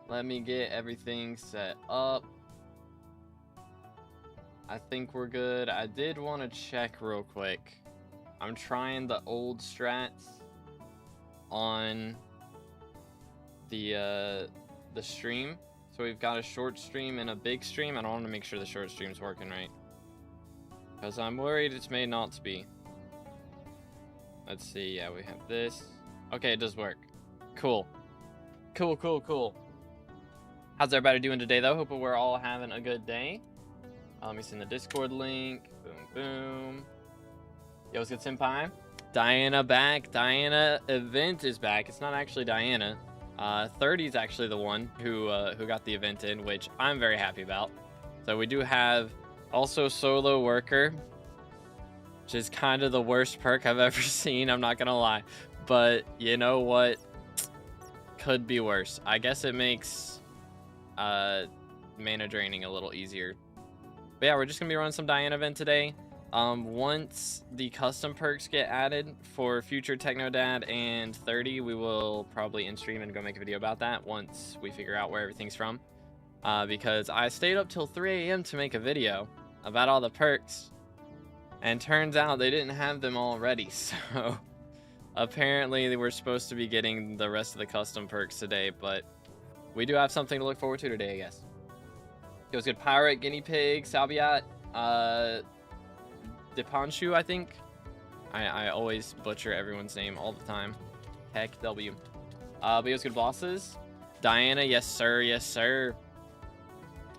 Let me get everything set up. I think we're good. I did want to check real quick. I'm trying the old strats on the stream. So we've got a short stream and a big stream, and I want to make sure the short stream's working right, because I'm worried it's may not be. Let's see. Yeah, we have this. Okay, it does work. Cool. Cool. How's everybody doing today, though? Hope we're all having a good day. Let me send the Discord link. Boom. Yo, what's good, Senpai? Diana back. Diana event is back. It's not actually Diana. 30's actually the one who got the event in, which I'm very happy about. So we do have also solo worker, which is kind of the worst perk I've ever seen. I'm not gonna lie, but you know what? Could be worse. I guess it makes mana draining a little easier. But yeah, we're just gonna be running some Diana event today. Once the custom perks get added for future Technodad and 30, we will probably in stream and go make a video about that once we figure out where everything's from. Because I stayed up till 3 a.m. to make a video about all the perks, and turns out they didn't have them all ready. So apparently they were supposed to be getting the rest of the custom perks today, but we do have something to look forward to today, I guess. It was good. Pirate, Guinea Pig, Salviat, Dipanshu, I think. I always butcher everyone's name all the time. Heck, W. But it was good. Bosses. Diana, yes sir.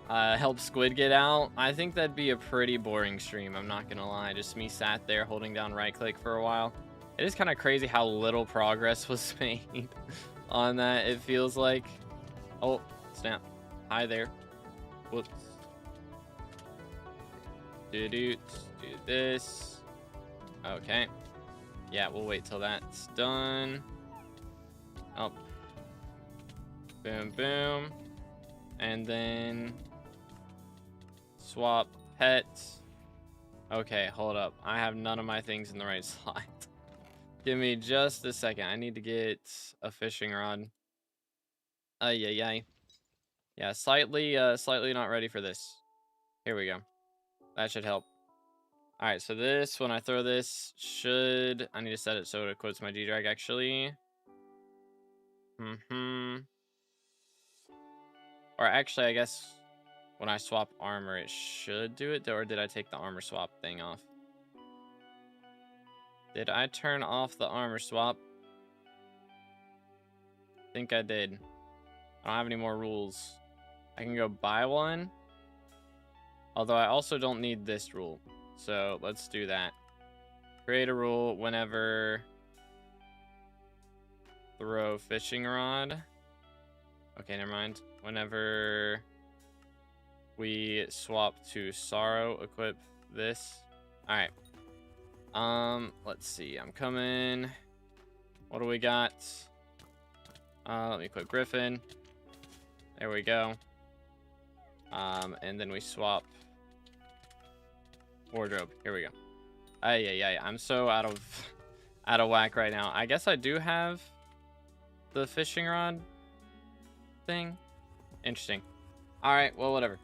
Help Squid get out. I think that'd be a pretty boring stream, I'm not gonna lie. Just me sat there holding down right click for a while. It is kind of crazy how little progress was made on that, it feels like. Oh, snap. Hi there. Whoops. Do this. Okay. Yeah, we'll wait till that's done. Oh. Boom. And then swap pets. Okay, hold up. I have none of my things in the right slot. Give me just a second. I need to get a fishing rod. Yeah, slightly not ready for this. Here we go. That should help. All right, so this, when I throw this, I need to set it so it quotes my G-Drag, actually. Or actually, I guess when I swap armor, it should do it. Or did I take the armor swap thing off? Did I turn off the armor swap? I think I did. I don't have any more rules. I can go buy one. Although I also don't need this rule. So let's do that. Create a rule whenever throw fishing rod. Okay, never mind. Whenever we swap to sorrow, equip this. Alright. Let's see. I'm coming. What do we got? Let me equip Griffin. There we go. And then we swap wardrobe. Here we go. I'm so out of whack right now. I guess I do have the fishing rod thing. Interesting. All right, well, whatever.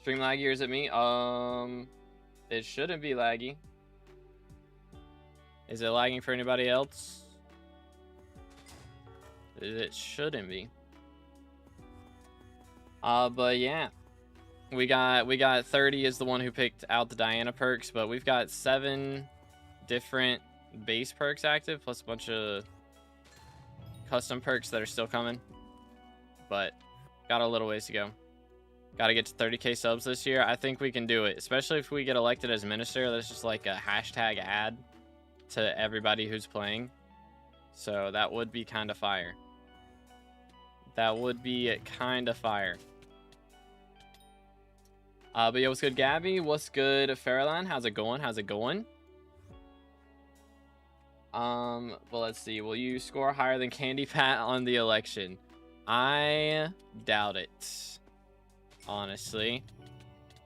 Stream laggy, or is it me? It shouldn't be laggy. Is it lagging for anybody else? It shouldn't be. But yeah. We got 30 is the one who picked out the Diana perks, but we've got 7 different base perks active, plus a bunch of custom perks that are still coming. But got a little ways to go. Got to get to 30k subs this year. I think we can do it, especially if we get elected as minister. That's just like a hashtag ad to everybody who's playing. So that would be kind of fire. That would be kind of fire. But yo, what's good, Gabby? What's good, Farallon? How's it going? Well, let's see. Will you score higher than Candy Pat on the election? I doubt it. Honestly,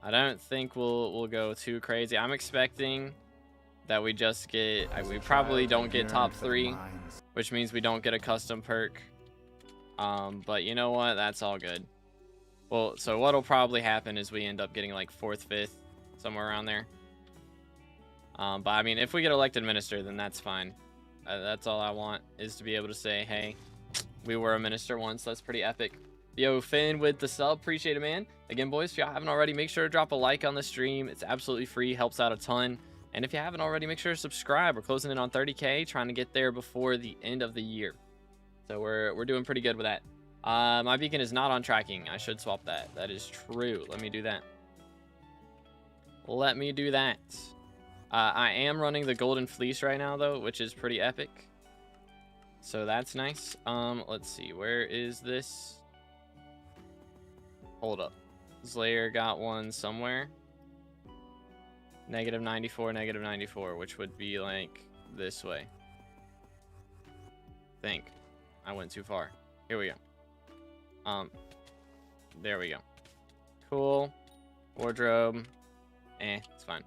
I don't think we'll go too crazy. I'm expecting that we just get. We probably don't get top 3, which means we don't get a custom perk. But you know what? That's all good. Well, so what'll probably happen is we end up getting like 4th, 5th, somewhere around there. But I mean, if we get elected minister, then that's fine. That's all I want, is to be able to say, hey, we were a minister once. That's pretty epic. Yo, Finn with the sub. Appreciate it, man. Again, boys, if y'all haven't already, make sure to drop a like on the stream. It's absolutely free. Helps out a ton. And if you haven't already, make sure to subscribe. We're closing in on 30K, trying to get there before the end of the year. So we're doing pretty good with that. My beacon is not on tracking. I should swap that. That is true. Let me do that. Let me do that. I am running the Golden Fleece right now, though, which is pretty epic. So that's nice. Let's see. Where is this? Hold up. Slayer got one somewhere. -94, -94, which would be like this way. Think. I went too far. Here we go. There we go. Cool. Wardrobe. It's fine.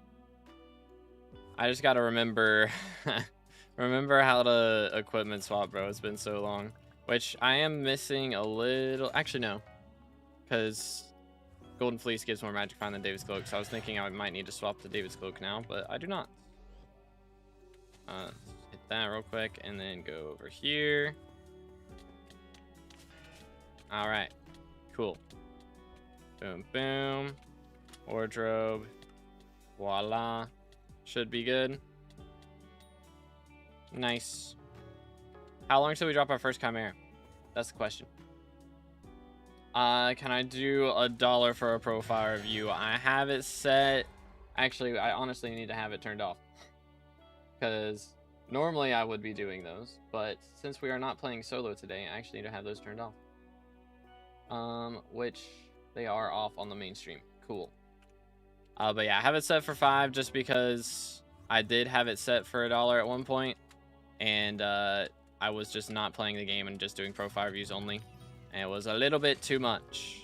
I just gotta remember remember how to equipment swap, bro. It's been so long. Which I am missing a little. Actually, no. Because Golden Fleece gives more magic find than David's Cloak. So I was thinking I might need to swap to David's Cloak now, but I do not. Hit that real quick and then go over here. Alright. Cool. Boom, boom. Wardrobe. Voila. Should be good. Nice. How long till we drop our first Chimera? That's the question. Can I do $1 for a profile review? I have it set. Actually, I honestly need to have it turned off. Because normally I would be doing those. But since we are not playing solo today, I actually need to have those turned off. Which they are off on the main stream. Cool. But yeah, I have it set for 5 just because I did have it set for $1 at one point. And I was just not playing the game and just doing profile reviews only. And it was a little bit too much.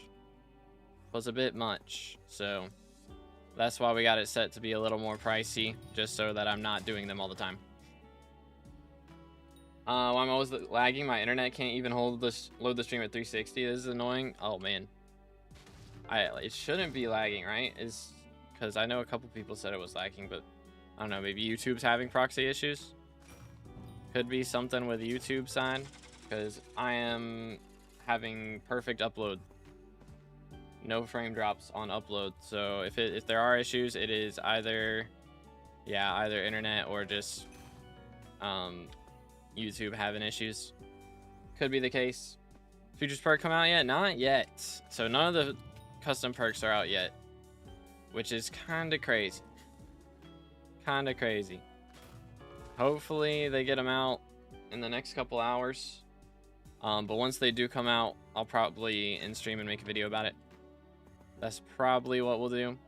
It was a bit much. So that's why we got it set to be a little more pricey. Just so that I'm not doing them all the time. I'm always lagging. My internet can't even load the stream at 360. This is annoying. Oh, man. It shouldn't be lagging, right? Because I know a couple people said it was lagging, but I don't know. Maybe YouTube's having proxy issues. Could be something with YouTube side, because I am having perfect upload. No frame drops on upload. So if there are issues, it is either internet or just YouTube having issues. Could be the case. Futures perk come out yet? Not yet. So none of the custom perks are out yet, which is kind of crazy. Kind of crazy. Hopefully they get them out in the next couple hours. But once they do come out, I'll probably in stream and make a video about it. That's probably what we'll do.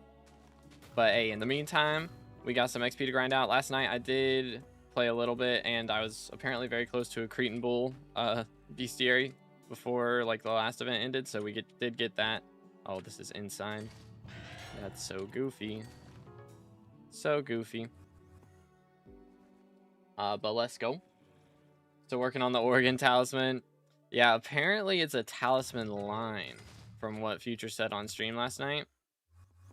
But hey, in the meantime, we got some XP to grind out. Last night I did play a little bit, and I was apparently very close to a Cretan Bull Beastiary before like the last event ended. So we did get that. Oh, this is inside. That's so goofy. So goofy. But let's go. So working on the Oregon Talisman. Yeah, apparently it's a Talisman line from what Future said on stream last night,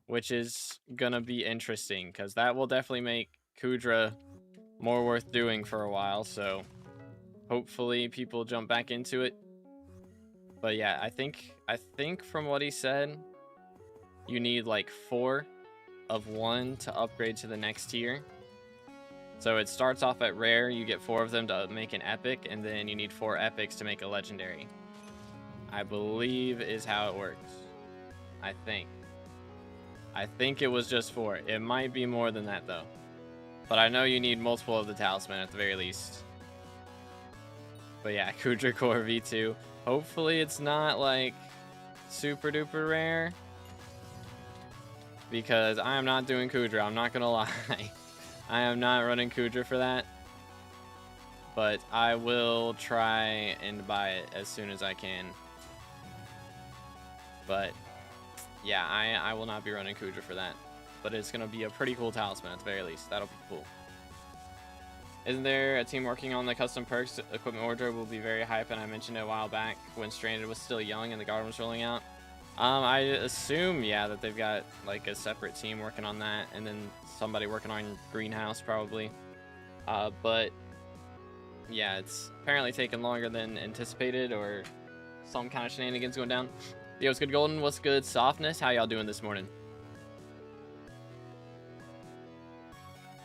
which is gonna be interesting because that will definitely make Kudra more worth doing for a while. So hopefully people jump back into it. But yeah, I think from what he said, you need like 4 of 1 to upgrade to the next tier. So it starts off at rare, you get 4 of them to make an epic, and then you need 4 epics to make a legendary. I believe is how it works. I think it was just 4. It might be more than that though. But I know you need multiple of the talisman at the very least. But yeah, Kudra Core V2. Hopefully it's not like super duper rare. Because I am not doing Kudra, I'm not gonna lie. I am not running Kudra for that. But I will try and buy it as soon as I can. But yeah, I will not be running Kudra for that. But it's going to be a pretty cool talisman at the very least. That'll be cool. Isn't there a team working on the custom perks? Equipment wardrobe will be very hype, and I mentioned it a while back when Stranded was still young and the Garden was rolling out. I assume, yeah, that they've got like a separate team working on that, and then somebody working on Greenhouse probably. But yeah, it's apparently taking longer than anticipated, or some kind of shenanigans going down. Yo, what's good, Golden? What's good, Softness? How y'all doing this morning?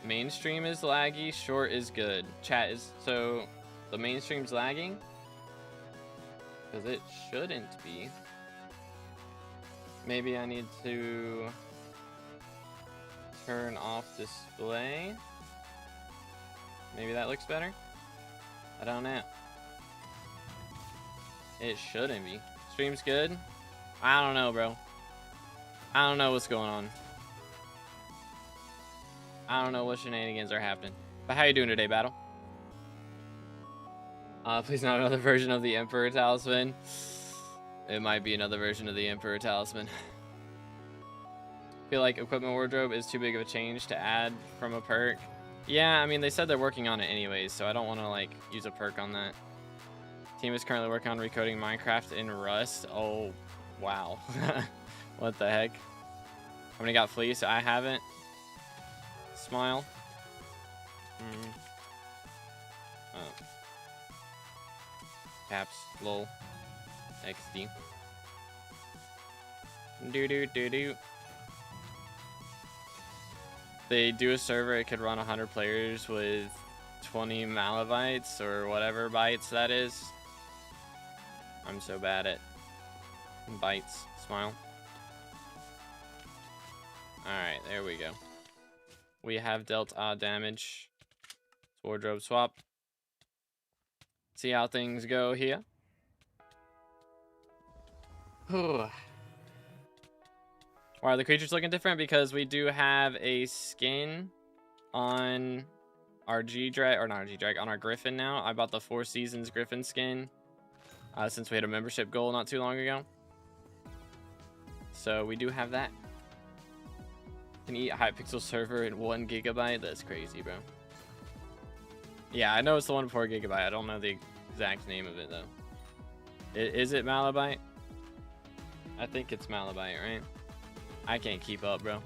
Mainstream is laggy, short is good. Chat is, so the mainstream's lagging? Because it shouldn't be. Maybe I need to turn off display. Maybe that looks better? I don't know. It shouldn't be. Stream's good? I don't know, bro. I don't know what's going on. I don't know what shenanigans are happening. But how you doing today, Battle? Please not another version of the Emperor Talisman. It might be another version of the Emperor Talisman. I feel like equipment wardrobe is too big of a change to add from a perk. Yeah, I mean, they said they're working on it anyways, so I don't want to, like, use a perk on that. Team is currently working on recoding Minecraft in Rust. Oh, wow. What the heck? How many got fleece? I haven't. Smile. Oh. Caps. Lol. XD. Do. They do a server, it could run 100 players with 20 malabytes or whatever bytes that is. I'm so bad at bytes. Smile. Alright, there we go. We have dealt odd damage. Wardrobe swap. See how things go here. Why are the creatures looking different? Because we do have a skin on our G-Drag, or not our G-Drag, on our Griffin now. I bought the 4 Seasons Griffin skin since we had a membership goal not too long ago. So we do have that. Can eat Hypixel server in 1 GB? That's crazy, bro. Yeah, I know it's the one before GB. I don't know the exact name of it, though. Is it Malabite? I think it's Malabite, right? I can't keep up, bro.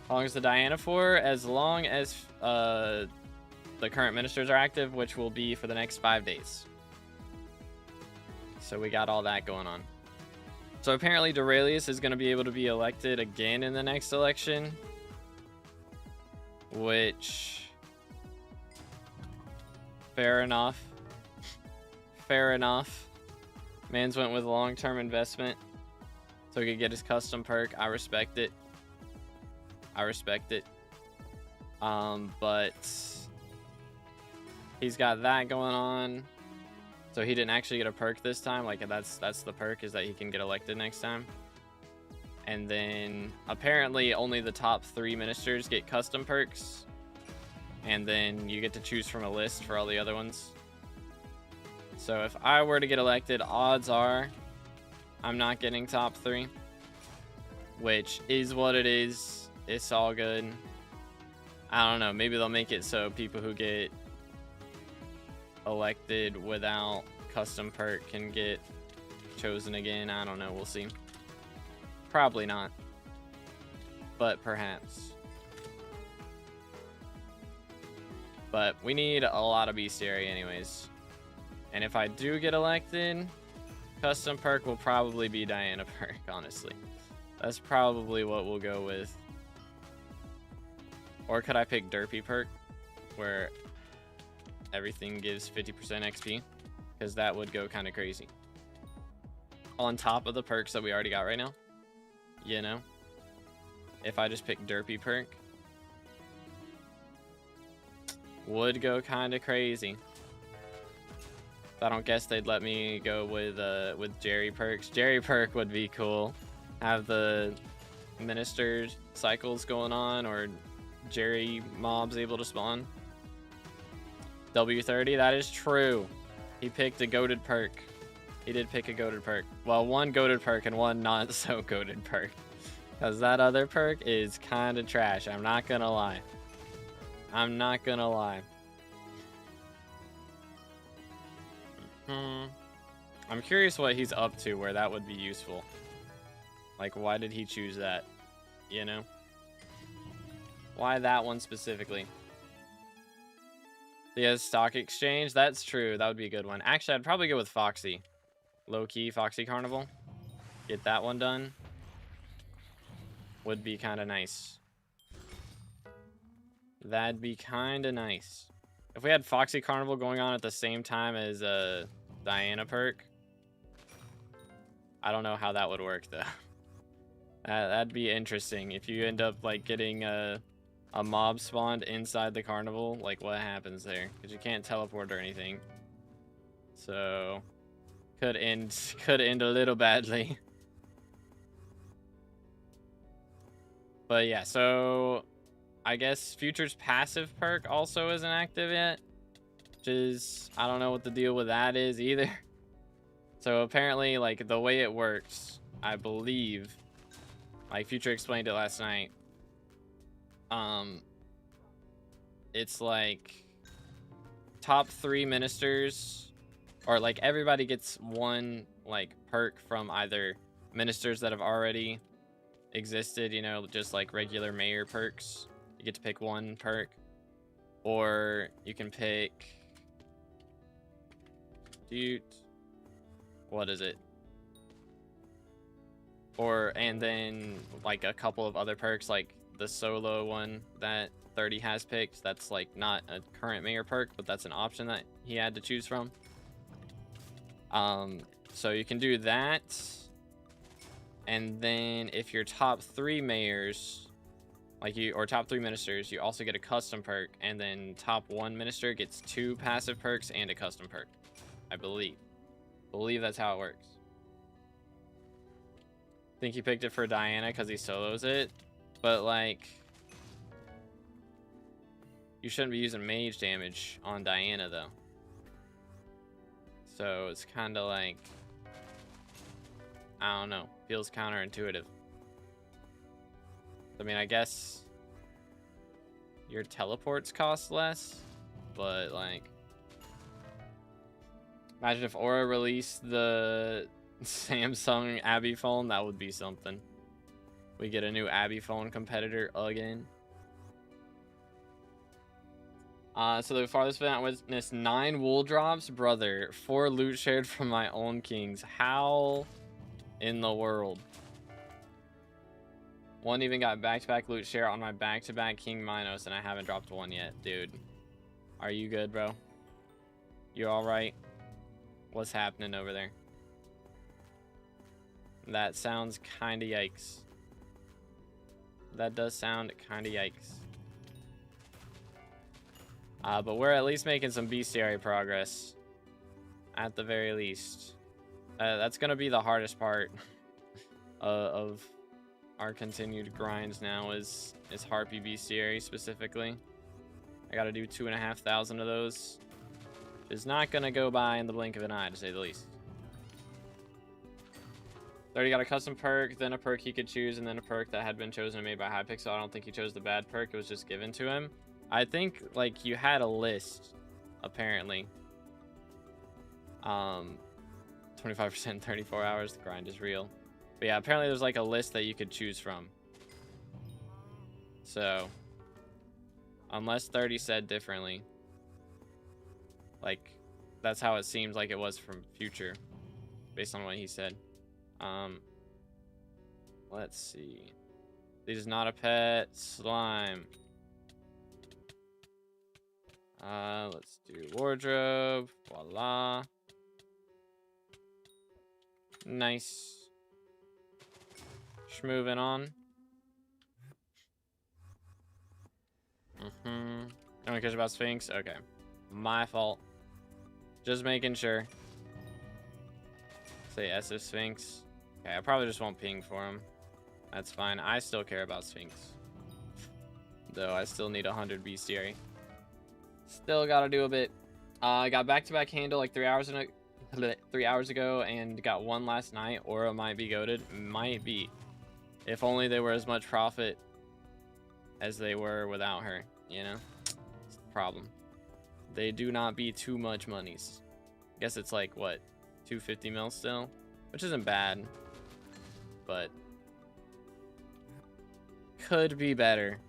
How long is the Diana for? As long as the current ministers are active, which will be for the next 5 days. So we got all that going on. So apparently Duralius is going to be able to be elected again in the next election. Which... fair enough. Fair enough. Mans went with long-term investment so he could get his custom perk. I respect it. I respect it. But he's got that going on. So he didn't actually get a perk this time. Like, that's the perk, is that he can get elected next time. And then apparently only the top 3 ministers get custom perks. And then you get to choose from a list for all the other ones. So if I were to get elected, odds are I'm not getting top 3. Which is what it is. It's all good. I don't know. Maybe they'll make it so people who get elected without custom perk can get chosen again. I don't know. We'll see. Probably not. But perhaps. But we need a lot of Beastiary anyways. And if I do get elected, custom perk will probably be Diana perk, honestly. That's probably what we'll go with. Or could I pick Derpy perk, where everything gives 50% XP? Because that would go kind of crazy. On top of the perks that we already got right now. You know? If I just pick Derpy perk, would go kind of crazy. I don't guess they'd let me go with Jerry perks. Jerry perk would be cool. Have the minister cycles going on, or Jerry mobs able to spawn. W30, that is true. He picked a goated perk. He did pick a goated perk. Well, one goated perk and one not so goated perk. Because that other perk is kind of trash. I'm not going to lie. I'm not gonna lie. I'm curious what he's up to where that would be useful. Like, why did he choose that? You know? Why that one specifically? He has Stock Exchange. That's true. That would be a good one. Actually, I'd probably go with Foxy. Low-key Foxy Carnival. Get that one done. Would be kind of nice. That'd be kind of nice. If we had Foxy Carnival going on at the same time as Diana perk, I don't know how that would work though. That'd be interesting. If you end up like getting a mob spawned inside the carnival, like what happens there? Because you can't teleport or anything. So could end a little badly. But yeah, so I guess Future's passive perk also isn't active yet. Which is, I don't know what the deal with that is either. So apparently, like, the way it works, I believe, like Future explained it last night. It's like top 3 ministers, or like everybody gets one like perk from either ministers that have already existed, you know, just like regular mayor perks. You get to pick one perk, or you can pick, what is it? Or, and then like a couple of other perks, like the solo one that 30 has picked. That's like not a current mayor perk, but that's an option that he had to choose from. So you can do that. And then if you're top 3 mayors, like you, or top 3 ministers, you also get a custom perk. And then top 1 minister gets 2 passive perks and a custom perk, I believe. That's how it works. I think he picked it for Diana because he solos it, but like, you shouldn't be using mage damage on Diana though. So it's kind of like, I don't know, feels counterintuitive. I mean, I guess your teleports cost less, but like, imagine if Aura released the Samsung Abby phone. That would be something. We get a new Abby phone competitor again. So the farthest event I witnessed 9 wool drops, brother. 4 loot shared from my own kings. How in the world? One even got back-to-back loot share on my back-to-back King Mythos, and I haven't dropped one yet, dude. Are you good, bro? You all right? What's happening over there? That sounds kind of yikes. That does sound kind of yikes. But we're at least making some Beastiary progress. At the very least. That's going to be the hardest part of our continued grinds now is Harpy Beastiary specifically. I got to do 2,500 of those. Which is not going to go by in the blink of an eye, to say the least. 30 got a custom perk, then a perk he could choose, and then a perk that had been chosen and made by Hypixel. I don't think he chose the bad perk. It was just given to him. I think, like, you had a list, apparently. 25% in 34 hours. The grind is real. But yeah, apparently there's, like, a list that you could choose from. So, unless 30 said differently. Like, that's how it seems like it was from Future, based on what he said. Let's see. This is not a pet. Slime. Let's do wardrobe. Voila. Nice. Moving on. Don't care about Sphinx? Okay. My fault. Just making sure. Say SF Sphinx. Okay, I probably just won't ping for him. That's fine. I still care about Sphinx. Though I still need 100 Beastiary. Still gotta do a bit. I got back-to-back handle like 3 hours ago and got one last night. Aura might be goated. Might be. If only they were as much profit as they were without her, you know? problem. They do not be too much monies. I guess it's like, what, 250 mil still? Which isn't bad, but could be better.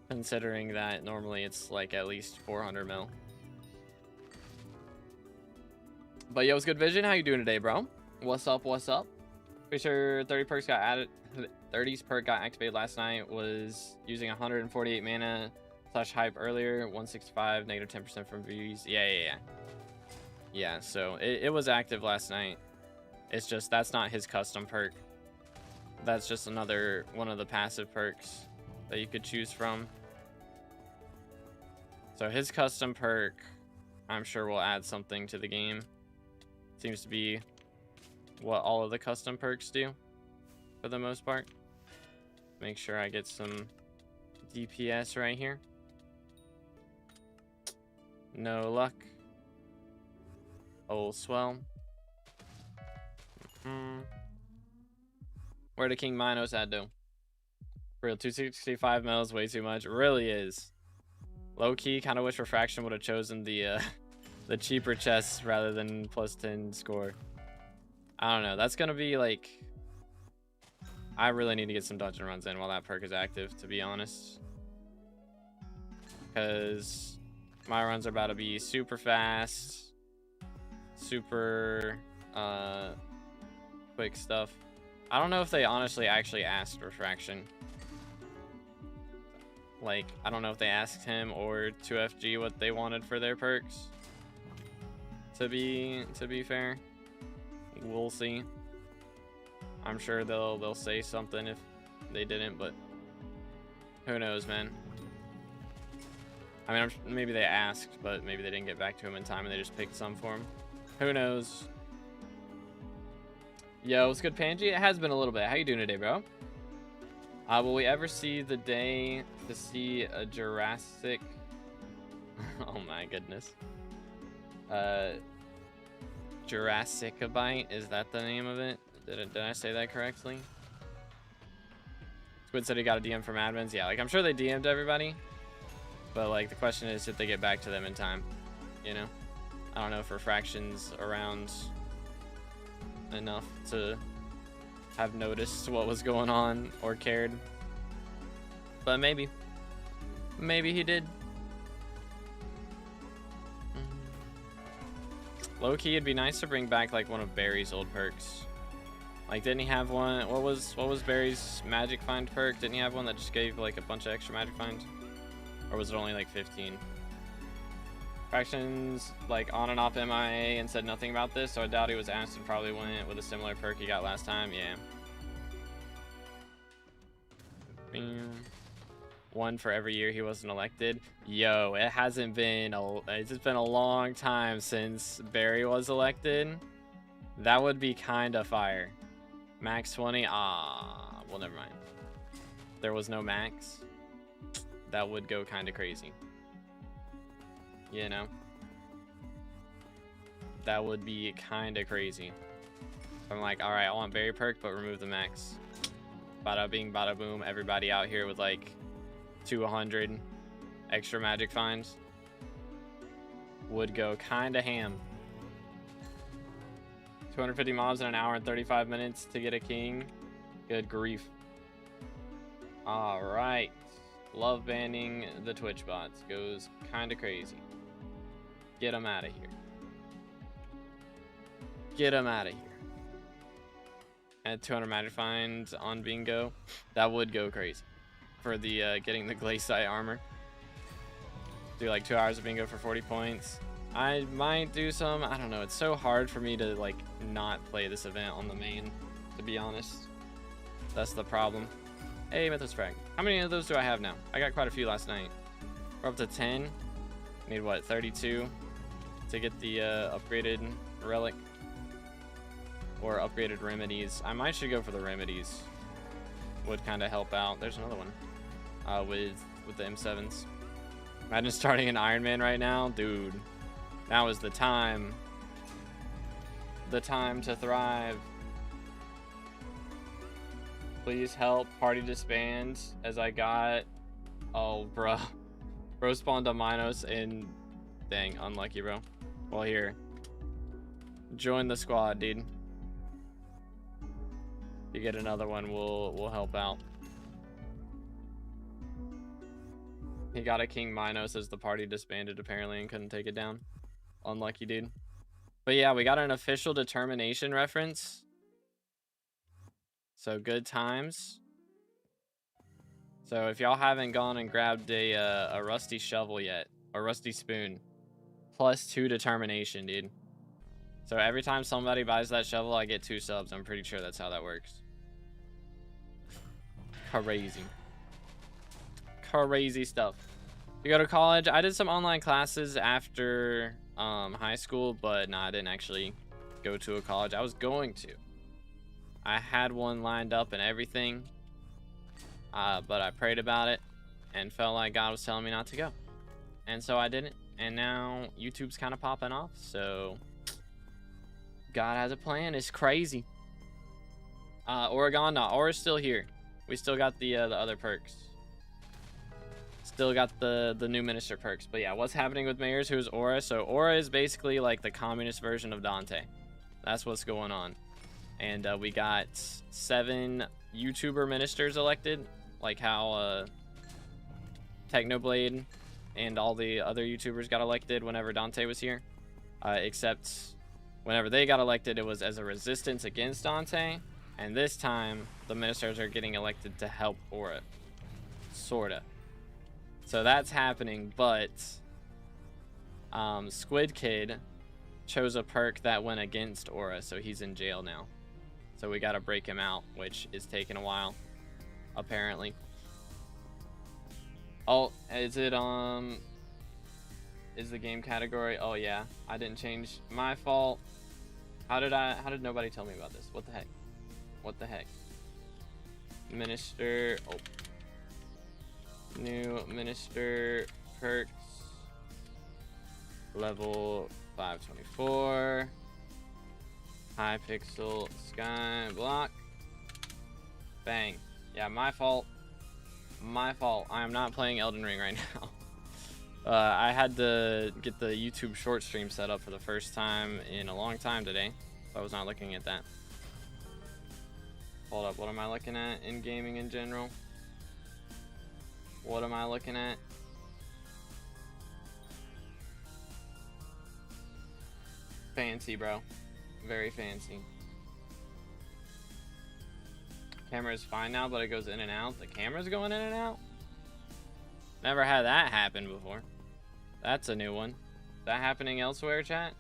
Considering that normally it's like at least 400 mil. But yo, what's good, Vision? How you doing today, bro? What's up? What's up? Pretty sure 30 perks got added. 30's perk got activated last night. Was using 148 mana / hype earlier. 165 -10% from views. Yeah. So it was active last night. It's just that's not his custom perk. That's just another one of the passive perks that you could choose from. So his custom perk, I'm sure will add something to the game. Seems to be what all of the custom perks do for the most part. Make sure I get some DPS right here. No luck. Oh, swell. Where the King Minos at, though? Real 265 mils, way too much. It really is. Low key, kind of wish Refraction would have chosen the cheaper chests rather than +10 score. I don't know. That's gonna be like. I really need to get some dungeon runs in while that perk is active, to be honest. Because my runs are about to be super fast, super quick stuff. I don't know if they honestly actually asked Refraction. Like, I don't know if they asked him or 2FG what they wanted for their perks. To be fair, we'll see. I'm sure they'll say something if they didn't, but who knows, man. I mean, maybe they asked, but maybe they didn't get back to him in time and they just picked some for him. Who knows? Yo, what's good, Panji? It has been a little bit. How you doing today, bro? Will we ever see the day to see a Jurassic? Oh my goodness. Jurassicabite, is that the name of it? Did I say that correctly? Squid said he got a DM from admins. Yeah, like I'm sure they DM'd everybody, but like the question is if they get back to them in time. You know, I don't know if Refraction's around enough to have noticed what was going on or cared, but maybe he did. Low-key, it'd be nice to bring back like one of Barry's old perks. Like, didn't he have one? What was Barry's magic find perk? Didn't he have one that just gave like a bunch of extra magic finds, or was it only like 15? Fractions like on and off MIA and said nothing about this, so I doubt he was asked and probably went with a similar perk he got last time. Yeah. One for every year he wasn't elected. Yo, it hasn't been it's just been a long time since Barry was elected. That would be kind of fire. Max 20. Well, never mind. There was no max. That would go kind of crazy. You know, that would be kind of crazy. I'm like, all right, I want Barry perk, but remove the max. Bada bing, bada boom. Everybody out here with like 200 extra magic finds would go kind of ham. 250 mobs in an hour and 35 minutes to get a king. Good grief. All right. Love banning the Twitch bots. Goes kind of crazy. Get them out of here. Get them out of here. Add 200 magic finds on bingo. That would go crazy. For the getting the Glaciite armor. Do like 2 hours of bingo for 40 points. I might do some. I don't know. It's so hard for me to like not play this event on the main, to be honest. That's the problem. Hey, Mythos Frag. How many of those do I have now? I got quite a few last night. We're up to 10. Need what, 32 to get the upgraded relic or upgraded remedies. I might should go for the remedies. Would kind of help out. There's another one with the M7s. Imagine starting an Iron Man right now, dude. Now is the time. The time to thrive. Please help party disband as I got. Oh, bruh. Bro spawned on Mythos and dang, unlucky, bro. Well, here. Join the squad, dude. If you get another one, we'll help out. He got a King Mythos as the party disbanded apparently and couldn't take it down. Unlucky, dude. But yeah, we got an official determination reference. So good times. So if y'all haven't gone and grabbed a rusty shovel yet, or rusty spoon, +2 determination, dude. So every time somebody buys that shovel, I get 2 subs. I'm pretty sure that's how that works. Crazy. Crazy stuff. You go to college. I did some online classes after high school, but no, I didn't actually go to a college. I was going to. I had one lined up and everything, but I prayed about it and felt like God was telling me not to go. And so I didn't. And now YouTube's kind of popping off. So God has a plan. It's crazy. Oregon, no, Aura's still here. We still got the other perks. Still got the new minister perks. But yeah, what's happening with mayors? Who's Aura? So Aura is basically like the communist version of Dante. That's what's going on. And we got 7 YouTuber ministers elected, like how Technoblade and all the other YouTubers got elected whenever Dante was here. Except whenever they got elected, it was as a resistance against Dante. And this time, the ministers are getting elected to help Aura. Sorta. So that's happening, but Squid Kid chose a perk that went against Aura, so he's in jail now. So we gotta break him out, which is taking a while, apparently. Oh, is it is the game category? Oh yeah, I didn't change. My fault. How did nobody tell me about this? What the heck? What the heck? Minister. Oh. New minister perks. Level 524. Hypixel SkyBlock. Bang. Yeah, my fault. My fault. I am not playing Elden Ring right now. I had to get the YouTube short stream set up for the first time in a long time today. So I was not looking at that. Hold up. What am I looking at in gaming in general? What am I looking at? Fancy, bro. Very fancy. Camera is fine now, but it goes in and out. The camera's going in and out? Never had that happen before. That's a new one. Is that happening elsewhere, chat?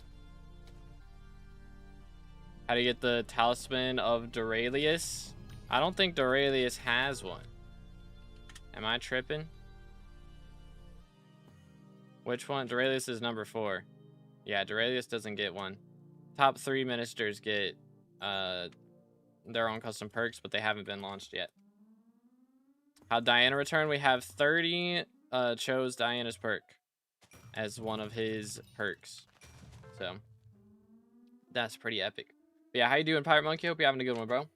How do you get the Talisman of Doralius? I don't think Doralius has one. Am I tripping? Which one? Doralius is number 4. Yeah, Doralius doesn't get one. Top 3 ministers get their own custom perks, but they haven't been launched yet. How'd Diana return? We have 30 chose Diana's perk as one of his perks. So that's pretty epic. But yeah, how you doing, Pirate Monkey? Hope you're having a good one, bro.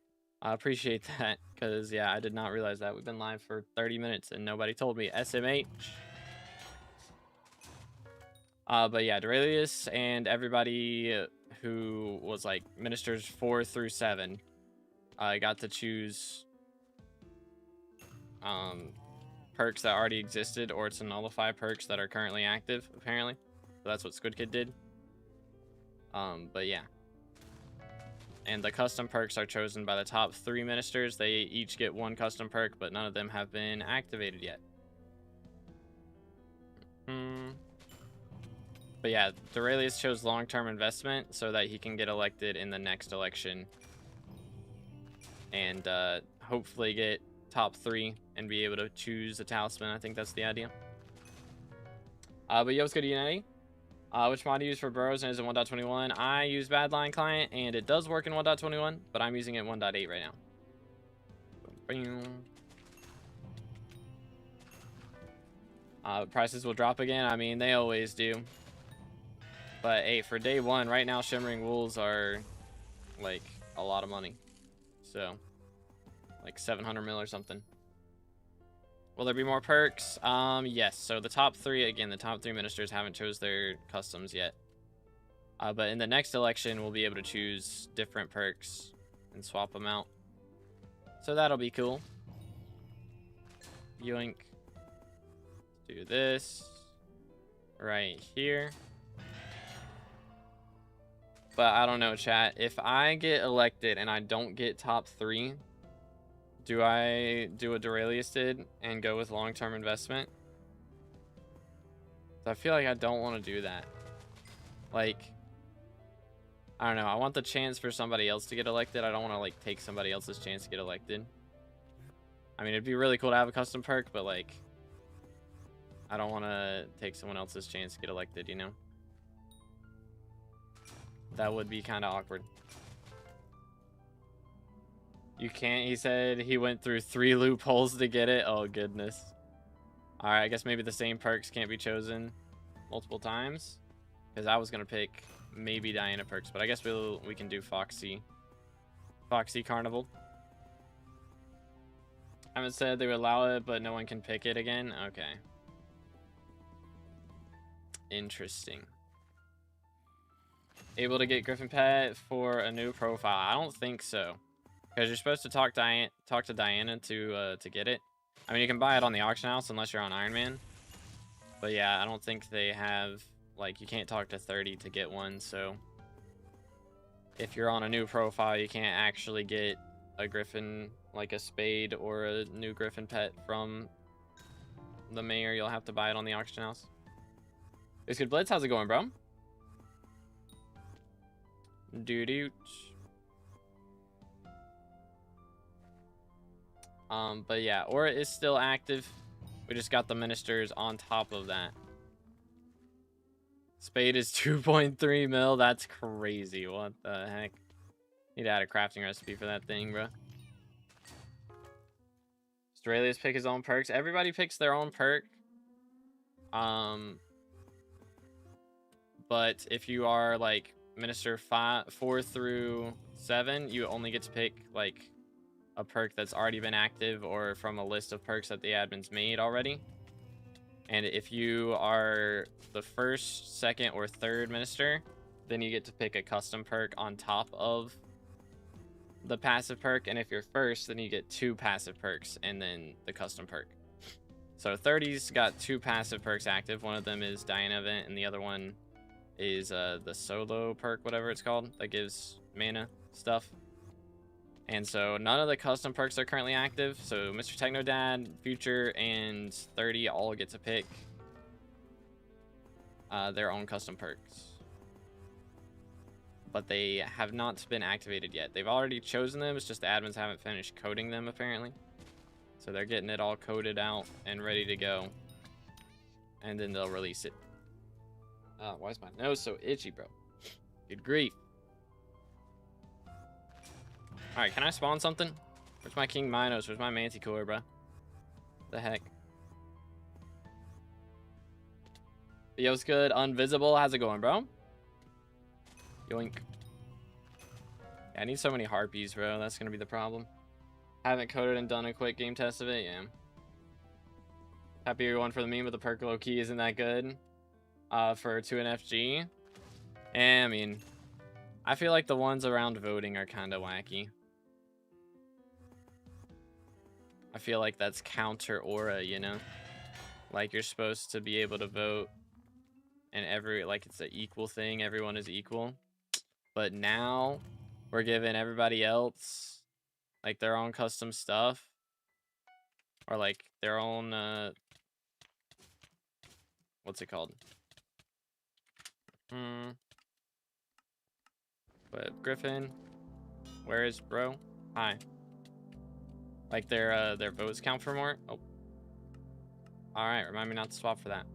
I appreciate that, because yeah, I did not realize that. We've been live for 30 minutes and nobody told me. SMH. But yeah, Doralius and everybody who was like ministers 4 through 7 got to choose perks that already existed, or to nullify perks that are currently active, apparently. So that's what Squid Kid did. But yeah. And the custom perks are chosen by the top 3 ministers. They each get 1 custom perk, but none of them have been activated yet. But yeah, Doralius chose long-term investment so that he can get elected in the next election. And hopefully get top 3 and be able to choose a talisman. I think that's the idea. But yo, what's good, Unity? Which mod do you use for burrows and is it 1.21? I use Badline Client and it does work in 1.21, but I'm using it in 1.8 right now. Prices will drop again. I mean, they always do. But hey, for day 1, right now, Shimmering Wools are like a lot of money. So, like 700 mil or something. Will there be more perks? Yes. So the top 3, again, the top 3 ministers haven't chose their customs yet. But in the next election, we'll be able to choose different perks and swap them out. So that'll be cool. Yoink. Do this right here. But I don't know, chat. If I get elected and I don't get top 3, do I do what Duralius did and go with long-term investment? I feel like I don't want to do that. Like, I don't know. I want the chance for somebody else to get elected. I don't want to, like, take somebody else's chance to get elected. I mean, it'd be really cool to have a custom perk, but, like, I don't want to take someone else's chance to get elected, you know? That would be kind of awkward. You can't, he said he went through 3 loopholes to get it. Oh, goodness. Alright, I guess maybe the same perks can't be chosen multiple times. Because I was going to pick maybe Diana perks, but I guess we can do Foxy Carnival. I haven't said they would allow it, but no one can pick it again. Okay. Interesting. Able to get Griffin Pet for a new profile? I don't think so, because you're supposed to talk to Diana to get it. I mean, you can buy it on the auction house unless you're on Iron Man. But yeah, I don't think they have, like, you can't talk to 30 to get one. So if you're on a new profile, you can't actually get a Griffin, like a Spade or a new Griffin Pet from the mayor. You'll have to buy it on the auction house. It's good, Blitz. How's it going, bro? Doo-doo. But yeah, Aura is still active. We just got the ministers on top of that. Spade is 2.3 mil. That's crazy. What the heck? Need to add a crafting recipe for that thing, bro. Australia's pick his own perks. Everybody picks their own perk. But if you are like Minister 4 through 7, you only get to pick like a perk that's already been active or from a list of perks that the admin's made already. And if you are the 1st, 2nd, or 3rd minister, then you get to pick a custom perk on top of the passive perk. And if you're 1st, then you get 2 passive perks and then the custom perk. So 30's got 2 passive perks active. One of them is Diana Event, and the other one is the solo perk, whatever it's called, that gives mana stuff. And so none of the custom perks are currently active. So Mr. Technodad, Future, and 30 all get to pick their own custom perks. But they have not been activated yet. They've already chosen them. It's just the admins haven't finished coding them, apparently. So they're getting it all coded out and ready to go. And then they'll release it. Why is my nose so itchy, bro? Good grief. Alright, can I spawn something? Where's my King Minos? Where's my Manticore, bro? The heck? Yo's good. Unvisible. How's it going, bro? Yoink. Yeah, I need so many harpies, bro. That's gonna be the problem. Haven't coded and done a quick game test of it. Yeah. Happy everyone for the meme, but the perk low key isn't that good. For 2NFG. And I mean, I feel like the ones around voting are kind of wacky. I feel like that's counter aura, you know? Like you're supposed to be able to vote and like it's an equal thing, everyone is equal. But now we're giving everybody else like their own custom stuff. Or like their own what's it called? But Griffin, where is bro? Hi. Like their votes count for more. Oh. All right, remind me not to swap for that.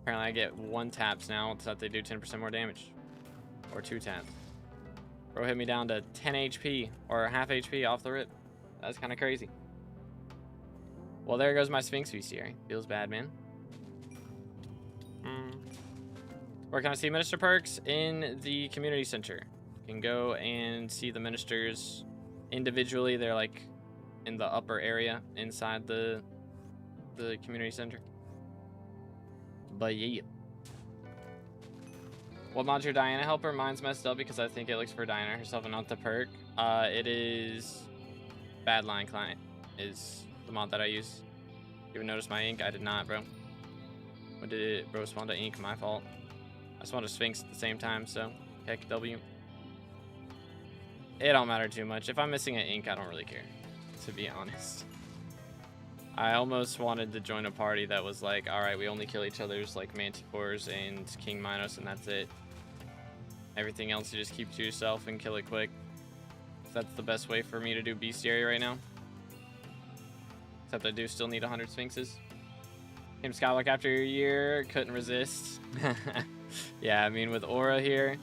Apparently I get 1 taps now so that they do 10% more damage, or 2 taps. Bro hit me down to 10 HP or half HP off the rip. That's kind of crazy. Well, there goes my Sphinx Beastiary. Feels bad, man. Where can I see minister perks? In the community center. You can go and see the ministers individually. They're like in the upper area inside the the community center. But yeah. What mod's your Diana helper? Mine's messed up because I think it looks for Diana herself and not the perk. It is Badline Client is the mod that I use. You even notice my ink? I did not, bro. When did it, bro, spawn to ink? My fault. I spawned a Sphinx at the same time, so heck W. It don't matter too much. If I'm missing an ink, I don't really care, to be honest. I almost wanted to join a party that was like, alright, we only kill each other's like Manticores and King Minos and that's it. Everything else you just keep to yourself and kill it quick. That's the best way for me to do Beastiary right now. Except I do still need 100 Sphinxes. Came SkyBlock after a year, couldn't resist. Yeah, I mean with Aura here,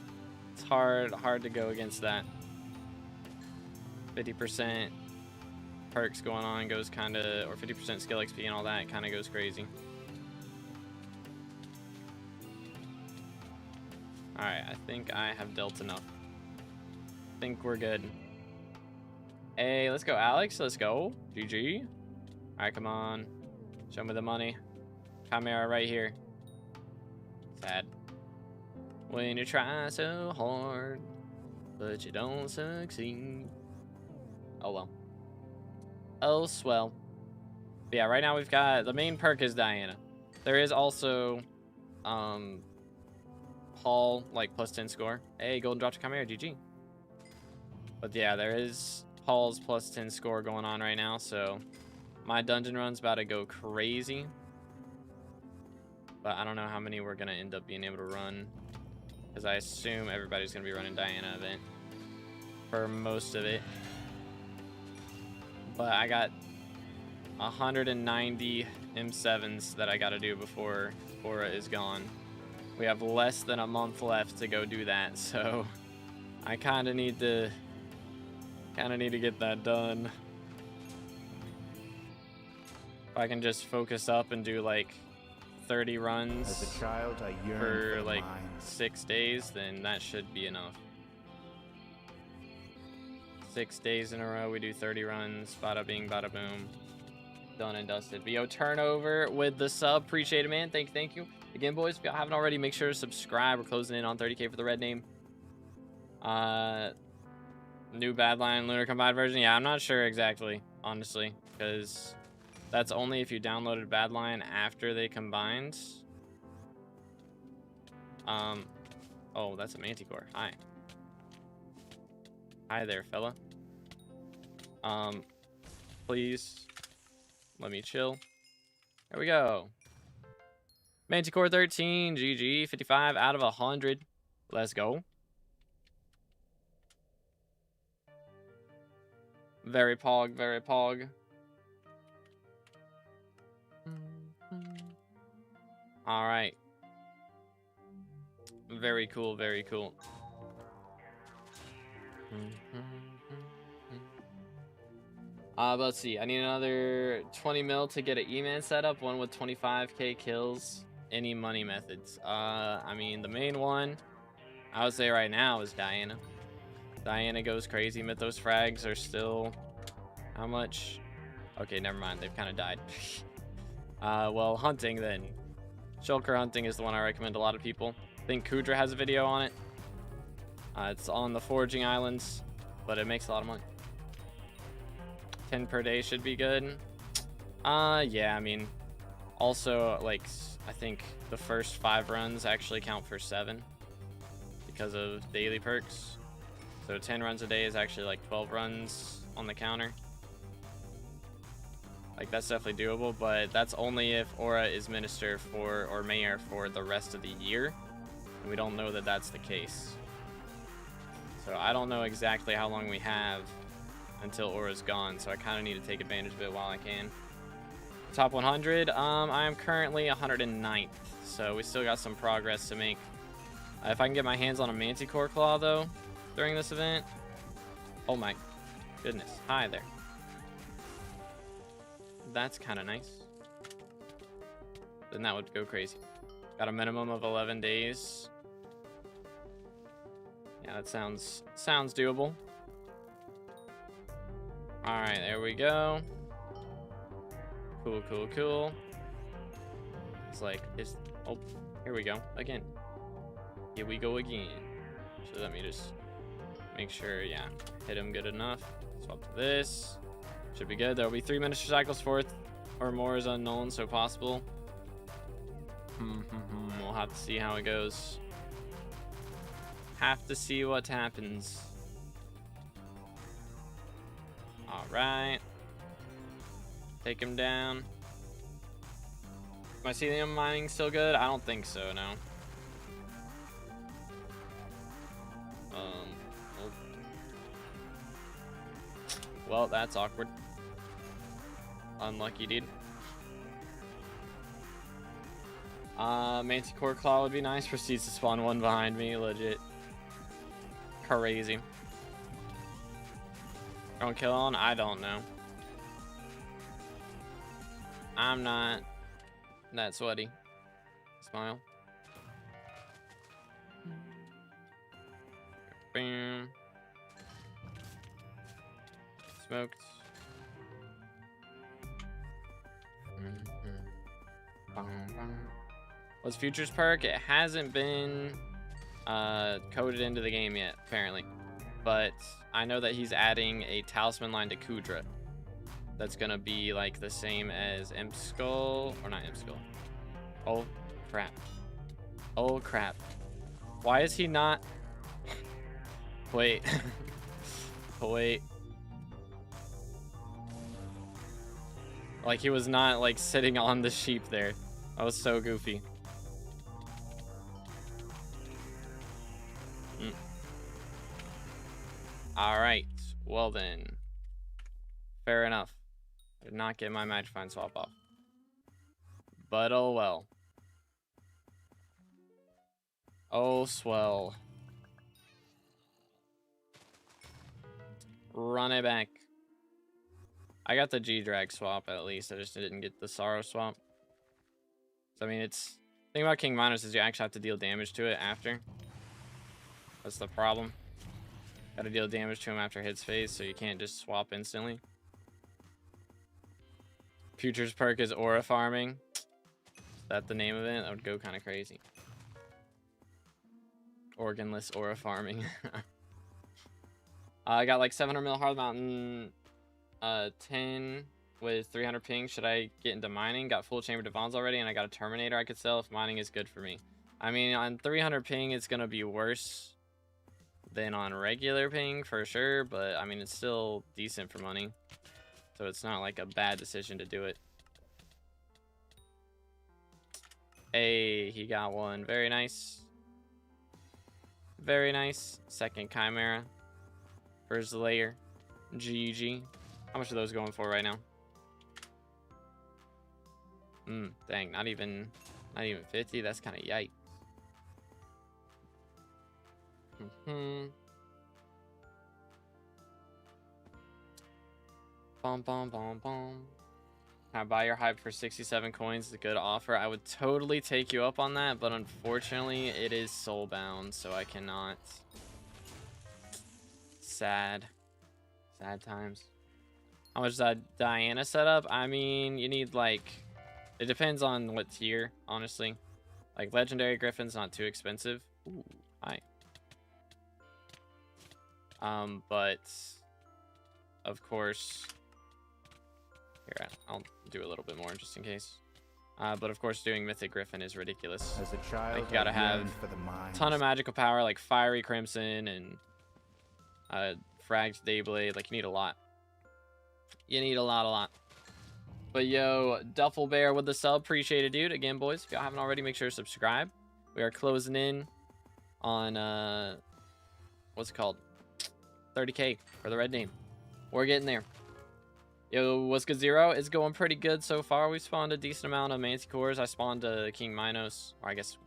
it's hard to go against that. 50% perks going on goes kind of, or 50% skill XP and all that kind of goes crazy. Alright, I think I have dealt enough. I think we're good. Hey, let's go, Alex. Let's go. GG. Alright, come on. Show me the money. Chimera right here. Sad. When you try so hard, but you don't succeed. Oh well. Oh swell. But yeah, right now we've got the main perk is Diana. There is also Paul, like plus 10 score. Hey, golden drop to Chimera, GG. But yeah, there is Paul's plus 10 score going on right now, so my dungeon run's about to go crazy. But I don't know how many we're gonna end up being able to run, because I assume everybody's gonna be running Diana event for most of it. But I got 190 M7s that I gotta do before Aura is gone. We have less than a month left to go do that, so I kind of need to get that done. If I can just focus up and do like 30 runs As a child, I yearned for like mine. 6 days, then that should be enough. 6 days in a row, we do 30 runs. Bada bing, bada boom. Done and dusted. But yo, turnover with the sub. Appreciate it, man. Thank you. Again, boys, if y'all haven't already, make sure to subscribe. We're closing in on 30K for the red name. New Badline Lunar Combined version. Yeah, I'm not sure exactly, honestly, because that's only if you downloaded Badline after they combined. Oh, that's a Manticore. Hi. Hi there, fella. Please let me chill. There we go. Manticore 13, GG, 55 out of 100. Let's go. Very pog, very pog. All right. Very cool, very cool. Let's see. I need another 20 mil to get an E-Man setup. One with 25k kills. Any money methods? I mean, the main one I would say right now is Diana. Diana goes crazy. Mythos frags are still how much? Okay, never mind. They've kind of died. Well, hunting then. Shulker hunting is the one I recommend a lot of people. I think Kudra has a video on it. It's on the foraging islands, but it makes a lot of money. 10 per day should be good. Yeah, I mean, also, like, I think the first 5 runs actually count for 7 because of daily perks. So 10 runs a day is actually like 12 runs on the counter. Like, that's definitely doable, but that's only if Aura is minister for, or mayor for the rest of the year. And we don't know that that's the case. So I don't know exactly how long we have until Aura's gone, so I kind of need to take advantage of it while I can. Top 100, I am currently 109th, so we still got some progress to make. If I can get my hands on a Manticore Claw, though, during this event. Oh my goodness. Hi there. That's kind of nice. Then that would go crazy. Got a minimum of 11 days. Yeah, that sounds doable. All right, there we go. Cool, cool, cool. It's like, oh, here we go again. Here we go again. So let me just make sure, yeah, hit him good enough. Swap to this. Should be good. There'll be 3 minister cycles, 4th or more is unknown, so possible. We'll have to see how it goes. Have to see what happens. Alright. Take him down. Mycelium mining still good? I don't think so, no. Well, that's awkward. Unlucky, dude. Manticore Claw would be nice. Proceeds to spawn one behind me. Legit. Crazy. Don't kill on? I don't know. I'm not that sweaty. Smile. Bam. Smoked. What's Futures perk? It hasn't been coded into the game yet, apparently. But I know that he's adding a Talisman line to Kudra. That's gonna be like the same as Imp Skull, or not Imp Skull. Oh crap. Oh crap. Why is he not? Wait. Wait. Like he was not like sitting on the sheep there. That was so goofy. Alright. Well then. Fair enough. I did not get my match find swap off. But oh well. Oh swell. Run it back. I got the G-Drag swap at least. I just didn't get the Sorrow swap. So I mean, it's... The thing about King Minos is you actually have to deal damage to it after. That's the problem. Gotta deal damage to him after hits phase, so you can't just swap instantly. Futures perk is aura farming. Is that the name of it? That would go kind of crazy. Organless aura farming. I got like 700 mil Hard Mountain 10 with 300 ping. Should I get into mining? Got full chamber divans already, and I got a Terminator I could sell if mining is good for me. I mean, on 300 ping, it's gonna be worse than on regular ping for sure, but I mean, it's still decent for money. So it's not like a bad decision to do it. Hey, he got one. Very nice. Very nice. Second Chimera. First layer. GG. How much are those going for right now? Dang, not even 50. That's kind of yikes. Bom bom bom bom. Can I buy your hype for 67 coins? It's a good offer. I would totally take you up on that, but unfortunately it is soulbound, so I cannot. Sad. Sad times. How much is that Diana setup? I mean, you need like, it depends on what tier, honestly. Like legendary Griffin's not too expensive. Ooh, hi. But of course, here, I'll do a little bit more just in case. But of course, doing Mythic Griffin is ridiculous. As a child, like, you gotta have a ton of magical power, like Fiery Crimson and Fragged Dayblade. Like, you need a lot. You need a lot. But yo, Duffel Bear with the sub, appreciate it, dude. Again, boys, if y'all haven't already, make sure to subscribe. We are closing in on what's it called? 30K for the red name. We're getting there. Yo, what's good, Zero? It's going pretty good so far. We spawned a decent amount of Manticores. I spawned a King Minos, or I guess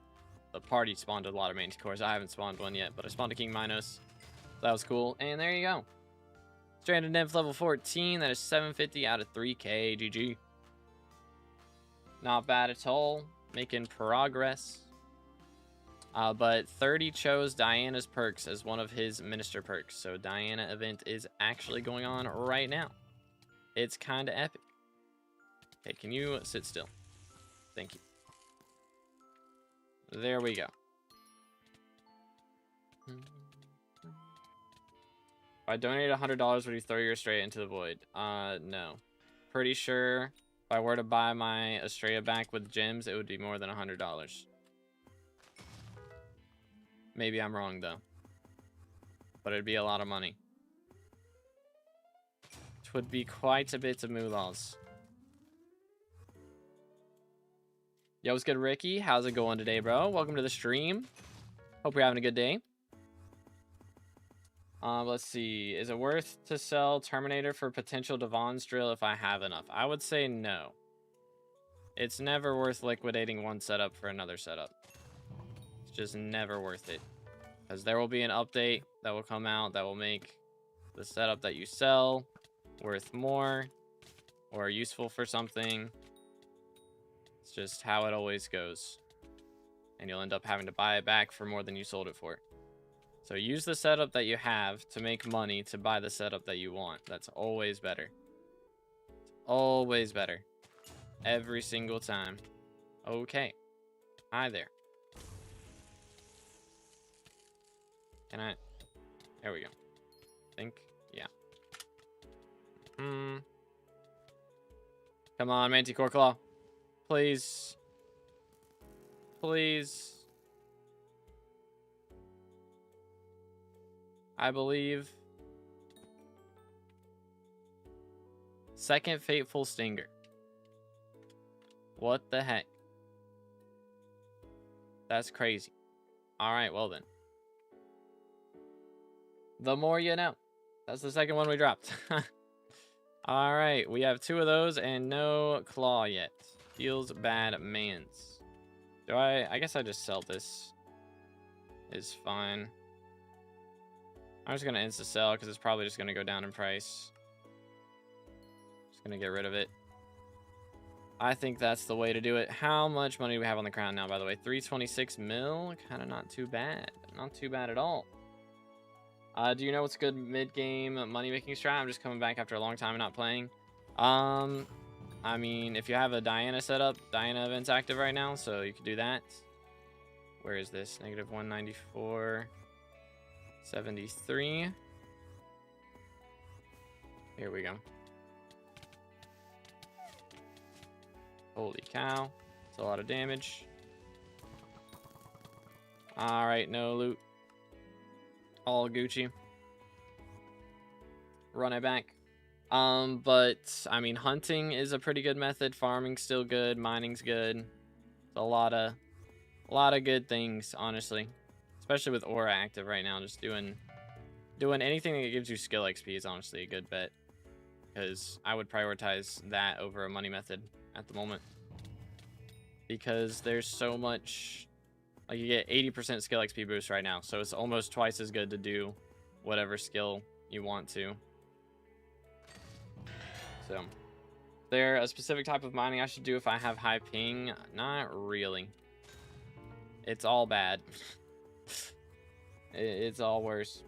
the party spawned a lot of Manticores. I haven't spawned one yet, but I spawned a King Minos. That was cool. And there you go. Stranded Nymph level 14. That is 750 out of 3K. GG. Not bad at all. Making progress. But 30 chose Diana's perks as one of his minister perks. So Diana event is actually going on right now. It's kind of epic. Hey, can you sit still? Thank you. There we go. If I donated $100, would you throw your Estrella into the void? No. Pretty sure if I were to buy my Estrella back with gems, it would be more than $100. Maybe I'm wrong, though. But it'd be a lot of money. It would be quite a bit of moolahs. Yo, what's good, Ricky? How's it going today, bro? Welcome to the stream. Hope you're having a good day. Let's see. Is it worth to sell Terminator for potential Devon's drill if I have enough? I would say no. It's never worth liquidating one setup for another setup. It's just never worth it. Because there will be an update that will come out that will make the setup that you sell worth more or useful for something. It's just how it always goes. And you'll end up having to buy it back for more than you sold it for. So use the setup that you have to make money to buy the setup that you want. That's always better. Always better. Every single time. Okay. Hi there. Can I? There we go. Think. Yeah. Come on, Manticore Claw. Please. Please. I believe. Second Fateful Stinger. What the heck? That's crazy. Alright, well then. The more you know. That's the second one we dropped. Alright, we have 2 of those and no claw yet. Feels bad, mans. Do I guess I just sell this. Is fine. I'm just gonna insta sell because it's probably just gonna go down in price. Just gonna get rid of it. I think that's the way to do it. How much money do we have on the crown now, by the way? 326 mil? Kind of not too bad. Not too bad at all. Do you know what's good mid-game money-making strat? I'm just coming back after a long time and not playing. I mean, if you have a Diana setup, Diana event's active right now, so you could do that. Where is this? Negative 194. 73. Here we go. Holy cow. It's a lot of damage. Alright, no loot. All Gucci. Run it back. But I mean, hunting is a pretty good method. Farming's still good. Mining's good. It's a lot of good things, honestly. Especially with Aura active right now, just doing anything that gives you skill XP is honestly a good bet. Because I would prioritize that over a money method at the moment. Because there's so much, like you get 80% skill XP boost right now. So it's almost twice as good to do whatever skill you want to. So, is there a specific type of mining I should do if I have high ping? Not really. It's all bad. It's all worse.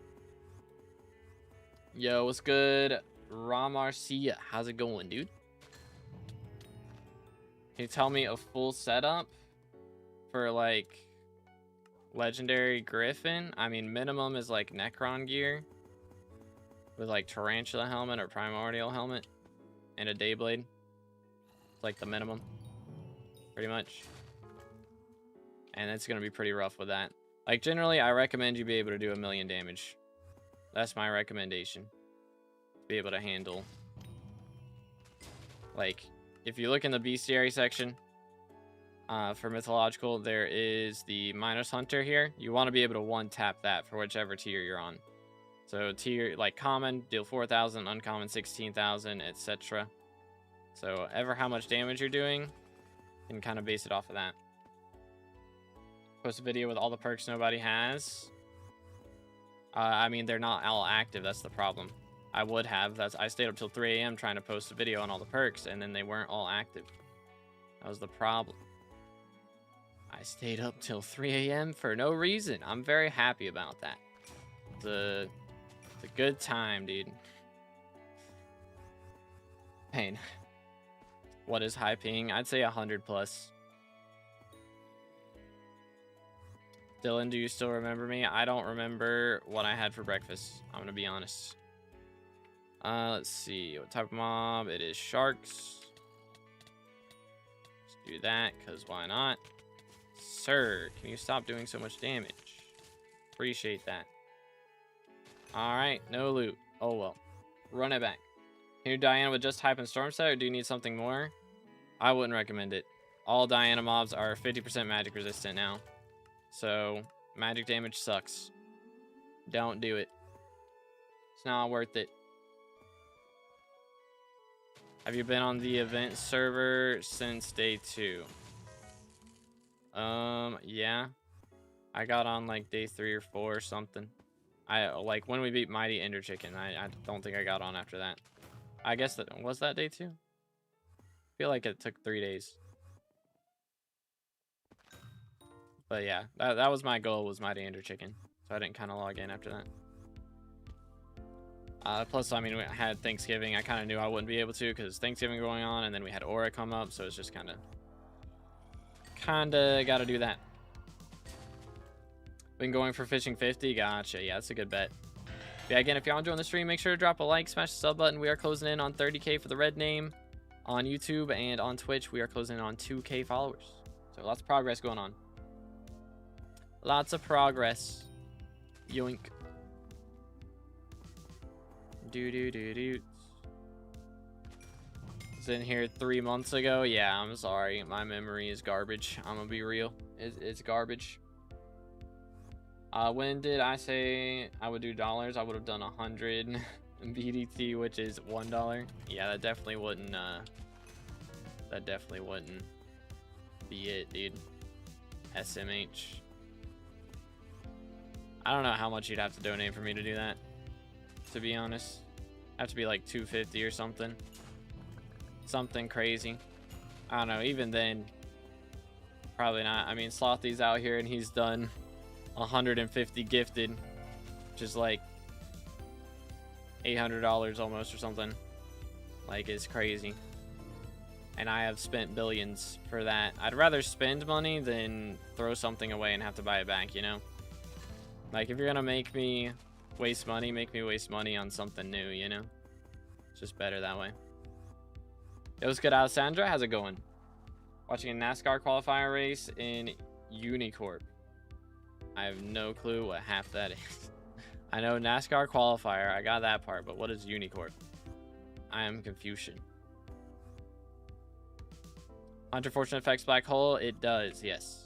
Yo, what's good? Ramarcia, how's it going, dude? Can you tell me a full setup for like legendary Griffin? I mean, minimum is like Necron gear with like Tarantula helmet or Primordial helmet and a Dayblade. It's like the minimum, pretty much. And it's gonna be pretty rough with that. Like, generally, I recommend you be able to do 1,000,000 damage. That's my recommendation. Be able to handle. Like, if you look in the Beastiary section, for mythological, there is the Minos Hunter here. You want to be able to one-tap that for whichever tier you're on. So, tier, like, common, deal 4,000, uncommon, 16,000, etc. So, ever how much damage you're doing, you can kind of base it off of that. Post a video with all the perks nobody has. I mean, they're not all active. That's the problem. I would have. I stayed up till 3 a.m. trying to post a video on all the perks, and then they weren't all active. That was the problem. I stayed up till 3 a.m. for no reason. I'm very happy about that. It's a good time, dude. Pain. What is high ping? I'd say 100 plus. Dylan, do you still remember me? I don't remember what I had for breakfast. I'm gonna be honest. Let's see. What type of mob? It is sharks. Let's do that, because why not? Sir, can you stop doing so much damage? Appreciate that. Alright, no loot. Oh well. Run it back. Can you Diana with just hype and storm set, or do you need something more? I wouldn't recommend it. All Diana mobs are 50% magic resistant now. So, magic damage sucks. Don't do it. It's not worth it. Have you been on the event server since day 2? Yeah. I got on like day 3 or 4 or something. Like when we beat Mighty Ender Chicken. I don't think I got on after that. I guess that was that day 2. I feel like it took 3 days. But yeah, that was my goal, was Mighty Ender Chicken. So I didn't kind of log in after that. Plus, I mean, we had Thanksgiving. I kind of knew I wouldn't be able to because Thanksgiving going on, and then we had Aura come up, so it's just kind of got to do that. Been going for fishing 50. Gotcha. Yeah, that's a good bet. Yeah, again, if y'all enjoying the stream, make sure to drop a like, smash the sub button. We are closing in on 30K for the red name on YouTube, and on Twitch, we are closing in on 2K followers. So lots of progress going on. Lots of progress. Yoink. Was in here 3 months ago. Yeah, I'm sorry. My memory is garbage. I'm gonna be real. It's garbage. When did I say I would do dollars? I would have done 100 BDT, which is $1. Yeah, that definitely wouldn't. That definitely wouldn't be it, dude. SMH. I don't know how much you'd have to donate for me to do that. To be honest, have to be like 250 or something. Something crazy. I don't know. Even then, probably not. I mean, Slothy's out here and he's done 150 gifted, which is like $800 almost or something. Like, it's crazy. And I have spent billions for that. I'd rather spend money than throw something away and have to buy it back, you know? Like, if you're gonna make me waste money, make me waste money on something new, you know? It's just better that way. It was good, Alessandra. How's it going? Watching a NASCAR qualifier race in Unicorp. I have no clue what half that is. I know NASCAR qualifier. I got that part, but what is Unicorp? I am Confucian. Hunter Fortune affects Black Hole? It does, yes.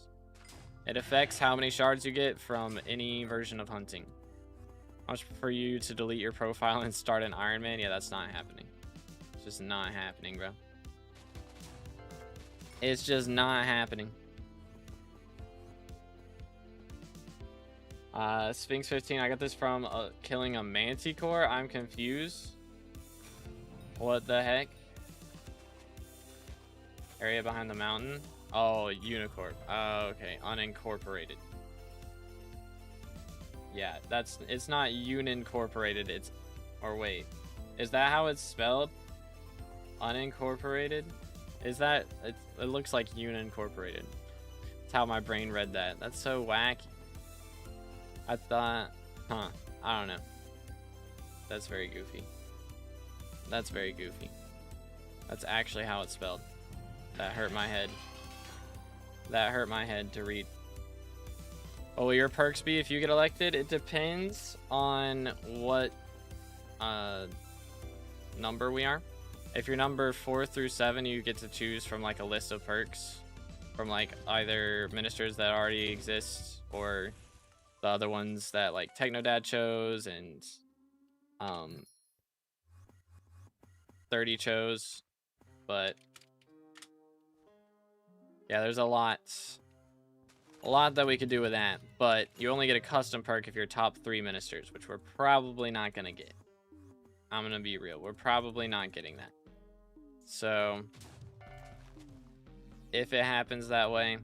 It affects how many shards you get from any version of hunting. Much for you to delete your profile and start an Iron Man? Yeah, that's not happening. It's just not happening, bro. It's just not happening. Sphinx 15. I got this from killing a Manticore. I'm confused. What the heck? Area behind the mountain. Oh, Unicorp. Oh, okay. Unincorporated. Yeah, it's not unincorporated. It's, or wait, is that how it's spelled? Unincorporated? Is that, it looks like unincorporated. That's how my brain read that. That's so wacky. I thought, I don't know. That's very goofy. That's very goofy. That's actually how it's spelled. That hurt my head. That hurt my head to read. What will your perks be if you get elected? It depends on what number we are. If you're number 4 through 7, you get to choose from like a list of perks from like either ministers that already exist or the other ones that like Technodad chose and 30 chose. But yeah, there's a lot that we could do with that, but you only get a custom perk if you're top 3 ministers, which we're probably not gonna get. I'm gonna be real, we're probably not getting that. So if it happens that way,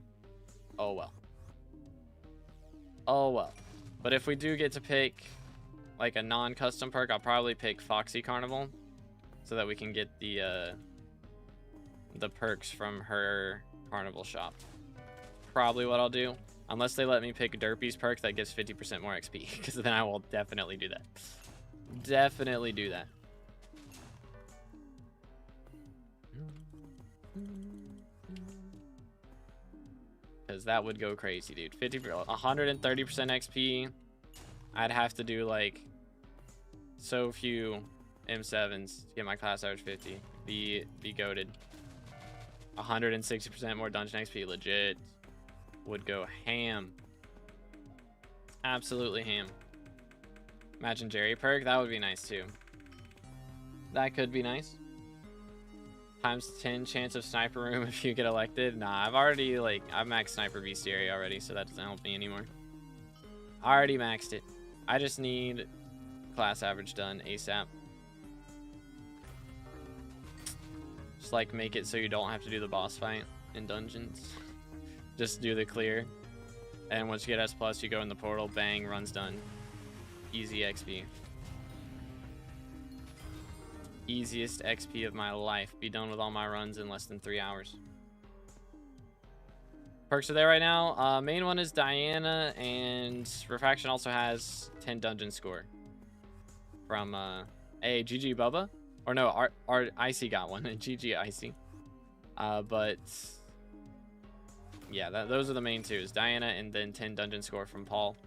oh well. Oh well. But if we do get to pick like a non-custom perk, I'll probably pick Foxy Carnival so that we can get the perks from her carnival shop. Probably what I'll do. Unless they let me pick Derpy's perk that gives 50% more XP, because then I will definitely do that. Definitely do that. Because that would go crazy, dude. 130% XP. I'd have to do like so few M7s to get my class average 50. Be goated. 160% more dungeon XP, legit. Would go ham. Absolutely ham. Imagine Jerry perk, that would be nice too. That could be nice. Times 10 chance of sniper room if you get elected. Nah, I've already I've maxed sniper Beastiary already, so that doesn't help me anymore. I already maxed it. I just need class average done ASAP. Just like make it so you don't have to do the boss fight in dungeons. Just do the clear. And once you get S+, you go in the portal, bang, run's done. Easy XP. Easiest XP of my life. Be done with all my runs in less than 3 hours. Perks are there right now. Main one is Diana, and Refraction also has 10 dungeon score. From GG Bubba. Or no, our Icy got one. GG Icy. But yeah, those are the main two. Is Diana and then 10 dungeon score from Paul.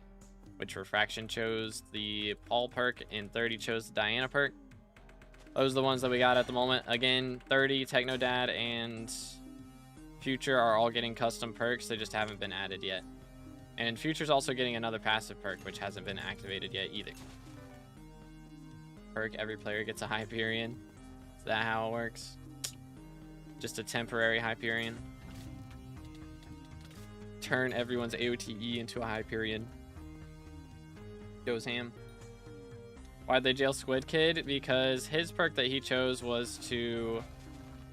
Which Refraction chose the Paul perk and 30 chose the Diana perk. Those are the ones that we got at the moment. Again, 30, Technodad, and Future are all getting custom perks. They just haven't been added yet. And Future's also getting another passive perk, which hasn't been activated yet either. Perk, every player gets a Hyperion. Is that how it works? Just a temporary Hyperion. Turn everyone's AOTE into a Hyperion. Goes ham. Why'd they jail Squid Kid? Because his perk that he chose was to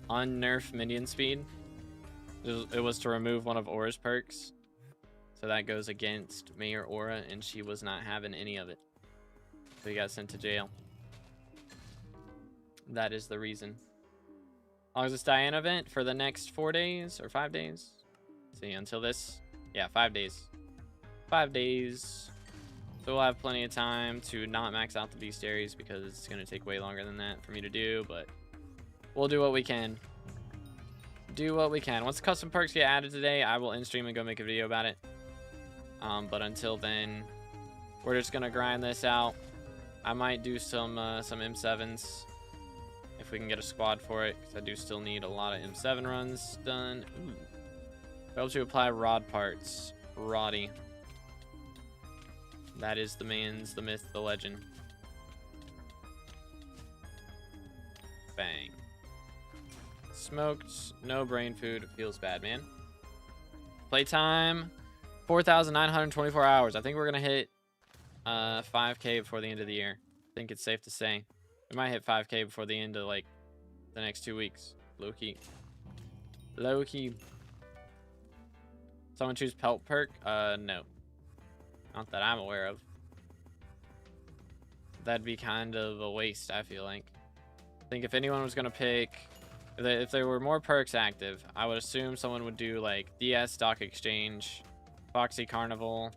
unnerf minion speed. It was to remove one of Aura's perks. So that goes against Mayor Aura, and she was not having any of it. So he got sent to jail. That is the reason. As long as it's Diana event for the next 4 days or 5 days. See, until this. Yeah, 5 days. 5 days. So we'll have plenty of time to not max out the Beastiaries because it's going to take way longer than that for me to do, but we'll do what we can. Do what we can. Once custom perks get added today, I will end stream and go make a video about it. But until then, we're just going to grind this out. I might do some M7s if we can get a squad for it, because I do still need a lot of M7 runs done. Ooh. Helps you apply rod parts. Roddy. That is the man's, the myth, the legend. Bang. Smoked, no brain food. Feels bad, man. Playtime, 4,924 hours. I think we're going to hit 5K before the end of the year. I think it's safe to say. We might hit 5K before the end of, like, the next 2 weeks. Low-key. Low-key. Someone choose pelt perk? No. Not that I'm aware of. That'd be kind of a waste, I feel like. I think if anyone was going to pick... If there were more perks active, I would assume someone would do, like, DS Stock Exchange, Foxy Carnival,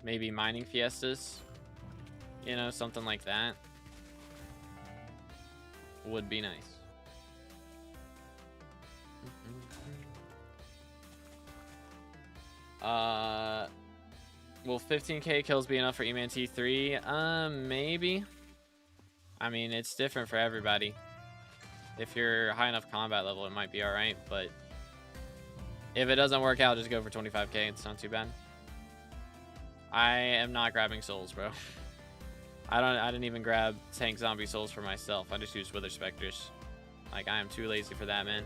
maybe Mining Fiestas. You know, something like that. Would be nice. Will 15k kills be enough for E-Man T3? Maybe. I mean, it's different for everybody. If you're high enough combat level, it might be alright, but if it doesn't work out, just go for 25k. It's not too bad. I am not grabbing souls, bro. I didn't even grab tank zombie souls for myself. I just used Wither Specters. Like, I am too lazy for that, man.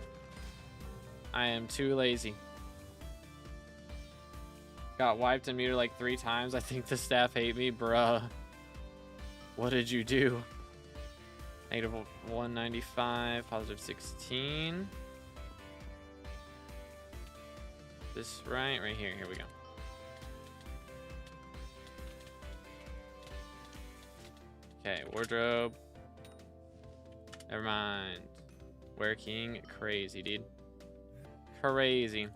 I am too lazy. Got wiped and muted like 3 times. I think the staff hate me, bruh. What did you do? Negative 195, positive 16. This right here. Here we go. Okay, wardrobe. Never mind. Wear King, crazy, dude. Crazy.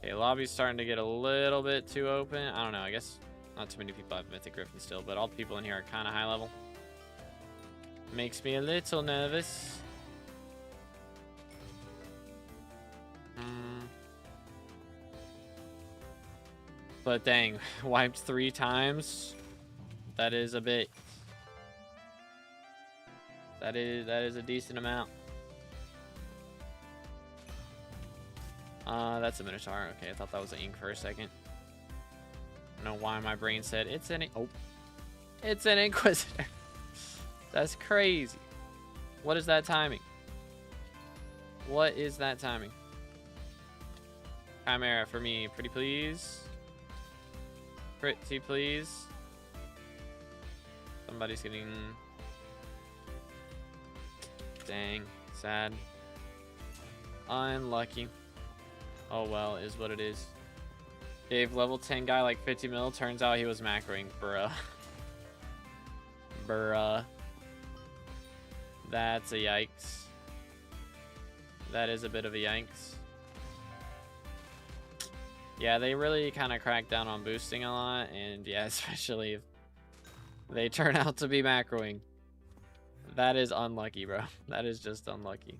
Okay, lobby's starting to get a little bit too open. I don't know. I guess not too many people have Mythic Griffin still, but all the people in here are kind of high level. Makes me a little nervous. But dang, wiped 3 times. That is a bit. That is a decent amount. That's a Minotaur. Okay, I thought that was an ink for a second. I don't know why my brain said it's an it's an Inquisitor. That's crazy. What is that timing? What is that timing? Chimera for me, pretty please. Pretty please. Somebody's getting... Dang, sad. Unlucky. Oh well, is what it is. Gave level 10 guy like 50 mil. Turns out he was macroing. Bruh. Bruh. That's a yikes. That is a bit of a yikes. Yeah, they really kind of cracked down on boosting a lot. And yeah, especially if they turn out to be macroing. That is unlucky, bro. That is just unlucky.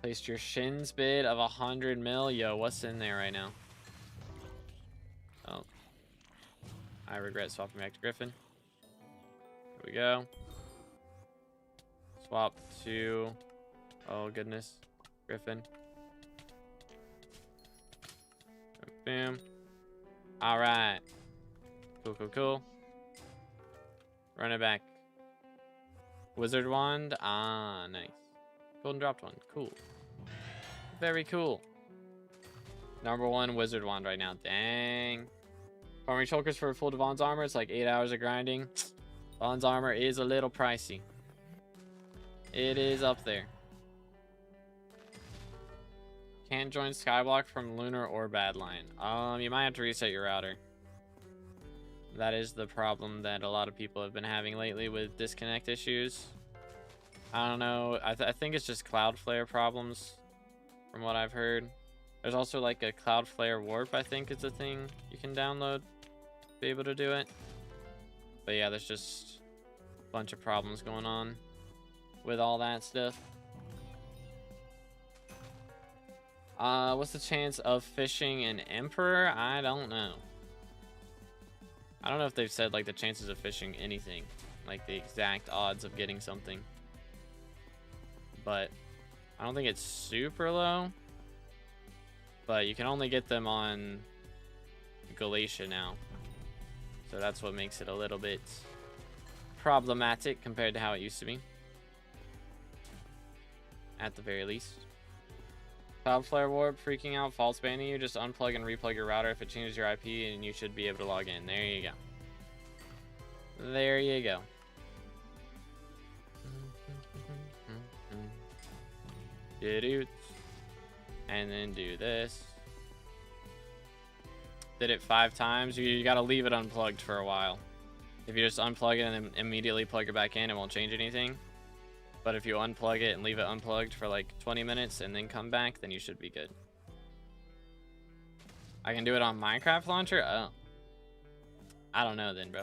Placed your shins bid of 100 mil. Yo, what's in there right now? Oh. I regret swapping back to Griffin. Here we go. Swap to... Oh, goodness. Griffin. Boom. Alright. Cool, cool, cool. Run it back. Wizard wand. Ah, nice. Golden dropped one. Cool. Very cool. #1 wizard wand right now. Dang. Farming shulkers for full Devon's armor. It's like 8 hours of grinding. Devon's armor is a little pricey. It is up there. Can't join SkyBlock from Lunar or Badline. You might have to reset your router. That is the problem that a lot of people have been having lately with disconnect issues. I don't know. I think it's just Cloudflare problems from what I've heard. There's also like a Cloudflare warp, I think is a thing you can download to be able to do it. But yeah, there's just a bunch of problems going on with all that stuff. What's the chance of fishing an Emperor? I don't know. I don't know if they've said like the chances of fishing anything, like the exact odds of getting something. But I don't think it's super low. But you can only get them on Galatia now. So that's what makes it a little bit problematic compared to how it used to be. At the very least. Cloudflare warp, freaking out, false banning you. Just unplug and replug your router if it changes your IP and you should be able to log in. There you go. There you go. And then do this. Did it 5 times. You gotta leave it unplugged for a while. If you just unplug it and then immediately plug it back in, it won't change anything. But if you unplug it and leave it unplugged for like 20 minutes and then come back, then you should be good. I can do it on Minecraft launcher? Oh. I don't know then, bro.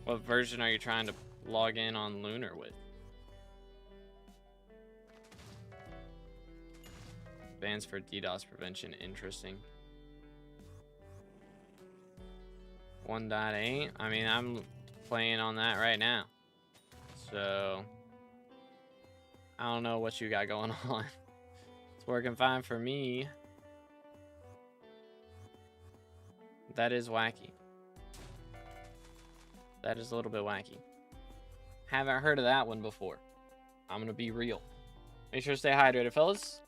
What version are you trying to log in on Lunar with? Bans for DDoS prevention. Interesting. 1.8. I mean, I'm playing on that right now. So... I don't know what you got going on. It's working fine for me. That is wacky. That is a little bit wacky. Haven't heard of that one before. I'm gonna be real. Make sure to stay hydrated, fellas.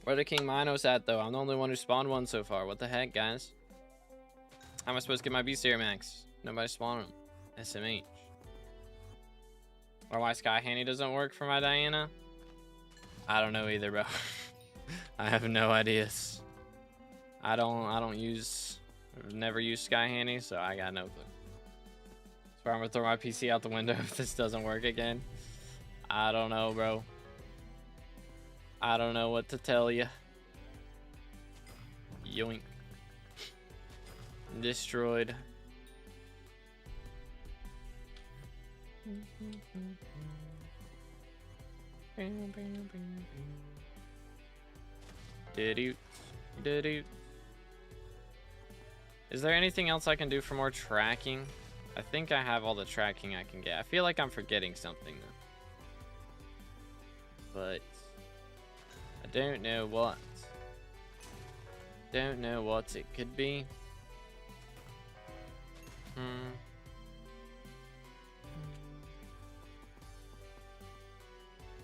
Where the King Minos at, though? I'm the only one who spawned one so far. What the heck, guys? How am I supposed to get my Beastiary max? Nobody's spawning them. SMH. Or why Sky Handy doesn't work for my Diana? I don't know either, bro. I have no ideas. I've never used Sky Handy, so I got no clue. Bro, I'm gonna throw my PC out the window if this doesn't work again. I don't know, bro. I don't know what to tell you. Yoink. Destroyed. Did-do. Is there anything else I can do for more tracking? I think I have all the tracking I can get. I feel like I'm forgetting something though. But I don't know what. Don't know what it could be.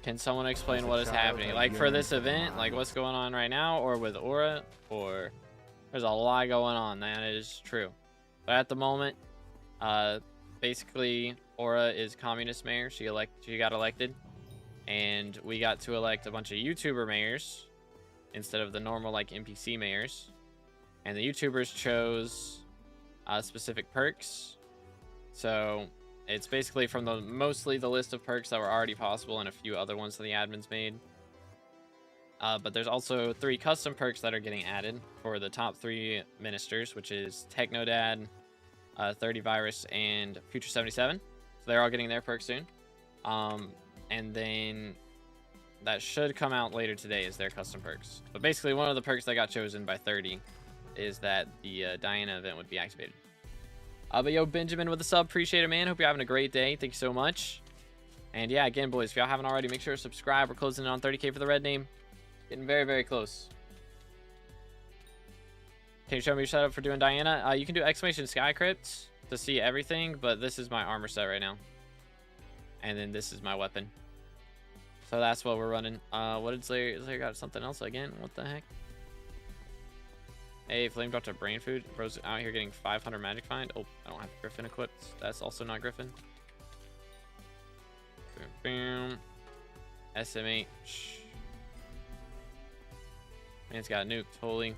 Can someone explain what is happening? Like for this event, like what's going on right now, or with Aura, or there's a lot going on. That is true. But at the moment, basically Aura is communist mayor. She got elected, and we got to elect a bunch of YouTuber mayors instead of the normal like NPC mayors. And the YouTubers chose specific perks. So it's basically from mostly the list of perks that were already possible and a few other ones that the admins made. But there's also 3 custom perks that are getting added for the top 3 ministers, which is Technodad, 30 Virus, and Future 77. So they're all getting their perks soon. And then that should come out later today as their custom perks. But basically one of the perks that got chosen by 30 is that the Diana event would be activated. But yo, Benjamin with the sub, appreciate it, man. Hope you're having a great day. Thank you so much. And yeah, again, boys, if y'all haven't already, make sure to subscribe. We're closing in on 30K for the red name. Getting very, very close. Can you show me your setup for doing Diana? You can do exclamation sky crypt to see everything, but this is my armor set right now. And then this is my weapon. So that's what we're running. What did Slayer got something else again? What the heck? Hey, Flame dropped a brain food. Bro's out here getting 500 magic find. Oh, I don't have Griffin equipped. That's also not Griffin. Boom, boom. SMH. Man's got nuked. Holy.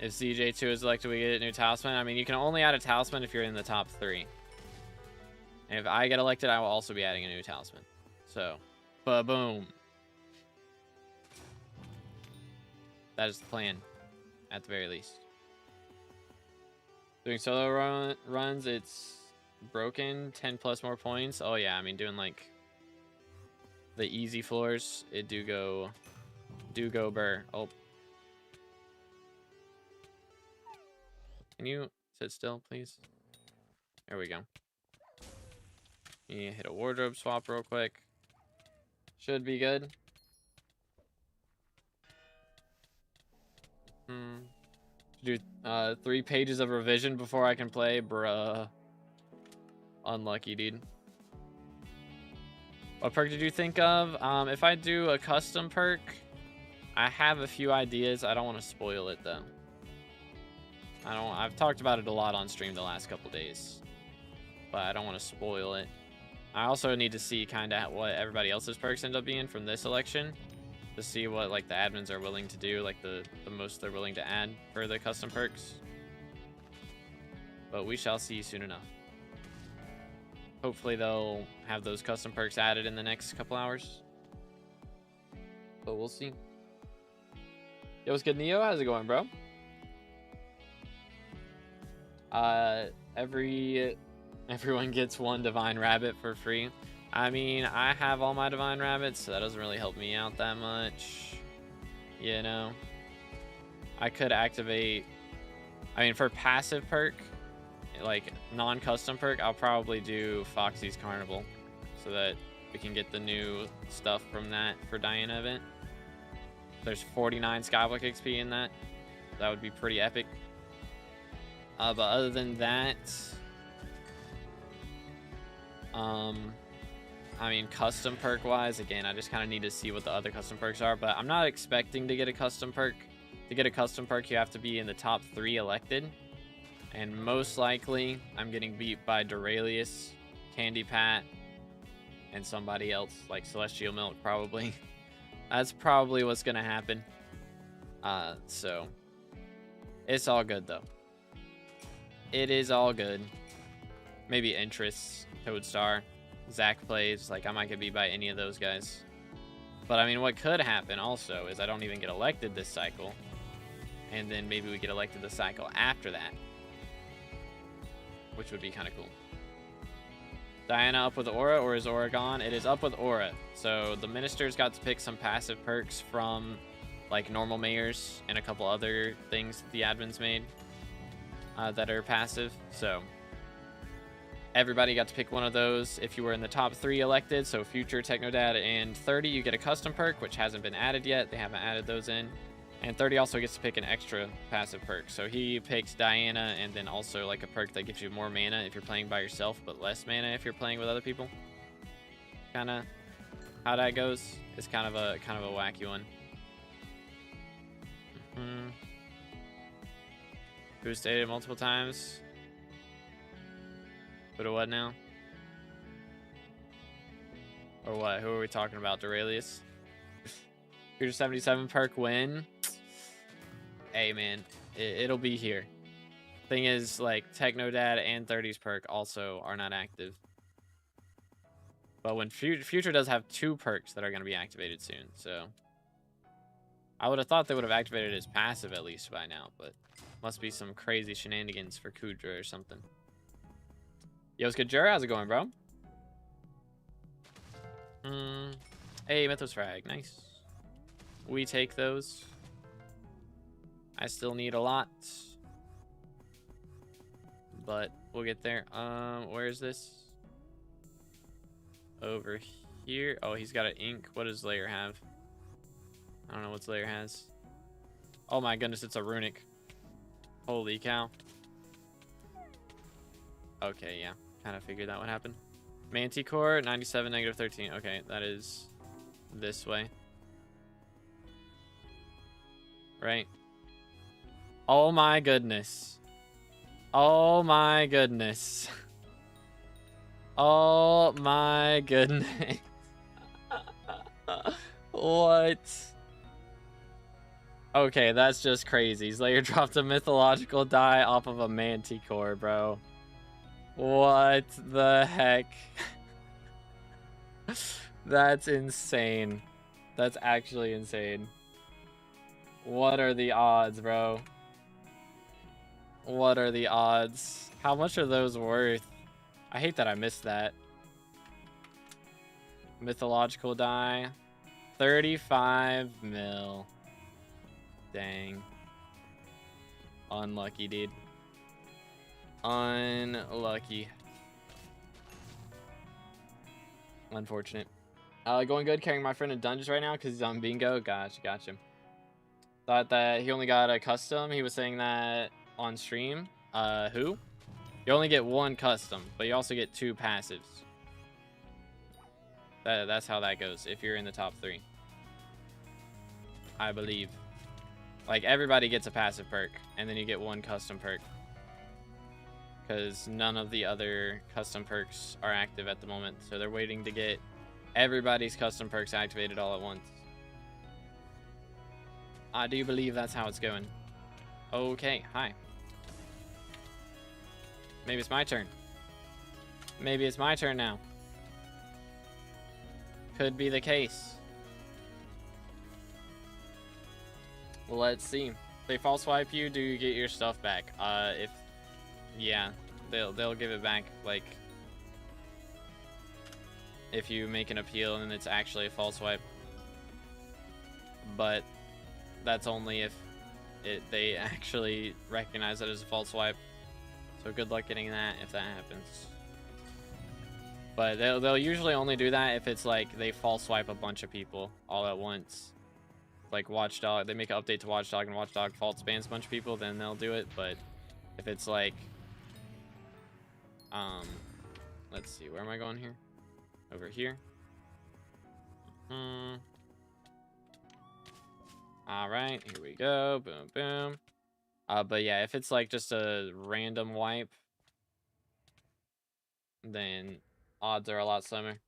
If CJ2 is elected, we get a new talisman. I mean, you can only add a talisman if you're in the top 3. And if I get elected, I will also be adding a new talisman. So, ba-boom. That is the plan, at the very least. Doing solo runs, it's broken. 10 plus more points. Oh yeah, I mean doing like the easy floors, it do go burr. Oh, can you sit still, please? There we go. You hit a wardrobe swap real quick. Should be good. Do 3 pages of revision before I can play, bruh. Unlucky, dude. What perk did you think of? If I do a custom perk, I have a few ideas. I don't want to spoil it though. I've talked about it a lot on stream the last couple days, but I don't want to spoil it. I also need to see kind of what everybody else's perks end up being from this election, to see what like the admins are willing to do, like the most they're willing to add for the custom perks. But we shall see soon enough. Hopefully they'll have those custom perks added in the next couple hours. But we'll see. Yo, what's good, Neo? How's it going, bro? Everyone gets 1 divine rabbit for free. I mean, I have all my divine rabbits, so that doesn't really help me out that much. You know, I could activate, I mean, for passive perk, like non-custom perk, I'll probably do Foxy's Carnival so that we can get the new stuff from that for Diana event. There's 49 Skyblock XP in that. That would be pretty epic. But other than that, I mean, custom perk wise, again, I just kind of need to see what the other custom perks are, but I'm not expecting to get a custom perk. To get a custom perk, you have to be in the top 3 elected, and most likely I'm getting beat by Duralius, Candy Pat, and somebody else, like Celestial Milk, probably. That's probably what's gonna happen. So it's all good though. It is all good. Maybe Interests, Toadstar, Zach plays. Like, I might get beat by any of those guys. But, I mean, what could happen also is I don't even get elected this cycle. And then maybe we get elected the cycle after that. Which would be kind of cool. Diana up with Aura, or is Aura gone? It is up with Aura. So the ministers got to pick some passive perks from like normal mayors and a couple other things the admins made that are passive. So everybody got to pick one of those if you were in the top 3 elected. So Future, Technodad, and 30, you get a custom perk, which hasn't been added yet. They haven't added those in. And 30 also gets to pick an extra passive perk. So he picks Diana and then also like a perk that gives you more mana if you're playing by yourself, but less mana if you're playing with other people. Kind of how that goes is kind of a wacky one. Who stated multiple times? But a what now? Or what? Who are we talking about? Duralius? Here's 77 perk win. Hey man, it'll be here. Thing is, like, Technodad and 30's perk also are not active. But when Future does have 2 perks that are going to be activated soon, so I would have thought they would have activated his passive at least by now, but must be some crazy shenanigans for Kudra or something. Yo, what's good, Jerry? How's it going, bro? Hey, Mythos frag, nice. We take those. I still need a lot, but we'll get there. Where is this? Over here. Oh, he's got an ink. What does Layer have? I don't know what Layer has. Oh my goodness, it's a runic. Holy cow. Okay, yeah. Kind of figured that would happen. Manticore, 97, -13. Okay, that is this way. Right. Oh my goodness. Oh my goodness. Oh my goodness. What? Okay, that's just crazy. Slayer dropped a mythological die off of a Manticore, bro. What the heck? That's insane. That's actually insane. What are the odds, bro? What are the odds? How much are those worth? I hate that I missed that. Mythological die. 35 mil. Dang. Unlucky, dude. Unlucky. Unfortunate. Going good, carrying my friend in dungeons right now because he's on bingo. Gotcha. Thought that he only got a custom. He was saying that on stream. Who? You only get 1 custom, but you also get 2 passives. That's how that goes if you're in the top 3. I believe. Like, everybody gets a passive perk, and then you get 1 custom perk. Because none of the other custom perks are active at the moment, so they're waiting to get everybody's custom perks activated all at once. I do believe that's how it's going. Okay, hi. Maybe it's my turn. Maybe it's my turn now. Could be the case. Let's see. If they false swipe you, do you get your stuff back? Yeah, they'll give it back, like, if you make an appeal and it's actually a false swipe. But that's only if they actually recognize it as a false swipe. So good luck getting that if that happens. But they'll usually only do that if it's like they false swipe a bunch of people all at once. Like Watchdog, they make an update to Watchdog and Watchdog false bans a bunch of people, then they'll do it. But if it's like, let's see, where am I going here? Over here. All right, here we go. Boom, boom. But yeah, if it's like just a random wipe, then odds are a lot slimmer.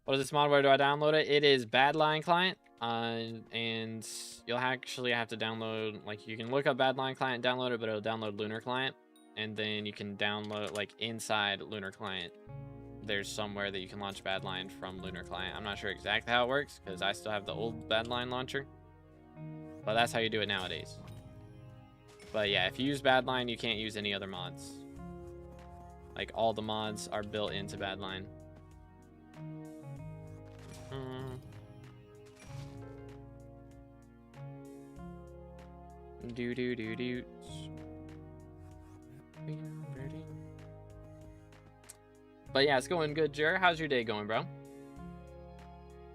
What is this mod? Where do I download it? It is Badline Client. And you'll actually have to download, like, you can look up Badline Client, download it, but it'll download Lunar Client, and then you can download, like, inside Lunar Client, there's somewhere that you can launch Badline from Lunar Client. I'm not sure exactly how it works, because I still have the old Badline launcher, but that's how you do it nowadays. But yeah, if you use Badline, you can't use any other mods. Like, all the mods are built into Badline. Do. But yeah, it's going good, Jer. How's your day going, bro?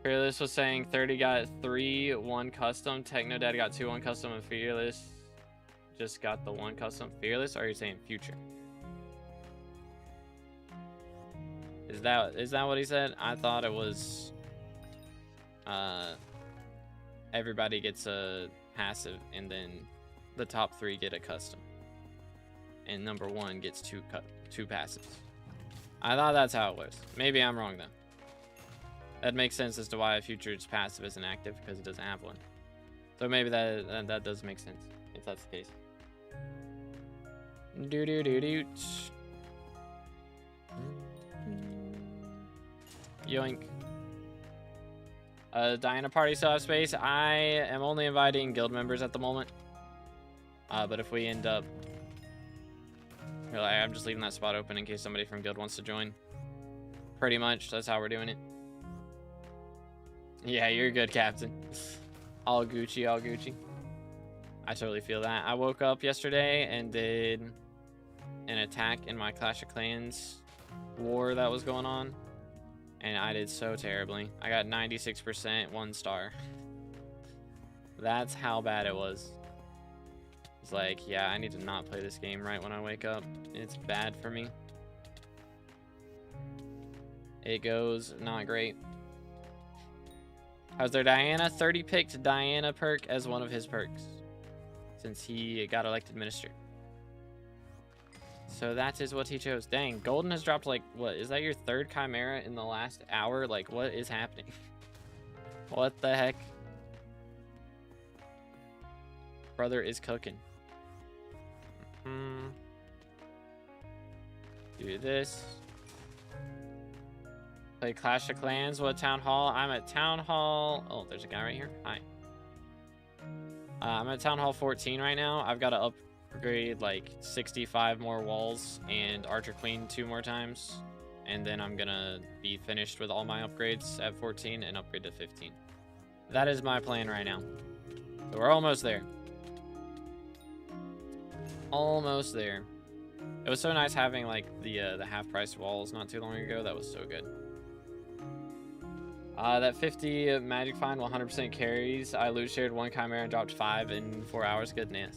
Fearless was saying 30 got 3, 1 custom. Technodad got 2, 1 custom, and Fearless just got the 1 custom. Fearless, or are you saying future? Is that what he said? I thought it was everybody gets a passive, and then the top 3 get a custom, and number 1 gets 2 passives. I thought that's how it was. Maybe I'm wrong then. That makes sense as to why a future's passive isn't active, because it doesn't have one. So maybe that does make sense if that's the case. Do. Yoink. Diana party still have space. I am only inviting guild members at the moment. But if we end up... I'm just leaving that spot open in case somebody from guild wants to join. Pretty much, that's how we're doing it. Yeah, you're good, Captain. All Gucci, all Gucci. I totally feel that. I woke up yesterday and did an attack in my Clash of Clans war that was going on. And I did so terribly. I got 96%, 1 star. That's how bad it was. It's like, yeah, I need to not play this game right when I wake up. It's bad for me. It goes not great. How's there, Diana? 30 picked Diana perk as one of his perks, since he got elected minister. So that is what he chose. Dang, Golden has dropped, like, what? Is that your 3rd Chimera in the last hour? Like, what is happening? What the heck? Brother is cooking. Do this. Play Clash of Clans. What Town Hall? I'm at Town Hall. Oh, there's a guy right here. Hi. I'm at Town Hall 14 right now. I've got to upgrade like 65 more walls and Archer Queen 2 more times. And then I'm going to be finished with all my upgrades at 14 and upgrade to 15. That is my plan right now. So we're almost there. Almost there. It was so nice having like the half-price walls not too long ago. That was so good. That 50 magic find 100% carries. I loot shared 1 Chimera and dropped 5 in 4 hours. Goodness.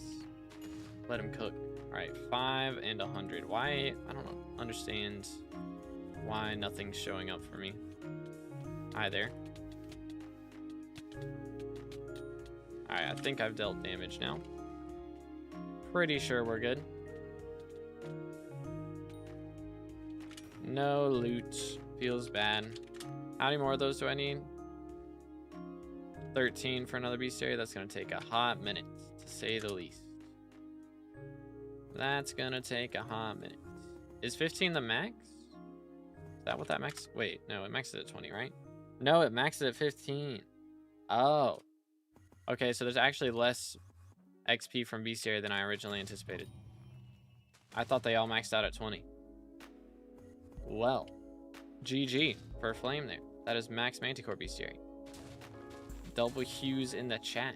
Let him cook. Alright, 5 and 100. Why? I don't understand why nothing's showing up for me. Hi there. Alright, I think I've dealt damage now. Pretty sure we're good. No loot. Feels bad. How many more of those do I need? 13 for another Beastiary. That's going to take a hot minute, to say the least. That's going to take a hot minute. Is 15 the max? Is that what that max? Wait, no, it maxes at 20, right? No, it maxes at 15. Oh. Okay, so there's actually less XP from Beastiary than I originally anticipated. I thought they all maxed out at 20. Well, GG for Flame there. That is max Manticore Beastiary. Double hues in the chat.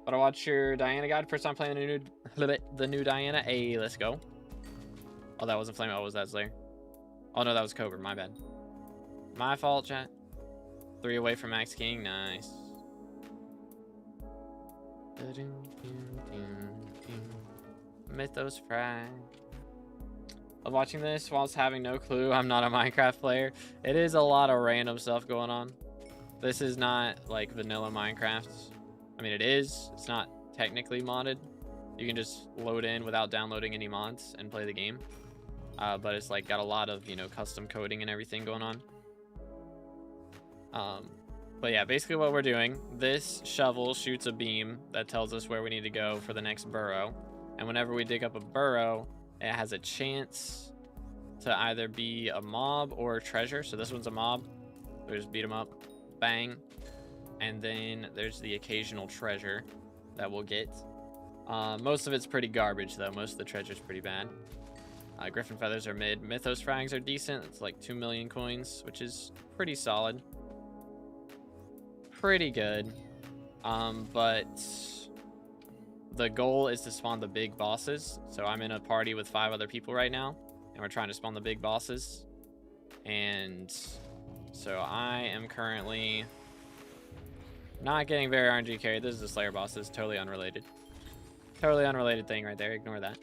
But I watch your Diana guide. First time playing the new Diana. Hey, let's go. Oh, that wasn't Flame. Oh, was that Slayer? Oh, no, that was Cobra. My bad. My fault, chat. 3 away from Max King. Nice. Mythos Frag. Love watching this whilst having no clue I'm not a Minecraft player. It is a lot of random stuff going on. This is not like vanilla Minecraft. I mean, it is. It's not technically modded. You can just load in without downloading any mods and play the game. But it's like got a lot of, you know, custom coding and everything going on. But yeah, basically what we're doing, this shovel shoots a beam that tells us where we need to go for the next burrow. And whenever we dig up a burrow, it has a chance to either be a mob or a treasure. So this one's a mob. We just beat them up. Bang. And then there's the occasional treasure that we'll get. Most of it's pretty garbage, though. Most of the treasure's pretty bad. Griffin feathers are mid. Mythos frags are decent. It's like 2 million coins, which is pretty solid. Pretty good. But the goal is to spawn the big bosses. So I'm in a party with 5 other people right now, and we're trying to spawn the big bosses. And so I am currently not getting very RNG carried. This is the Slayer boss. This is totally unrelated. Totally unrelated thing right there. Ignore that.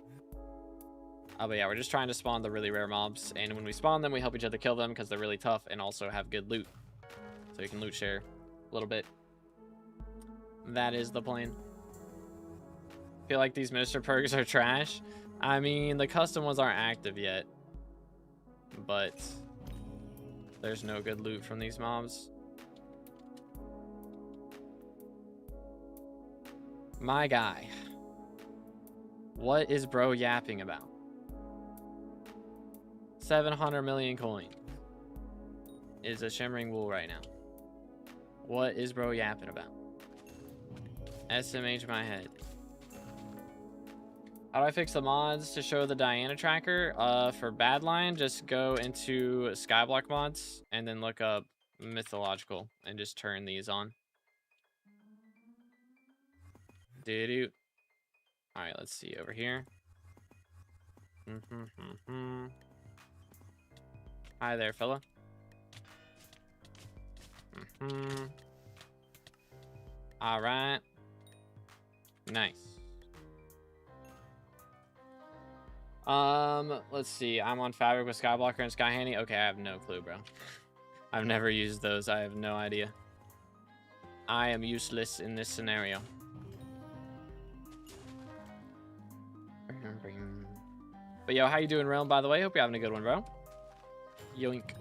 But yeah, we're just trying to spawn the really rare mobs. And when we spawn them, we help each other kill them because they're really tough and also have good loot. So you can loot share a little bit. That is the plan. I feel like these minister perks are trash. I mean, the custom ones aren't active yet. But there's no good loot from these mobs. My guy. What is bro yapping about? 700 million coin is a shimmering wool right now. What is bro yapping about? SMH my head. How do I fix the mods to show the Diana tracker? For Badline, just go into SkyBlock mods and then look up mythological and just turn these on. Doo-doo. All right, let's see over here. Hi there, fella. All right. Nice. Let's see. I'm on Fabric with Skyblocker and Skyhandy. Okay, I have no clue, bro. I've never used those. I have no idea. I am useless in this scenario. But yo, how you doing, Realm, by the way? Hope you're having a good one, bro. Yoink.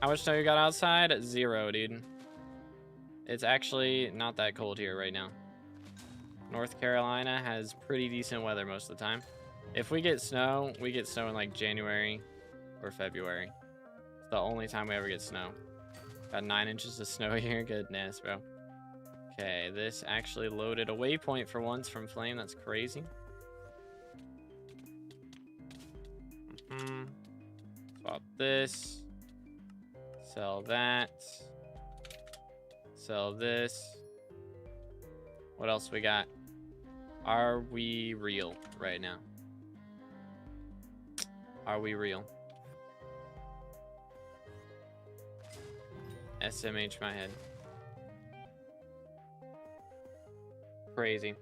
How much snow you got outside? 0, dude. It's actually not that cold here right now. North Carolina has pretty decent weather most of the time. If we get snow in like January or February. It's the only time we ever get snow. Got 9 inches of snow here. Goodness, bro. Okay, this actually loaded a waypoint for once from Flame. That's crazy. Swap this. Sell that. Sell this. What else we got? Are we real right now? Are we real? SMH my head. Crazy.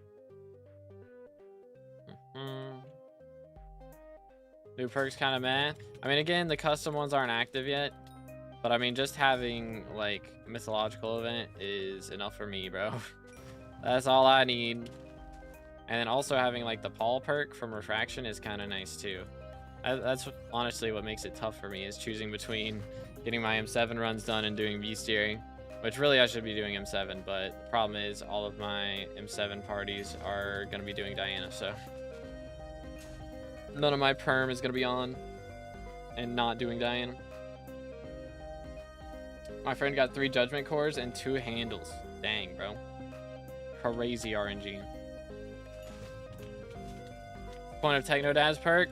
New perks kind of meh. I mean, again, the custom ones aren't active yet. But I mean, just having like mythological event is enough for me, bro. That's all I need. And then also having like the Paul perk from Refraction is kind of nice too. That's honestly what makes it tough for me, is choosing between getting my M7 runs done and doing Beastiary. Which really I should be doing M7, but the problem is all of my M7 parties are going to be doing Diana, so none of my perm is going to be on and not doing Diana. My friend got 3 judgment cores and 2 handles. Dang, bro. Crazy RNG. Point of Technodad's perk?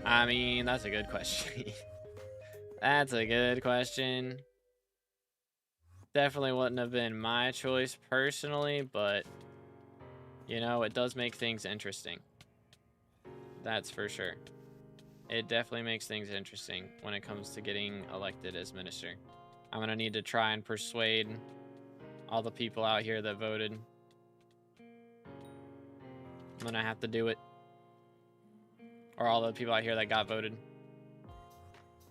I mean, that's a good question. That's a good question. Definitely wouldn't have been my choice personally, but you know, it does make things interesting. That's for sure. It definitely makes things interesting when it comes to getting elected as minister. I'm gonna need to try and persuade all the people out here that voted. I'm gonna have to do it. Or all the people out here that got voted.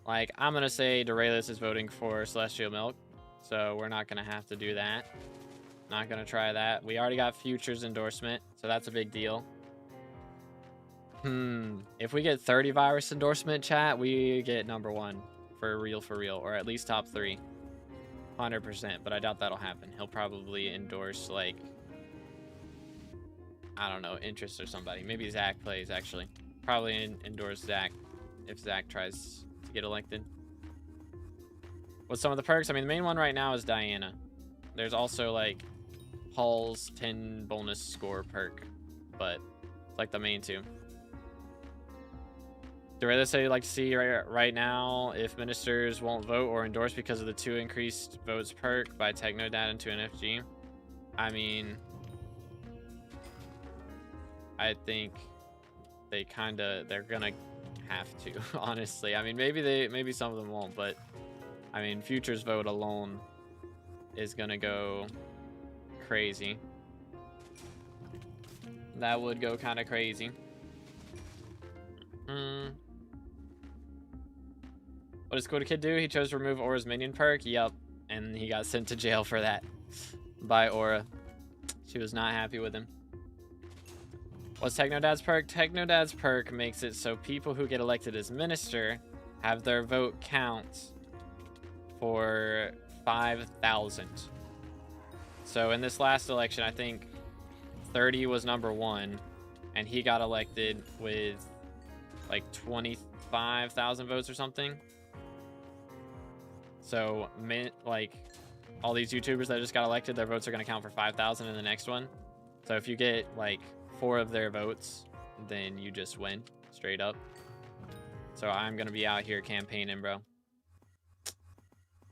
Like, I'm gonna say Derailus is voting for Celestial Milk, so we're not gonna have to do that. Not gonna try that. We already got Future's endorsement, so that's a big deal. If we get 30 virus endorsement, chat, we get #1 for real, or at least top 3. 100%, but I doubt that'll happen. He'll probably endorse, like, I don't know, Intrests or somebody. Maybe Zach plays, actually. Probably endorse Zach if Zach tries to get elected. What's some of the perks? I mean, the main one right now is Diana. There's also, like, Paul's 10 bonus score perk, but it's like the main two. Do I say you'd like to see right now if ministers won't vote or endorse because of the 2 increased votes perk by Technodad into an FG? I mean, I think they're gonna have to, honestly. I mean, maybe some of them won't, but I mean, Future's vote alone is gonna go crazy. That would go kind of crazy. What does Kudra Kid do? He chose to remove Aura's minion perk. Yup. And he got sent to jail for that by Aura. She was not happy with him. What's Technodad's perk? Technodad's perk makes it so people who get elected as minister have their vote count for 5,000. So in this last election, I think 30 was number 1, and he got elected with like 25,000 votes or something. So, like, all these YouTubers that just got elected, their votes are going to count for 5,000 in the next one. So if you get, like, 4 of their votes, then you just win, straight up. So I'm going to be out here campaigning, bro.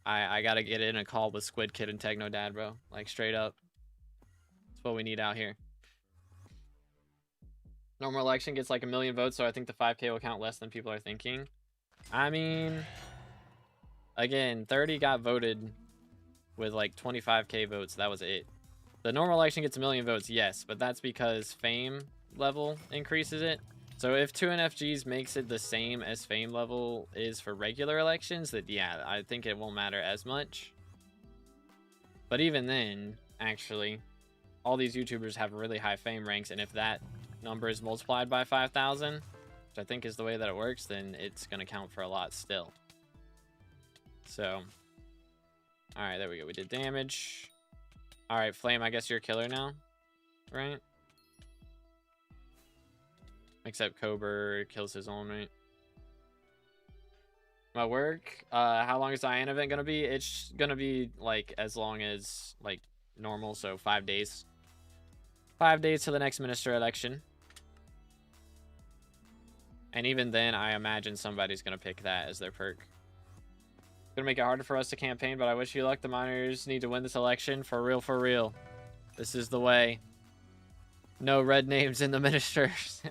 I got to get in a call with Squid Kid and Technodad, bro. Like, straight up. That's what we need out here. Normal election gets, like, 1 million votes, so I think the 5K will count less than people are thinking. I mean... Again, 30 got voted with like 25K votes. That was it. The normal election gets 1 million votes, yes, but that's because fame level increases it. So if 2NFGs makes it the same as fame level is for regular elections, then yeah, I think it won't matter as much. But even then, actually, all these YouTubers have really high fame ranks, and if that number is multiplied by 5,000, which I think is the way that it works, then it's going to count for a lot still. So, alright, there we go. We did damage. Alright, Flame, I guess you're a killer now, right? Except Cobra kills his own, right? My work, how long is Diana event gonna be? It's gonna be, like, as long as, like, normal, so 5 days. 5 days to the next minister election. And even then, I imagine somebody's gonna pick that as their perk. Gonna make it harder for us to campaign, but I wish you luck. The miners need to win this election. For real, for real. This is the way. No red names in the ministers.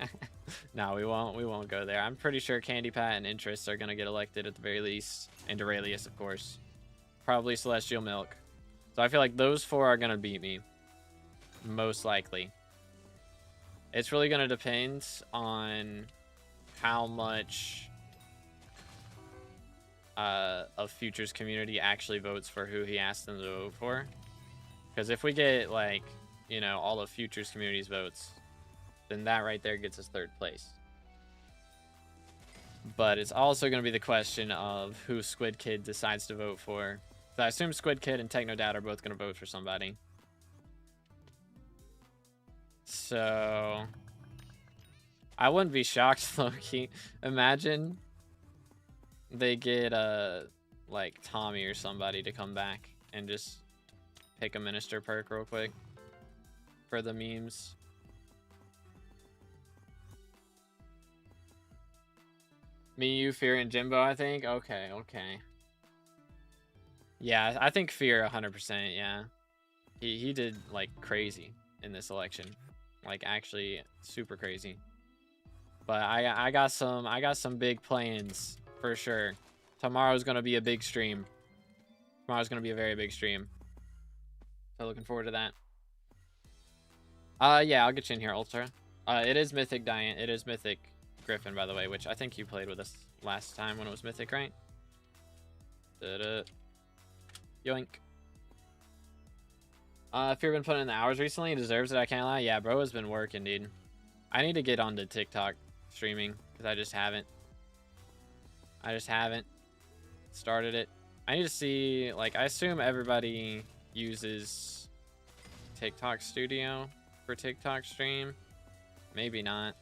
No, we won't go there. I'm pretty sure Candy Pat and Intrests are gonna get elected at the very least. And Aurelius, of course. Probably Celestial Milk. So I feel like those 4 are gonna beat me. Most likely. It's really gonna depend on how much of Future's community actually votes for who he asked them to vote for. Because if we get, like, you know, all of Future's community's votes, then that right there gets us 3rd place. But it's also going to be the question of who Squid Kid decides to vote for. So I assume Squid Kid and Technodad are both going to vote for somebody. So I wouldn't be shocked, Loki. Imagine they get like Tommy or somebody to come back and just pick a minister perk real quick for the memes. Me, you, Fear, and Jimbo, I think. Okay. Yeah, I think Fear 100%. Yeah, he did like crazy in this election, like actually super crazy. But I got some big plans. For sure. Tomorrow's going to be a big stream. Tomorrow's going to be a very big stream. So looking forward to that. Yeah, I'll get you in here, Ultra. It is Mythic Diane. It is Mythic Griffin, by the way, which I think you played with us last time when it was Mythic, right? Da-da. Yoink. If you've been putting in the hours recently, he deserves it, I can't lie. Yeah, bro has been working, dude. I need to get onto TikTok streaming, because I just haven't started it. I need to see, like, I assume everybody uses TikTok Studio for TikTok stream. Maybe not.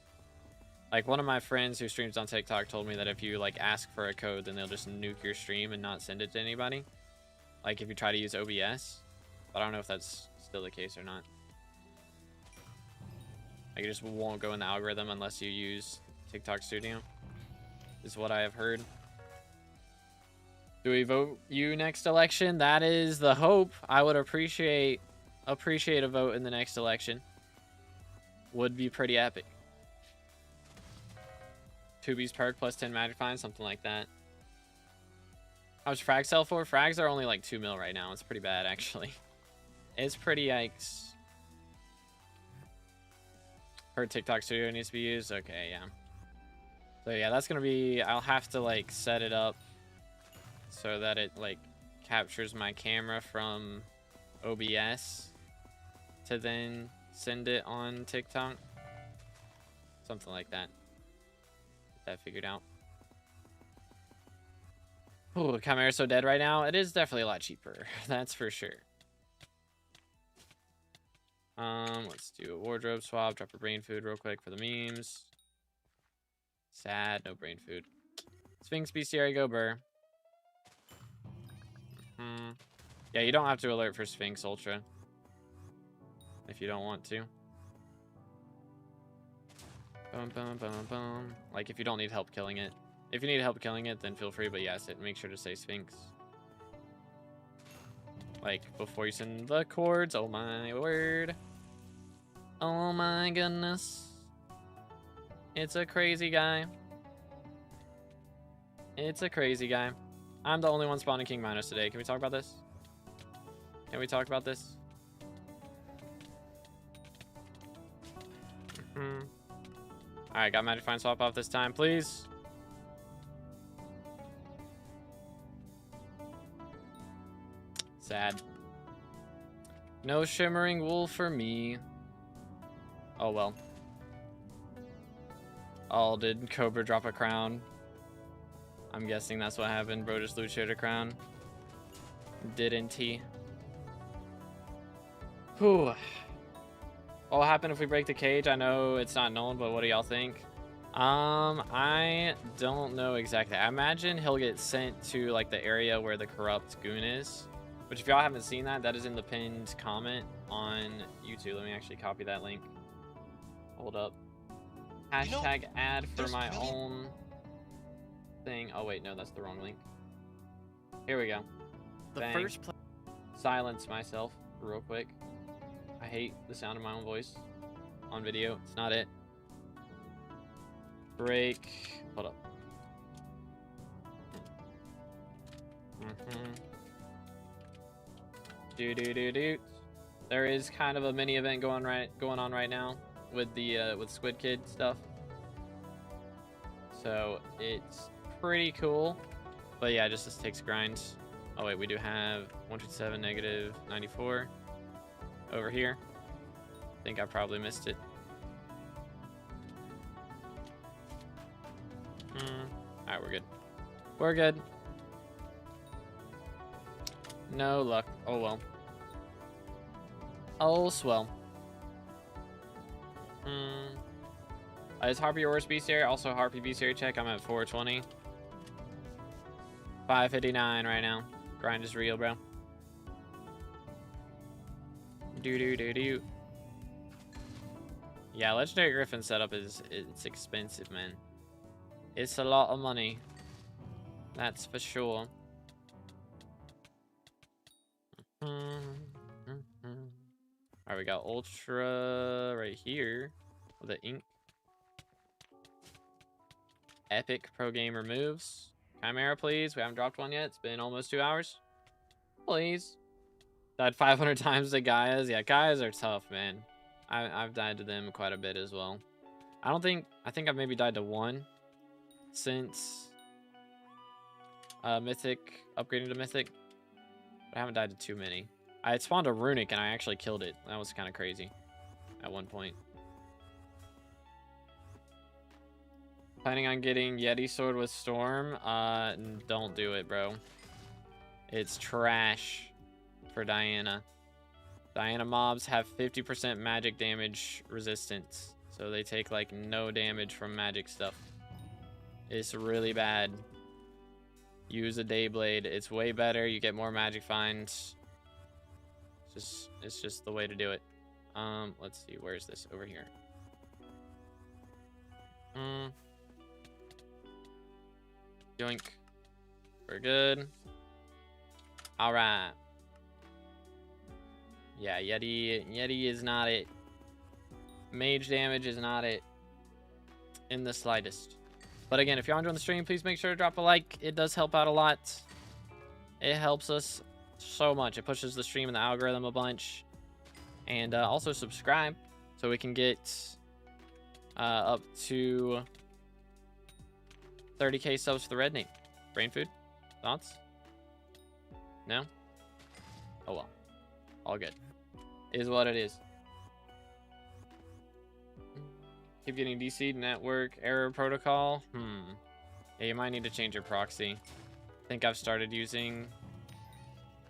Like, one of my friends who streams on TikTok told me that if you, like, ask for a code, then they'll just nuke your stream and not send it to anybody. Like, if you try to use OBS. But I don't know if that's still the case or not. Like, it just won't go in the algorithm unless you use TikTok Studio, is what I have heard. Do we vote you next election? That is the hope. I would appreciate a vote in the next election. Would be pretty epic. 2B's perk plus 10 magic fine, something like that. How much frag sell for? Frags are only like 2 mil right now. It's pretty bad, actually. It's pretty yikes. Heard TikTok Studio needs to be used. Okay, yeah. So yeah, that's gonna be, I'll have to like set it up so that it like captures my camera from OBS to then send it on TikTok. Something like that. Get that figured out. Oh, Chimera's so dead right now. It is definitely a lot cheaper. That's for sure. Let's do a wardrobe swap. Drop a brain food real quick for the memes. Sad, no brain food. Sphinx, Beastiary, go Burr. Yeah, you don't have to alert for Sphinx Ultra if you don't want to. Boom, boom, boom, boom. Like, if you don't need help killing it. If you need help killing it, then feel free, but yes, make sure to say Sphinx. Like, before you send the chords. Oh my word. Oh my goodness. It's a crazy guy. It's a crazy guy. I'm the only one spawning King Minos today. Can we talk about this? Can we talk about this? Alright, got Magic Find swap off this time, please. Sad. No shimmering wool for me. Oh well. Oh, did Cobra drop a crown? I'm guessing that's what happened. Bro just loot shared a crown. Didn't he? Whew. What will happen if we break the cage? I know it's not known, but what do y'all think? I don't know exactly. I imagine he'll get sent to like the area where the corrupt goon is. Which if y'all haven't seen that, that is in the pinned comment on YouTube. Let me actually copy that link. Hold up. Hashtag ad for my own thing. Oh wait, no, that's the wrong link. Here we go. The Bang. first Silence myself real quick. I hate the sound of my own voice on video. It's not it. Break. Hold up. Do. There is kind of a mini event going on right now with the with Squid Kid stuff. So it's pretty cool. But yeah, just this takes grinds. Oh wait, we do have 127 negative 94 over here. I think I probably missed it. Alright, we're good. We're good. No luck. Oh well. Oh swell. Is Harpy yours Beastiary? Also Harpy Beastiary check. I'm at 420. 559 right now. Grind is real, bro. Do. Yeah, Legendary Griffin setup it's expensive, man. It's a lot of money. That's for sure. Alright, we got Ultra right here with the ink. Epic Pro Gamer moves. Chimera, please. We haven't dropped one yet. It's been almost 2 hours. Please. Died 500 times to Gaias. Yeah, Gaias are tough, man. I've died to them quite a bit as well. I think I've maybe died to one since Mythic, upgrading to Mythic. But I haven't died to too many. I had spawned a Runic and I actually killed it. That was kind of crazy at one point. Planning on getting Yeti Sword with Storm? Don't do it, bro. It's trash for Diana. Diana mobs have 50% magic damage resistance. So they take like no damage from magic stuff. It's really bad. Use a Dayblade. It's way better. You get more magic finds. It's just the way to do it. Let's see. Where's this? Over here. Yoink. We're good. All right. Yeah, Yeti is not it. Mage damage is not it in the slightest. But again, if you're enjoying the stream, please make sure to drop a like. It does help out a lot. It helps us so much. It pushes the stream and the algorithm a bunch. And also subscribe so we can get up to 30k subs for the red name. Brain food? Thoughts? No? Oh well. All good. Is what it is. Keep getting DC'd. Network error protocol. Yeah, you might need to change your proxy. I think I've started using...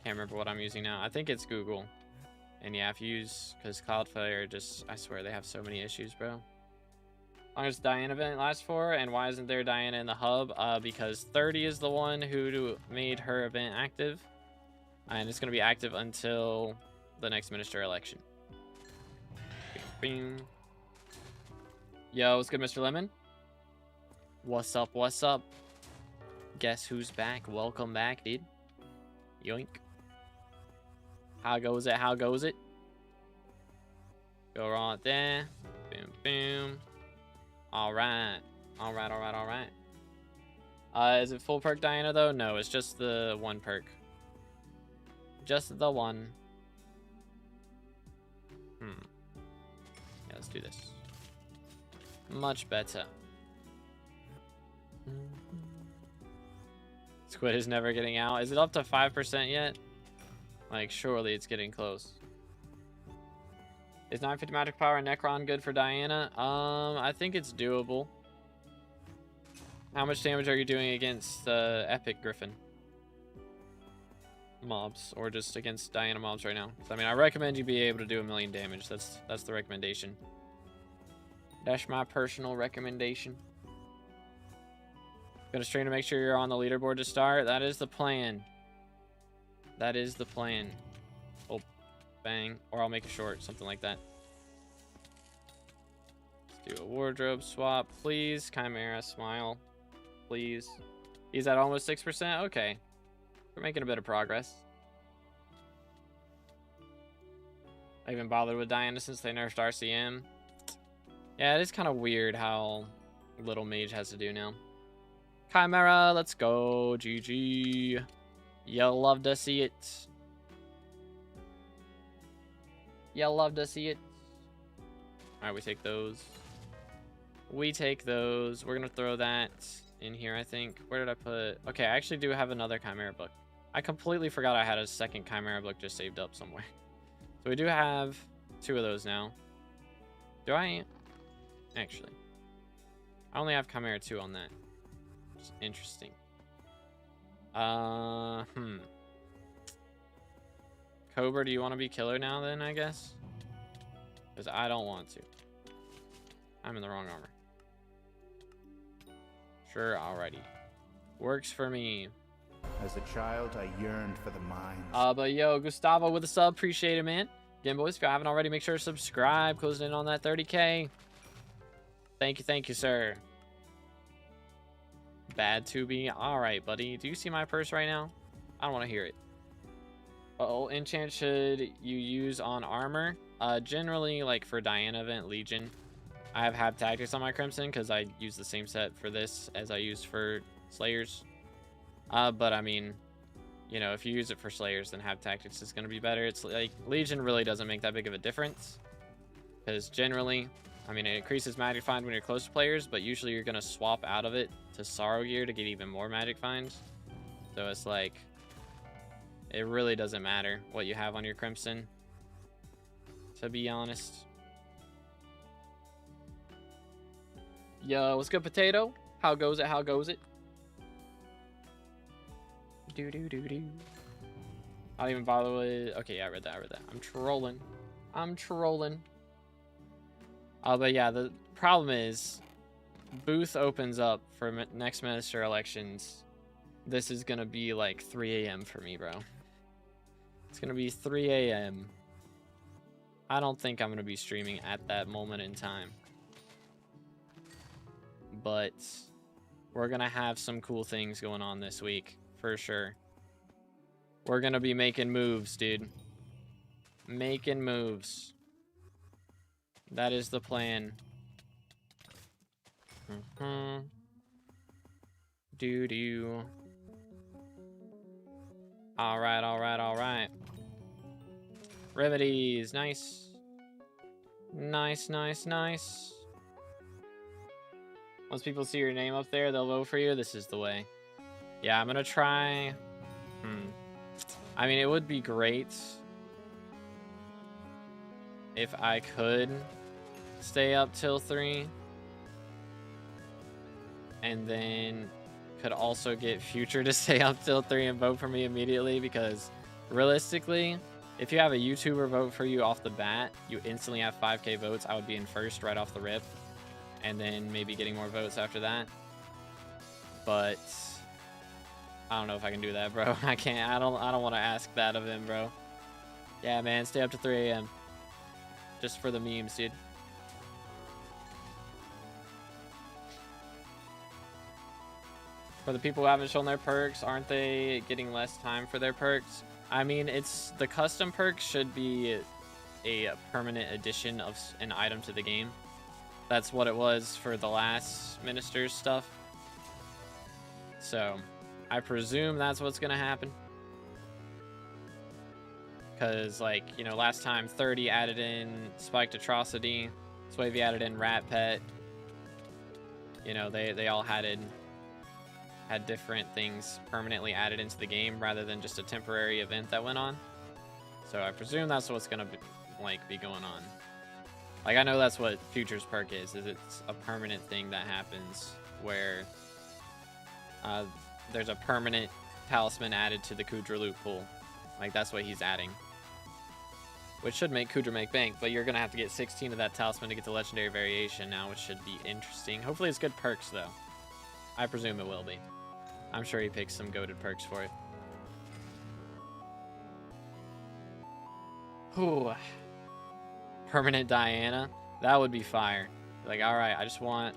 Can't remember what I'm using now. I think it's Google. And yeah, if you use... Because Cloudflare just... I swear, they have so many issues, bro. How long does Diana event last for? And why isn't there Diana in the hub? Because 30 is the one who made her event active. And it's going to be active until the next minister election. Bing, bing. Yo, what's good, Mr. Lemon? What's up, what's up? Guess who's back? Welcome back, dude. Yoink. How goes it? How goes it? Go right there. Boom, boom. Alright. Alright, alright, alright. Is it full perk Diana, though? No, it's just the one perk. Just the one. Yeah, let's do this. Much better. Squid is never getting out. Is it up to 5% yet? Like, surely it's getting close. Is 950 magic power and Necron good for Diana? I think it's doable. How much damage are you doing against Epic Griffin mobs, or just against Diana mobs right now? So, I mean, I recommend you be able to do 1 million damage. That's the recommendation. That's my personal recommendation. Gonna stream to make sure you're on the leaderboard to start. That is the plan. That is the plan. Oh, bang. Or I'll make it short, something like that. Let's do a wardrobe swap, please. Chimera, smile, please. He's at almost 6%. Okay. We're making a bit of progress. I haven't bothered with Diana since they nerfed RCM. Yeah, it is kind of weird how little mage has to do now. Chimera, let's go. GG. You'll love to see it. You'll love to see it. Alright, we take those. We take those. We're going to throw that in here, I think. Where did I put... Okay, I actually do have another Chimera book. I completely forgot I had a second Chimera book just saved up somewhere. So we do have 2 of those now. Do I... Actually, I only have Chimera 2 on that. It's interesting. Cobra, do you want to be killer now then, I guess? Because I don't want to. I'm in the wrong armor. Sure, alrighty. Works for me. As a child, I yearned for the mines. But yo, Gustavo with a sub, appreciate it, man. Again, boys, if you haven't already, make sure to subscribe. Closing in on that 30k. Thank you, sir. Bad to be. Alright, buddy. Do you see my purse right now? I don't want to hear it. Uh-oh, enchant should you use on armor? Generally, like for Diana event, Legion, I have tactics on my Crimson because I use the same set for this as I used for Slayers. But I mean, you know, if you use it for Slayers, then have tactics is going to be better. It's like Legion really doesn't make that big of a difference because generally, I mean, it increases magic find when you're close to players, but usually you're going to swap out of it to Sorrow Gear to get even more magic finds. So it's like, it really doesn't matter what you have on your Crimson, to be honest. Yo, what's good, Potato? How goes it? How goes it? Do do do do. I don't even bother with... Okay, yeah, I read that. I'm trolling. But yeah, the problem is... Booth opens up for next minister elections. This is gonna be like 3 a.m. for me, bro. It's gonna be 3 a.m. I don't think I'm gonna be streaming at that moment in time. But we're gonna have some cool things going on this week, for sure. We're gonna be making moves, dude. Making moves. That is the plan. Doo-doo. Alright. Remedies, nice. Nice. Once people see your name up there, they'll vote for you. This is the way. Yeah, I'm gonna try. I mean, it would be great if I could stay up till 3. And then could also get Future to stay up till 3 and vote for me immediately, because realistically, if you have a YouTuber vote for you off the bat, you instantly have 5k votes. I would be in first right off the rip, and then maybe getting more votes after that. But I don't know if I can do that, bro. I can't. I don't want to ask that of him, bro. Yeah, man, stay up to 3 a.m. just for the memes, dude. For the people who haven't shown their perks, aren't they getting less time for their perks? I mean, it's the custom perks should be a permanent addition of an item to the game. That's what it was for the last minister's stuff. So I presume that's what's gonna happen. Because, like, you know, last time 30 added in Spiked Atrocity, Swavey added in Rat Pet. You know, they all had different things permanently added into the game rather than just a temporary event that went on. So I presume that's what's gonna be going on. Like, I know that's what Future's perk is it's a permanent thing that happens where there's a permanent talisman added to the Kudra loot pool. Like, that's what he's adding. Which should make Kudra make bank, but you're gonna have to get 16 of that talisman to get the legendary variation now, which should be interesting. Hopefully it's good perks, though. I presume it will be. I'm sure he picks some goated perks for it. Ooh. Permanent Diana. That would be fire. Like, alright, I just want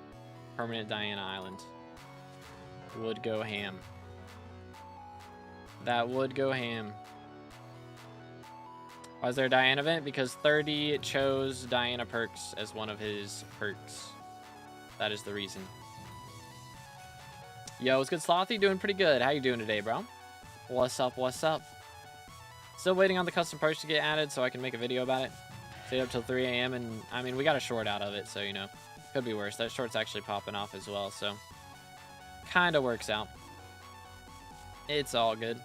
permanent Diana Island. Would go ham. That would go ham. Why is there a Diana event? Because 30 chose Diana perks as one of his perks. That is the reason. Yo, what's good, Slothy? Doing pretty good. How you doing today, bro? What's up? Still waiting on the custom perks to get added so I can make a video about it. Stayed up till 3 a.m. and, I mean, we got a short out of it, so, you know, could be worse. That short's actually popping off as well, so kind of works out. It's all good.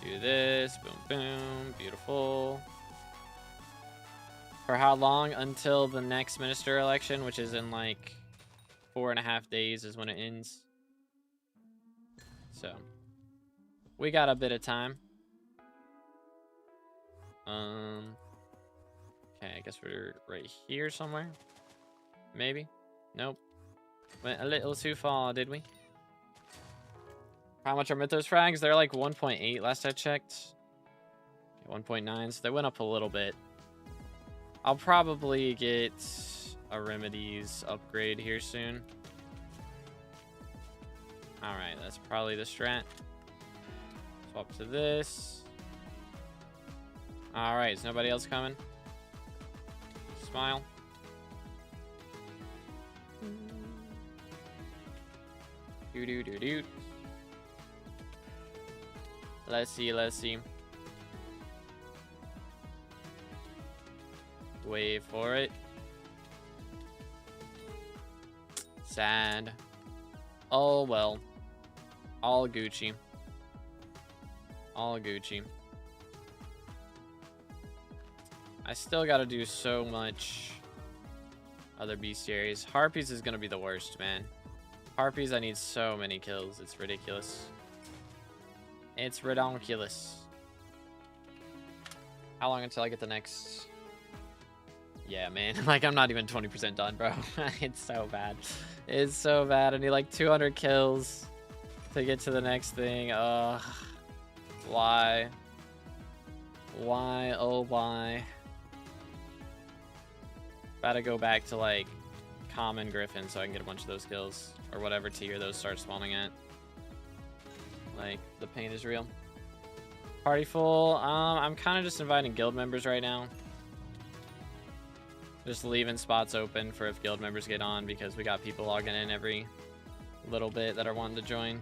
Do this. Boom, boom. Beautiful. For how long? Until the next minister election, which is in, like, 4.5 days is when it ends. So we got a bit of time. Okay, I guess we're right here somewhere. Maybe. Nope. Went a little too far, did we? How much are Mythos frags? They're like 1.8 last I checked. 1.9, so they went up a little bit. I'll probably get a Remedies upgrade here soon. Alright, that's probably the strat. Swap to this. Alright, is nobody else coming? Smile. Do. Let's see. Wait for it. Sad. Oh well. All Gucci. I still gotta do so much other Beastiaries. Harpies is gonna be the worst, man. Harpies, I need so many kills. It's ridiculous. It's redonkulous. How long until I get the next... Yeah, man. Like, I'm not even 20% done, bro. It's so bad. It's so bad. I need like 200 kills to get to the next thing. Ugh. Why? Why? Oh, why? Gotta go back to like common griffin so I can get a bunch of those kills. Or whatever tier those start spawning at. Like, the pain is real. Party full. I'm kind of just inviting guild members right now. Just leaving spots open for if guild members get on, because we got people logging in every little bit that are wanting to join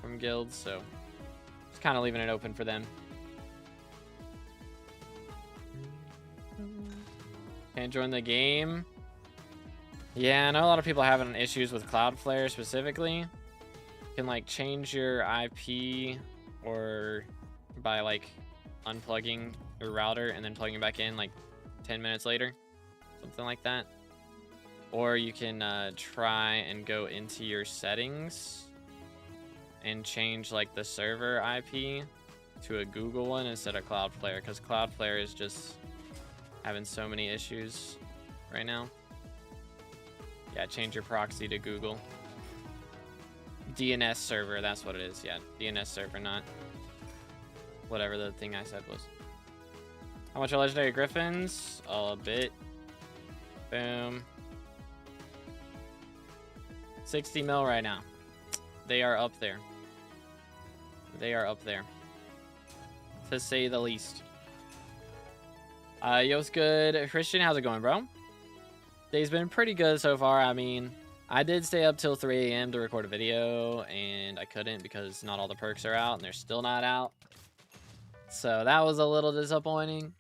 from guilds, so just kind of leaving it open for them. Can't join the game. Yeah, I know a lot of people are having issues with Cloudflare specifically. You can like change your IP or by like unplugging your router and then plugging it back in like 10 minutes later. Something like that. Or you can try and go into your settings and change like the server IP to a Google one instead of Cloudflare, because Cloudflare is just having so many issues right now. Yeah, change your proxy to Google. DNS server, that's what it is. Yeah, DNS server, not whatever the thing I said was. How much are legendary griffins? A bit. Boom. 60 mil right now. They are up there. They are up there, to say the least. Yo's good. Christian, how's it going, bro? Day's been pretty good so far. I mean, I did stay up till 3 a.m. to record a video, and I couldn't because not all the perks are out, and they're still not out. So that was a little disappointing,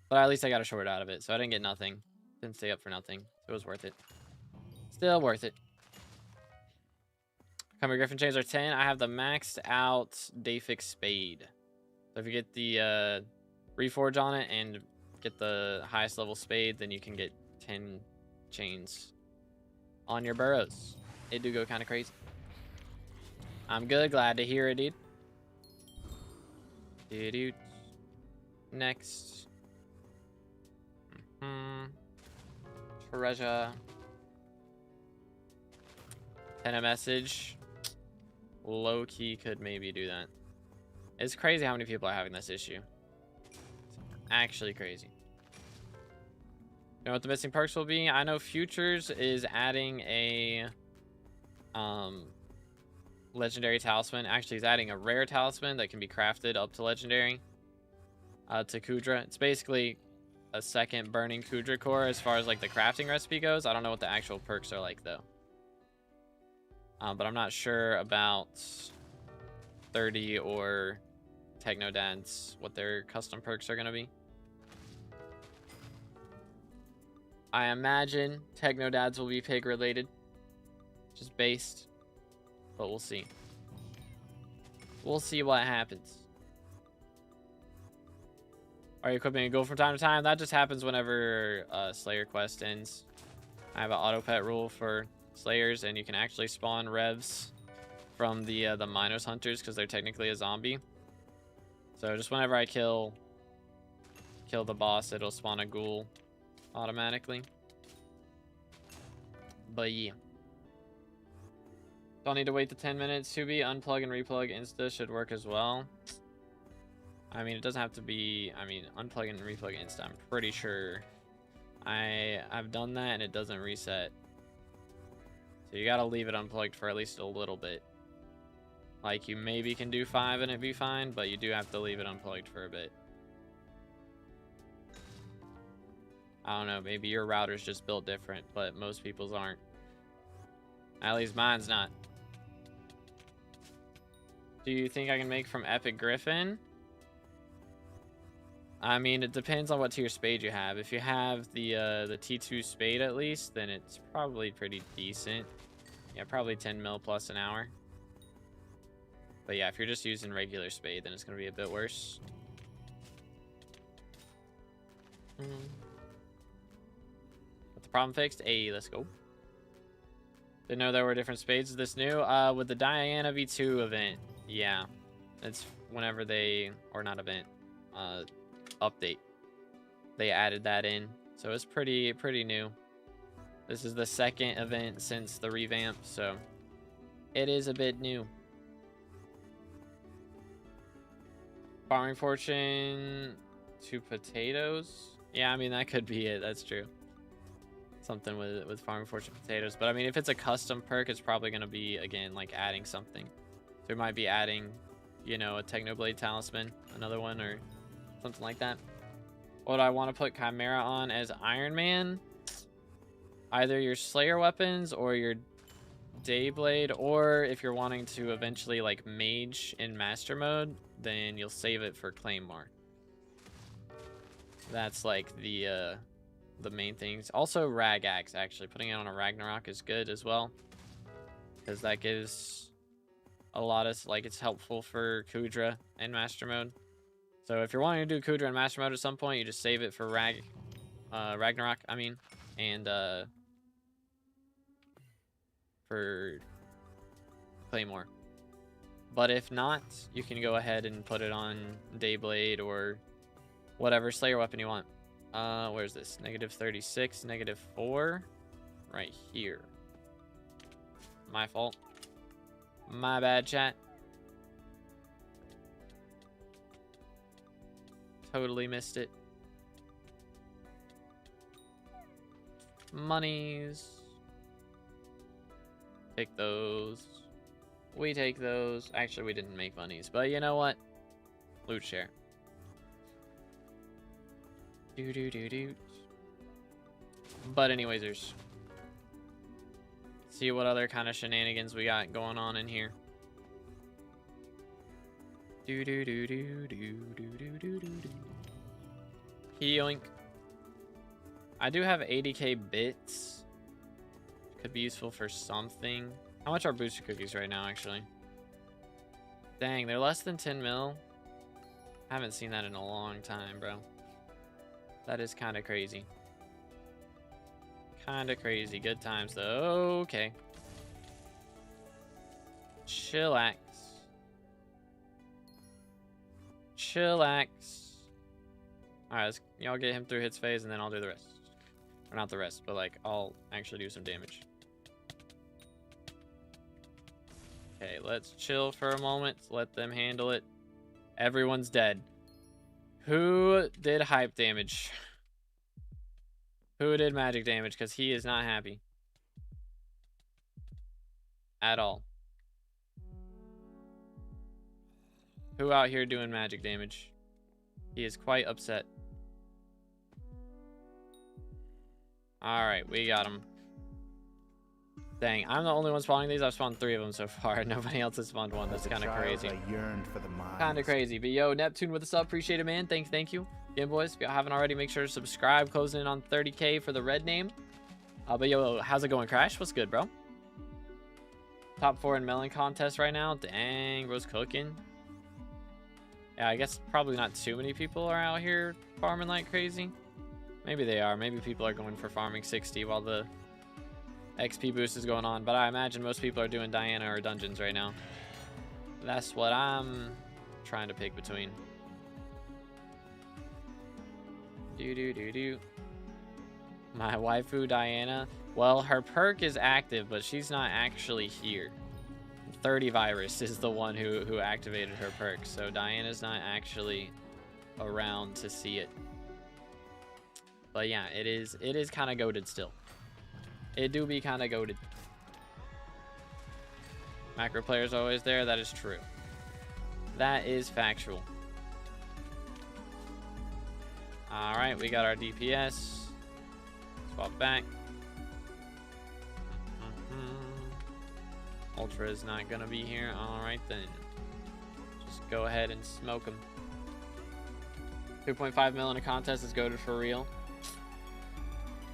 but at least I got a short out of it, so I didn't get nothing. Didn't stay up for nothing. It was worth it. Still worth it. Common Griffin chains are 10. I have the maxed out Dayfix Spade. So if you get the Reforge on it and get the highest level Spade, then you can get 10 chains on your burrows. It do go kind of crazy. I'm good. Glad to hear it, dude. Dude. Next. Treasure. Send a message. Low key could maybe do that. It's crazy how many people are having this issue. It's actually crazy. You know what the missing perks will be? I know Futures is adding a legendary talisman. Actually, he's adding a rare talisman that can be crafted up to legendary to Kudra. It's basically a second burning Kudra core as far as like the crafting recipe goes. I don't know what the actual perks are like though. But I'm not sure about 30 or Technodads, what their custom perks are going to be. I imagine Technodads will be pig related, just based, but we'll see. We'll see what happens. Are you equipping a goal from time to time? That just happens whenever Slayer quest ends. I have an auto pet rule for Slayers, and you can actually spawn revs from the Mythos hunters because they're technically a zombie. So just whenever I kill the boss, it'll spawn a ghoul automatically. But yeah. Don't need to wait the 10 minutes to be unplug and replug insta should work as well. I mean, it doesn't have to be, I mean, unplug and replug insta. I'm pretty sure I've done that and it doesn't reset. So you gotta leave it unplugged for at least a little bit. Like, you maybe can do 5 and it'd be fine, but you do have to leave it unplugged for a bit. I don't know, maybe your router's just built different, but most people's aren't. At least mine's not. Do you think I can make from Epic Griffin? I mean, it depends on what tier spade you have. If you have the T2 spade at least, then it's probably pretty decent. Yeah, probably 10 mil plus an hour. But yeah, if you're just using regular spade, then it's going to be a bit worse. But the problem fixed? Hey, let's go. Didn't know there were different spades this new. With the Diana V2 event. Yeah. It's whenever they, or not event, update. They added that in. So it's pretty new. This is the second event since the revamp, so it is a bit new. Farming fortune to potatoes. Yeah, I mean, that could be it. That's true. Something with farming fortune potatoes. But I mean, if it's a custom perk, it's probably going to be, again, like adding something. So we might be adding, you know, a Technoblade Talisman, another one, or something like that. What I want to put Chimera on as Iron Man? Either your Slayer weapons or your Dayblade, or if you're wanting to eventually like Mage in Master Mode, then you'll save it for Claymore. That's like the main things. Also Rag Axe, actually. Putting it on a Ragnarok is good as well, because that gives a lot of, like, it's helpful for Kudra in Master Mode. So if you're wanting to do Kudra in Master Mode at some point, you just save it for Ragnarok, I mean, and for Claymore. But if not, you can go ahead and put it on Dayblade or whatever Slayer weapon you want. Where's this? -36, -4. Right here. My fault. My bad, chat. Totally missed it. Monies. Take those. We take those. Actually, we didn't make monies, but you know what? Loot share. Do. But anyways, there's... See what other kind of shenanigans we got going on in here. Do. Yoink. I do have 80k bits. Could be useful for something. How much are booster cookies right now, actually? Dang, they're less than 10 mil. I haven't seen that in a long time, bro. That is kind of crazy. Kind of crazy. Good times, though. Okay. Chillax. Chillax. Alright, y'all get him through hits phase, and then I'll do the rest. Or not the rest, but like, I'll actually do some damage. Okay, let's chill for a moment. Let them handle it. Everyone's dead. Who did hype damage? Who did magic damage? Because he is not happy. At all. Who out here doing magic damage? He is quite upset. Alright, we got him. Dang, I'm the only one spawning these. I've spawned 3 of them so far. Nobody else has spawned one. That's kind of crazy. Kind of crazy. But yo, Neptune with us up. Appreciate it, man. Thank you. Again, boys, if y'all haven't already, make sure to subscribe. Closing in on 30k for the red name. But yo, how's it going, Crash? What's good, bro? Top 4 in melon contest right now. Dang, bro's cooking. Yeah, I guess probably not too many people are out here farming like crazy. Maybe they are. Maybe people are going for farming 60 while the XP boost is going on. But I imagine most people are doing Diana or dungeons right now. That's what I'm trying to pick between. Do. My waifu, Diana. Well, her perk is active, but she's not actually here. 30 virus is the one who activated her perk, so Diana's not actually around to see it. But yeah, it is kind of goated still. It do be kind of goated. Macro player's always there. That is true. That is factual. All right, we got our DPS. Swap back. Ultra is not gonna be here. All right then. Just go ahead and smoke him. 2.5 mil in a contest is goated for real.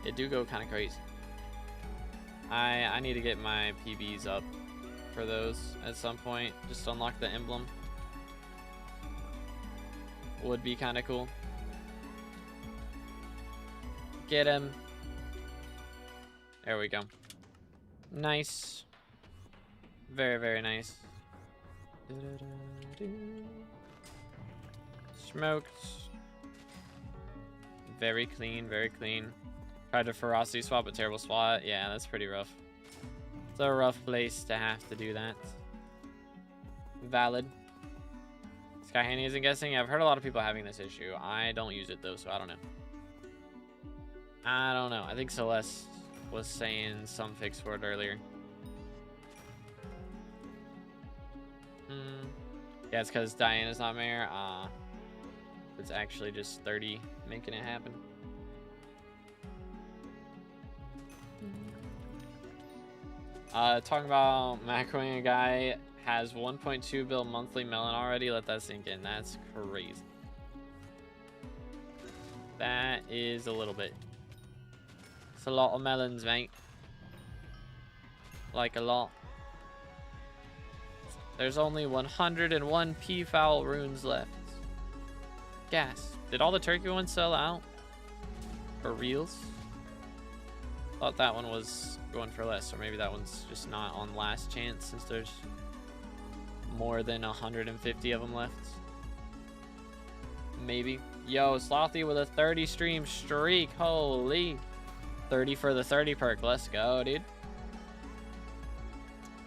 It do go kind of crazy. I need to get my PBs up for those at some point. Just unlock the emblem. Would be kind of cool. Get him. There we go. Nice. Very, very nice. Smoked. Very clean, very clean. Tried to ferocity swap, a terrible spot. Yeah, that's pretty rough. It's a rough place to have to do that. Valid. Sky Handy isn't guessing. I've heard a lot of people having this issue. I don't use it though, so I don't know. I don't know. I think Celeste was saying some fix for it earlier. Yeah, it's because Diana's not mayor. It's actually just 30 making it happen. Talking about macroing, a guy has 1.2 bill monthly melon already. Let that sink in. That's crazy. That is a little bit. It's a lot of melons, mate. Like a lot. There's only 101 P-foul runes left. Gas. Did all the turkey ones sell out? For reals? Thought that one was going for less, or maybe that one's just not on last chance since there's more than 150 of them left. Maybe. Yo, Slothy with a 30 stream streak. Holy. 30 for the 30 perk. Let's go, dude.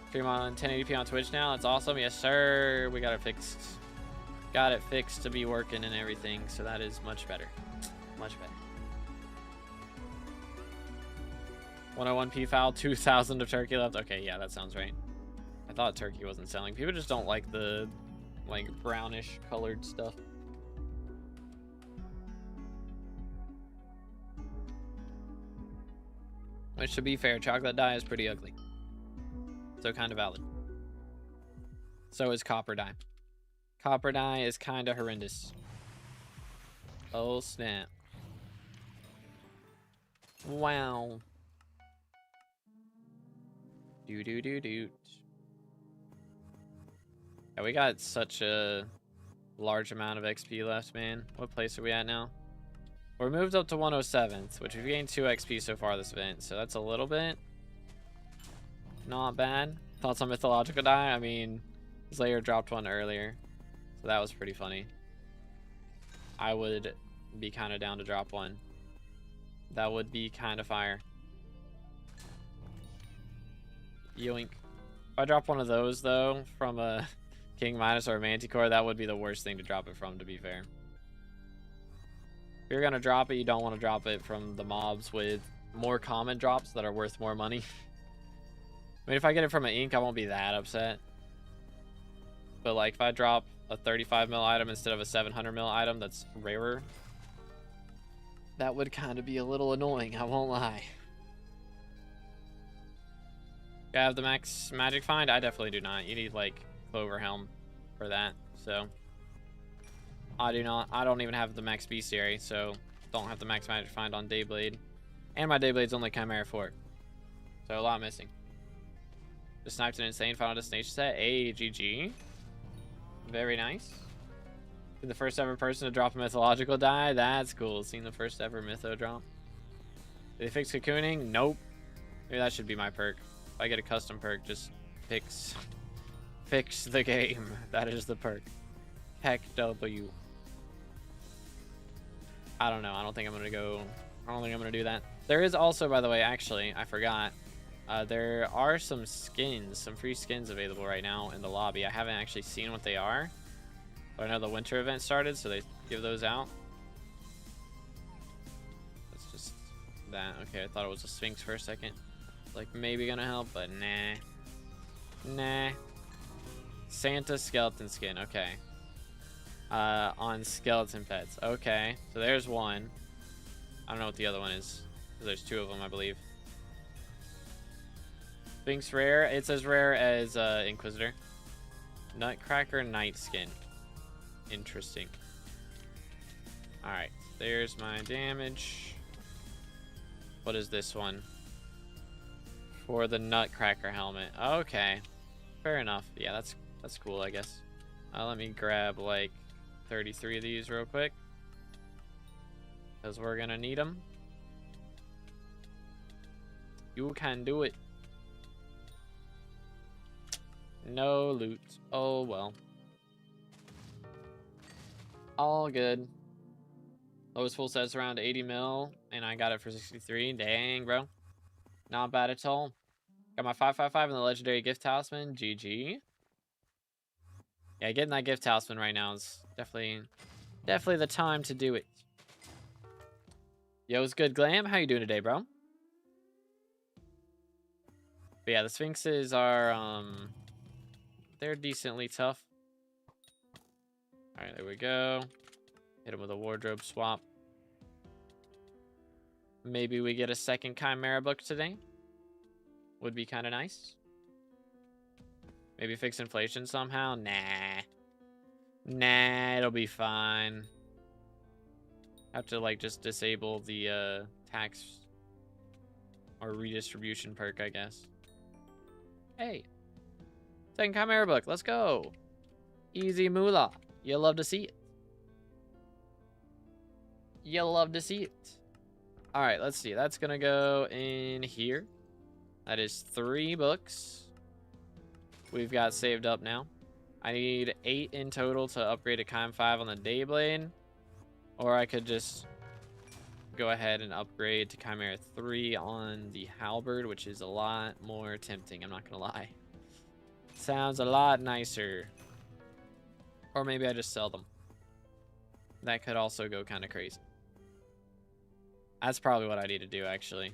Stream on 1080p on Twitch now. That's awesome. Yes, sir. We got it fixed. Got it fixed to be working and everything, so that is much better. Much better. 101 P-foul, 2,000 of turkey left. Okay, yeah, that sounds right. I thought turkey wasn't selling. People just don't like the, like, brownish colored stuff. Which, to be fair, chocolate dye is pretty ugly. So kind of valid. So is copper dye. Copper dye is kind of horrendous. Oh, snap. Wow. Do. Yeah, we got such a large amount of XP left, man. What place are we at now? We're moved up to 107th, which we've gained 2 XP so far this event, so that's a little bit not bad. Thoughts on mythological dye? I mean, Slayer dropped one earlier, so that was pretty funny. I would be kind of down to drop one. That would be kind of fire. Yoink. If I drop one of those, though, from a King Midas or a Manticore, that would be the worst thing to drop it from, to be fair. If you're going to drop it, you don't want to drop it from the mobs with more common drops that are worth more money. I mean, if I get it from an ink, I won't be that upset. But, like, if I drop a 35 mil item instead of a 700 mil item that's rarer, that would kind of be a little annoying, I won't lie. You have the max magic find? I definitely do not. You need, like, Clover Helm for that, so I do not. I don't even have the max Beastiary, so don't have the max magic find on Dayblade. And my Dayblade's only Chimera 4. So a lot missing. Just sniped an insane Final Destination set. Hey, GG. Very nice. Be the first ever person to drop a mythological die. That's cool. Seeing the first ever mytho drop. Did they fix cocooning? Nope. Maybe that should be my perk. If I get a custom perk, just fix the game. That is the perk. Heck W. I don't know. I don't think I'm gonna do that. There is also, by the way, actually, I forgot. There are some skins, some free skins available right now in the lobby. I haven't actually seen what they are, but I know the winter event started, so they give those out. That's just that. Okay, I thought it was a Sphinx for a second. Like, maybe gonna help, but nah. Santa skeleton skin. Okay. On skeleton pets. Okay, so there's one. I don't know what the other one is. There's 2 of them, I believe. Sphinx rare. It's as rare as Inquisitor. Nutcracker Night skin. Interesting. Alright, there's my damage. What is this one? For the Nutcracker helmet. Okay. Fair enough. Yeah, that's cool, I guess. Let me grab like 33 of these real quick, because we're gonna need them. You can do it. No loot. Oh well. All good. Lowest full set's around 80 mil, and I got it for 63. Dang, bro. Not bad at all. Got my 555 in the legendary gift talisman. GG. Yeah, getting that gift talisman right now is definitely the time to do it. Yo, it's good, Glam. How you doing today, bro? But yeah, the Sphinxes are, they're decently tough. All right, there we go. Hit him with a wardrobe swap. Maybe we get a second Chimera book today. Would be kind of nice. Maybe fix inflation somehow. Nah, it'll be fine. Have to like just disable the tax or redistribution perk, I guess. Hey, second Chimera book. Let's go. Easy moolah. You'll love to see it. You'll love to see it. All right, let's see. That's gonna go in here. That is 3 books. We've got saved up now. I need 8 in total to upgrade to Chime 5 on the Dayblade. Or I could just go ahead and upgrade to Chimera 3 on the Halberd, which is a lot more tempting, I'm not gonna lie. Sounds a lot nicer. Or maybe I just sell them. That could also go kind of crazy. That's probably what I need to do, actually.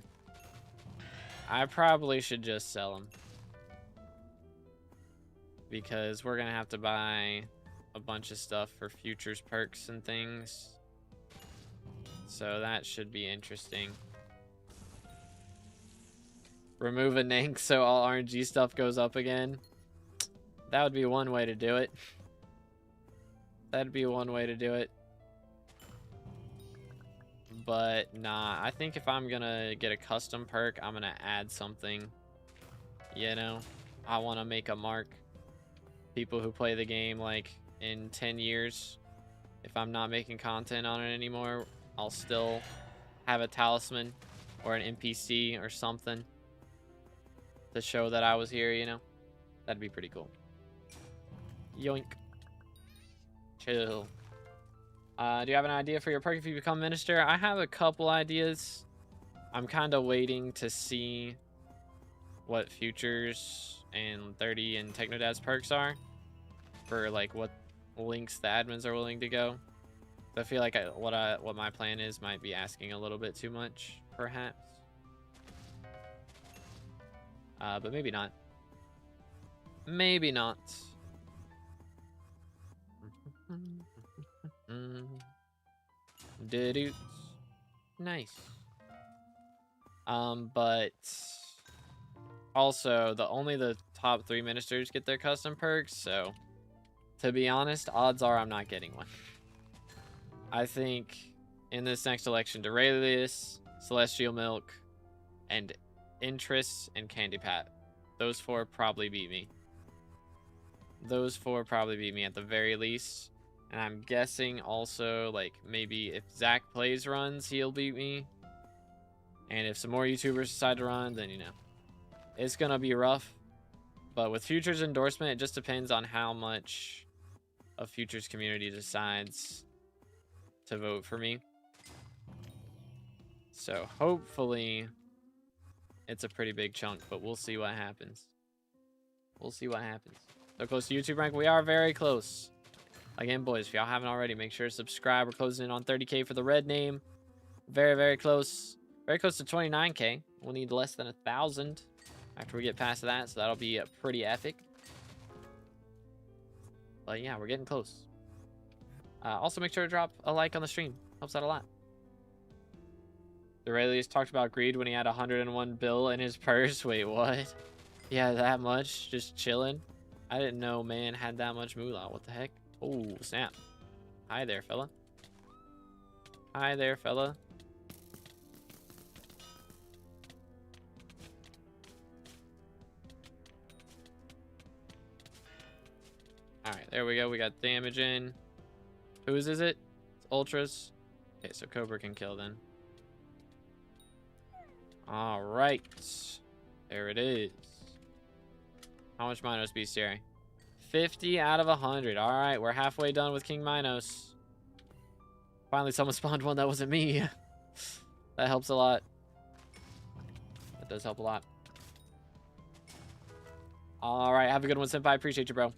I probably should just sell them. Because we're going to have to buy a bunch of stuff for futures perks and things. So that should be interesting. Remove a Nank so all RNG stuff goes up again. That would be one way to do it. That'd be one way to do it. But nah, I think if I'm gonna get a custom perk, I'm gonna add something. You know, I want to make a mark. People who play the game like in 10 years, if I'm not making content on it anymore, I'll still have a talisman or an NPC or something to show that I was here, you know? That'd be pretty cool. Yoink. Chill. Do you have an idea for your perk if you become minister? I have a couple ideas. I'm kind of waiting to see what futures and 30 and Technodad's perks are for like what links the admins are willing to go. So I feel like what my plan is might be asking a little bit too much, perhaps. But maybe not. Maybe not. Doo-doo. Nice. But also only the top 3 ministers get their custom perks, so to be honest, odds are I'm not getting one. I think in this next election, Duralius, Celestial Milk, and Interests and Candy Pat. Those 4 probably beat me. Those 4 probably beat me at the very least. And I'm guessing also, like, maybe if Zach Plays runs, he'll beat me. And if some more YouTubers decide to run, then, you know, it's going to be rough. But with Futures endorsement, it just depends on how much a Futures community decides to vote for me. So hopefully it's a pretty big chunk, but we'll see what happens. We'll see what happens. So close to YouTube rank. We are very close. Again, boys, if y'all haven't already, make sure to subscribe. We're closing in on 30K for the red name. Very, very close. Very close to 29K. We'll need less than 1,000 after we get past that, so that'll be pretty epic. But yeah, we're getting close. Also, make sure to drop a like on the stream. Helps out a lot. Aurelius talked about greed when he had 101 bill in his purse. Wait, what? Yeah, that much? Just chilling? I didn't know man had that much moolah. What the heck? Oh, snap. Hi there, fella. Hi there, fella. Alright, there we go. We got damage in. Whose is it? It's Ultras. Okay, so Cobra can kill then. Alright. There it is. How much Mythos Beastiary? 50 out of 100. Alright, we're halfway done with King Mythos. Finally, someone spawned one that wasn't me. That helps a lot. That does help a lot. All right, have a good one, Senpai. Appreciate you, bro.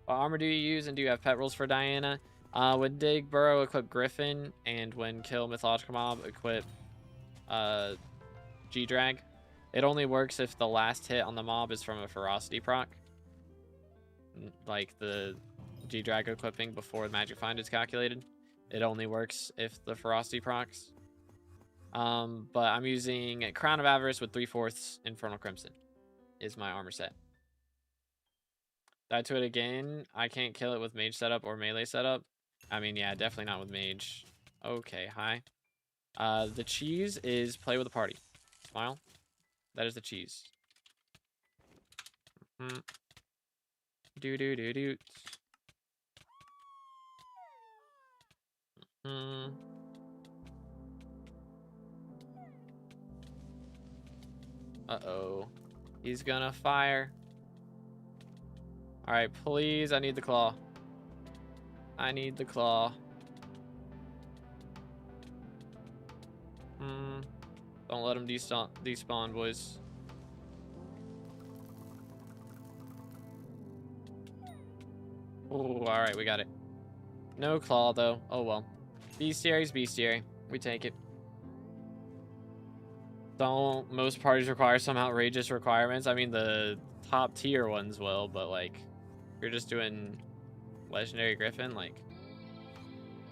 What armor do you use, and do you have pet rules for Diana? When dig burrow, equip Griffin, and when kill mythological mob, equip G-Drag. It only works if the last hit on the mob is from a ferocity proc. Like the G-Drag equipping before the magic find is calculated. It only works if the ferocity procs. But I'm using Crown of Avarice with 3/4 Infernal Crimson is my armor set. Die to it again. I can't kill it with mage setup or melee setup. I mean, yeah, definitely not with mage. Okay, hi. The cheese is play with the party. Smile. That is the cheese. Do do do do. Uh-oh. He's gonna fire. Alright, please, I need the claw. I need the claw. Don't let him despawn, boys. Oh, alright, we got it. No claw, though. Oh, well. Beastiary's Beastiary. We take it. Don't most parties require some outrageous requirements? I mean, the top tier ones will, but, like, if you're just doing Legendary Griffin, like,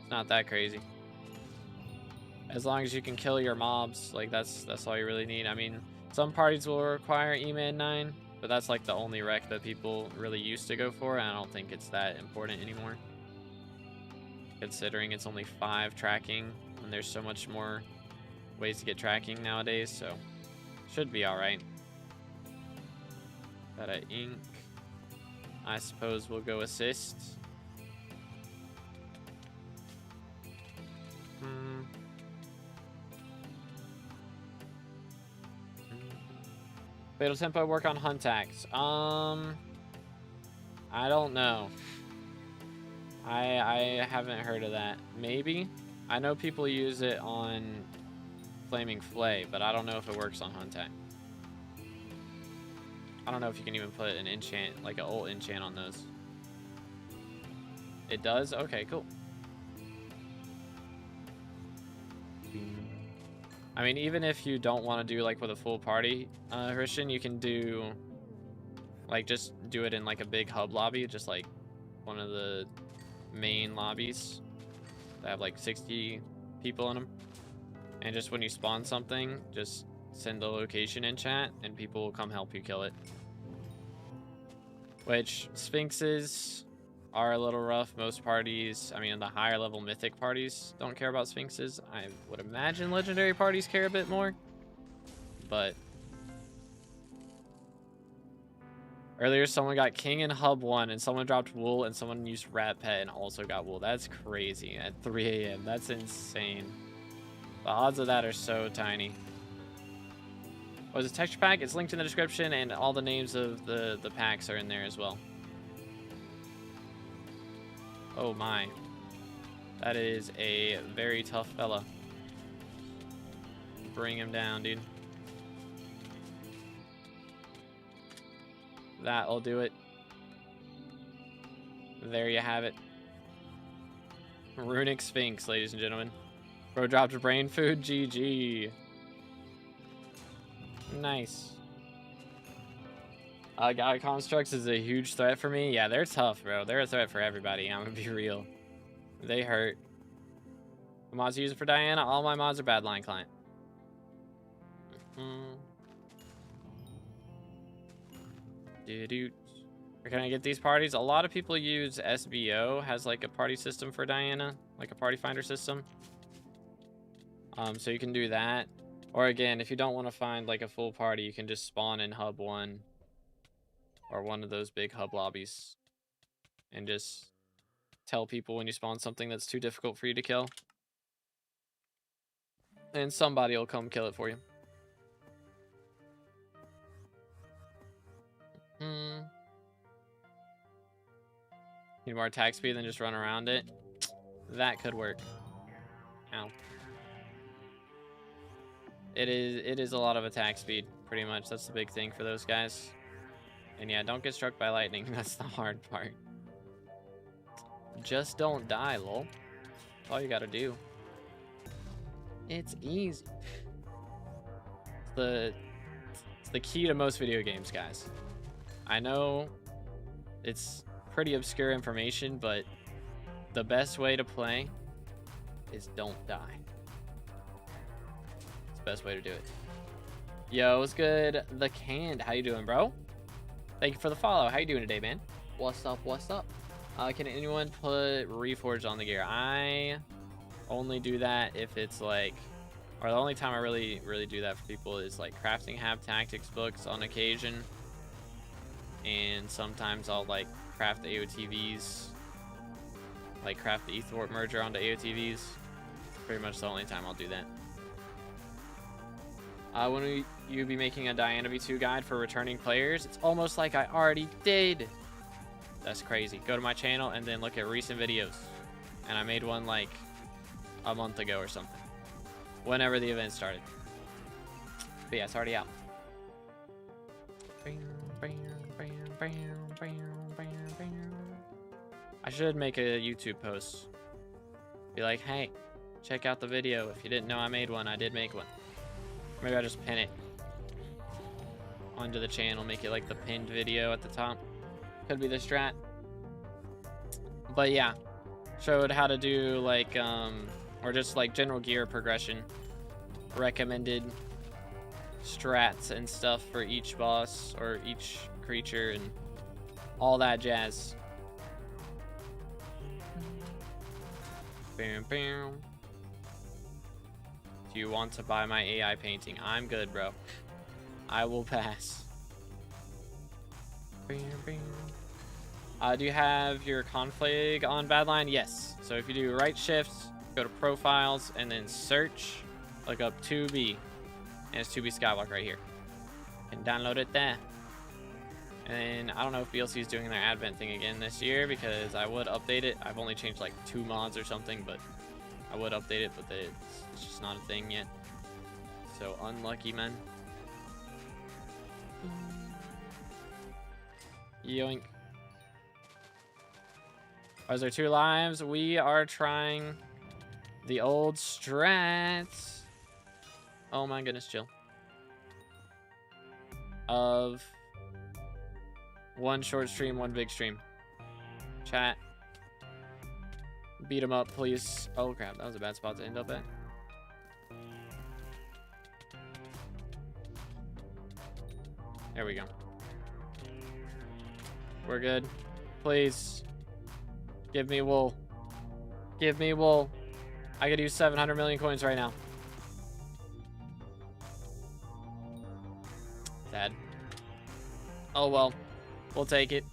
it's not that crazy. As long as you can kill your mobs, like, that's all you really need. I mean, some parties will require E-Man 9, but that's, like, the only rec that people really used to go for, and I don't think it's that important anymore. Considering it's only 5 tracking, and there's so much more ways to get tracking nowadays, so should be alright. Got an ink. I suppose we'll go assist. Fatal Tempo work on Hunt Axe. I don't know. I haven't heard of that. Maybe. I know people use it on Flaming Flay, but I don't know if it works on Hunt Axe. I don't know if you can even put an enchant, like an ult enchant on those. It does? Okay, cool. I mean, even if you don't want to do like with a full party, Christian, you can do like just do it in like a big hub lobby, just like one of the main lobbies that have like 60 people in them. And just when you spawn something, just send the location in chat and people will come help you kill it. Which Sphinxes are a little rough. Most parties, I mean the higher level mythic parties don't care about Sphinxes. I would imagine legendary parties care a bit more. But earlier someone got King in Hub 1 and someone dropped wool and someone used Rat Pet and also got wool. That's crazy at 3 a.m. That's insane. The odds of that are so tiny. Oh, it's a texture pack. It's linked in the description and all the names of the packs are in there as well. Oh my. That is a very tough fella. Bring him down, dude. That'll do it. There you have it. Runic Sphinx, ladies and gentlemen. Bro dropped brain food. GG. Nice. God Constructs is a huge threat for me. Yeah, they're tough, bro. They're a threat for everybody. I'm gonna be real. They hurt. The mods you use it for Diana? All my mods are Badline client. Where can I get these parties? A lot of people use SBO, has like a party system for Diana, like a party finder system. So you can do that. Or again, if you don't want to find like a full party, you can just spawn in Hub 1 or one of those big hub lobbies and just tell people when you spawn something that's too difficult for you to kill. And somebody will come kill it for you. Need more attack speed than just run around it. That could work. Ow. It is a lot of attack speed, pretty much. That's the big thing for those guys. And yeah, don't get struck by lightning. That's the hard part. Just don't die, lol. That's all you gotta do. It's easy. It's the key to most video games, guys. I know it's pretty obscure information, but the best way to play is don't die. It's the best way to do it. Yo, what's good? The Canned. How you doing, bro? Thank you for the follow. How you doing today, man? What's up? What's up? Can anyone put Reforge on the gear? I only do that if it's like, or the only time I really do that for people is like crafting hab tactics books on occasion. And sometimes I'll like craft the AOTVs, like craft the Ethwarp merger onto AOTVs. Pretty much the only time I'll do that. When will you be making a Diana V2 guide for returning players? It's almost like I already did. That's crazy. Go to my channel and then look at recent videos. And I made one like a month ago or something. Whenever the event started. But yeah, it's already out. I should make a YouTube post. Be like, hey, check out the video. If you didn't know I made one, I did make one. Maybe I'll just pin it onto the channel, make it like the pinned video at the top. Could be the strat. But yeah, showed how to do like, or just like general gear progression. Recommended strats and stuff for each boss or each creature and all that jazz. Bam, bam. Do you want to buy my AI painting? I'm good, bro. I will pass. Bam, bam. Do you have your config on Badline? Yes. So if you do right shift, go to profiles, and then search, look up 2B. And it's 2B SkyBlock right here. You can download it there. And I don't know if BLC is doing their advent thing again this year, because I would update it. I've only changed like 2 mods or something, but I would update it, but it's just not a thing yet. So unlucky, man. Yoink. Oh, is there 2 lives? We are trying the old strats. Oh my goodness, chill. Of 1 short stream, 1 big stream. Chat. Beat him up, please. Oh crap, that was a bad spot to end up at. There we go. We're good. Please. Give me wool. Give me wool. I could use 700 million coins right now. Sad. Oh well. We'll take it.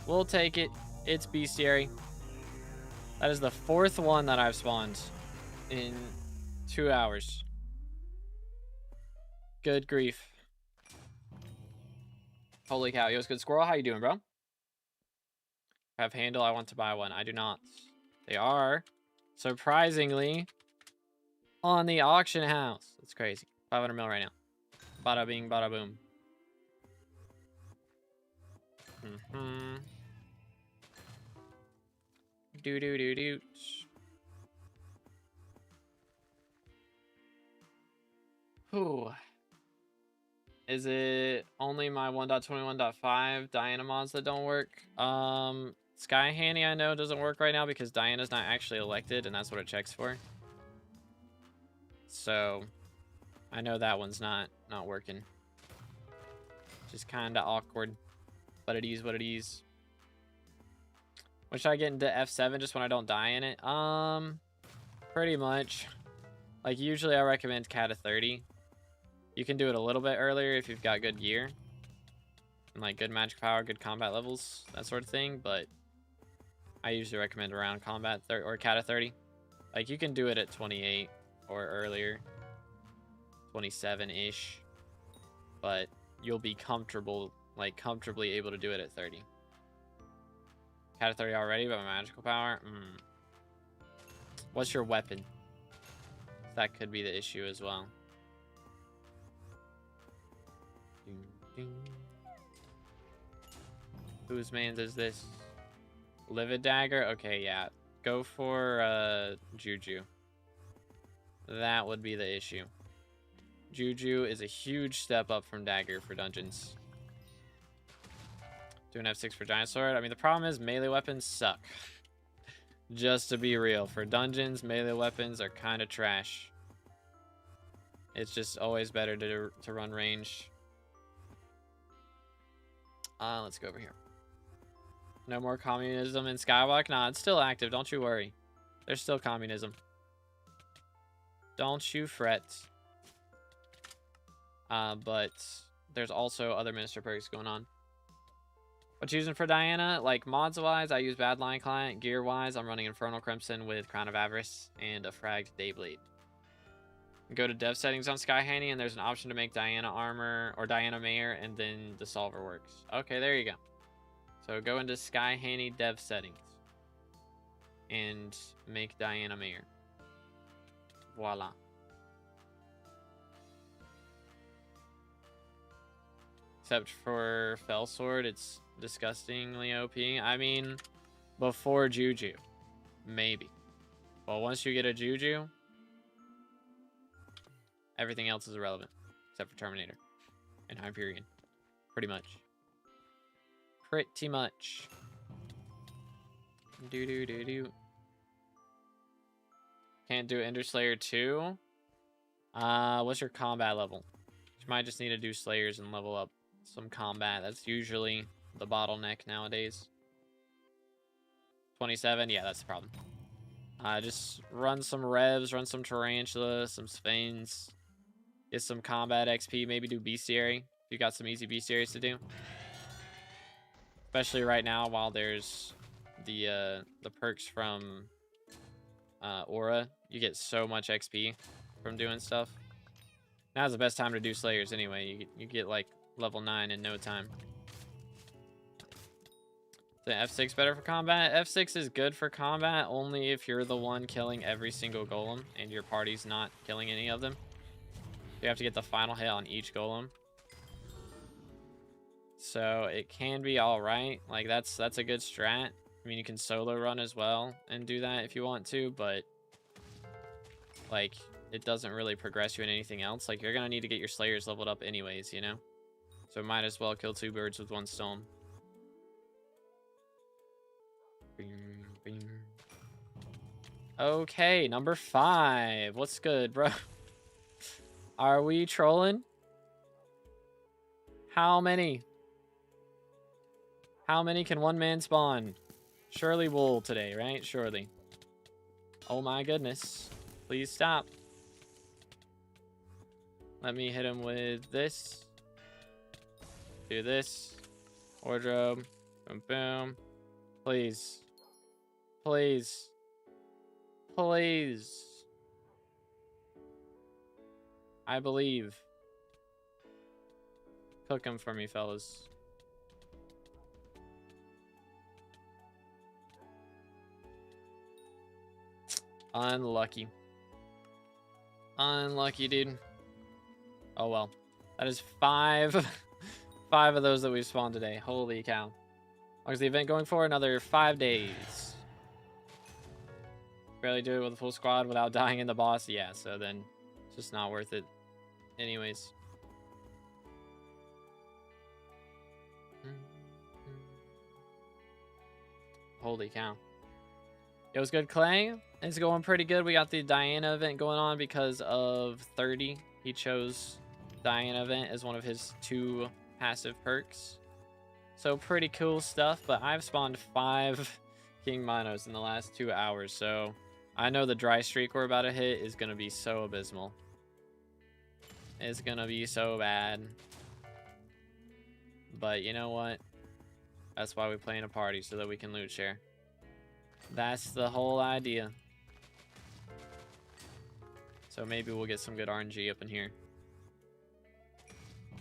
We'll take it. It's Beastiary. That is the 4th one that I've spawned in 2 hours. Good grief. Holy cow. Yo, it's good squirrel. How you doing, bro? Have handle. I want to buy one. I do not. They are, surprisingly, on the auction house. That's crazy. 500 mil right now. Bada bing, bada boom. Do do do do. Whew. Is it only my 1.21.5 Diana mods that don't work? Sky Handy I know doesn't work right now because Diana's not actually elected, and that's what it checks for. So I know that one's not working. Just kind of awkward, but it is what it is. When should I get into F7 just when I don't die in it? Pretty much. Like usually I recommend Cata 30. You can do it a little bit earlier if you've got good gear. And like good magic power, good combat levels, that sort of thing. But I usually recommend around combat or Cata 30. Like you can do it at 28 or earlier. 27-ish. But you'll be comfortable, like comfortably able to do it at 30. Cata 30 already, but my magical power? What's your weapon? That could be the issue as well. Ding, ding. Whose man's is this? Livid Dagger? Okay, yeah. Go for Juju. That would be the issue. Juju is a huge step up from Dagger for dungeons. Do an F6 for Giant Sword. I mean, the problem is melee weapons suck. Just to be real. For dungeons, melee weapons are kind of trash. It's just always better to run range. Let's go over here. No more communism in SkyBlock? Nah, it's still active. Don't you worry. There's still communism. Don't you fret. But there's also other minister perks going on. What you using for Diana? Like mods-wise, I use Badline Client. Gear-wise, I'm running Infernal Crimson with Crown of Avarice and a fragged Dayblade. Go to dev settings on Skyhanny, and there's an option to make Diana armor or Diana Mayor, and then the solver works. Okay, there you go. So go into Skyhanny dev settings and make Diana Mayor. Voila. Except for Fell Sword, it's disgustingly OP. I mean, before Juju, maybe. Well, once you get a Juju, everything else is irrelevant, except for Terminator and Hyperion. Pretty much. Pretty much. Do. Can't do Ender Slayer 2. What's your combat level? You might just need to do Slayers and level up some combat. That's usually the bottleneck nowadays. 27? Yeah, that's the problem. Just run some Revs, run some Tarantula, some Sphinx. Get some combat XP, maybe do Beastiary. If you got some easy Beastiaries to do. Especially right now while there's the perks from Aura. You get so much XP from doing stuff. Now's the best time to do Slayers anyway. You get like level 9 in no time. The F6 better for combat? F6 is good for combat only if you're the one killing every single golem and your party's not killing any of them. You have to get the final hit on each golem. So it can be alright. Like that's a good strat. I mean, you can solo run as well and do that if you want to, but like it doesn't really progress you in anything else. Like you're gonna need to get your Slayers leveled up anyways, you know? So might as well kill 2 birds with 1 stone. Okay, number 5. What's good, bro? Are we trolling? How many? How many can one man spawn? Surely wool today, right? Surely. Oh my goodness. Please stop. Let me hit him with this. Do this. Wardrobe. Boom, boom. Please. Please. Please. I believe. Cook him for me, fellas. Unlucky. Unlucky, dude. Oh well. That is 5. 5 of those that we've spawned today. Holy cow. How long is the event going for? Another 5 days. Barely do it with a full squad without dying in the boss. Yeah, so then it's just not worth it. Anyways. Holy cow. It was good, Clay. It's going pretty good. We got the Diana event going on because of 30. He chose Diana event as one of his 2 passive perks. So pretty cool stuff, but I've spawned 5 King Minos in the last 2 hours, so I know the dry streak we're about to hit is going to be so abysmal. It's going to be so bad. But you know what? That's why we play in a party, so that we can loot share. That's the whole idea. So maybe we'll get some good RNG up in here.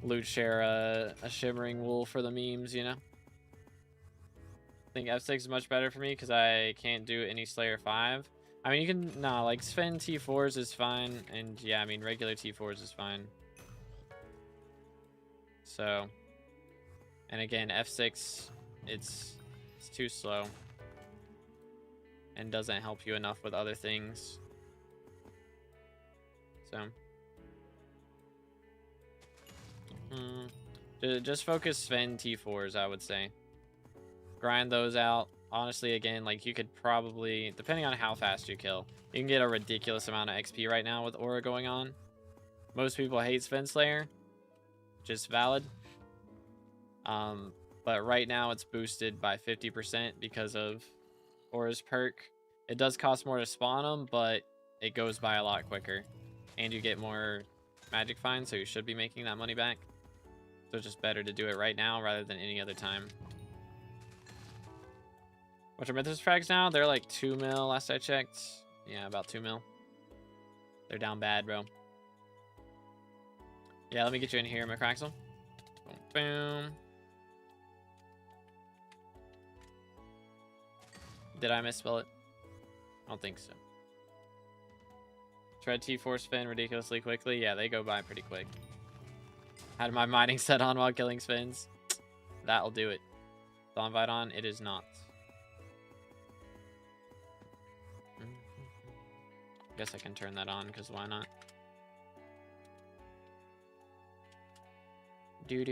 Loot share a shimmering wool for the memes, you know? I think F6 is much better for me because I can't do any Slayer 5. I mean, you can, nah, like Sven T4s is fine. And yeah, I mean, regular T4s is fine. So, and again, F6, it's too slow. And doesn't help you enough with other things. So. Just focus Sven T4s, I would say. Grind those out. Honestly, again, like you could probably, depending on how fast you kill, you can get a ridiculous amount of XP right now with Aura going on. Most people hate Sven Slayer, which is valid. But right now it's boosted by 50% because of Aura's perk. It does cost more to spawn them, but it goes by a lot quicker. And you get more magic finds, so you should be making that money back. So it's just better to do it right now rather than any other time. What's our Mythos frags now? They're like 2 mil last I checked. Yeah, about 2 mil. They're down bad, bro. Yeah, let me get you in here, McCraxel. Boom, boom. Did I misspell it? I don't think so. Tread T4 spin ridiculously quickly. Yeah, they go by pretty quick. Had my mining set on while killing spins. That'll do it. Thonvite on? It is not. Guess I can turn that on, because why not? Do.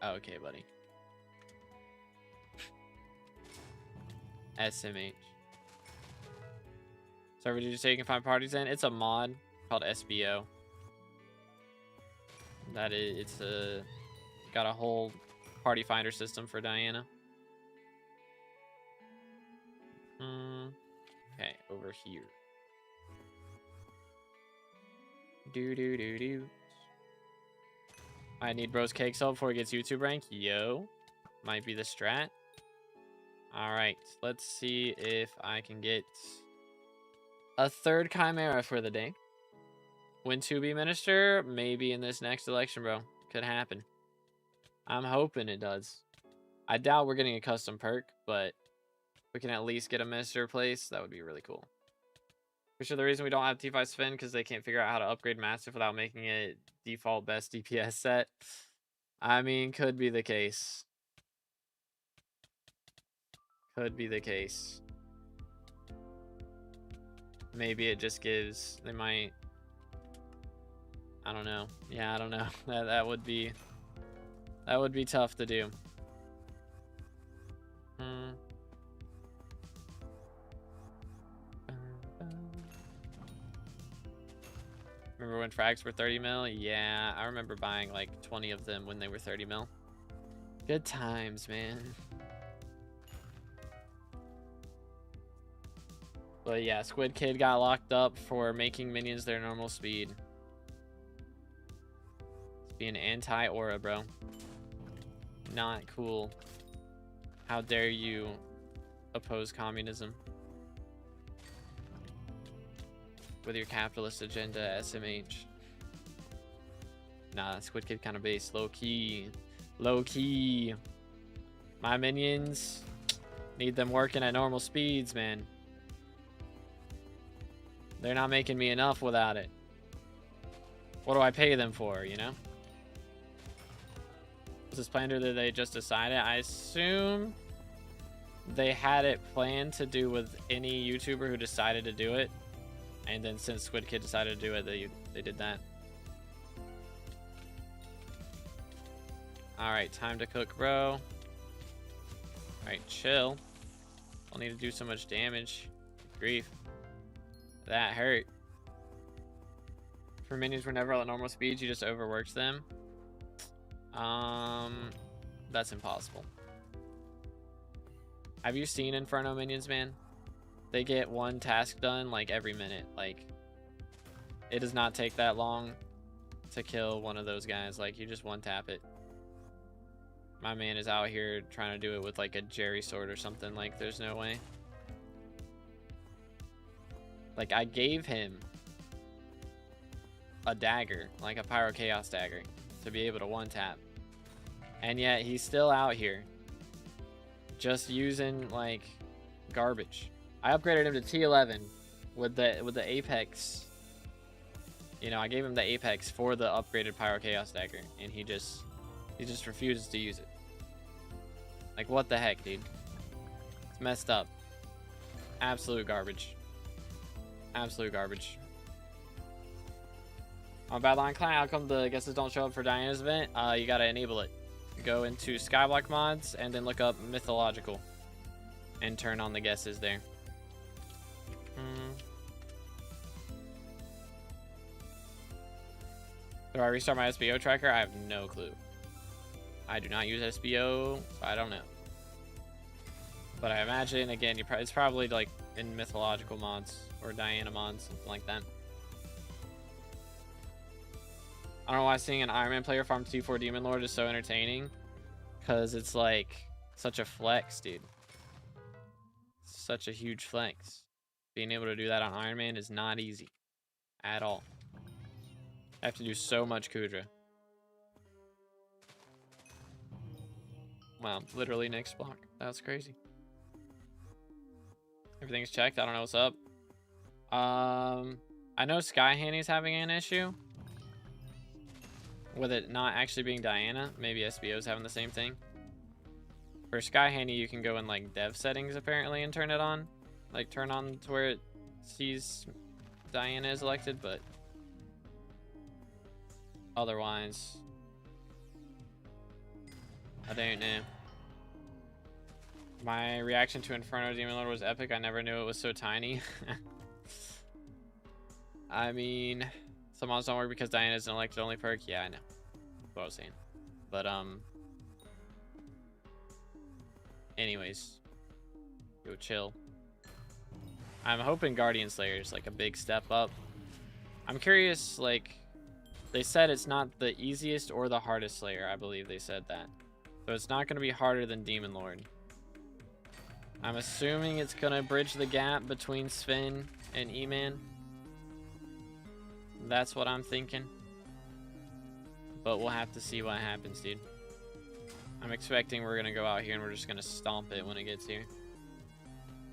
Okay, buddy. SMH. Server, did you say you can find parties in? It's a mod called SBO. That is, it's got a whole party finder system for Diana. Okay, over here. Do. I need Bro's cake salt before he gets YouTube rank. Yo, might be the strat. All right, let's see if I can get a third Chimera for the day. Win 2B Minister, maybe in this next election, bro. Could happen. I'm hoping it does. I doubt we're getting a custom perk, but we can at least get a Minister place. That would be really cool. For sure, the reason we don't have T5 Spin because they can't figure out how to upgrade Mastiff without making it default best DPS set. I mean, could be the case. Could be the case. Maybe it just gives, they might, I don't know. Yeah, I don't know. That would be tough to do. Remember when frags were 30 mil? Yeah, I remember buying like 20 of them when they were 30 mil. Good times, man. But yeah, Squid Kid got locked up for making minions their normal speed. It's being anti-aura, bro. Not cool. How dare you oppose communism with your capitalist agenda, SMH. Nah, Squid Kid kind of base. Low key. Low key. My minions need them working at normal speeds, man. They're not making me enough without it. What do I pay them for, you know? Was this planned or did they just decide it? I assume they had it planned to do with any YouTuber who decided to do it. And then since Squid Kid decided to do it, they did that. Alright, time to cook, bro. Alright, chill. Don't need to do so much damage. Grief. That hurt. For minions were never at normal speeds, you just overworked them. That's impossible. Have you seen Inferno minions, man? They get one task done like every minute. Like, it does not take that long to kill one of those guys. Like, you just one tap it. My man is out here trying to do it with like a Jerry sword or something. Like, there's no way. Like, I gave him a dagger, like a Pyro Chaos dagger, to be able to one-tap. And yet, he's still out here. Just using, like, Garbage. I upgraded him to T11 with the Apex. You know, I gave him the Apex for the upgraded Pyro Chaos Dagger, and he just refuses to use it. Like, what the heck, dude? It's messed up. Absolute garbage. Absolute garbage. On Badline Clan, how come the guesses don't show up for Diana's event? You gotta enable it. Go into SkyBlock mods and then look up mythological and turn on the guesses there. Do I restart my SBO tracker? I have no clue. I do not use SBO, so I don't know. But I imagine, again, it's probably like in mythological mods or Diana mods, something like that. I don't know why seeing an Iron Man player farm T4 Demon Lord is so entertaining. Because it's like such a flex, dude. Such a huge flex. Being able to do that on Iron Man is not easy. At all. I have to do so much Kudra. Wow, literally next block. That's crazy. Everything's checked. I don't know what's up. I know Sky Handy's having an issue with it not actually being Diana. Maybe SBO's having the same thing. For Sky Handy, you can go in like dev settings apparently and turn it on. Like turn on to where it sees Diana is elected, but otherwise, I don't know. My reaction to Inferno Demon Lord was epic. I never knew it was so tiny. I mean, some mods don't work because Diana is an elected only perk. Yeah, I know. That's what I was saying. But, anyways. Go chill. I'm hoping Guardian Slayer is like a big step up. I'm curious, like, they said it's not the easiest or the hardest Slayer. I believe they said that. So it's not going to be harder than Demon Lord. I'm assuming it's going to bridge the gap between Sven and E-Man. That's what I'm thinking. But we'll have to see what happens, dude. I'm expecting we're going to go out here and we're just going to stomp it when it gets here.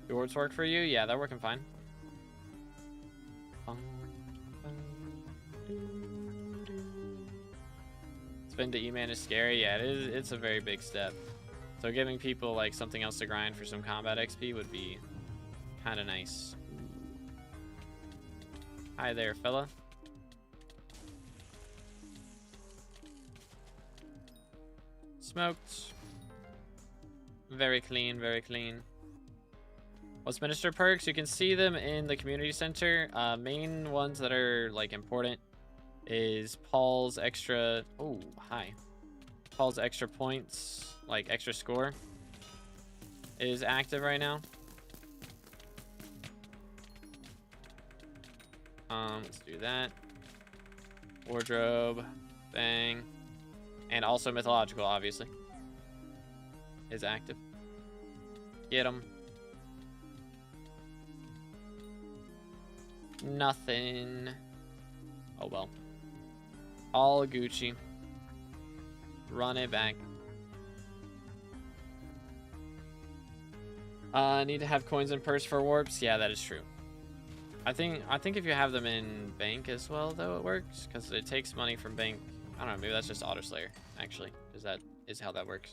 Do wards work for you? Yeah, they're working fine. Sven to E-Man is scary. Yeah, it's a very big step. So giving people like something else to grind for some combat XP would be kind of nice. Hi there, fella. Smoked. Very clean, very clean. What's minister perks? You can see them in the community center. Main ones that are like important is Paul's extra. Oh, hi. Paul's extra points, like extra score, is active right now. Let's do that. Wardrobe, bang, and also mythological, obviously, is active. Get him. Nothing. Oh well. All Gucci. Run it back. Need to have coins in purse for warps. Yeah, that is true. I think if you have them in bank as well, though, it works because it takes money from bank. I don't know. Maybe that's just Auto Slayer, actually, because that is how that works.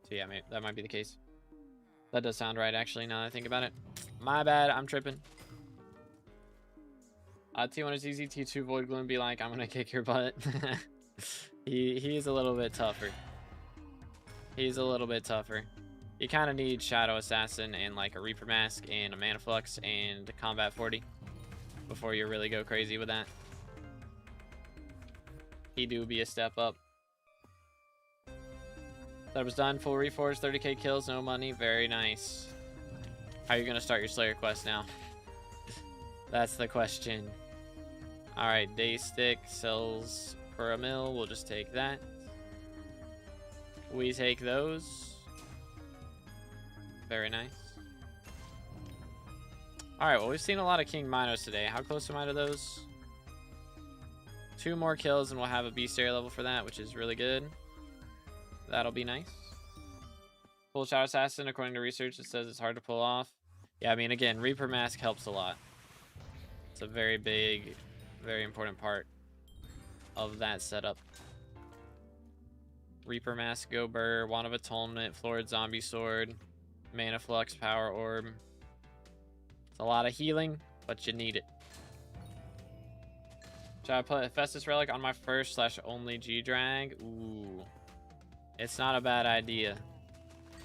So yeah, maybe that might be the case. That does sound right, actually. Now that I think about it, my bad. I'm tripping. T1 is easy. T2 Void Gloom be like, I'm gonna kick your butt. He's a little bit tougher. He's a little bit tougher. You kind of need Shadow Assassin and like a Reaper Mask and a Mana Flux and Combat 40 before you really go crazy with that. He do be a step up. That was done. Full Reforge, 30k kills, no money. Very nice. How are you gonna start your Slayer quest now? That's the question. Alright, Day Stick sells for a mil. We'll just take that. We take those. Very nice. Alright, well, we've seen a lot of King Minos today. How close am I to those? 2 more kills and we'll have a Beastiary level for that, which is really good. That'll be nice. Full Shadow Assassin, according to research, it says it's hard to pull off. Yeah, I mean, again, Reaper Mask helps a lot. It's a very big, very important part of that setup. Reaper Mask, Go Burr, Wand of Atonement, Florid Zombie Sword, Mana Flux, Power Orb. It's a lot of healing, but you need it. Should I put Hephaestus Relic on my first / only G-Drag? Ooh. It's not a bad idea.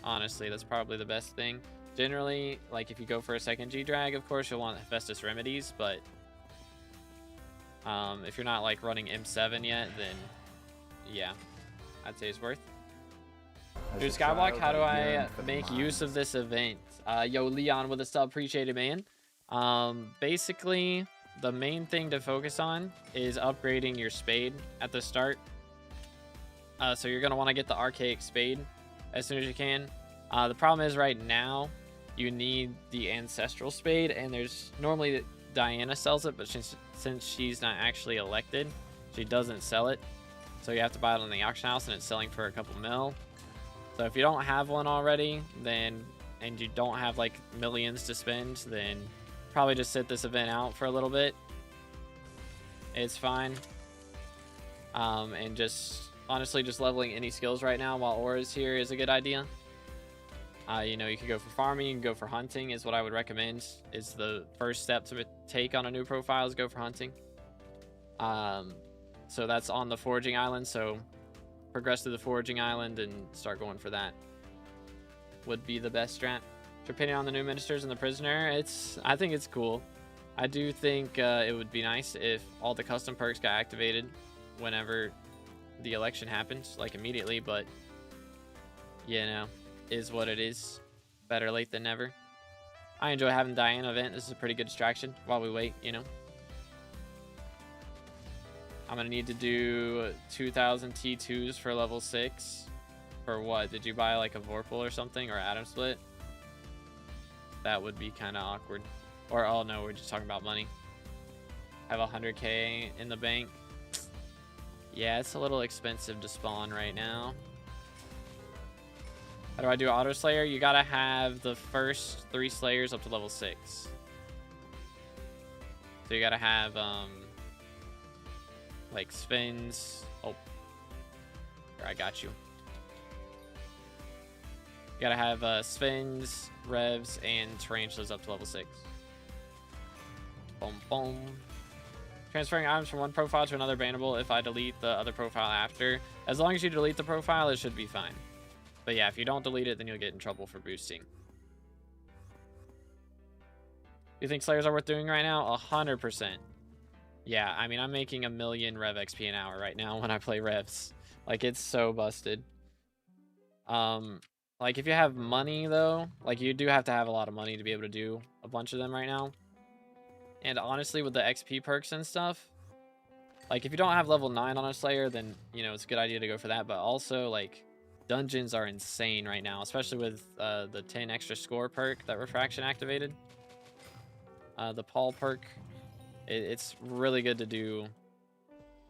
Honestly, that's probably the best thing. Generally, like if you go for a second G-Drag, of course, you'll want Hephaestus Remedies, but if you're not like running M7 yet, then yeah, I'd say it's worth. Dude, SkyBlock, how do I make use of this event? Yo, Leon with a sub, appreciate it, man. Basically, the main thing to focus on is upgrading your spade at the start. So you're going to want to get the archaic spade as soon as you can. The problem is right now, you need the ancestral spade, and there's normally Diana sells it, but since she's not actually elected, she doesn't sell it. So you have to buy it on the auction house, and it's selling for a couple mil. So if you don't have one already, then and you don't have like millions to spend, then probably just sit this event out for a little bit. It's fine. And just honestly, just leveling any skills right now while Aura is here is a good idea. You know, you could go for farming, you can go for hunting is what I would recommend. Is the first step to take on a new profile is go for hunting. So that's on the foraging island, so progress to the foraging island and start going for that. Would be the best strat. Your opinion on the new ministers and the prisoner? I think it's cool. I do think it would be nice if all the custom perks got activated whenever the election happens, like immediately, but you know, is what it is. Better late than never. I enjoy having Diana event. This is a pretty good distraction while we wait, you know. I'm gonna need to do 2,000 T2s for level 6. For what? Did you buy like a Vorpal or something, or Atom Split? That would be kind of awkward. Or, oh no, we're just talking about money. Have 100k in the bank. Yeah, it's a little expensive to spawn right now. How do I do Auto Slayer? You gotta have the first 3 Slayers up to level 6. So you gotta have, like spins. Oh, here, I got you. You gotta have spins, revs, and tarantulas up to level 6. Boom, boom. Transferring items from one profile to another bannable if I delete the other profile after. As long as you delete the profile, it should be fine. But yeah, if you don't delete it, then you'll get in trouble for boosting. You think Slayers are worth doing right now? 100%. Yeah, I mean, I'm making 1 million Rev XP an hour right now when I play Revs. Like, it's so busted. Like, if you have money, though, like, you do have to have a lot of money to be able to do a bunch of them right now. And honestly, with the XP perks and stuff, like, if you don't have level 9 on a Slayer, then, you know, it's a good idea to go for that. But also, like, dungeons are insane right now, especially with the 10 extra score perk that Refraction activated. The Paul perk. It's really good to do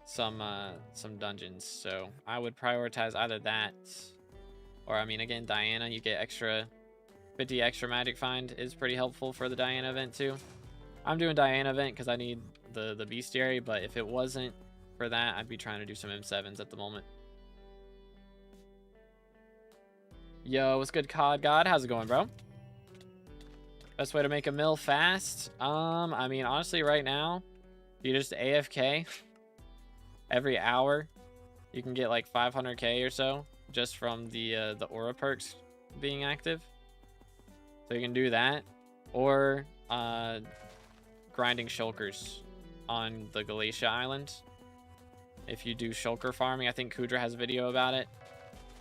some dungeons. So I would prioritize either that, or, I mean, again, Diana, you get extra 50 extra magic find is pretty helpful for the Diana event too. I'm doing Diana event because I need the Beastiary, but if it wasn't for that, I'd be trying to do some M7s at the moment. Yo, what's good, COD God? How's it going, bro? Best way to make a mill fast? I mean, honestly, right now, you just AFK every hour. You can get like 500k or so just from the aura perks being active. So you can do that, or grinding shulkers on the Galatia Island. If you do shulker farming, I think Kudra has a video about it.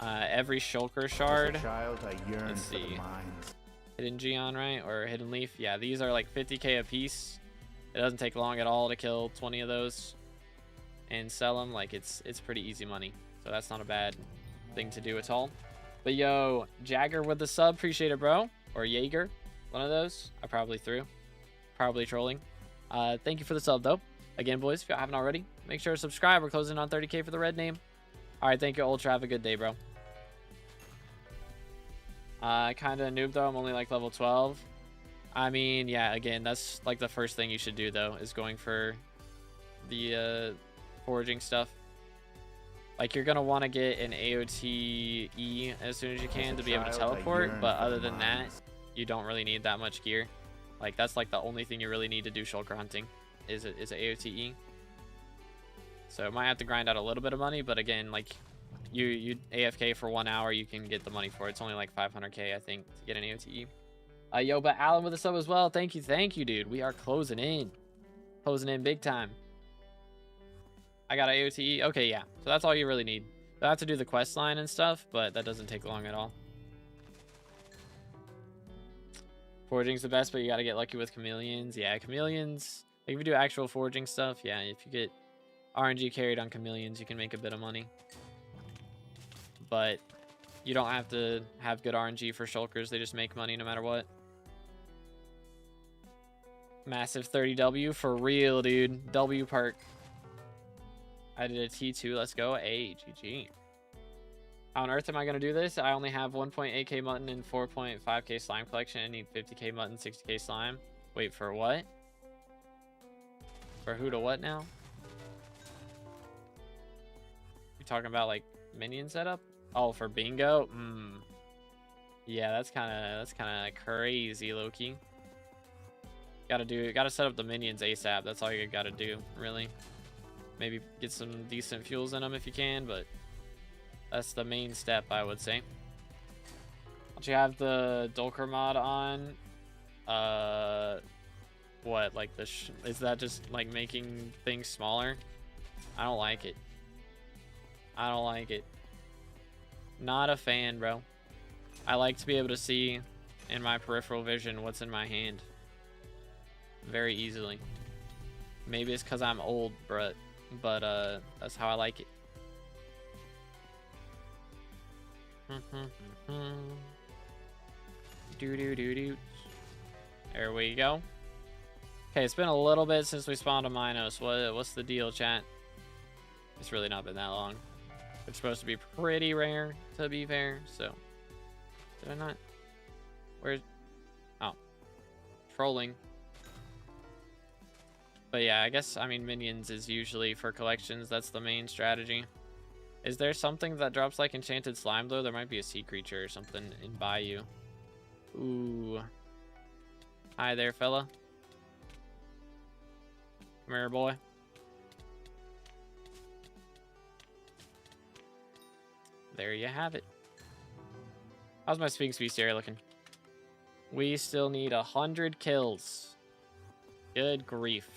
Every shulker shard. As a child, I yearned Let's for the see. mines. Hidden Geon, right? Or Hidden Leaf. Yeah, these are like 50k a piece. It doesn't take long at all to kill 20 of those and sell them. Like, it's pretty easy money. So that's not a bad thing to do at all. But yo, Jagger with the sub. Appreciate it, bro. Or Jaeger. One of those. I probably threw. Probably trolling. Thank you for the sub, though. Again, boys, if you haven't already, make sure to subscribe. We're closing on 30k for the red name. All right, thank you, Ultra. Have a good day, bro. Kind of noob though. I'm only like level 12. I mean, yeah, again, that's like the first thing you should do though, is going for the foraging stuff. Like, you're gonna want to get an AOTE as soon as you can to be able to teleport, but other than that, you don't really need that much gear. Like, that's like the only thing you really need to do shulker hunting is an AOTE. So it might have to grind out a little bit of money, but again, like, you AFK for 1 hour, you can get the money for it. It's only like 500k, I think, to get an AOTE. Yo, but Alan with a sub as well. Thank you, dude. We are closing in big time. I got an AOTE. Okay, yeah. So that's all you really need. I have to do the quest line and stuff, but that doesn't take long at all. Foraging's the best, but you got to get lucky with chameleons. Yeah, chameleons. Like, if you do actual foraging stuff, yeah, if you get RNG carried on chameleons, you can make a bit of money. But you don't have to have good RNG for shulkers. They just make money no matter what. Massive 30W for real, dude. W perk. I did a T2. Let's go. Hey, GG. How on earth am I going to do this? I only have 1.8k mutton and 4.5k slime collection. I need 50k mutton, 60k slime. Wait, for what? For who to what now? You talking about like minion setup? Oh, for bingo? Yeah, that's kind of crazy, Loki. Gotta set up the minions ASAP. That's all you gotta do, really. Maybe get some decent fuels in them if you can, but that's the main step, I would say. Don't you have the Dulker mod on? What, like is that just like making things smaller? I don't like it. I don't like it. Not a fan, bro. I like to be able to see in my peripheral vision what's in my hand very easily. Maybe it's because I'm old, but that's how I like it. Do. There we go. Okay, it's been a little bit since we spawned a Mythos. What's the deal, chat? It's really not been that long. It's supposed to be pretty rare, to be fair, so. Did I not? Where's... Oh. Trolling. But yeah, I guess, I mean, minions is usually for collections. That's the main strategy. Is there something that drops like enchanted slime, though? There might be a sea creature or something in Bayou. Ooh. Hi there, fella. Come here, boy. There you have it. How's my Sphinx Beastiary looking? We still need 100 kills. Good grief.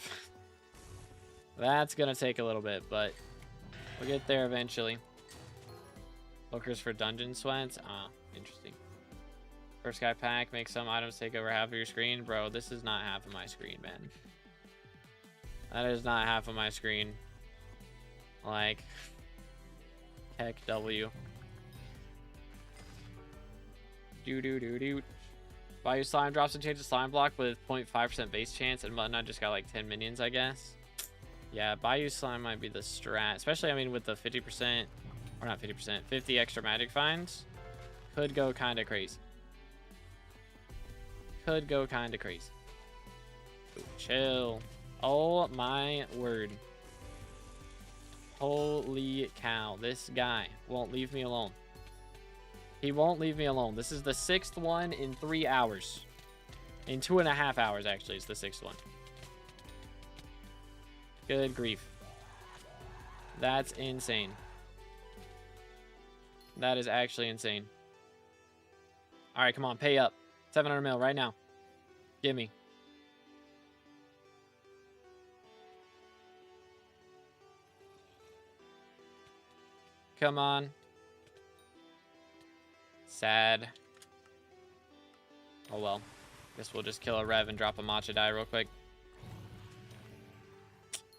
That's gonna take a little bit, but we'll get there eventually. Lookers for dungeon sweats? Ah, interesting. Furfsky pack, make some items take over half of your screen. Bro, this is not half of my screen, man. That is not half of my screen. Like, heck W. Do. Bayou slime drops and changes slime block with 0.5% base chance, and Mutton I just got like 10 minions, I guess. Yeah, Bayou slime might be the strat, especially, I mean, with the 50%, or not 50%, 50 extra magic finds. Could go kind of crazy. Could go kind of crazy. Ooh, chill. Oh my word. Holy cow, this guy won't leave me alone. He won't leave me alone. This is the 6th one in 3 hours. In 2.5 hours, actually, it's the 6th one. Good grief. That's insane. That is actually insane. All right, come on, pay up. 700 mil right now. Give me. Come on. Sad. Oh well. Guess we'll just kill a Rev and drop a Matcha die real quick.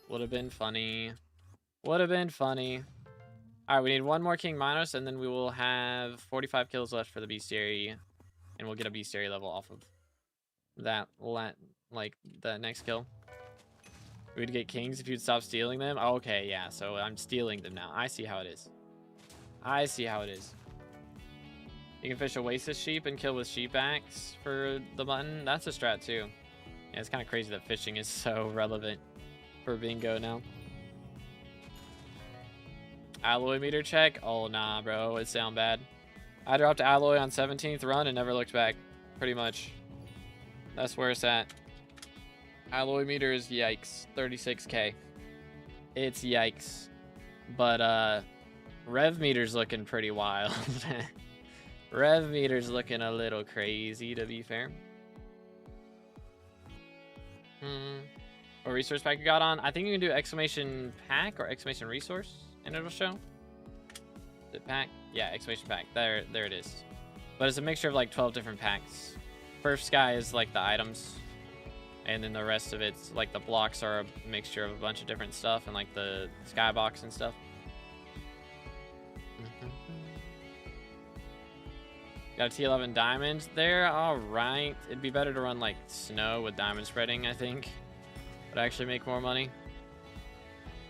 Would have been funny. Would have been funny. Alright, we need one more King Mythos, and then we will have 45 kills left for the Beastiary. And we'll get a Beastiary level off of that, like, the next kill. We'd get kings if you'd stop stealing them. Okay, yeah, so I'm stealing them now. I see how it is. I see how it is. You can fish Oasis sheep and kill with sheep axe for the button. That's a strat too. Yeah, it's kind of crazy that fishing is so relevant for bingo now. Alloy meter check? Oh, nah, bro. It sound bad. I dropped alloy on 17th run and never looked back. Pretty much. That's where it's at. Alloy meter is yikes. 36k. It's yikes. But, rev meter's looking pretty wild. Rev meter's looking a little crazy, to be fair. What resource pack you got on? I think you can do exclamation pack or exclamation resource, and it'll show. Is it pack? Yeah, exclamation pack. There it is. But it's a mixture of like 12 different packs. Furfsky is like the items, and then the rest of it's like the blocks are a mixture of a bunch of different stuff, and like the skybox and stuff. Got a T11 diamond there. All right. It'd be better to run like snow with diamond spreading, I think. Would actually make more money.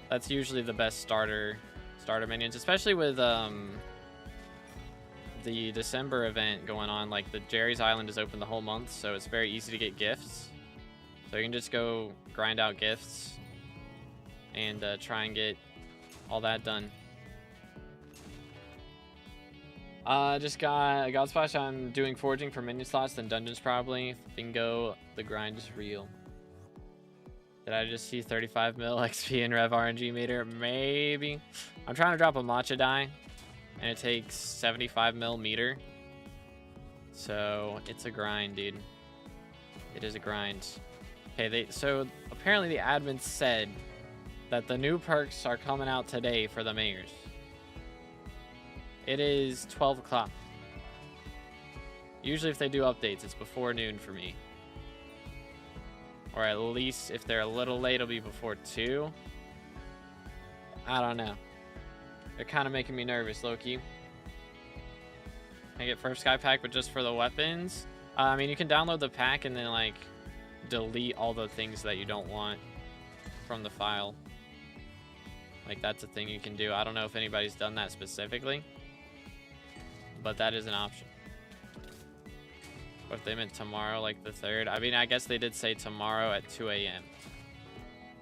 That's usually the best starter minions, especially with the December event going on. Like the Jerry's Island is open the whole month, so it's very easy to get gifts. So you can just go grind out gifts and try and get all that done. Just got a God Splash. I'm doing foraging for minion slots, then dungeons probably. Bingo, the grind is real. Did I just see 35 mil XP in Rev RNG meter? Maybe. I'm trying to drop a matcha die, and it takes 75 mil meter. So it's a grind, dude. It is a grind. Okay, so apparently the admin said that the new perks are coming out today for the mayors. It is 12 o'clock. Usually if they do updates, it's before noon for me. Or at least if they're a little late, it'll be before 2. I don't know. They're kind of making me nervous, low-key. Can I get Furfsky pack, but just for the weapons? I mean, you can download the pack and then, like, delete all the things that you don't want from the file. Like, that's a thing you can do. I don't know if anybody's done that specifically, but that is an option. What if they meant tomorrow, like the 3rd? I mean, I guess they did say tomorrow at 2 a.m.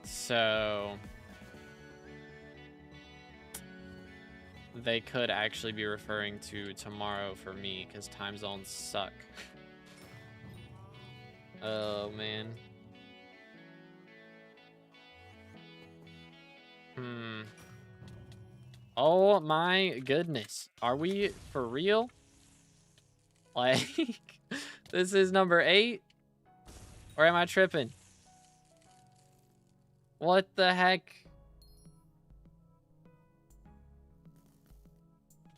So they could actually be referring to tomorrow for me, because time zones suck. Oh, man. Oh my goodness. Are we for real? Like, this is number 8? Or am I tripping? What the heck?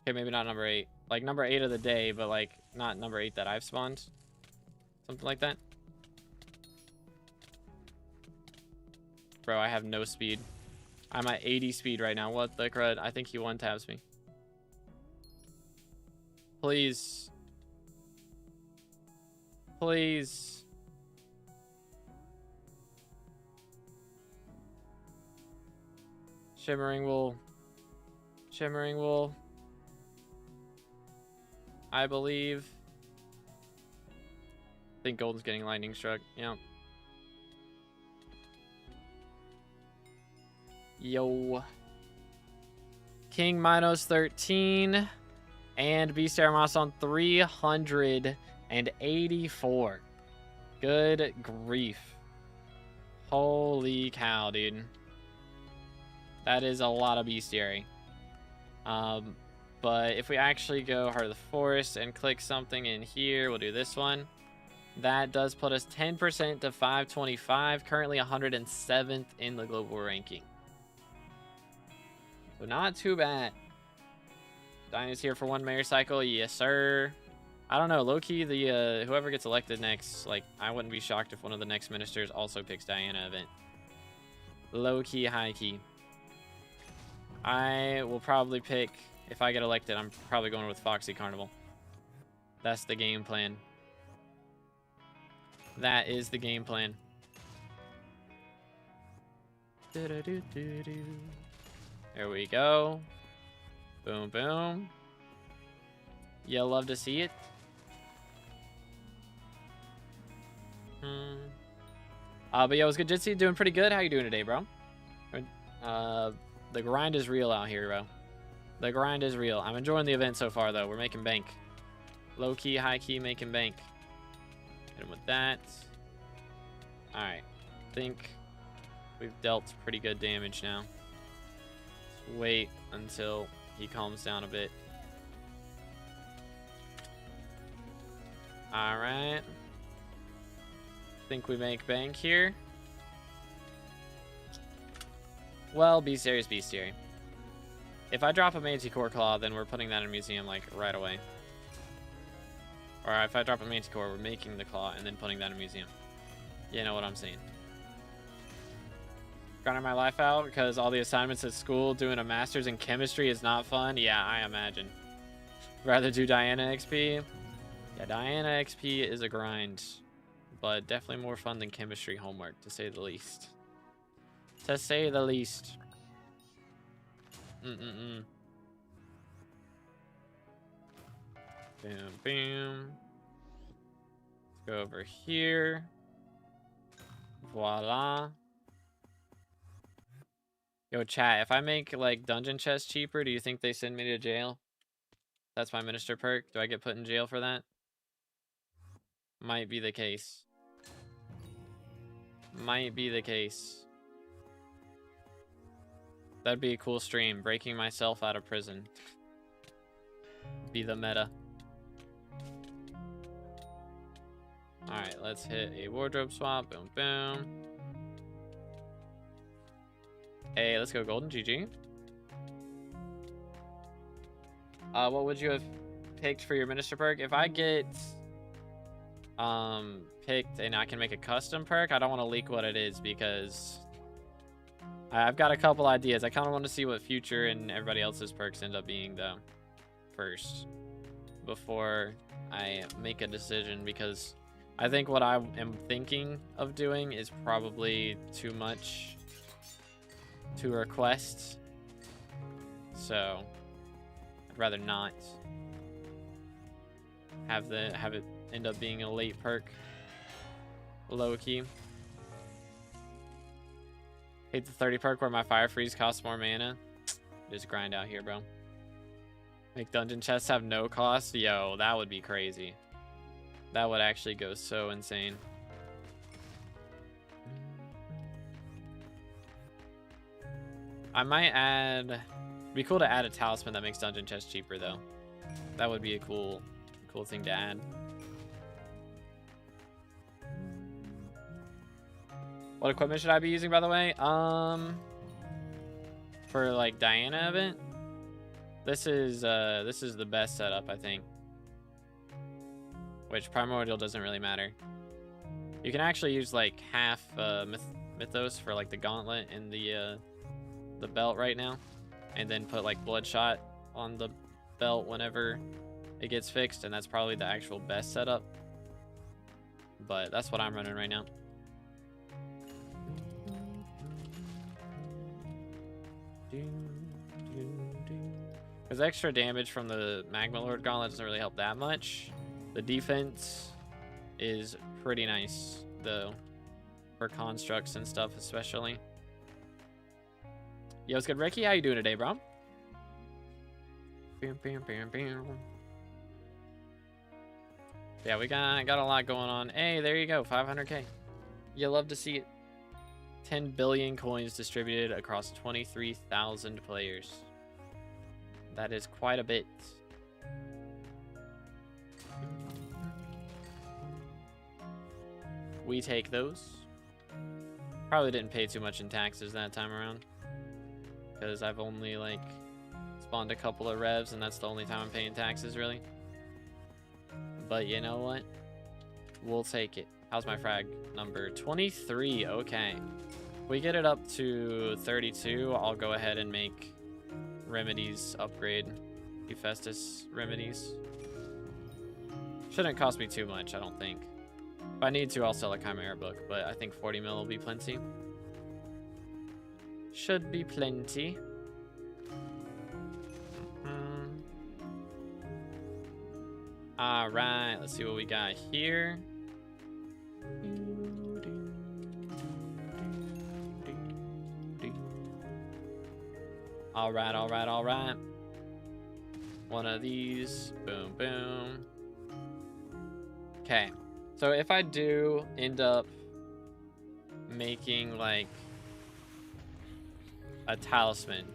Okay, maybe not number 8. Like number 8 of the day, but like not number 8 that I've spawned. Something like that. Bro, I have no speed. I'm at 80 speed right now. What the crud? I think he one-taps me. Please. Please. Shimmering wool. Shimmering wool. I believe. I think Golden's getting lightning struck. Yeah. Yo. King minus 13. And Beastiary Moss on 384. Good grief. Holy cow, dude. That is a lot of Beastiary. But if we actually go Heart of the Forest and click something in here, we'll do this one. That does put us 10% to 525. Currently 107th in the global ranking. So not too bad. Dinah's here for one mayor cycle. Yes, sir. I don't know. Low-key, the whoever gets elected next, like, I wouldn't be shocked if one of the next ministers also picks Diana event. Low-key, high-key. I will probably pick, if I get elected, I'm probably going with Foxy Carnival. That's the game plan. That is the game plan. There we go. Boom, boom. You'll love to see it. But yo, what's good, Jitsi? Doing pretty good. How you doing today, bro? The grind is real out here, bro. The grind is real. I'm enjoying the event so far, though. We're making bank. Low key, high key, making bank. Hit him with that. All right. I think we've dealt pretty good damage now. Let's wait until he calms down a bit. All right. Think we make bank here. Well, Beastiary is Beastiary. If I drop a Manticore Claw, then we're putting that in a museum like right away. Or if I drop a Manticore, we're making the claw and then putting that in a museum. You know what I'm saying. Grinding my life out because all the assignments at school, doing a master's in chemistry is not fun. Yeah, I imagine. Rather do Diana XP. Yeah, Diana XP is a grind, but definitely more fun than chemistry homework, to say the least. To say the least. Boom, boom. Let's go over here. Voila. Yo, chat, if I make, like, dungeon chests cheaper, do you think they send me to jail? That's my minister perk. Do I get put in jail for that? Might be the case. Might be the case. That'd be a cool stream. Breaking myself out of prison. Be the meta. Alright, let's hit a wardrobe swap. Boom, boom. Hey, let's go golden. GG. What would you have picked for your minister perk? If I get picked and I can make a custom perk, I don't want to leak what it is because I've got a couple ideas. I kind of want to see what future and everybody else's perks end up being though first before I make a decision, because I think what I am thinking of doing is probably too much to request, so I'd rather not have it end up being a late perk. Low key. Hate the 30 perk where my fire freeze costs more mana. Just grind out here, bro. Make dungeon chests have no cost. Yo, that would be crazy. That would actually go so insane. I might add... It'd be cool to add a talisman that makes dungeon chests cheaper, though. That would be a cool thing to add. What equipment should I be using, by the way? For like Diana event, this is the best setup, I think. Which primordial doesn't really matter. You can actually use like half Mythos for like the gauntlet and the belt right now, and then put like bloodshot on the belt whenever it gets fixed, and that's probably the actual best setup. But that's what I'm running right now. Because extra damage from the Magma Lord Gauntlet doesn't really help that much. The defense is pretty nice, though, for constructs and stuff especially. Yo, what's good, Ricky? How you doing today, bro? Yeah, we got a lot going on. Hey, there you go, 500k. You love to see it. 10 billion coins distributed across 23,000 players. That is quite a bit. We take those. Probably didn't pay too much in taxes that time around, because I've only like spawned a couple of revs, and that's the only time I'm paying taxes really. But you know what? We'll take it. How's my frag number? 23. Okay. If we get it up to 32, I'll go ahead and make Remedies upgrade. Hephaestus Remedies. Shouldn't cost me too much, I don't think. If I need to, I'll sell a Chimera book, but I think 40 mil will be plenty. Should be plenty. All right, let's see what we got here. All right, all right, all right. One of these, boom, boom. Okay, so if I do end up making like a talisman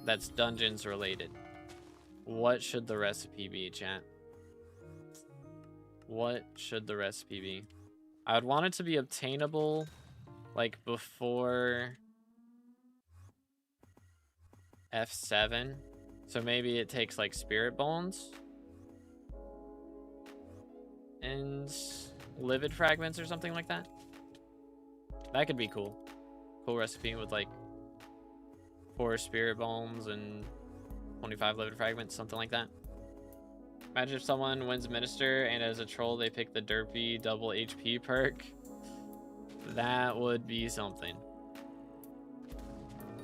that's dungeons related, what should the recipe be, chat? What should the recipe be? I would want it to be obtainable like before F7. So maybe it takes like spirit bones and livid fragments or something like that. That could be cool. Cool recipe with like 4 spirit bones and 25 livid fragments, something like that. Imagine if someone wins Minister and as a troll they pick the derpy double HP perk. That would be something.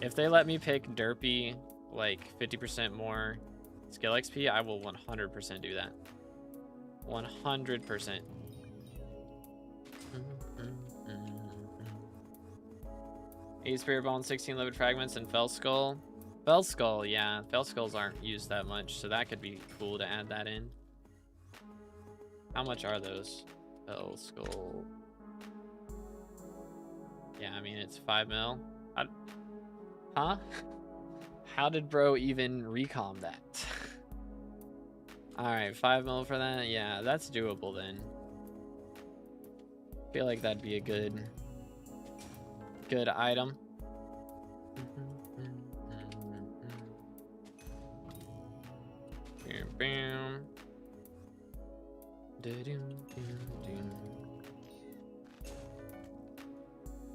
If they let me pick derpy like 50% more skill XP, I will 100% do that. 100%. 8 spirit bones, 16 livid fragments, and fell skull. Fell skull, yeah. Fell skulls aren't used that much, so that could be cool to add that in. How much are those? Fell skull. Yeah, I mean, it's 5 mil. Huh? How did bro even recom that? Alright, 5 mil for that? Yeah, that's doable then. Feel like that'd be a good item. Bam, bam.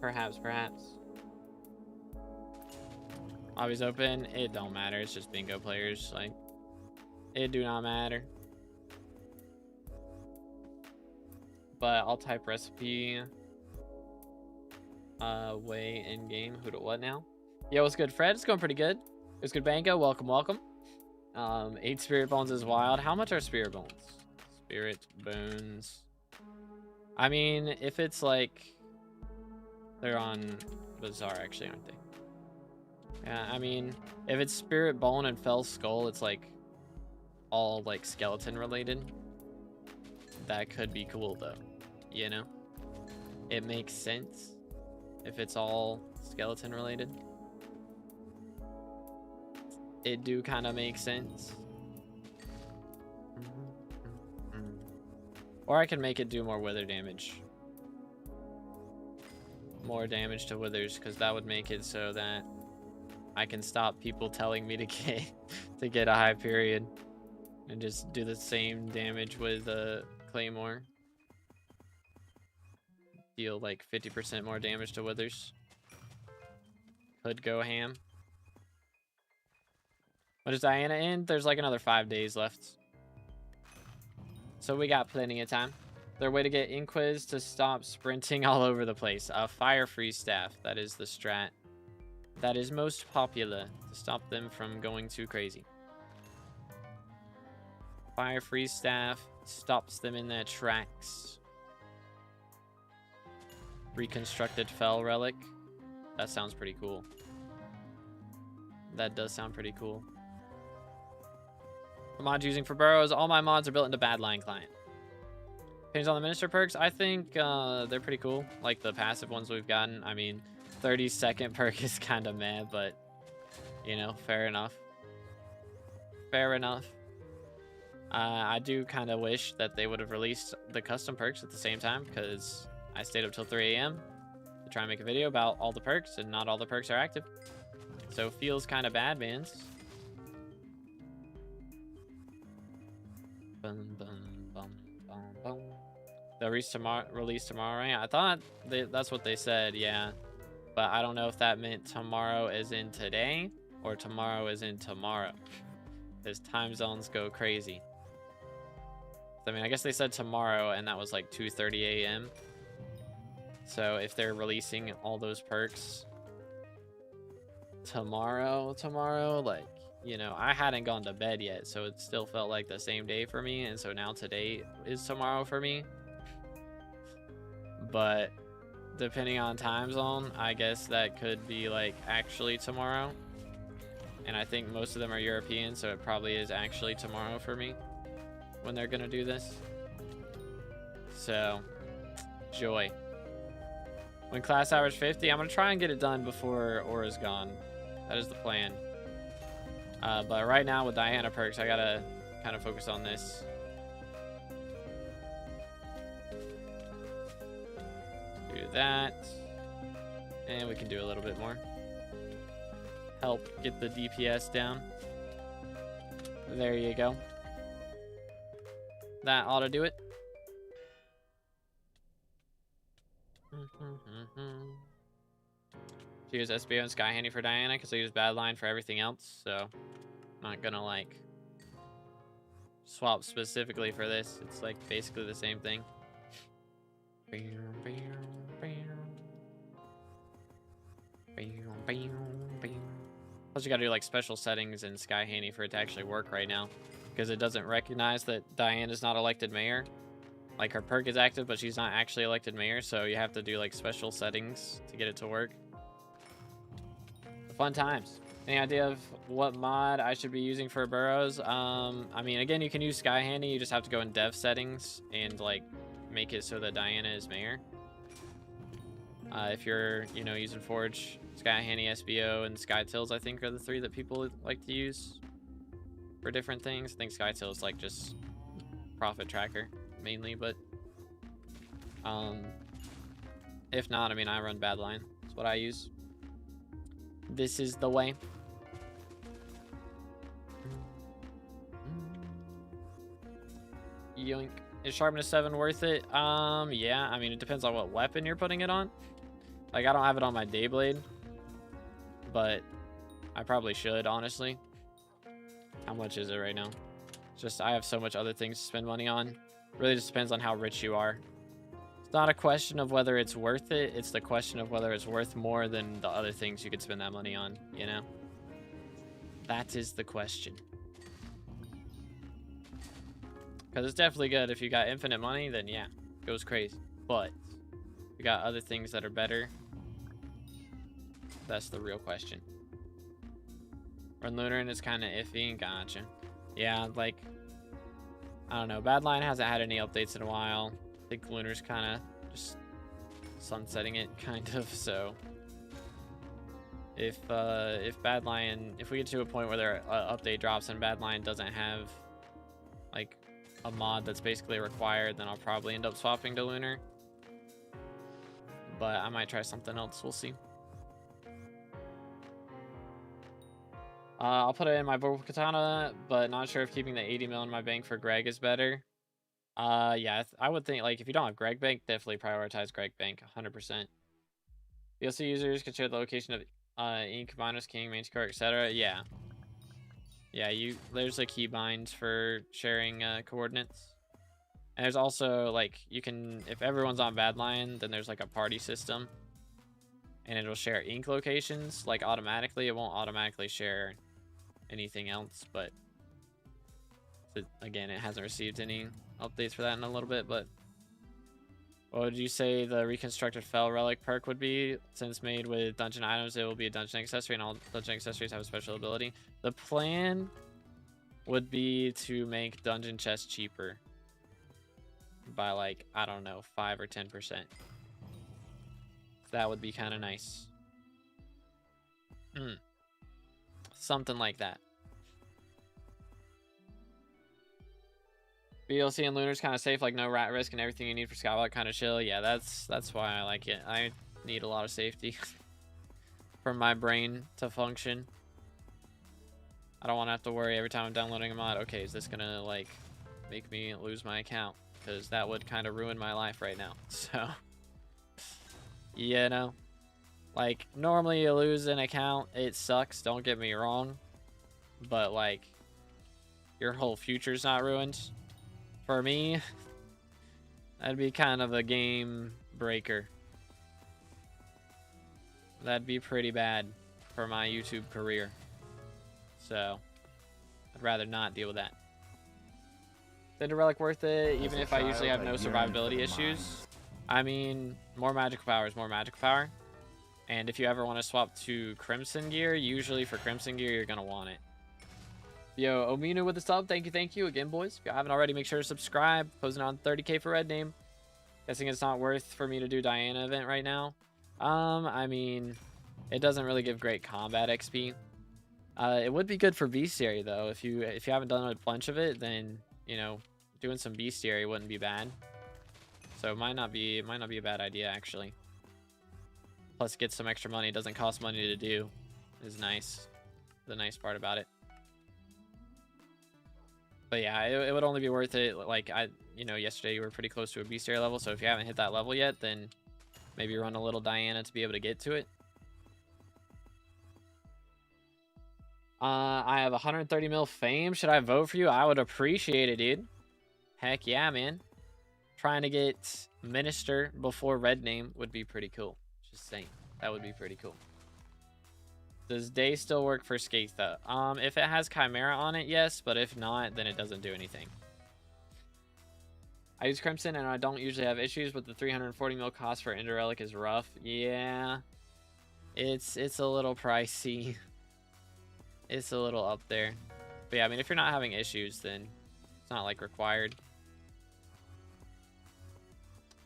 Perhaps. Always open. It don't matter. It's just bingo players. Like, it do not matter. But I'll type recipe way in game. Who to what now? Yo, what's good, Fred? It's going pretty good. It's good, Bango. Welcome. 8 spirit bones is wild. How much are spirit bones? Spirit bones. I mean, if it's like they're on Bazaar, actually, aren't they? Yeah, I mean, if it's spirit bone and fell skull, it's like all like skeleton related. That could be cool though, you know? It makes sense if it's all skeleton related. It do kind of make sense. Or I can make it do more wither damage. More damage to withers, because that would make it so that I can stop people telling me to get a high period and just do the same damage with Claymore. Deal like 50% more damage to withers. Could go ham. When does Diana end? There's like another 5 days left. So we got plenty of time. Their way to get Inquis to stop sprinting all over the place. A fire freeze staff. That is the strat that is most popular to stop them from going too crazy. Fire freeze staff stops them in their tracks. Reconstructed fell relic. That sounds pretty cool. That does sound pretty cool. The mods using for burrows. All my mods are built into Badline client. Opinions on the minister perks. I think they're pretty cool. Like the passive ones we've gotten. I mean, 30-second perk is kind of mad, but you know, fair enough. Fair enough. I do kind of wish that they would have released the custom perks at the same time, because I stayed up till 3 a.m. to try and make a video about all the perks, and not all the perks are active. So feels kind of bad, man. They'll release tomorrow, right? I thought that's what they said, yeah. But I don't know if that meant tomorrow as in today or tomorrow as in tomorrow. Because time zones go crazy. I mean, I guess they said tomorrow, and that was like 2:30 a.m. So if they're releasing all those perks tomorrow, like you know, I hadn't gone to bed yet, so it still felt like the same day for me, and so now today is tomorrow for me. But depending on time zone, I guess that could be like actually tomorrow. And I think most of them are European, so it probably is actually tomorrow for me when they're gonna do this. So, joy. When class hours 50, I'm gonna try and get it done before Aura's gone. That is the plan. But right now with Diana perks, I gotta kind of focus on this. Do that. And we can do a little bit more. Help get the DPS down. There you go. That ought to do it. She used SBO and Sky Handy for Diana because I use Badline for everything else, so I'm not gonna like swap specifically for this. It's like basically the same thing. Plus you gotta do like special settings in Sky Handy for it to actually work right now, because it doesn't recognize that Diana's not elected mayor. Like her perk is active, but she's not actually elected mayor, so you have to do like special settings to get it to work. Fun times. Any idea of what mod I should be using for burrows? I mean, again, you can use Sky Handy. You just have to go in dev settings and like make it so that Diana is mayor. If you're, you know, using Forge, Sky Handy, SBO, and Sky Tills, I think are the three that people like to use for different things. I think Sky Tills is like just profit tracker mainly, but if not, I mean, I run Badline. That's what I use. This is the way. Yoink. Is sharpness 7 worth it? Yeah, I mean, it depends on what weapon you're putting it on. Like, I don't have it on my Dayblade, but I probably should, honestly. How much is it right now? Just, I have so much other things to spend money on. Really just depends on how rich you are. It's not a question of whether it's worth it. It's the question of whether it's worth more than the other things you could spend that money on, you know? That is the question. Because it's definitely good. If you got infinite money, then yeah, it goes crazy. But if you got other things that are better, that's the real question. Run Lunar and it's kind of iffy. Gotcha. Yeah, like, I don't know. Badline hasn't had any updates in a while. I think Lunar's kind of just sunsetting it, kind of. So if Badline, if we get to a point where their update drops and Badline doesn't have like a mod that's basically required, then I'll probably end up swapping to Lunar. But I might try something else. We'll see. I'll put it in my Vorpal Katana, but not sure if keeping the 80 mil in my bank for Greg is better. Yeah, I would think, like, if you don't have Greg Bank, definitely prioritize Greg Bank, 100%. DLC users can share the location of Ink, Minus King, Manticore, etc. Yeah. Yeah, there's a keybind for sharing coordinates. And there's also, like, you can, if everyone's on Badline, then there's, like, a party system. And it'll share ink locations, like, automatically. It won't automatically share anything else, but again, it hasn't received any updates for that in a little bit. But what would you say the reconstructed fell relic perk would be? Since made with dungeon items, it will be a dungeon accessory, and all dungeon accessories have a special ability. The plan would be to make dungeon chests cheaper by, like, I don't know, 5 or 10%. That would be kind of nice. Something like that. BLC and Lunar's kind of safe, like no rat risk and everything you need for SkyBlock kind of chill. Yeah, that's why I like it. I need a lot of safety for my brain to function. I don't want to have to worry every time I'm downloading a mod. Okay, is this gonna like make me lose my account? Because that would kind of ruin my life right now. So, you know, like normally you lose an account, it sucks. Don't get me wrong, but like your whole future's not ruined. For me, that'd be kind of a game breaker. That'd be pretty bad for my YouTube career. So, I'd rather not deal with that. Cinder Relic worth it, even if I usually have no survivability issues. I mean, more magical power is more magical power. And if you ever want to swap to Crimson Gear, usually for Crimson Gear, you're going to want it. Yo, Ominu with the sub. Thank you again, boys. If you haven't already, make sure to subscribe. Posing on 30k for red name. Guessing it's not worth for me to do Diana event right now. I mean, it doesn't really give great combat XP. It would be good for Beastiary though. If you haven't done a bunch of it, then you know, doing some Beastiary wouldn't be bad. So it might not be a bad idea actually. Plus, get some extra money. It doesn't cost money to do. Is nice. The nice part about it. But yeah, it would only be worth it. Like yesterday you were pretty close to a Beastiary level. So if you haven't hit that level yet, then maybe run a little Diana to be able to get to it. I have 130 mil fame. Should I vote for you? I would appreciate it, dude. Heck yeah, man. Trying to get Minister before red name would be pretty cool. Just saying. That would be pretty cool. Does Day still work for Skatha? If it has Chimera on it, yes. But if not, then it doesn't do anything. I use Crimson and I don't usually have issues, but the 340 mil cost for Ender Relic is rough. Yeah. It's a little pricey. It's a little up there. But yeah, I mean, if you're not having issues, then it's not like required.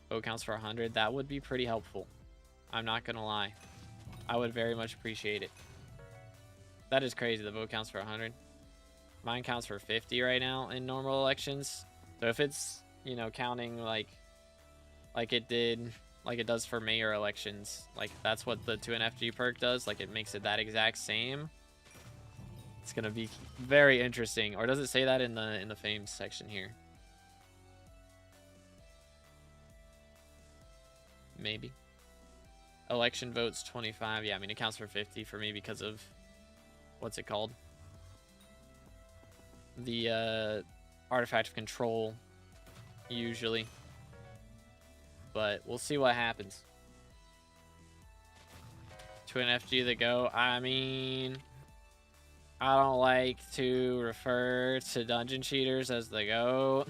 Vote counts for 100. That would be pretty helpful. I'm not gonna lie. I would very much appreciate it. That is crazy. The vote counts for 100. Mine counts for 50 right now in normal elections. So if it's, you know, counting like it does for mayor elections, like that's what the 2NFG perk does. Like it makes it that exact same. It's gonna be very interesting. Or does it say that in the fame section here? Maybe. Election votes 25. Yeah, I mean it counts for 50 for me because of what's it called? The artifact of control usually. But we'll see what happens. 2NFG the go. I mean, I don't like to refer to dungeon cheaters as the GOAT.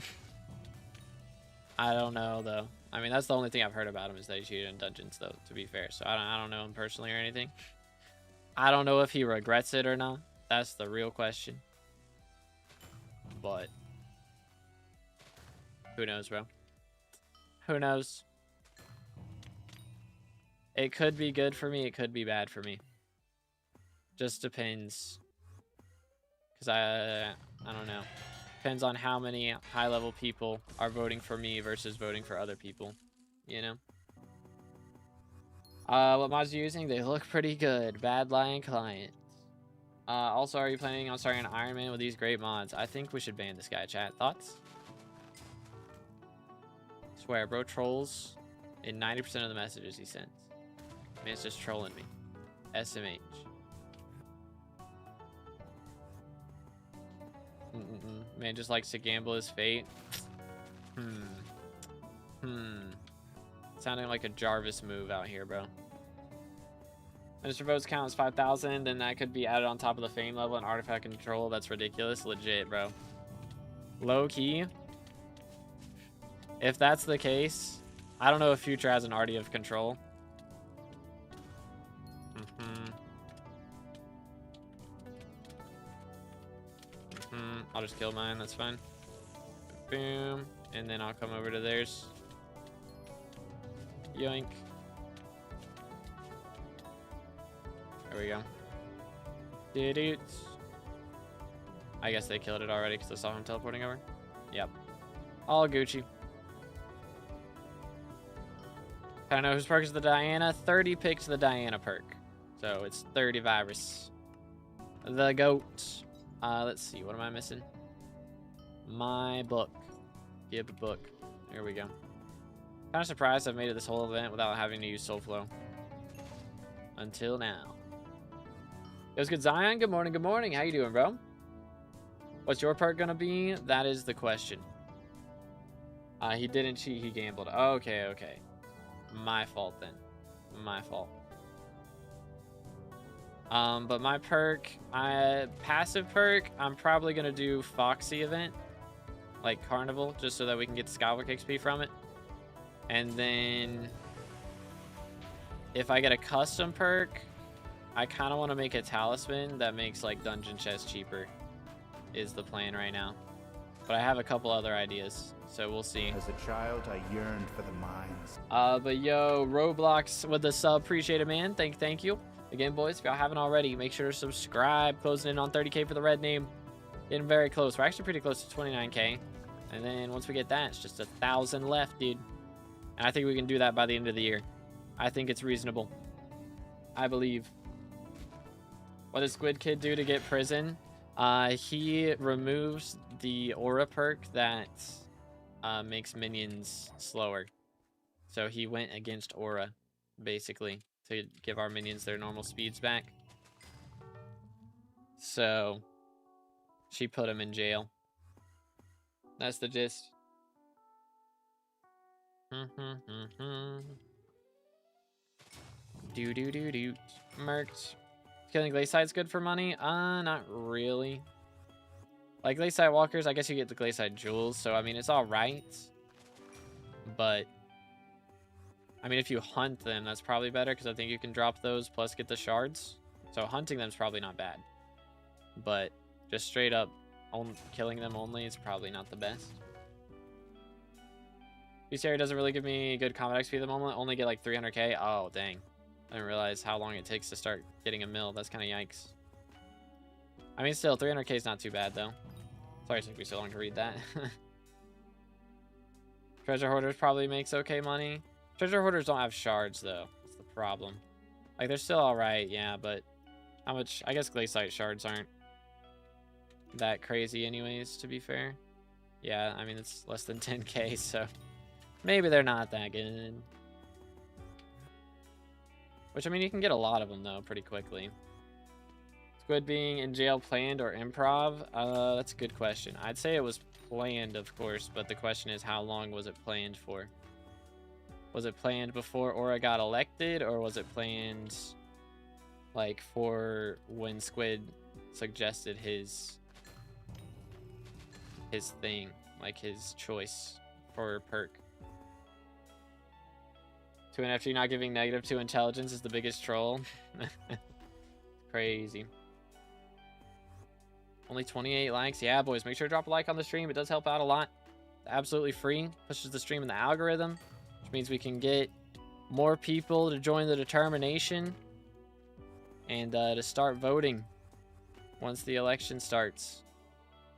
I don't know, though. I mean, that's the only thing I've heard about him is that he cheated in dungeons, though, to be fair. So I don't know him personally or anything. I don't know if he regrets it or not. That's the real question. But who knows, bro? Who knows? It could be good for me. It could be bad for me. Just depends. Because I don't know. Depends on how many high-level people are voting for me versus voting for other people. You know? What mods are you using? They look pretty good. Bad Lion Client. Also, are you planning on starting an Iron Man with these great mods? I think we should ban this guy, chat. Thoughts? Swear, bro trolls in 90% of the messages he sends. Man, it's just trolling me. SMH. Man just likes to gamble his fate. Sounding like a Jarvis move out here, bro. Minister votes count as 5,000, then that could be added on top of the fame level and artifact control. That's ridiculous. Legit, bro. Low key. If that's the case, I don't know if Future has an RD of control. I'll just kill mine, that's fine. Boom. And then I'll come over to theirs. Yoink. There we go. Doo-doots. I guess they killed it already because I saw him teleporting over. Yep. All Gucci. I don't know whose perk is the Diana. 30 picked the Diana perk. So it's 30 virus. The GOAT. Let's see. What am I missing? My book. Give a book. There we go. Kind of surprised I've made it this whole event without having to use Soul Flow. Until now. It was good, Zion. Good morning. Good morning. How you doing, bro? What's your perk gonna be? That is the question. He didn't cheat. He gambled. Okay, okay. My fault then. My fault. But my perk, passive perk, I'm probably going to do Foxy event, like Carnival, just so that we can get the SkyBlock XP from it. And then if I get a custom perk, I kind of want to make a Talisman that makes like dungeon chests cheaper, is the plan right now. But I have a couple other ideas, so we'll see. As a child, I yearned for the mines. But yo, Roblox with the sub, appreciate it, man. Thank you. Again, boys, if y'all haven't already, make sure to subscribe. Closing in on 30K for the red name. Getting very close. We're actually pretty close to 29K. And then once we get that, it's just 1,000 left, dude. And I think we can do that by the end of the year. I think it's reasonable. I believe. What does Squid Kid do to get prison? He removes the aura perk that makes minions slower. So he went against aura, basically, to give our minions their normal speeds back. So she put him in jail. That's the gist. Do. Merked. Killing Glacide's good for money? Not really. Like Glacide Walkers, I guess you get the Glacide Jewels, so I mean it's alright. But I mean if you hunt them, that's probably better, because I think you can drop those plus get the shards. So hunting them is probably not bad. But just straight up killing them only is probably not the best. Beastiary doesn't really give me good combat XP at the moment. Only get like 300k. Oh, dang. I didn't realize how long it takes to start getting a mill. That's kind of yikes. I mean, still, 300k is not too bad, though. Sorry it took me so long to read that. Treasure Hoarders probably makes okay money. Treasure Hoarders don't have shards, though. That's the problem. Like, they're still alright, yeah, but how much... I guess Glaciite shards aren't that crazy anyways, to be fair. Yeah, I mean, it's less than 10k, so maybe they're not that good. Which, I mean, you can get a lot of them, though, pretty quickly. Squid being in jail planned or improv? That's a good question. I'd say it was planned, of course, but the question is, how long was it planned for? Was it planned before Aura got elected, or was it planned, like, for when Squid suggested his thing, like, his choice for perk? To an FG not giving negative to intelligence is the biggest troll. Crazy. Only 28 likes. Yeah, boys, make sure to drop a like on the stream. It does help out a lot. It's absolutely free. Pushes the stream in the algorithm, which means we can get more people to join the determination and to start voting once the election starts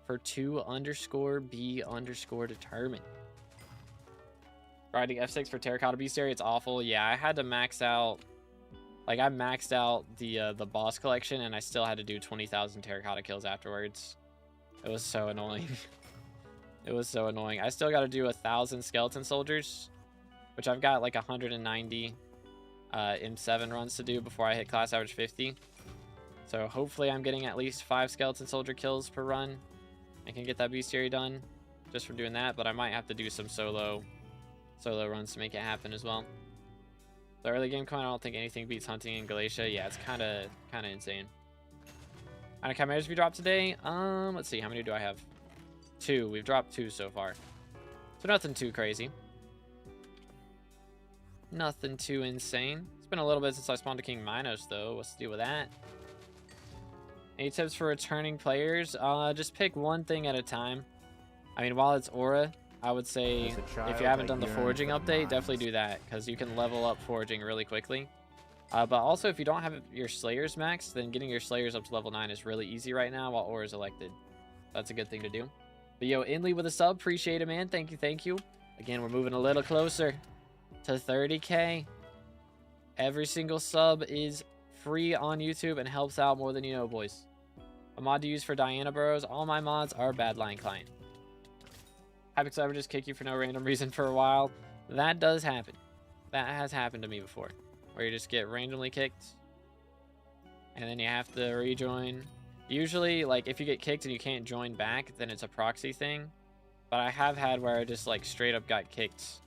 for 2_B_determine. Riding F6 for Terracotta Beastiary, it's awful. Yeah, I had to max out, like I maxed out the boss collection, and I still had to do 20,000 Terracotta kills afterwards. It was so annoying. It was so annoying. I still got to do 1,000 skeleton soldiers, which I've got like 190 M7 runs to do before I hit class average 50. So hopefully I'm getting at least 5 skeleton soldier kills per run. I can get that Beastiary done just from doing that, but I might have to do some solo runs to make it happen as well. The early game comment, I don't think anything beats hunting in Galatia. Yeah, it's kind of insane. How many chimeras we dropped today? Let's see, how many do I have? 2. We've dropped 2 so far, so nothing too crazy, nothing too insane. It's been a little bit since I spawned a King Mythos, though. What's the deal with that? Any tips for returning players? Just pick one thing at a time. I mean, while it's Aura, I would say if you haven't done the foraging update, definitely do that, because you can level up foraging really quickly. But also, if you don't have your Slayers maxed, then getting your Slayers up to level 9 is really easy right now while Aura is elected. That's a good thing to do. But yo, Inley with a sub, appreciate it, man. Thank you. Again, we're moving a little closer to 30k. Every single sub is free on YouTube and helps out more than you know, boys. A mod to use for Diana Burrows. All my mods are Badline Client. Hypixel ever just kick you for no random reason for a while? That does happen. That has happened to me before, where you just get randomly kicked and then you have to rejoin. Usually, like, if you get kicked and you can't join back, then it's a proxy thing. But I have had where I just, like, straight up got kicked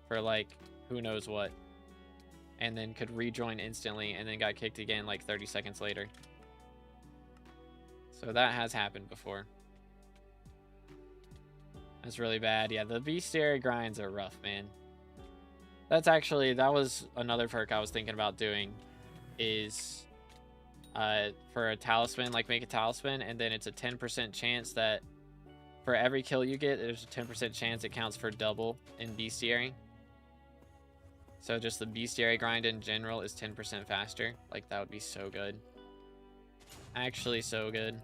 for, like, who knows what. and then could rejoin instantly and then got kicked again like 30 seconds later. So that has happened before. That's really bad. Yeah, the Beastiary grinds are rough, man. That's actually, that was another perk I was thinking about doing, is for a talisman, like make a talisman, and then it's a 10% chance that for every kill you get, there's a 10% chance it counts for double in Beastiary. So just the Beastiary grind in general is 10% faster. Like, that would be so good. Actually so good.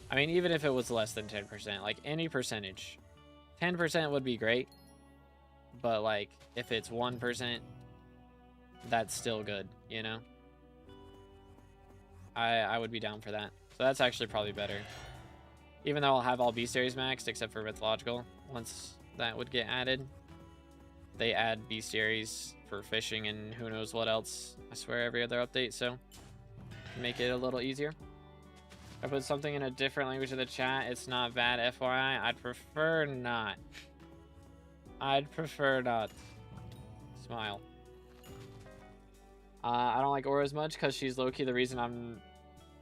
I mean, even if it was less than 10%, like any percentage, 10% would be great. But like, if it's 1%, that's still good, you know? I would be down for that. So that's actually probably better. Even though I'll have all Beastiaries maxed, except for Mythological, once that would get added. They add Beastiaries for fishing and who knows what else, I swear, every other update, so make it a little easier. I put something in a different language in the chat. It's not bad, FYI. I'd prefer not. I'd prefer not. Smile. I don't like Aura as much because she's low-key the reason I'm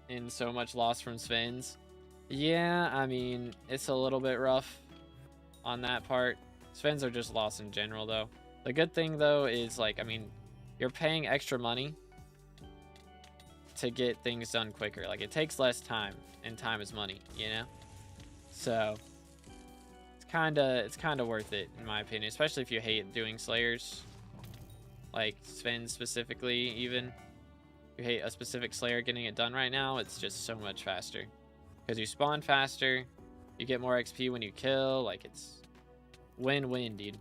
in so much loss from Sven's. Yeah, I mean, it's a little bit rough on that part. Sven's are just lost in general, though. The good thing, though, is, like, I mean, you're paying extra money to get things done quicker. Like, it takes less time, and time is money, you know? So it's kind of worth it, in my opinion, especially if you hate doing Slayers. Like, Sven specifically, even. If you hate a specific Slayer getting it done right now, it's just so much faster. Because you spawn faster, you get more XP when you kill, like, it's win-win, dude.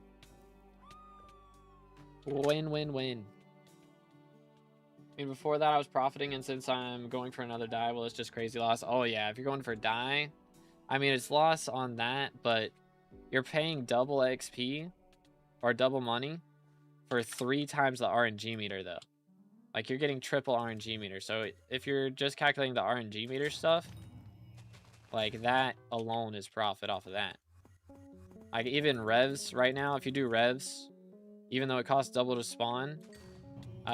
Win-win-win. I mean, before that, I was profiting, and since I'm going for another die, well, it's just crazy loss. Oh, yeah, if you're going for die, I mean, it's loss on that, but you're paying double XP or double money for 3 times the RNG meter, though. Like, you're getting triple RNG meter. So if you're just calculating the RNG meter stuff, like, that alone is profit off of that. Like, even revs right now, if you do revs, even though it costs double to spawn,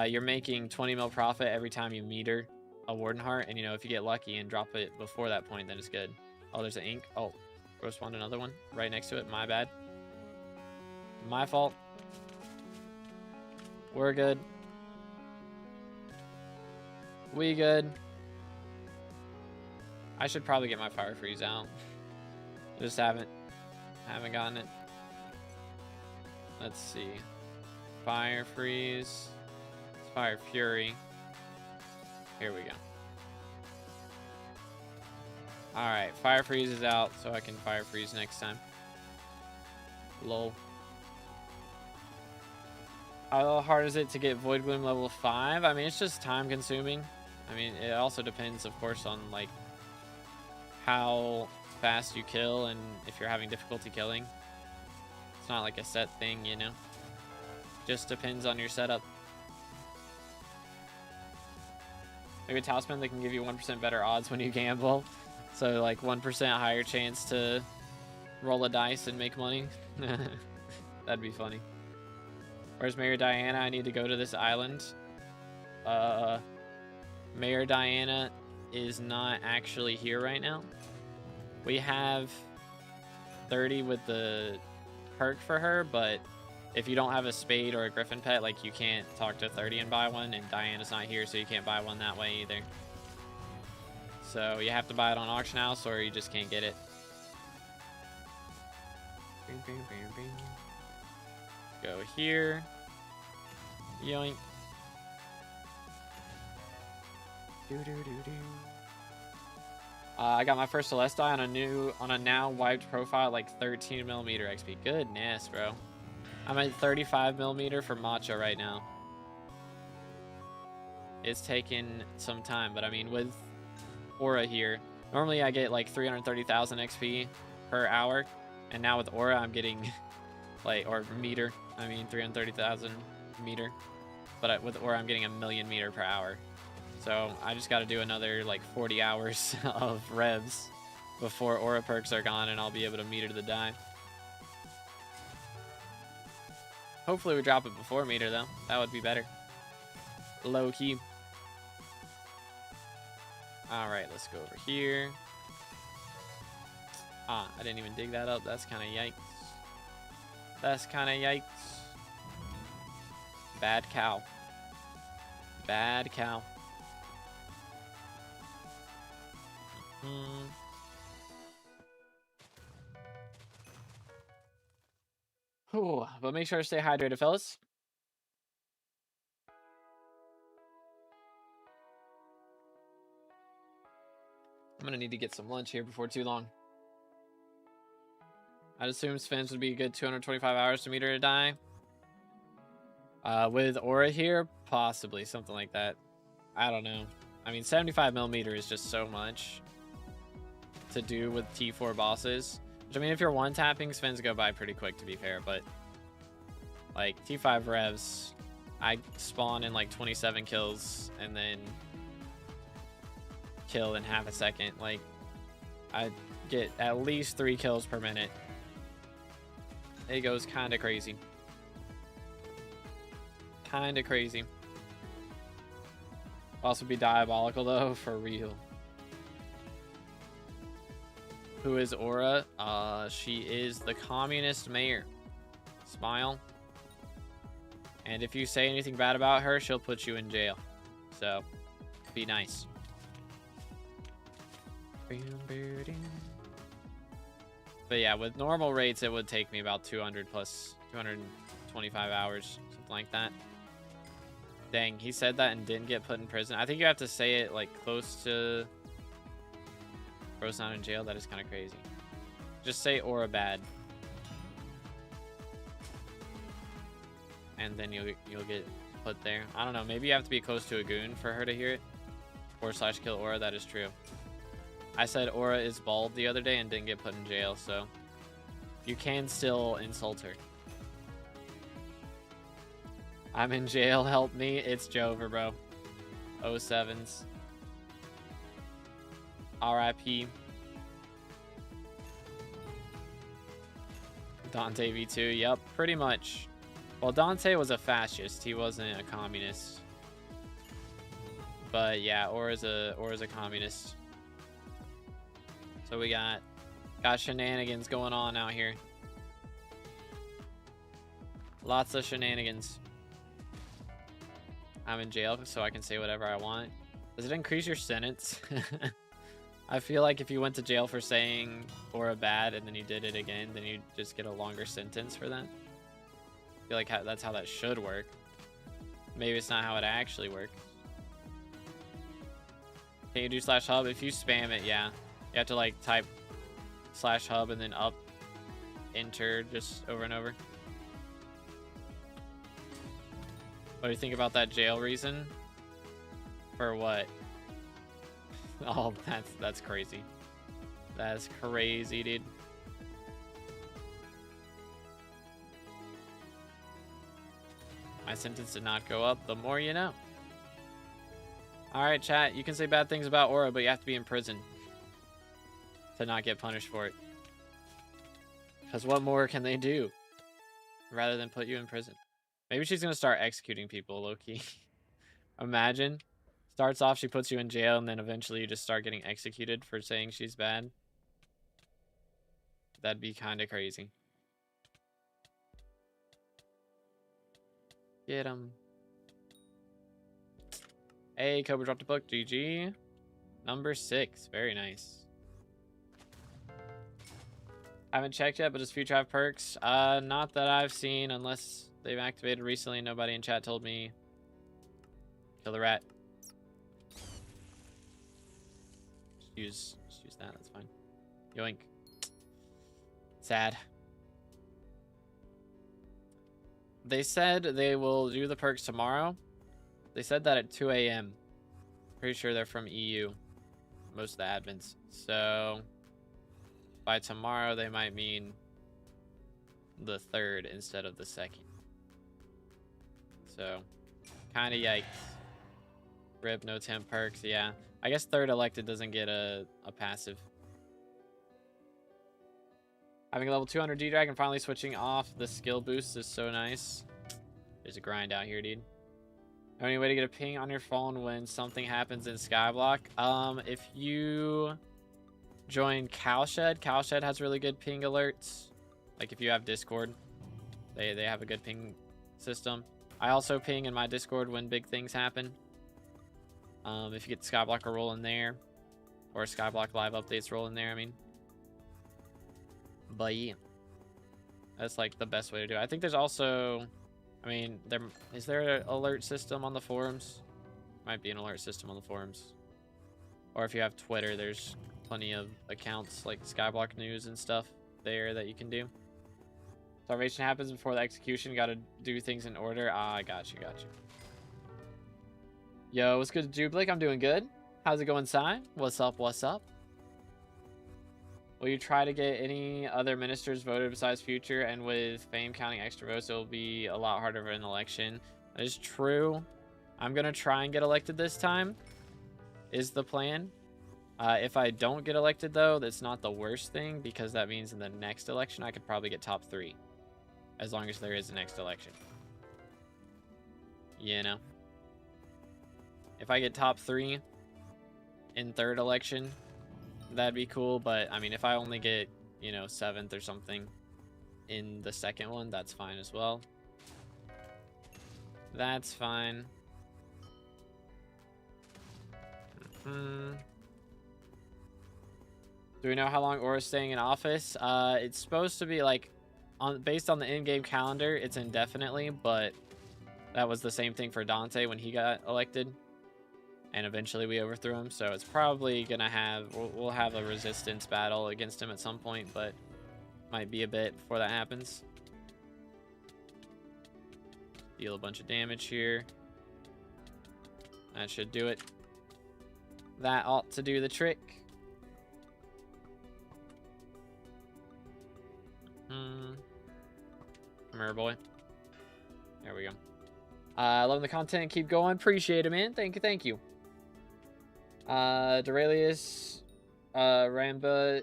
you're making 20 mil profit every time you meter a Warden Heart. And, you know, if you get lucky and drop it before that point, then it's good. Oh, there's an ink. Oh, go spawn another one right next to it. My bad. My fault. We're good. We good. I should probably get my Fire Freeze out. Just haven't gotten it. Let's see. Fire Freeze. It's Fire Fury. Here we go. Alright, Fire Freeze is out, so I can Fire Freeze next time. Lol. How hard is it to get Void Gloom level 5? I mean, it's just time consuming. I mean, it also depends, of course, on, like, how fast you kill and if you're having difficulty killing. It's not like a set thing, you know? Just depends on your setup. Maybe a Talisman that can give you 1% better odds when you gamble. So, like, 1% higher chance to roll a dice and make money. That'd be funny. Where's Mayor Diana? I need to go to this island. Mayor Diana is not actually here right now. We have 30 with the perk for her, but if you don't have a spade or a griffin pet, like, you can't talk to 30 and buy one, and Diana's not here, so you can't buy one that way either. So you have to buy it on auction house, or you just can't get it. Go here. Yoink. I got my first Celeste die on a now wiped profile, like 13mm XP. Goodness, bro. I'm at 35mm for Matcha right now. It's taken some time, but I mean, with Aura here, normally I get like 330,000 XP per hour, and now with Aura I'm getting like, or meter, I mean 330,000 meter, but with Aura I'm getting 1,000,000 meter per hour. So I just got to do another like 40 hours of revs before Aura perks are gone, and I'll be able to meter the die. Hopefully we drop it before meter, though. That would be better. Low key. Alright, let's go over here. Ah, I didn't even dig that up. That's kind of yikes. That's kind of yikes. Bad cow. Bad cow. Ooh, but make sure to stay hydrated, fellas. I'm gonna need to get some lunch here before too long. I'd assume Sphinx would be a good 225 hours to meet her to die. With Aura here, possibly something like that. I don't know. I mean, 75mm is just so much to do with T4 bosses. Which, I mean, if you're one-tapping, Sphinx go by pretty quick, to be fair. But, like, T5 revs, I spawn in, like, 27 kills and then kill in half a second. Like, I get at least 3 kills per minute. It goes kind of crazy. Kind of crazy. Also be diabolical, though, for real. Who is Aura? She is the communist mayor. Smile. And if you say anything bad about her, she'll put you in jail. So, be nice. But yeah, with normal rates, it would take me about 200 plus 225 hours, something like that. Dang, he said that and didn't get put in prison. I think you have to say it like close to Bro's not in jail. That is kind of crazy. Just say Aura bad, and then you'll get put there. I don't know. Maybe you have to be close to a goon for her to hear it, or / kill Aura. That is true. I said Aura is bald the other day and didn't get put in jail, so you can still insult her. I'm in jail, help me. It's Jover, bro. 07s. RIP. Dante V2, yep, pretty much. Well, Dante was a fascist. He wasn't a communist. But yeah, Aura's a communist. So we got shenanigans going on out here. Lots of shenanigans. I'm in jail, so I can say whatever I want. Does it increase your sentence? I feel like if you went to jail for saying Aura bad and then you did it again, then you just get a longer sentence for that. I feel like that's how that should work. Maybe it's not how it actually works. Can you do /hub? If you spam it, yeah. You have to like type /hub and then up enter just over and over. What do you think about that jail reason? For what? Oh, that's crazy. That's crazy, dude. My sentence did not go up. The more you know. Alright, chat. You can say bad things about Aura, but you have to be in prison to not get punished for it. Because what more can they do rather than put you in prison? Maybe she's going to start executing people, low-key. Imagine. Starts off, she puts you in jail, and then eventually you just start getting executed for saying she's bad. That'd be kind of crazy. Get him. Hey, Cobra dropped a book. GG. Number 6. Very nice. Haven't checked yet, but does Future have perks? Not that I've seen, unless they've activated recently. Nobody in chat told me. Kill the rat. Just use that. That's fine. Yoink. Sad. They said they will do the perks tomorrow. They said that at 2 a.m. Pretty sure they're from EU. Most of the admins. So by tomorrow, they might mean the 3rd instead of the 2nd. So kind of yikes. Rip, no temp perks. Yeah. I guess 3rd elected doesn't get a passive. Having a level 200 D-Dragon, finally switching off the skill boost is so nice. There's a grind out here, dude. Any way to get a ping on your phone when something happens in Skyblock? If you join Cowshed, Cowshed has really good ping alerts. Like if you have Discord, they have a good ping system. I also ping in my Discord when big things happen. If you get Skyblock rolling there, or Skyblock live updates rolling there, I mean. But yeah, that's like the best way to do it. I think there's also, I mean, is there an alert system on the forums? Might be an alert system on the forums. Or if you have Twitter, there's plenty of accounts like Skyblock News and stuff there that you can do. Starvation happens before the execution. Got to do things in order. Ah, got you. Yo, what's good, Jublick? I'm doing good. How's it going, Si? What's up? Will you try to get any other ministers voted besides Future? And with Fame counting extra votes, it will be a lot harder of an election. That is true. I'm going to try and get elected this time, is the plan. If I don't get elected, though, that's not the worst thing, because that means in the next election, I could probably get top 3. As long as there is a next election. You know? If I get top 3 in 3rd election, that'd be cool. But, I mean, if I only get, you know, 7th or something in the 2nd one, that's fine as well. That's fine. Do we know how long Aura's staying in office? It's supposed to be, like, based on the in-game calendar, it's indefinitely, but that was the same thing for Dante when he got elected. And eventually we overthrew him, so it's probably gonna have, we'll have a resistance battle against him at some point, but might be a bit before that happens. Deal a bunch of damage here. That should do it. That ought to do the trick. Come here, boy. There we go. Loving the content. Keep going. Appreciate it, man. Thank you. Duralius, Ramba,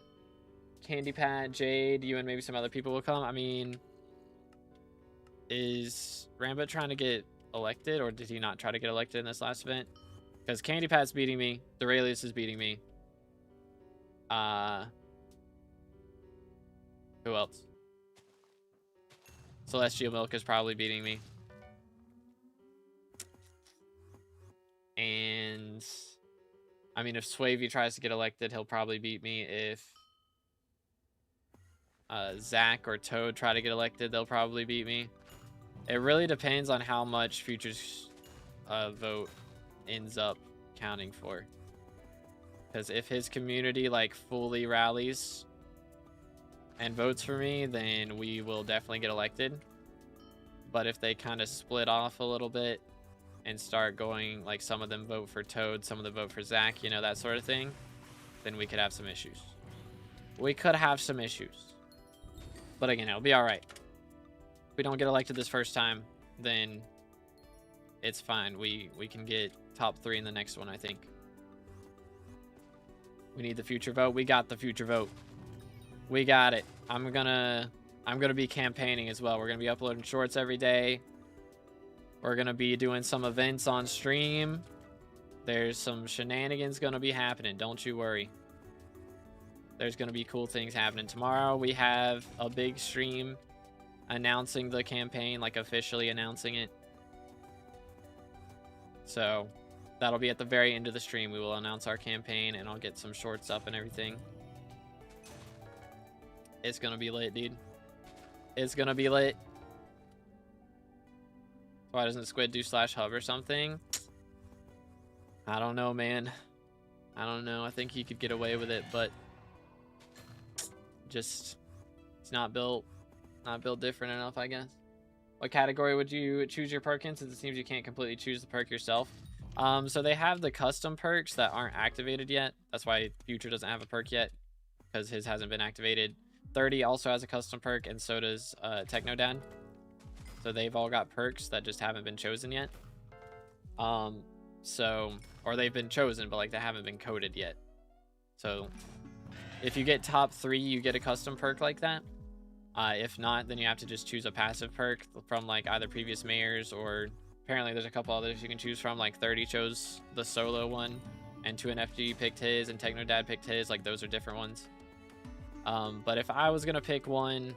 Candy Pat, Jade, you and maybe some other people will come. I mean, is Ramba trying to get elected, or did he not try to get elected in this last event? Because Candy Pat's beating me. Duralius is beating me. Who else? Celestial Milk is probably beating me. And I mean, if Swavey tries to get elected, he'll probably beat me. If Zach or Toad try to get elected, they'll probably beat me. It really depends on how much Future's vote ends up counting for. Because if his community like fully rallies and votes for me, then we will definitely get elected. But if they kind of split off a little bit and start going, like some of them vote for Toad, some of them vote for Zach, you know, that sort of thing, then we could have some issues. We could have some issues. But again, it'll be all right. If we don't get elected this first time, then it's fine. We can get top 3 in the next one, I think. We need the future vote. We got the future vote. We got it. I'm gonna be campaigning as well. We're gonna be uploading shorts every day. We're gonna be doing some events on stream. There's some shenanigans gonna be happening. Don't you worry. There's gonna be cool things happening. Tomorrow we have a big stream announcing the campaign, like officially announcing it. So that'll be at the very end of the stream. We will announce our campaign and I'll get some shorts up and everything. It's gonna be lit, dude. It's gonna be lit. Why doesn't Squid do /hub or something? I don't know, man. I don't know. I think he could get away with it, but just it's not built different enough, I guess. What category would you choose your perk in, since it seems you can't completely choose the perk yourself? So they have the custom perks that aren't activated yet. That's why Future doesn't have a perk yet, because his hasn't been activated. 30 also has a custom perk, and so does Technodad. So they've all got perks that just haven't been chosen yet. Or they've been chosen, but like they haven't been coded yet. So if you get top 3, you get a custom perk like that. If not, then you have to just choose a passive perk from like either previous mayors or apparently there's a couple others you can choose from. Like 30 chose the solo one, and 2NFG picked his, and TechnoDad picked his. Like those are different ones. But if I was gonna pick one,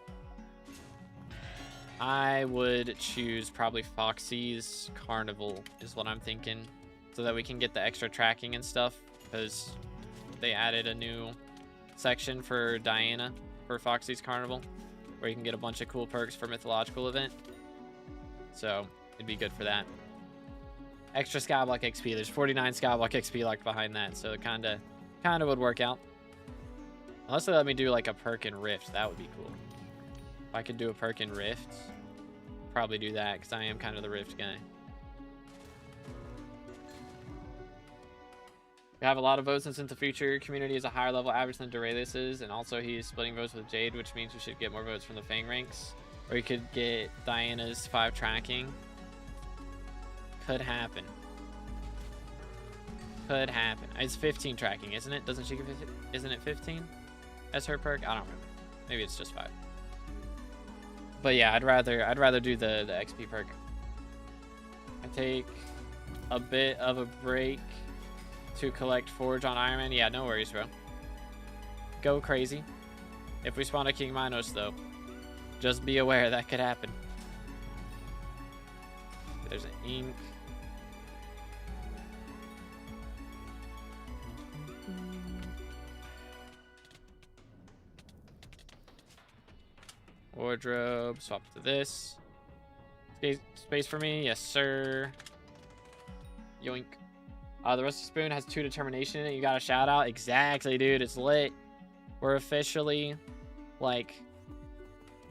I would choose probably Foxy's Carnival is what I'm thinking, so that we can get the extra tracking and stuff, because they added a new section for Diana for Foxy's Carnival, where you can get a bunch of cool perks for mythological event. So it'd be good for that. Extra SkyBlock XP. There's 49 SkyBlock XP locked behind that, so it kind of would work out. Unless they let me do like a perk in Rift, that would be cool. If I could do a perk in Rift, probably do that, because I am kind of the Rift guy. We have a lot of votes, and since the future community is a higher level average than Duralius is, and also he's splitting votes with Jade, which means we should get more votes from the Fang ranks. Or you could get Diana's 5 tracking. Could happen. Could happen. It's 15 tracking, isn't it? Doesn't she give it? Isn't it 15? That's her perk? I don't remember. Maybe it's just 5. But yeah, I'd rather do the XP perk. I take a bit of a break to collect Forge on Iron Man. Yeah, no worries, bro. Go crazy. If we spawn a King Minos, though, just be aware that could happen. There's an ink. Wardrobe. Swap to this. Space for me? Yes, sir. Yoink. The Rusty Spoon has 2 determination in it. You got a shout out? Exactly, dude. It's lit. We're officially, like,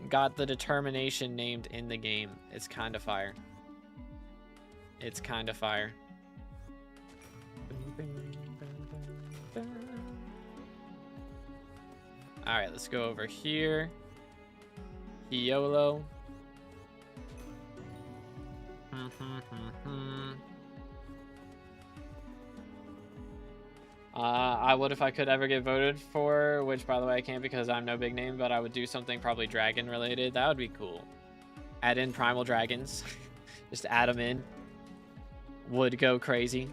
got the determination named in the game. It's kind of fire. It's kind of fire. Alright, let's go over here. YOLO. I would if I could ever get voted for, which by the way I can't because I'm no big name, but I would do something probably dragon related. That would be cool. Add in primal dragons. Just add them in. Would go crazy.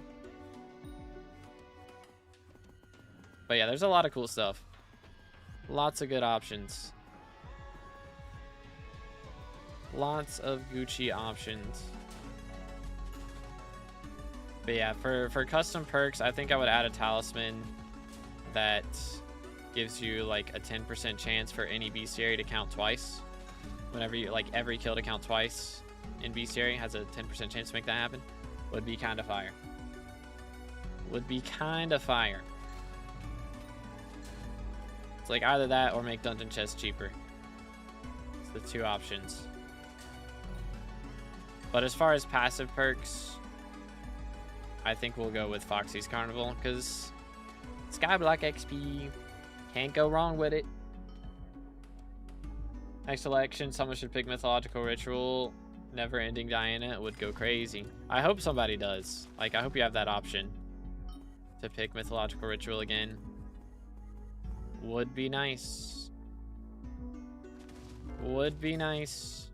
But yeah, there's a lot of cool stuff. Lots of good options. Lots of Gucci options. But yeah, for custom perks, I think I would add a talisman that gives you like a 10% chance for any Beastiary to count twice. Whenever you, like, every kill to count twice in Beastiary has a 10% chance to make that happen. Would be kind of fire. Would be kind of fire. It's like either that or make dungeon chests cheaper. It's the 2 options. But as far as passive perks, I think we'll go with Foxy's Carnival, because SkyBlock XP, can't go wrong with it. Next election, someone should pick Mythological Ritual. Never Ending Diana would go crazy. I hope somebody does. Like, I hope you have that option to pick Mythological Ritual again. Would be nice. Would be nice.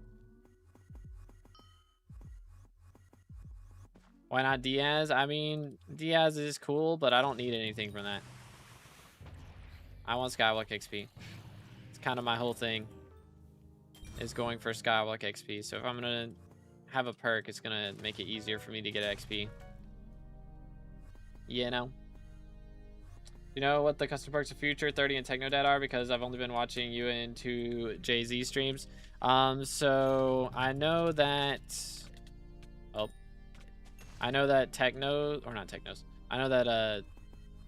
Why not Diaz? I mean, Diaz is cool, but I don't need anything from that. I want SkyBlock XP. It's kind of my whole thing, is going for SkyBlock XP. So if I'm going to have a perk, it's going to make it easier for me to get XP. You know? You know what the custom perks of Future, 30, and TechnoDad are? Because I've only been watching you and 2 Jay-Z streams. So I know that... Oh. I know that I know that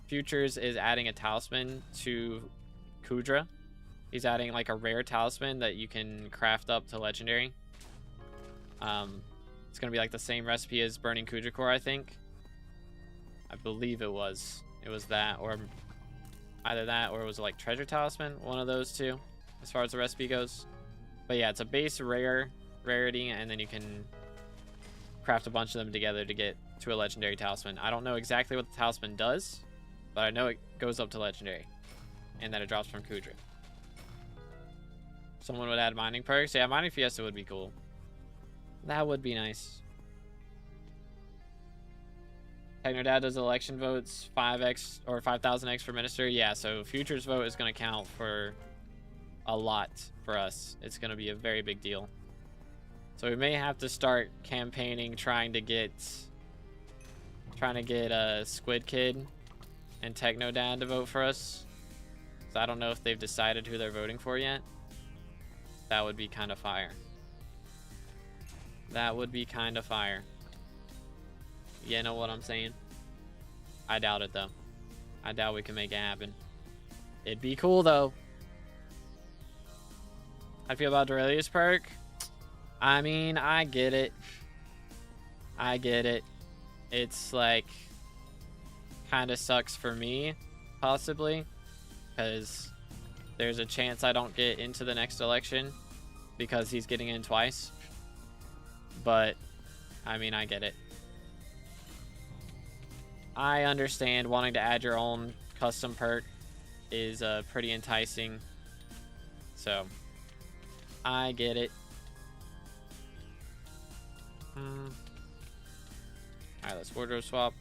Futures is adding a talisman to Kudra. He's adding like a rare talisman that you can craft up to legendary. It's gonna be like the same recipe as Burning Kudra Core, I think. I believe it was. It was that, or either that, or it was like Treasure Talisman. One of those two, as far as the recipe goes. But yeah, it's a base rarity, and then you can craft a bunch of them together to get to a legendary talisman. I don't know exactly what the talisman does, but I know it goes up to legendary, and that it drops from Kudra. Someone would add mining perks. Yeah, mining Fiesta would be cool. That would be nice. Technodad does election votes 5x or 5,000x for minister. Yeah, so futures vote is going to count for a lot for us. It's going to be a very big deal. So we may have to start campaigning trying to get Squid Kid and Technodad to vote for us. So I don't know if they've decided who they're voting for yet. That would be kind of fire. That would be kind of fire. You know what I'm saying? I doubt it, though. I doubt we can make it happen. It'd be cool, though. How do you feel about Dorelius perk? I mean, I get it. I get it. It's like kind of sucks for me, possibly, because there's a chance I don't get into the next election because he's getting in twice. But, I mean, I get it. I understand wanting to add your own custom perk is pretty enticing. So, I get it. Alright, let's wardrobe swap.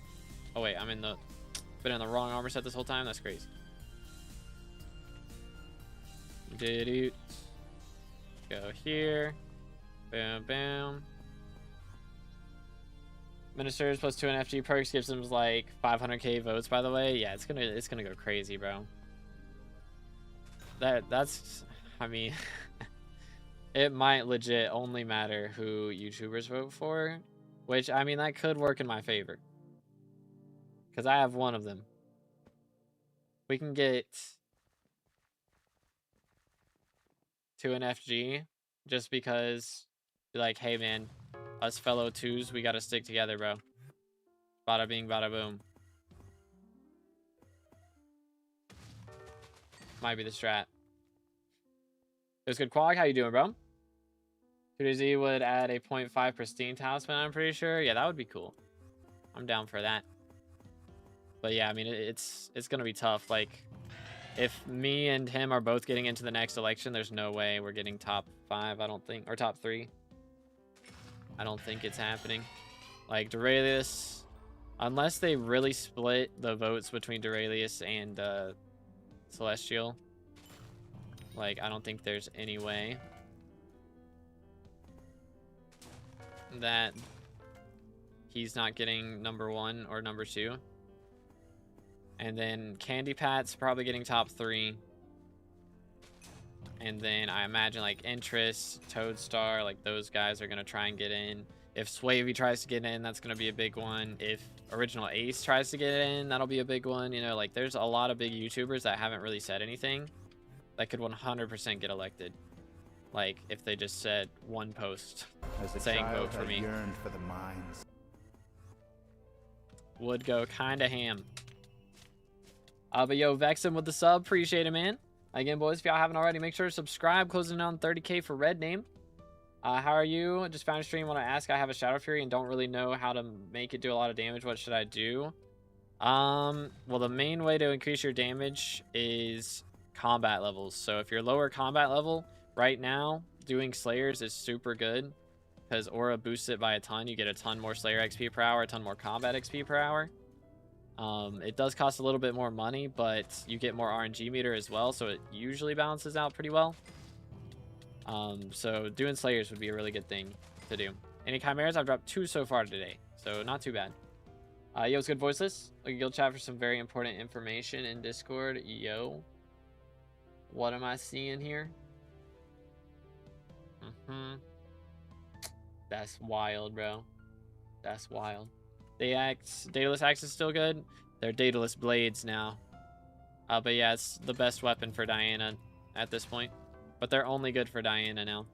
Oh wait, been in the wrong armor set this whole time? That's crazy. Go here. Boom, boom. Ministers plus 2 FG perks gives them like 500k votes, by the way. Yeah, it's gonna go crazy, bro. That's I mean it might legit only matter who YouTubers vote for, which I mean that could work in my favor. Cause I have one of them. We can get to an FG just because be like, hey man, us fellow twos, we gotta stick together, bro. Bada bing, bada boom. Might be the strat. It was good, Quag. How you doing, bro? 2DZ would add a 0.5 pristine talisman, I'm pretty sure. Yeah, that would be cool. I'm down for that. But yeah, I mean, it's gonna be tough. Like, if me and him are both getting into the next election, there's no way we're getting top 5, I don't think. Or top 3. I don't think it's happening. Like, Dorelius, unless they really split the votes between Dorelius and Celestial, like, I don't think there's any way that he's not getting number 1 or number 2. And then Candy Pat's probably getting top 3. And then I imagine like Intrests, Toadstar, like those guys are going to try and get in. If Swavey tries to get in, that's going to be a big one. If Original Ace tries to get in, that'll be a big one. You know, like there's a lot of big YouTubers that haven't really said anything that could 100% get elected. Like if they just said one post saying vote for me. Yearned for the mines. Would go kind of ham. But yo, Vexham with the sub. Appreciate it, man. Again, boys, if y'all haven't already, make sure to subscribe. Closing on 30k for Red Name. How are you? Just found a stream. Want to ask? I have a Shadow Fury and don't really know how to make it do a lot of damage. What should I do? Well, the main way to increase your damage is combat levels. So if you're lower combat level, right now, doing Slayers is super good because Aura boosts it by a ton. You get a ton more Slayer XP per hour, a ton more combat XP per hour. It does cost a little bit more money, but you get more RNG meter as well, so it usually balances out pretty well. So doing Slayers would be a really good thing to do. Any Chimeras? I've dropped 2 so far today, so not too bad. Yo, it's good, Voiceless. Look at Guild Chat for some very important information in Discord. Yo, what am I seeing here? That's wild, bro. That's wild. Daedalus Axe is still good. They're Daedalus Blades now. But yeah, it's the best weapon for Diana at this point. But they're only good for Diana now.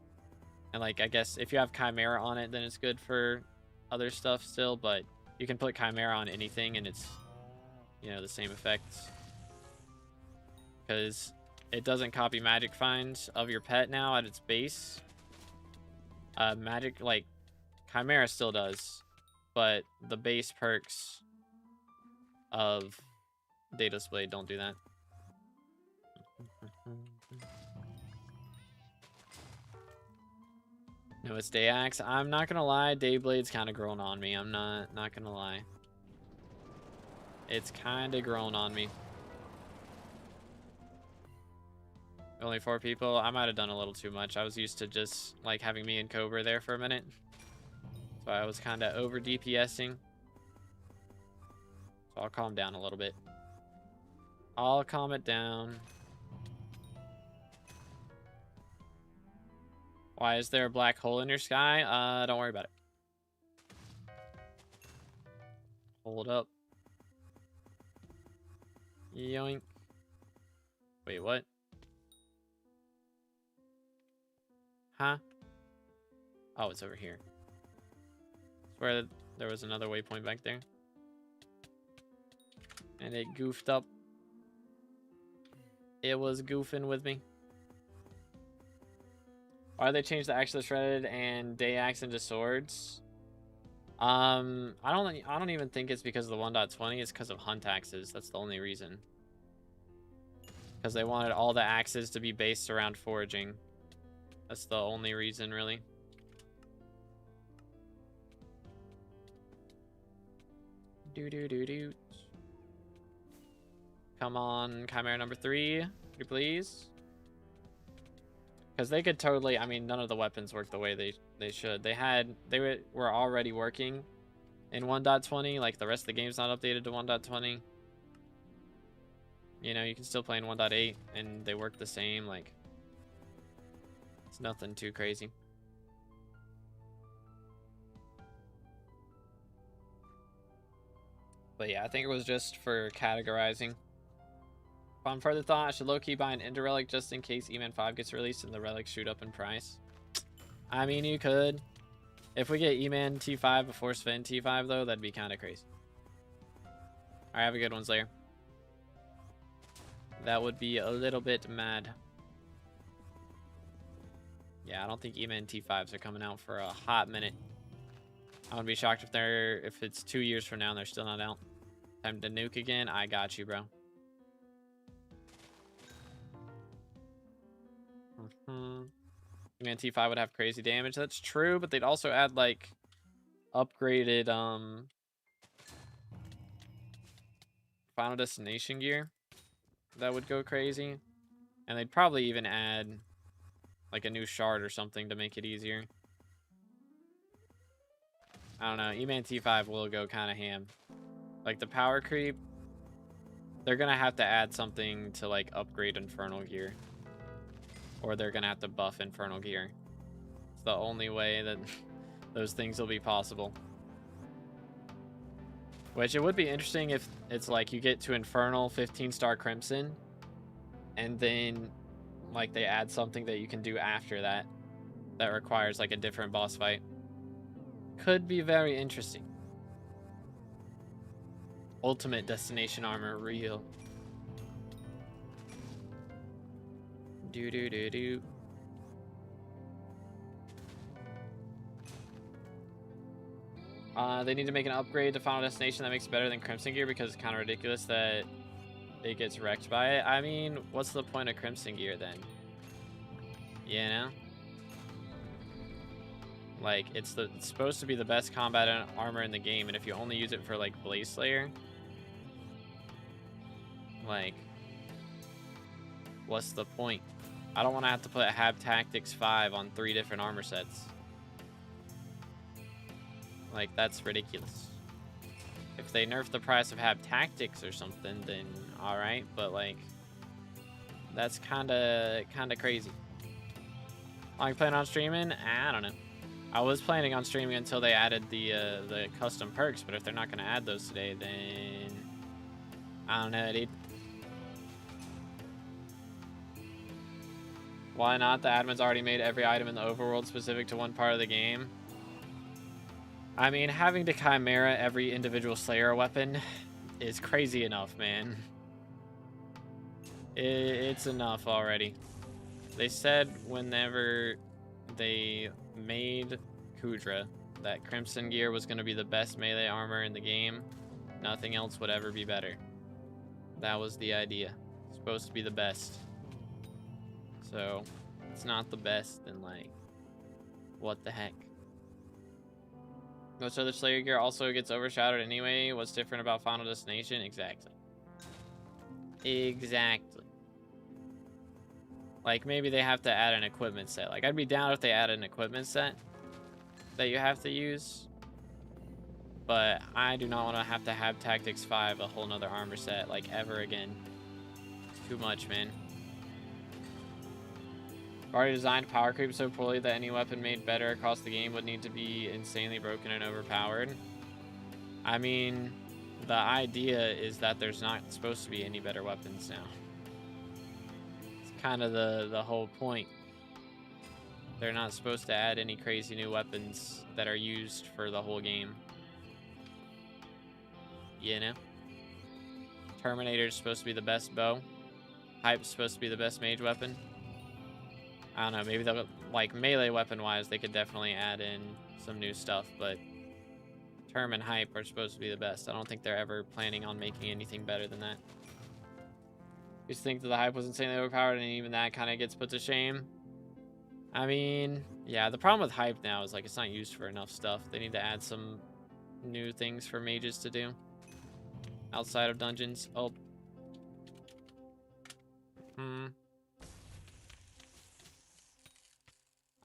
And like, I guess if you have Chimera on it, then it's good for other stuff still. But you can put Chimera on anything and it's, you know, the same effects. Because it doesn't copy magic finds of your pet now at its base. Magic, like, Chimera still does. But the base perks of Daedalus Blade don't do that. No, it's Day Axe. I'm not gonna lie, Dayblade's kind of growing on me. I'm not gonna lie. It's kind of grown on me. Only 4 people. I might have done a little too much. I was used to just like having me and Cobra there for a minute. So I was kind of over DPSing. So I'll calm down a little bit. I'll calm it down. Why is there a black hole in your sky? Don't worry about it. Hold up. Yoink. Wait, what? Huh? Oh, it's over here. Swear there was another waypoint back there. And it goofed up. It was goofing with me. Why did they change the axe to the shredded and day axe into swords? I don't even think it's because of the 1.20. It's because of hunt axes. That's the only reason. Because they wanted all the axes to be based around foraging. That's the only reason, really. Do. Come on, Chimera number 3, could you please? Because they could totally, I mean, none of the weapons work the way they should. They were already working in 1.20. Like, the rest of the game's not updated to 1.20. You know, you can still play in 1.8 and they work the same. Like, it's nothing too crazy. But yeah, I think it was just for categorizing. Upon further thought, I should low-key buy an Ender Relic just in case E-Man 5 gets released and the relics shoot up in price. I mean, you could. If we get E-Man T5 before Sven T5, though, that'd be kind of crazy. Alright, have a good one, Slayer. That would be a little bit mad. Yeah, I don't think E-Man T5s are coming out for a hot minute. I wouldn't be shocked if it's 2 years from now and they're still not out. Time to nuke again? I got you, bro. E-Man T5 would have crazy damage. That's true, but they'd also add, like, upgraded, Final Destination gear. That would go crazy. And they'd probably even add, like, a new shard or something to make it easier. I don't know. E-Man T5 will go kind of ham. Like, the power creep, they're going to have to add something to, like, upgrade Infernal gear. Or they're going to have to buff Infernal gear. It's the only way that those things will be possible. Which, it would be interesting if it's like you get to Infernal 15-star Crimson, and then, like, they add something that you can do after that that requires, like, a different boss fight. Could be very interesting. Ultimate Destination Armor, real. Do. They need to make an upgrade to Final Destination that makes it better than Crimson Gear because it's kind of ridiculous that it gets wrecked by it. I mean, what's the point of Crimson Gear then? You know? Like, it's supposed to be the best combat armor in the game, and if you only use it for, like, Blaze Slayer, like, what's the point? I don't want to have to put Hab Tactics 5 on 3 different armor sets. Like, that's ridiculous. If they nerf the price of Hab Tactics or something, then alright, but, like, that's kind of crazy. Are you planning on streaming? I don't know. I was planning on streaming until they added the custom perks, but if they're not going to add those today, then I don't know, dude. Why not? The admins already made every item in the overworld specific to one part of the game. I mean, having to Chimera every individual Slayer weapon is crazy enough, man. It's enough already. They said whenever they made Kudra that Crimson Gear was going to be the best melee armor in the game. Nothing else would ever be better. That was the idea. It's supposed to be the best. So, it's not the best, then, like, what the heck? Most other Slayer gear also gets overshadowed anyway. What's different about Final Destination? Exactly. Exactly. Like, maybe they have to add an equipment set. Like, I'd be down if they added an equipment set that you have to use. But I do not want to have Tactics 5, a whole nother armor set, like, ever again. Too much, man. Already designed power creep so poorly that any weapon made better across the game would need to be insanely broken and overpowered. I mean, the idea is that there's not supposed to be any better weapons now. It's kind of the whole point. They're not supposed to add any crazy new weapons that are used for the whole game. You know? Terminator's supposed to be the best bow. Hype's supposed to be the best mage weapon. I don't know, maybe they'll, like, melee weapon-wise, they could definitely add in some new stuff, but Term and Hype are supposed to be the best. I don't think they're ever planning on making anything better than that. You think that the Hype was insanely overpowered, and even that kind of gets put to shame? I mean, yeah, the problem with Hype now is, like, it's not used for enough stuff. They need to add some new things for mages to do outside of dungeons. Oh.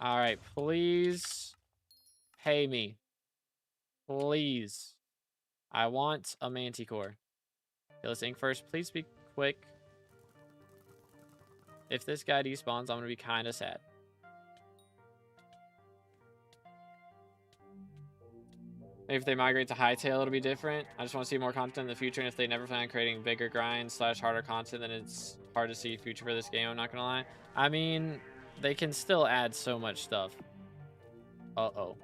Alright, please pay me. Please. I want a Manticore. Okay, let's ink first. Please be quick. If this guy despawns, I'm going to be kind of sad. Maybe if they migrate to Hightail, it'll be different. I just want to see more content in the future, and if they never plan on creating bigger grinds / harder content, then it's hard to see a future for this game, I'm not going to lie. I mean, they can still add so much stuff. Uh-oh.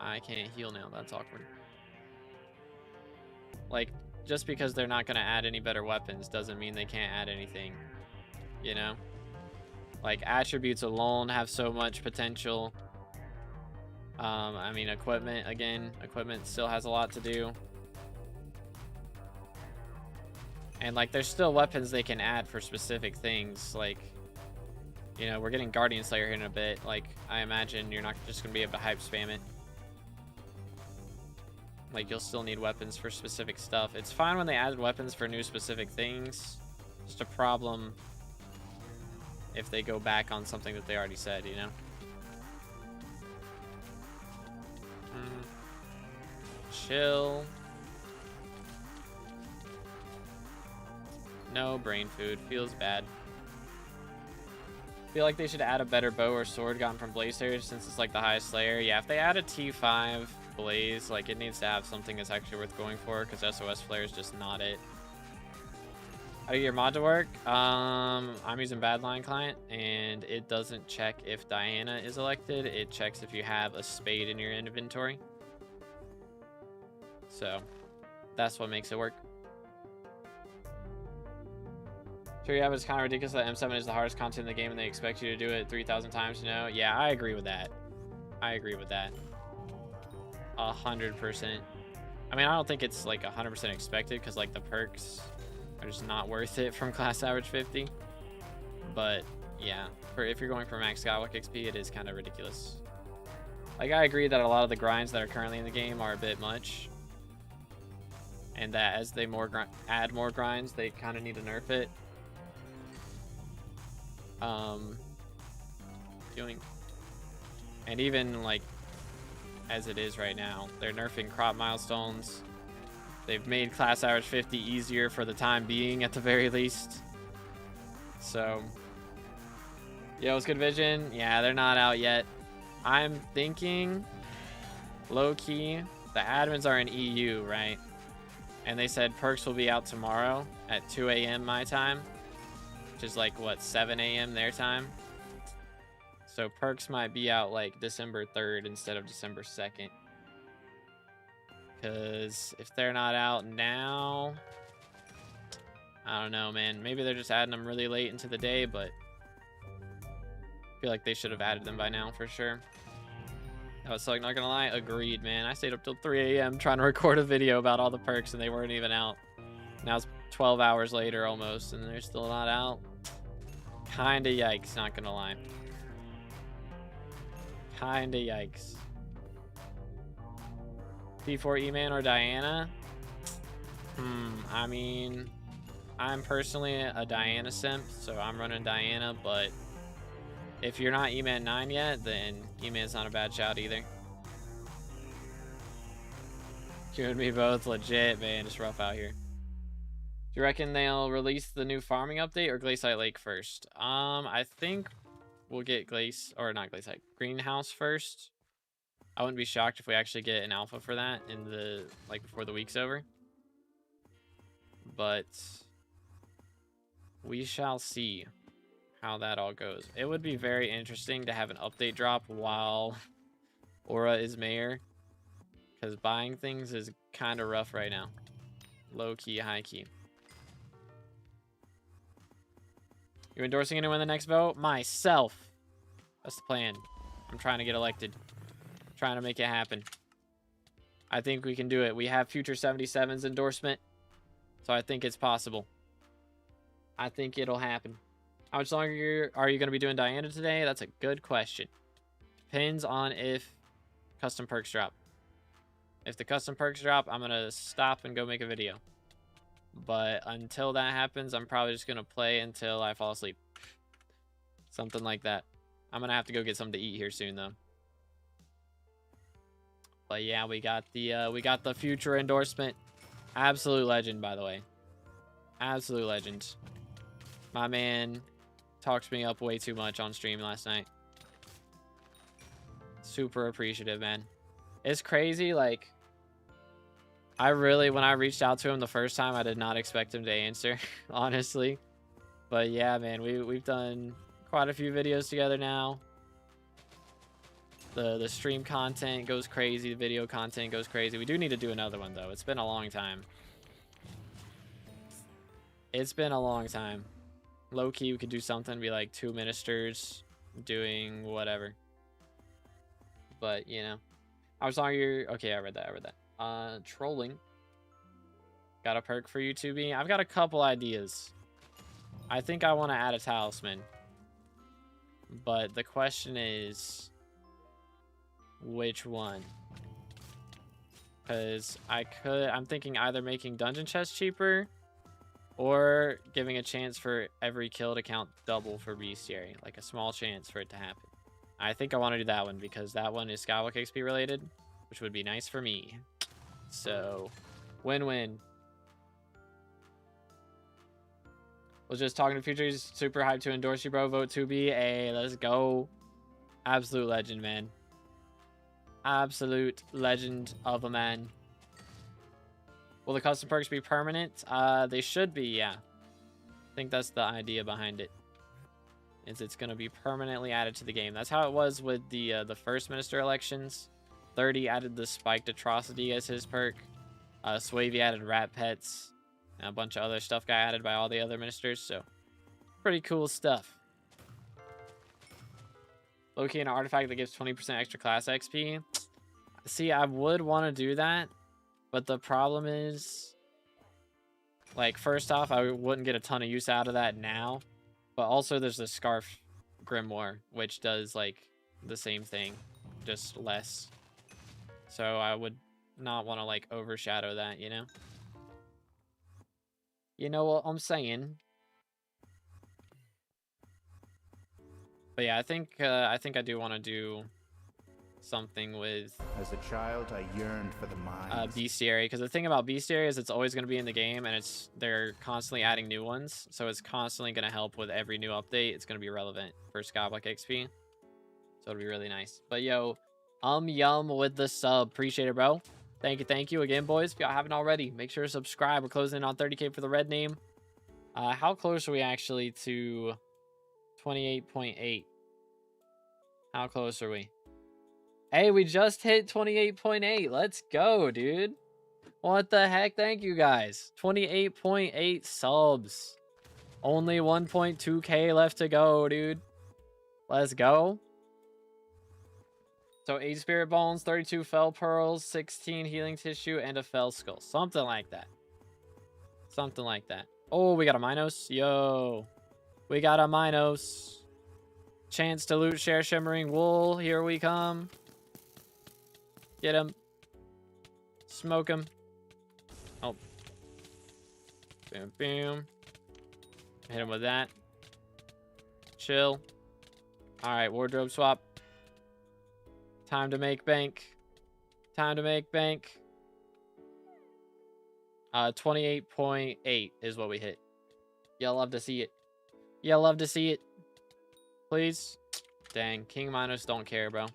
I can't heal now. That's awkward. Like, just because they're not going to add any better weapons doesn't mean they can't add anything. You know? Like, attributes alone have so much potential. I mean, equipment, again, equipment still has a lot to do. And, like, there's still weapons they can add for specific things. Like, you know, we're getting Guardian Slayer here in a bit. Like, I imagine you're not just going to be able to hype spam it. Like, you'll still need weapons for specific stuff. It's fine when they added weapons for new specific things. Just a problem if they go back on something that they already said, you know? Chill. No brain food. Feels bad. Feel like they should add a better bow or sword gotten from Beastiary since it's like the highest Slayer. Yeah, if they add a T5 Blaze, like, it needs to have something that's actually worth going for, because SOS Flare is just not it. How do you get your mod to work? I'm using Badline Client, and it doesn't check if Diana is elected. It checks if you have a spade in your inventory. So, that's what makes it work. Sure, yeah, but it's kind of ridiculous that M7 is the hardest content in the game and they expect you to do it 3,000 times, you know? Yeah, I agree with that. I agree with that. 100%. I mean, I don't think it's like 100% expected because, like, the perks are just not worth it from class average 50. But, yeah, if you're going for max SkyBlock XP, it is kind of ridiculous. Like, I agree that a lot of the grinds that are currently in the game are a bit much. And that as they add more grinds, they kind of need to nerf it. And even, like, as it is right now, they're nerfing crop milestones. They've made class average 50 easier for the time being, at the very least. So, yo, it's good vision. Yeah, they're not out yet. I'm thinking, low-key, the admins are in EU, right? And they said perks will be out tomorrow at 2 a.m. my time, which is like, what, 7 a.m. their time? So perks might be out like December 3rd instead of December 2nd. Because if they're not out now, I don't know, man. Maybe they're just adding them really late into the day, but I feel like they should have added them by now for sure. I was like, not gonna lie, agreed, man. I stayed up till 3 a.m. trying to record a video about all the perks and they weren't even out. Now it's 12 hours later almost and they're still not out. Kinda yikes, not gonna lie. Kinda yikes. P4 E-Man or Diana? I mean, I'm personally a Diana simp, so I'm running Diana, but if you're not E-Man 9 yet, then E-Man's not a bad shout either. You and me both, legit, man. It's rough out here. Do you reckon they'll release the new farming update or Glaciite Lake first? I think we'll get Greenhouse first. I wouldn't be shocked if we actually get an alpha for that in the, like, before the week's over. But we shall see how that all goes. It would be very interesting to have an update drop while Aura is mayor, because buying things is kind of rough right now. Low key, high key. You endorsing anyone in the next vote? Myself. That's the plan. I'm trying to get elected. Trying to make it happen. I think we can do it. We have Future 77's endorsement, so I think it's possible. I think it'll happen. How much longer are you going to be doing Diana today? That's a good question. Depends on if custom perks drop. If the custom perks drop, I'm going to stop and go make a video. But until that happens, I'm probably just going to play until I fall asleep. Something like that. I'm going to have to go get something to eat here soon, though. But yeah, we got the future endorsement. Absolute legend, by the way. Absolute legend. My man talked me up way too much on stream last night. Super appreciative, man. It's crazy, like, when I reached out to him the first time, I did not expect him to answer, honestly. But yeah, man, we've done quite a few videos together now. The stream content goes crazy, the video content goes crazy. We do need to do another one, though. It's been a long time. It's been a long time. Low-key, we could do something, be like 2 ministers doing whatever. But, you know. I was on your... Okay, I read that. Trolling. Got a perk for you, 2B? I've got a couple ideas. I think I want to add a talisman. But the question is... which one? Because I'm thinking either making dungeon chests cheaper or giving a chance for every kill to count double for Beastiary. Like a small chance for it to happen. I think I want to do that one because that one is SkyBlock XP related, which would be nice for me. So, win-win. Was just talking to Futures. Super hyped to endorse you, bro. Vote 2B. Hey, let's go. Absolute legend, man. Absolute legend of a man. Will the custom perks be permanent? They should be, yeah. I think that's the idea behind it. It's going to be permanently added to the game. That's how it was with the first minister elections. 30 added the spiked atrocity as his perk. Swavey added rat pets. And a bunch of other stuff got added by all the other ministers. So, pretty cool stuff. Low-key an artifact that gives 20% extra class XP. See, I would want to do that. But the problem is, like, first off, I wouldn't get a ton of use out of that now. But also there's the Scarf Grimoire, which does, like, the same thing. Just less. So I would not want to, like, overshadow that, you know? You know what I'm saying? But yeah, I think I do want to do something with as a child I yearned for the mines. Beastiary, because the thing about Beastiary is it's always going to be in the game and they're constantly adding new ones, so it's constantly going to help with every new update. It's going to be relevant for SkyBlock XP, so it'll be really nice. But yo, yum with the sub, appreciate it, bro. Thank you again, boys. If y'all haven't already, make sure to subscribe. We're closing in on 30K for the red name. How close are we actually to 28.8? How close are we? Hey, we just hit 28.8. Let's go, dude. What the heck? Thank you, guys. 28.8 subs. Only 1.2K left to go, dude. Let's go. So 8 spirit bones, 32 fell pearls, 16 healing tissue, and a fell skull. Something like that. Something like that. Oh, we got a Mythos. Yo. We got a Mythos. Chance to loot, share shimmering wool. Here we come. Get him. Smoke him. Oh. Boom, boom. Hit him with that. Chill. Alright, wardrobe swap. Time to make bank. Time to make bank. 28.8 is what we hit. Y'all love to see it. Y'all love to see it. Please. Dang, King Minos don't care, bro.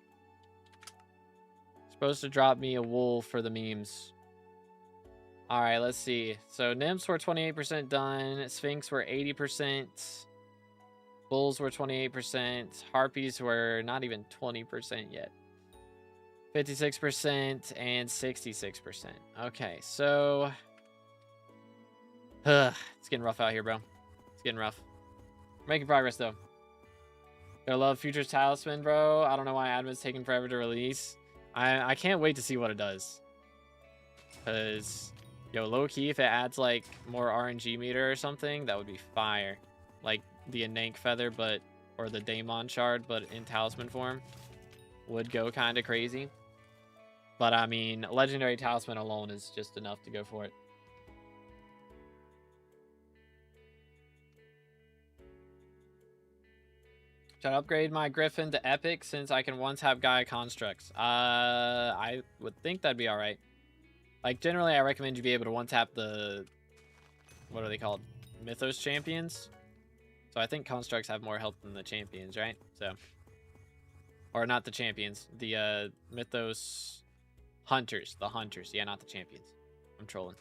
Supposed to drop me a wool for the memes. Alright, let's see. So nymphs were 28% done. Sphinx were 80%. Bulls were 28%. Harpies were not even 20% yet. 56% and 66%. Okay, so... it's getting rough out here, bro. It's getting rough. We're making progress, though. I love Futures Talisman, bro. I don't know why admin's taking forever to release. I can't wait to see what it does. Because, yo, low-key, if it adds, like, more RNG meter or something, that would be fire. Like, the Anank Feather, but... or the Daemon Shard, but in Talisman form. Would go kind of crazy. But, I mean, Legendary Talisman alone is just enough to go for it. Should I upgrade my Griffin to Epic since I can once have Gaia Constructs? I would think that'd be alright. Like, generally, I recommend you be able to one-tap the... what are they called? Mythos champions? So I think Constructs have more health than the champions, right? So... or not the champions. The, Mythos... hunters. The hunters. Yeah, not the champions. I'm trolling.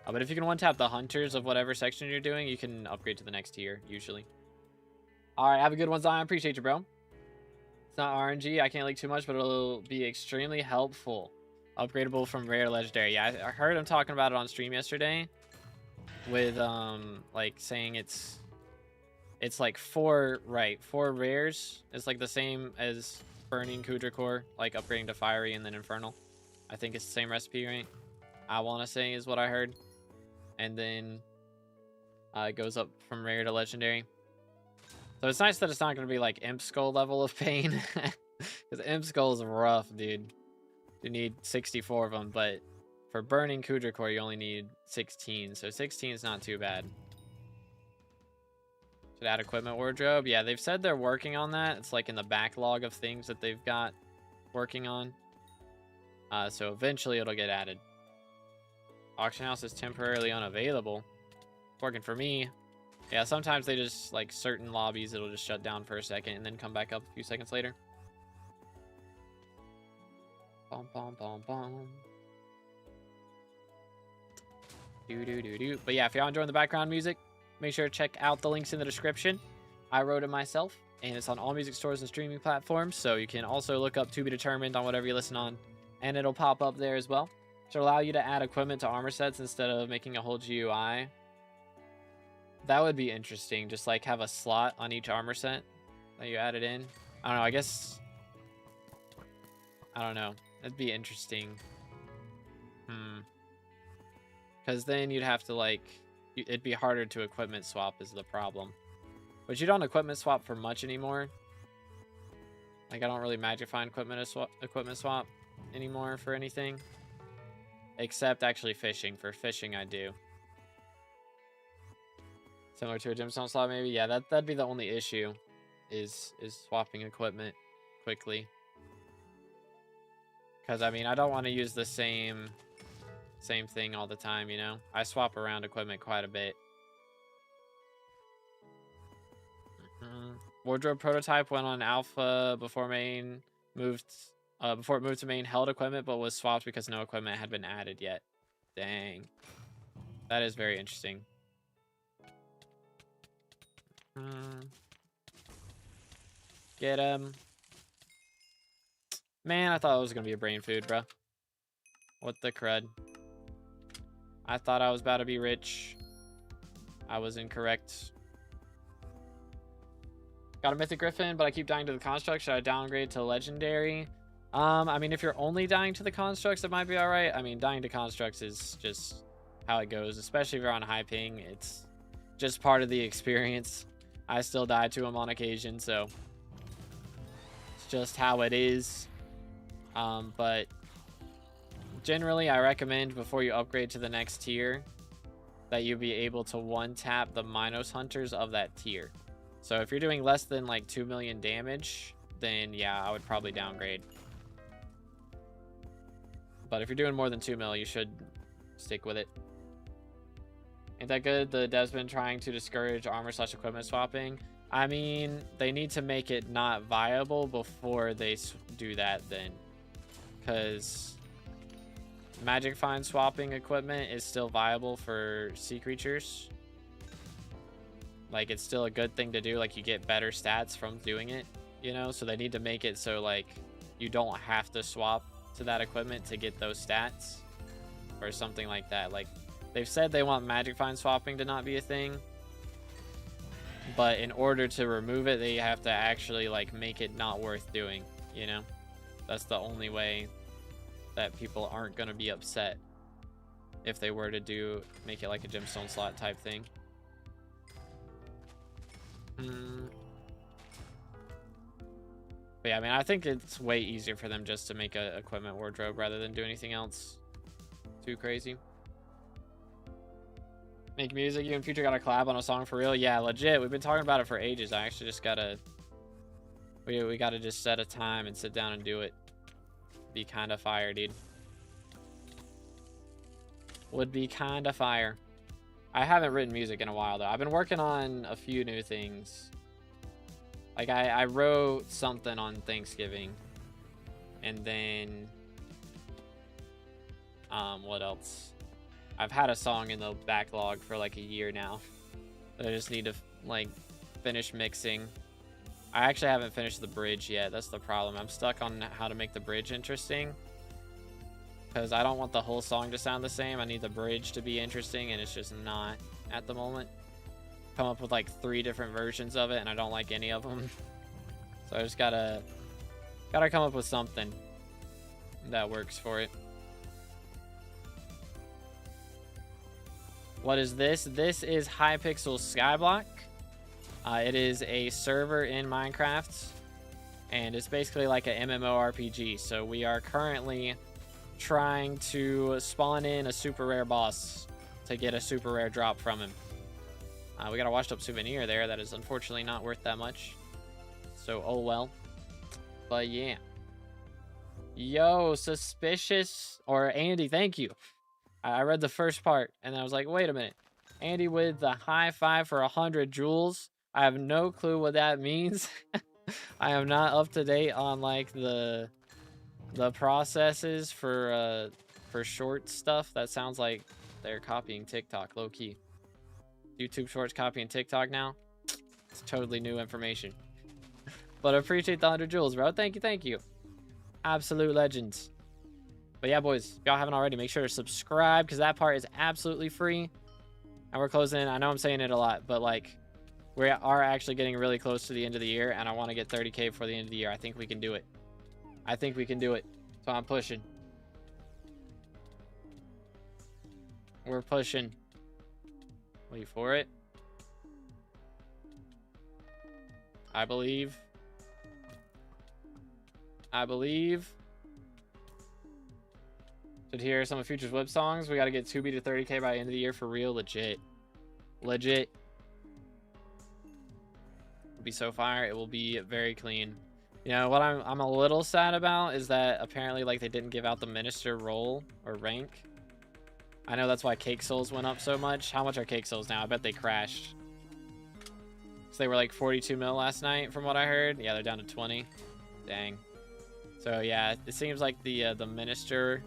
But if you can one-tap the hunters of whatever section you're doing, you can upgrade to the next tier, usually. Alright, have a good one, Zion. Appreciate you, bro. It's not RNG. I can't leak too much, but it'll be extremely helpful. Upgradable from rare to legendary. Yeah, I heard him talking about it on stream yesterday. With, like, saying it's like 4 rares. It's like the same as burning Kudra core, like upgrading to fiery and then infernal. I think it's the same recipe, right? I want to say is what I heard. And then it goes up from rare to legendary. So it's nice that it's not going to be like Imp Skull level of pain. Because Imp Skull is rough, dude. You need 64 of them, but for burning Kudra core, you only need 16. So 16 is not too bad. Should add equipment wardrobe. Yeah, they've said they're working on that. It's like in the backlog of things that they've got working on. So eventually it'll get added. Auction house is temporarily unavailable. Working for me. Yeah, sometimes they just, like, certain lobbies, it'll just shut down for a second and then come back up a few seconds later. Bom, bom, bom, bom. Do. But yeah, if y'all enjoying the background music, make sure to check out the links in the description. I wrote it myself, and it's on all music stores and streaming platforms, so you can also look up To Be Determined on whatever you listen on, and it'll pop up there as well. Should allow you to add equipment to armor sets instead of making a whole GUI. That would be interesting. Just like have a slot on each armor set that you added in. I don't know. I guess. I don't know. That'd be interesting. Because then you'd have to like. It'd be harder to equipment swap is the problem. But you don't equipment swap for much anymore. Like I don't really magic find equipment swap anymore for anything. Except actually fishing. For fishing I do. Similar to a gemstone slot, maybe. Yeah, that'd be the only issue, is swapping equipment quickly. Because I mean, I don't want to use the same thing all the time, you know. I swap around equipment quite a bit. Wardrobe prototype went on alpha before main moved. Before it moved to main, held equipment, but was swapped because no equipment had been added yet. Dang, that is very interesting. Get him. Man, I thought it was gonna be a brain food, bro. What the crud? I thought I was about to be rich. I was incorrect. Got a Mythic Griffin, but I keep dying to the construct. Should I downgrade to legendary? I mean, if you're only dying to the constructs, it might be alright. I mean, dying to constructs is just how it goes, especially if you're on high ping. It's just part of the experience. I still die to him on occasion, so it's just how it is. But generally, I recommend before you upgrade to the next tier that you be able to one-tap the Mythos hunters of that tier. So if you're doing less than like 2 million damage, then yeah, I would probably downgrade. But if you're doing more than 2 mil, you should stick with it. Ain't that good? The dev's been trying to discourage armor/equipment swapping. I mean, they need to make it not viable before they do that then. Because magic find swapping equipment is still viable for sea creatures. Like, it's still a good thing to do. Like, you get better stats from doing it, you know? So they need to make it so, like, you don't have to swap to that equipment to get those stats. Or something like that. Like, they've said they want magic find swapping to not be a thing. But in order to remove it, they have to actually, like, make it not worth doing, you know? That's the only way that people aren't going to be upset if they were to make it like a gemstone slot type thing. But yeah, I mean, I think it's way easier for them just to make a equipment wardrobe rather than do anything else too crazy. Make music. You and Future got a collab on a song for real? Yeah, legit. We've been talking about it for ages. I actually just gotta... We gotta just set a time and sit down and do it. Be kind of fire, dude. Would be kind of fire. I haven't written music in a while, though. I've been working on a few new things. Like, I wrote something on Thanksgiving. And then... what else? I've had a song in the backlog for like a year now. I just need to, like, finish mixing. I actually haven't finished the bridge yet. That's the problem. I'm stuck on how to make the bridge interesting. Because I don't want the whole song to sound the same. I need the bridge to be interesting, and it's just not at the moment. Come up with like 3 different versions of it, and I don't like any of them. So I just gotta come up with something that works for it. What is this? This is Hypixel SkyBlock. It is a server in Minecraft, and it's basically like an MMORPG. So we are currently trying to spawn in a super rare boss to get a super rare drop from him. We got a washed up souvenir there that is unfortunately not worth that much. So, oh well. But yeah. Yo, suspicious, or Andy, thank you. I read the first part, and I was like, wait a minute. Andy with the high 5 for 100 jewels. I have no clue what that means. I am not up to date on, like, the processes for short stuff. That sounds like they're copying TikTok, low-key. YouTube Shorts copying TikTok now? It's totally new information. But I appreciate the 100 jewels, bro. Thank you, thank you. Absolute legends. But yeah, boys, if y'all haven't already, make sure to subscribe, because that part is absolutely free. And we're closing in. I know I'm saying it a lot, but like, we are actually getting really close to the end of the year, and I want to get 30K before the end of the year. I think we can do it. I think we can do it. So I'm pushing. We're pushing. Wait for it. I believe. I believe. Should hear some of Future's whip songs. We got to get 2B to 30K by the end of the year for real. Legit. Legit. It'll be so fire. It will be very clean. You know, what I'm a little sad about is that apparently, like, they didn't give out the minister role or rank. I know that's why cake souls went up so much. How much are cake souls now? I bet they crashed. So they were like 42 mil last night from what I heard. Yeah, they're down to 20. Dang. So yeah, it seems like the minister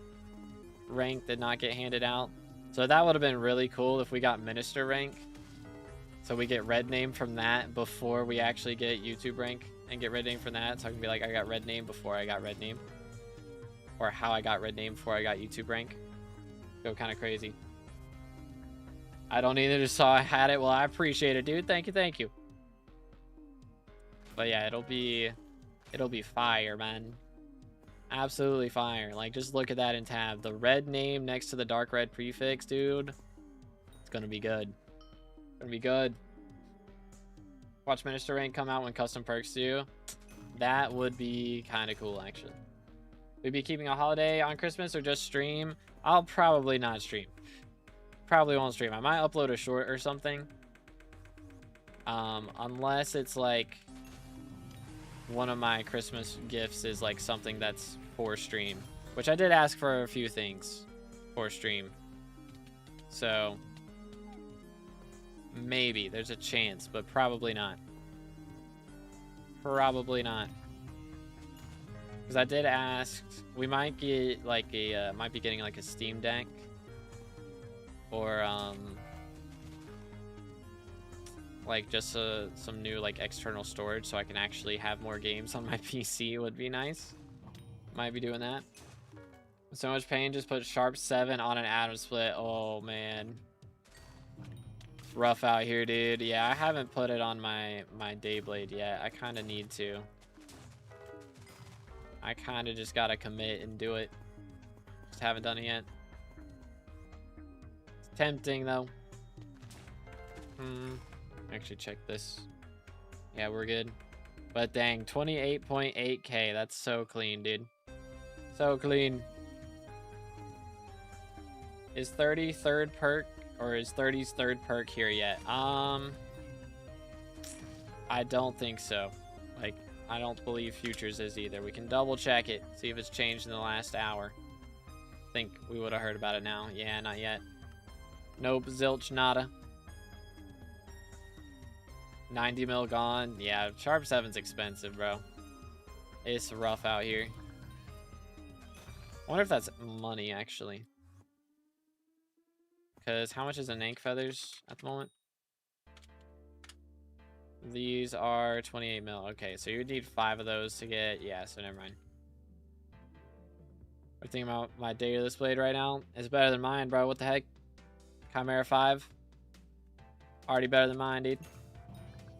rank did not get handed out. So that would have been really cool if we got minister rank. So we get red name from that before we actually get YouTube rank and get red name from that. So I can be like, I got red name before I got red name. Or how I got red name before I got YouTube rank. Go kind of crazy. I don't either, just saw I had it. Well, I appreciate it, dude. Thank you, thank you. But yeah, it'll be fire, man. Absolutely fire. Like, just look at that in tab. The red name next to the dark red prefix, dude. It's gonna be good. Gonna be good. Watch Minister rank come out when custom perks do. That would be kind of cool, actually. We be keeping a holiday on Christmas or just stream? I'll probably not stream. Probably won't stream. I might upload a short or something. Unless it's like one of my Christmas gifts is like something that's for stream, which I did ask for a few things for stream. So maybe there's a chance, but probably not. Probably not. Because I did ask, we might get like a, might be getting like a Steam Deck. Or, like just some new like external storage so I can actually have more games on my PC would be nice. Might be doing that. So much pain, just put Sharp 7 on an atom split. Oh, man. Rough out here, dude. Yeah, I haven't put it on my Dayblade yet. I kind of need to. I kind of just got to commit and do it. Just haven't done it yet. It's tempting, though. Actually, check this. Yeah, we're good. But dang, 28.8K. That's so clean, dude. So clean. Is 30 third perk, or is 30's third perk here yet? I don't think so. Like, I don't believe Futures is either. We can double check it, see if it's changed in the last hour. Think we would have heard about it now. Yeah, not yet. Nope, zilch, nada. 90 mil gone. Yeah, Sharp 7's expensive, bro. It's rough out here. I wonder if that's money, actually. Because how much is an Nank Feathers at the moment? These are 28 mil. Okay, so you would need 5 of those to get... Yeah, so never mind. I'm thinking about my Daedalus Blade right now. It's better than mine, bro. What the heck? Chimera 5. Already better than mine, dude.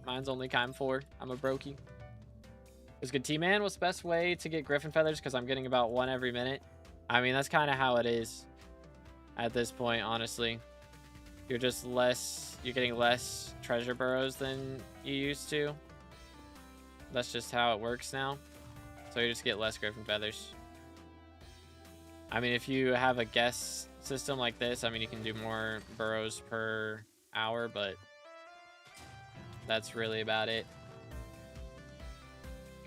Mine's only Chime 4. I'm a brokey. Is good T-Man? What's the best way to get Griffin Feathers? Because I'm getting about 1 every minute. I mean, that's kind of how it is at this point, honestly. You're just less... You're getting less treasure burrows than you used to. That's just how it works now. So you just get less Griffin Feathers. I mean, if you have a guess system like this, I mean, you can do more burrows per hour, but... That's really about it.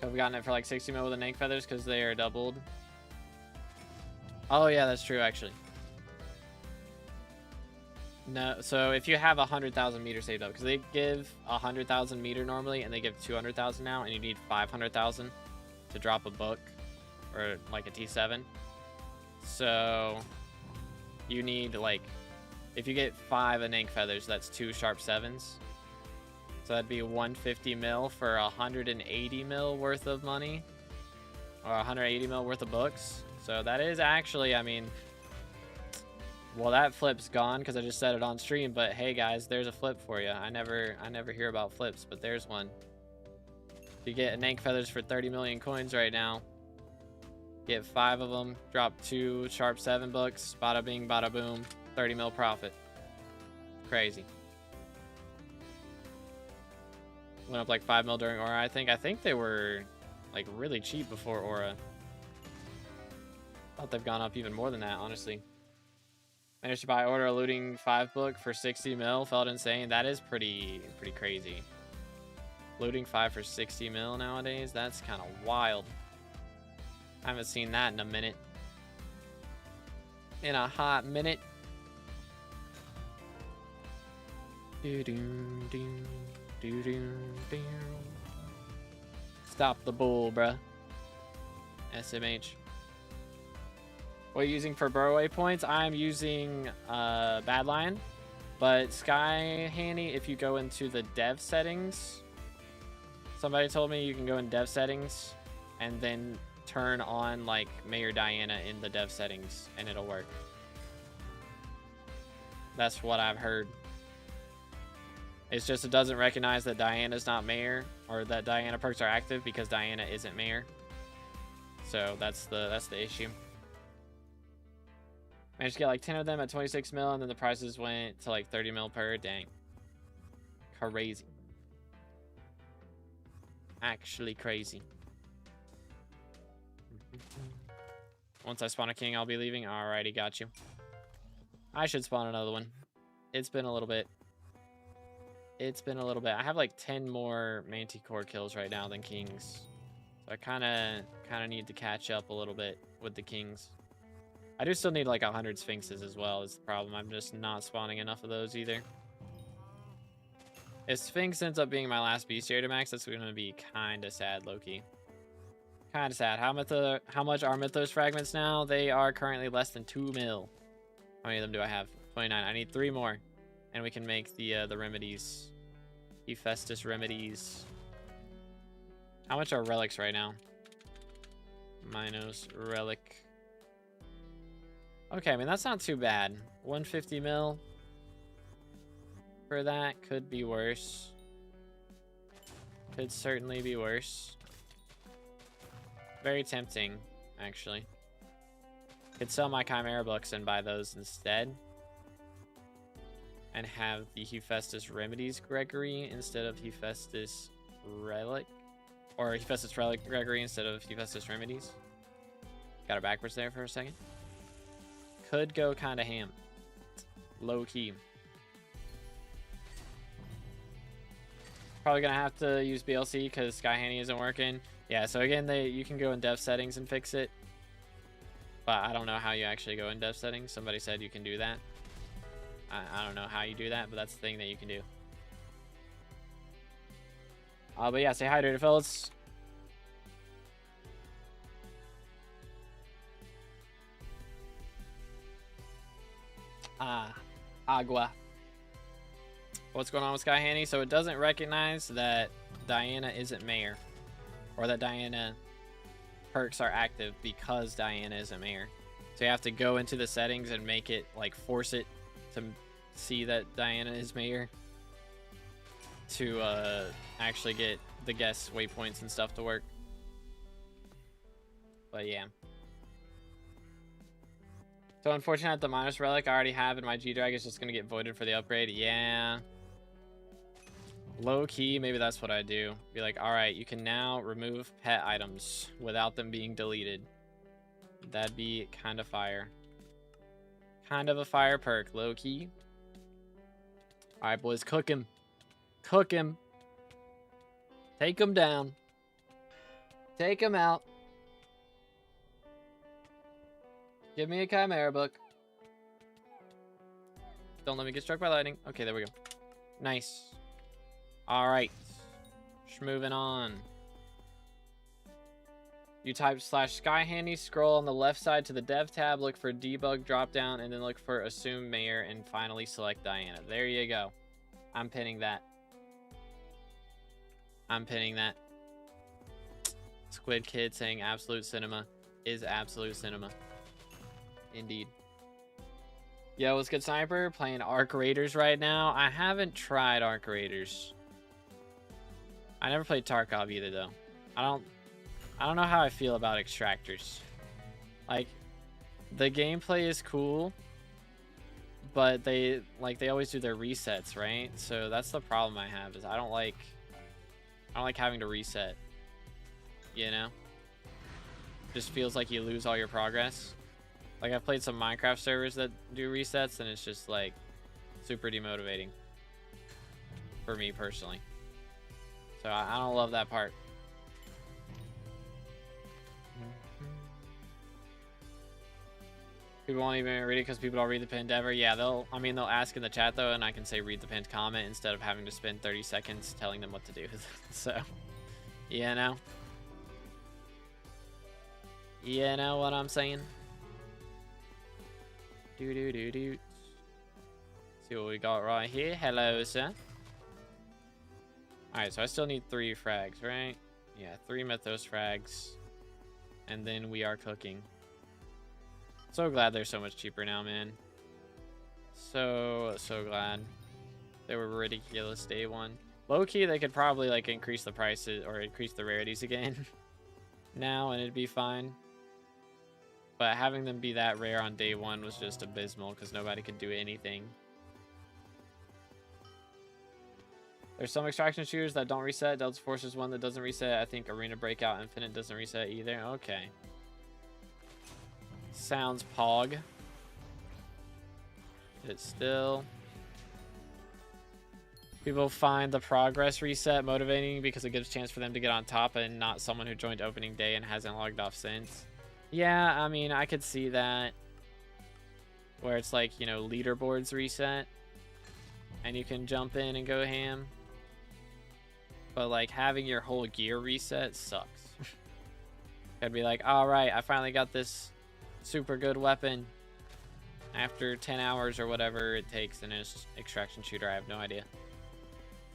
I've gotten it for like 60 mil with the Nank Feathers because they are doubled. Oh yeah, that's true actually. No, so if you have 100,000 meters saved up, because they give 100,000 meter normally, and they give 200,000 now, and you need 500,000 to drop a book or like a T7. So you need like, if you get 5 Nank Feathers, that's 2 Sharp 7s. So that'd be 150 mil for 180 mil worth of money, or 180 mil worth of books. So that is actually, I mean, well, that flip's gone because I just said it on stream. But hey, guys, there's a flip for you. I never hear about flips, but there's one. If you get Nank Feathers for 30 million coins right now, get 5 of them, drop 2 Sharp 7 books, bada bing, bada boom, 30 mil profit. Crazy. Went up like 5 mil during Aura. I think they were like really cheap before Aura. Thought they've gone up even more than that, honestly. Managed to buy Order a Looting 5 book for 60 mil. Felt insane. That is pretty crazy. Looting 5 for 60 mil nowadays. That's kind of wild. I haven't seen that in a minute. In a hot minute. Stop the bull, bruh. SMH. What are you using for burrow points? I'm using Bad Lion, but Sky Handy, if you go into the dev settings, somebody told me you can go in dev settings and then turn on like Mayor Diana in the dev settings and it'll work. That's what I've heard. It's just it doesn't recognize that Diana's not Mayor, or that Diana perks are active because Diana isn't Mayor. So that's the issue. Managed to get like 10 of them at 26 mil, and then the prices went to like 30 mil per. Dang. Crazy. Actually crazy. Once I spawn a king, I'll be leaving. Alrighty, got you. I should spawn another one. It's been a little bit. It's been a little bit. I have like 10 more Manticore kills right now than kings. So I kind of need to catch up a little bit with the kings. I do still need like 100 Sphinxes as well is the problem. I'm just not spawning enough of those either. If Sphinx ends up being my last Beastiary to max, that's going to be kind of sad, low-key. Kind of sad. How much are Mythos fragments now? They are currently less than 2 mil. How many of them do I have? 29. I need 3 more. And we can make the remedies. Hephaestus remedies. How much are relics right now? Mythos relic. Okay, I mean, that's not too bad. 150 mil. For that, could be worse. Could certainly be worse. Very tempting, actually. Could sell my Chimera books and buy those instead. And have the Hephaestus Remedies Gregory instead of Hephaestus Relic. Or Hephaestus Relic Gregory instead of Hephaestus Remedies. Got it backwards there for a second. Could go kind of ham. Low key. Probably gonna have to use BLC because Sky Handy isn't working. Yeah, so again, you can go in dev settings and fix it. But I don't know how you actually go in dev settings. Somebody said you can do that. I don't know how you do that, but that's the thing that you can do. But yeah, say hi to the fellas. Agua. What's going on with Sky Handy? So it doesn't recognize that Diana isn't mayor. Or that Diana perks are active because Diana isn't mayor. So you have to go into the settings and make it, like, force it to see that Diana is mayor to actually get the guest waypoints and stuff to work. But yeah. So unfortunate the minus relic I already have in my G-Drag is just going to get voided for the upgrade. Yeah. Low key, maybe that's what I do. Be like, alright, you can now remove pet items without them being deleted. That'd be kind of fire. Kind of a fire perk, low key. Alright, boys, cook him. Cook him. Take him down. Take him out. Give me a Chimera book. Don't let me get struck by lightning. Okay, there we go. Nice. Alright. Moving on. You type /Sky Handy, scroll on the left side to the dev tab, look for debug dropdown, and then look for assume mayor, and finally select Diana. There you go. I'm pinning that. I'm pinning that. Squid Kid saying absolute cinema is absolute cinema. Indeed. Yo, what's good, Sniper? Playing Arc Raiders right now. I haven't tried Arc Raiders. I never played Tarkov either, though. I don't know how I feel about extractors. Like, the gameplay is cool, but they always do their resets, right? So that's the problem I have, is I don't like having to reset. You know? Just feels like you lose all your progress. Like, I've played some Minecraft servers that do resets, and it's just, like, super demotivating. For me, personally. So, I don't love that part. People won't even read it because people don't read the pinned ever. Yeah, they'll ask in the chat, though, and I can say read the pinned comment instead of having to spend 30 seconds telling them what to do. So, you know? You know what I'm saying? Do. See what we got right here. Hello, sir. Alright, so I still need 3 frags, right? Yeah, 3 Mythos frags. And then we are cooking. So glad they're so much cheaper now, man. So glad. They were ridiculous day one. Low-key, they could probably, like, increase the prices or increase the rarities again now, and it'd be fine. But having them be that rare on day one was just abysmal because nobody could do anything. There's some extraction shooters that don't reset. Delta Force is one that doesn't reset. I think Arena Breakout Infinite doesn't reset either. Okay. sounds pog. It's still. People find the progress reset motivating because it gives a chance for them to get on top and not someone who joined opening day and hasn't logged off since. Yeah, I mean, I could see that. Where it's like, you know, leaderboards reset. And you can jump in and go ham. But like having your whole gear reset sucks. I'd be like, alright, I finally got this super good weapon. After 10 hours or whatever it takes in an extraction shooter, I have no idea.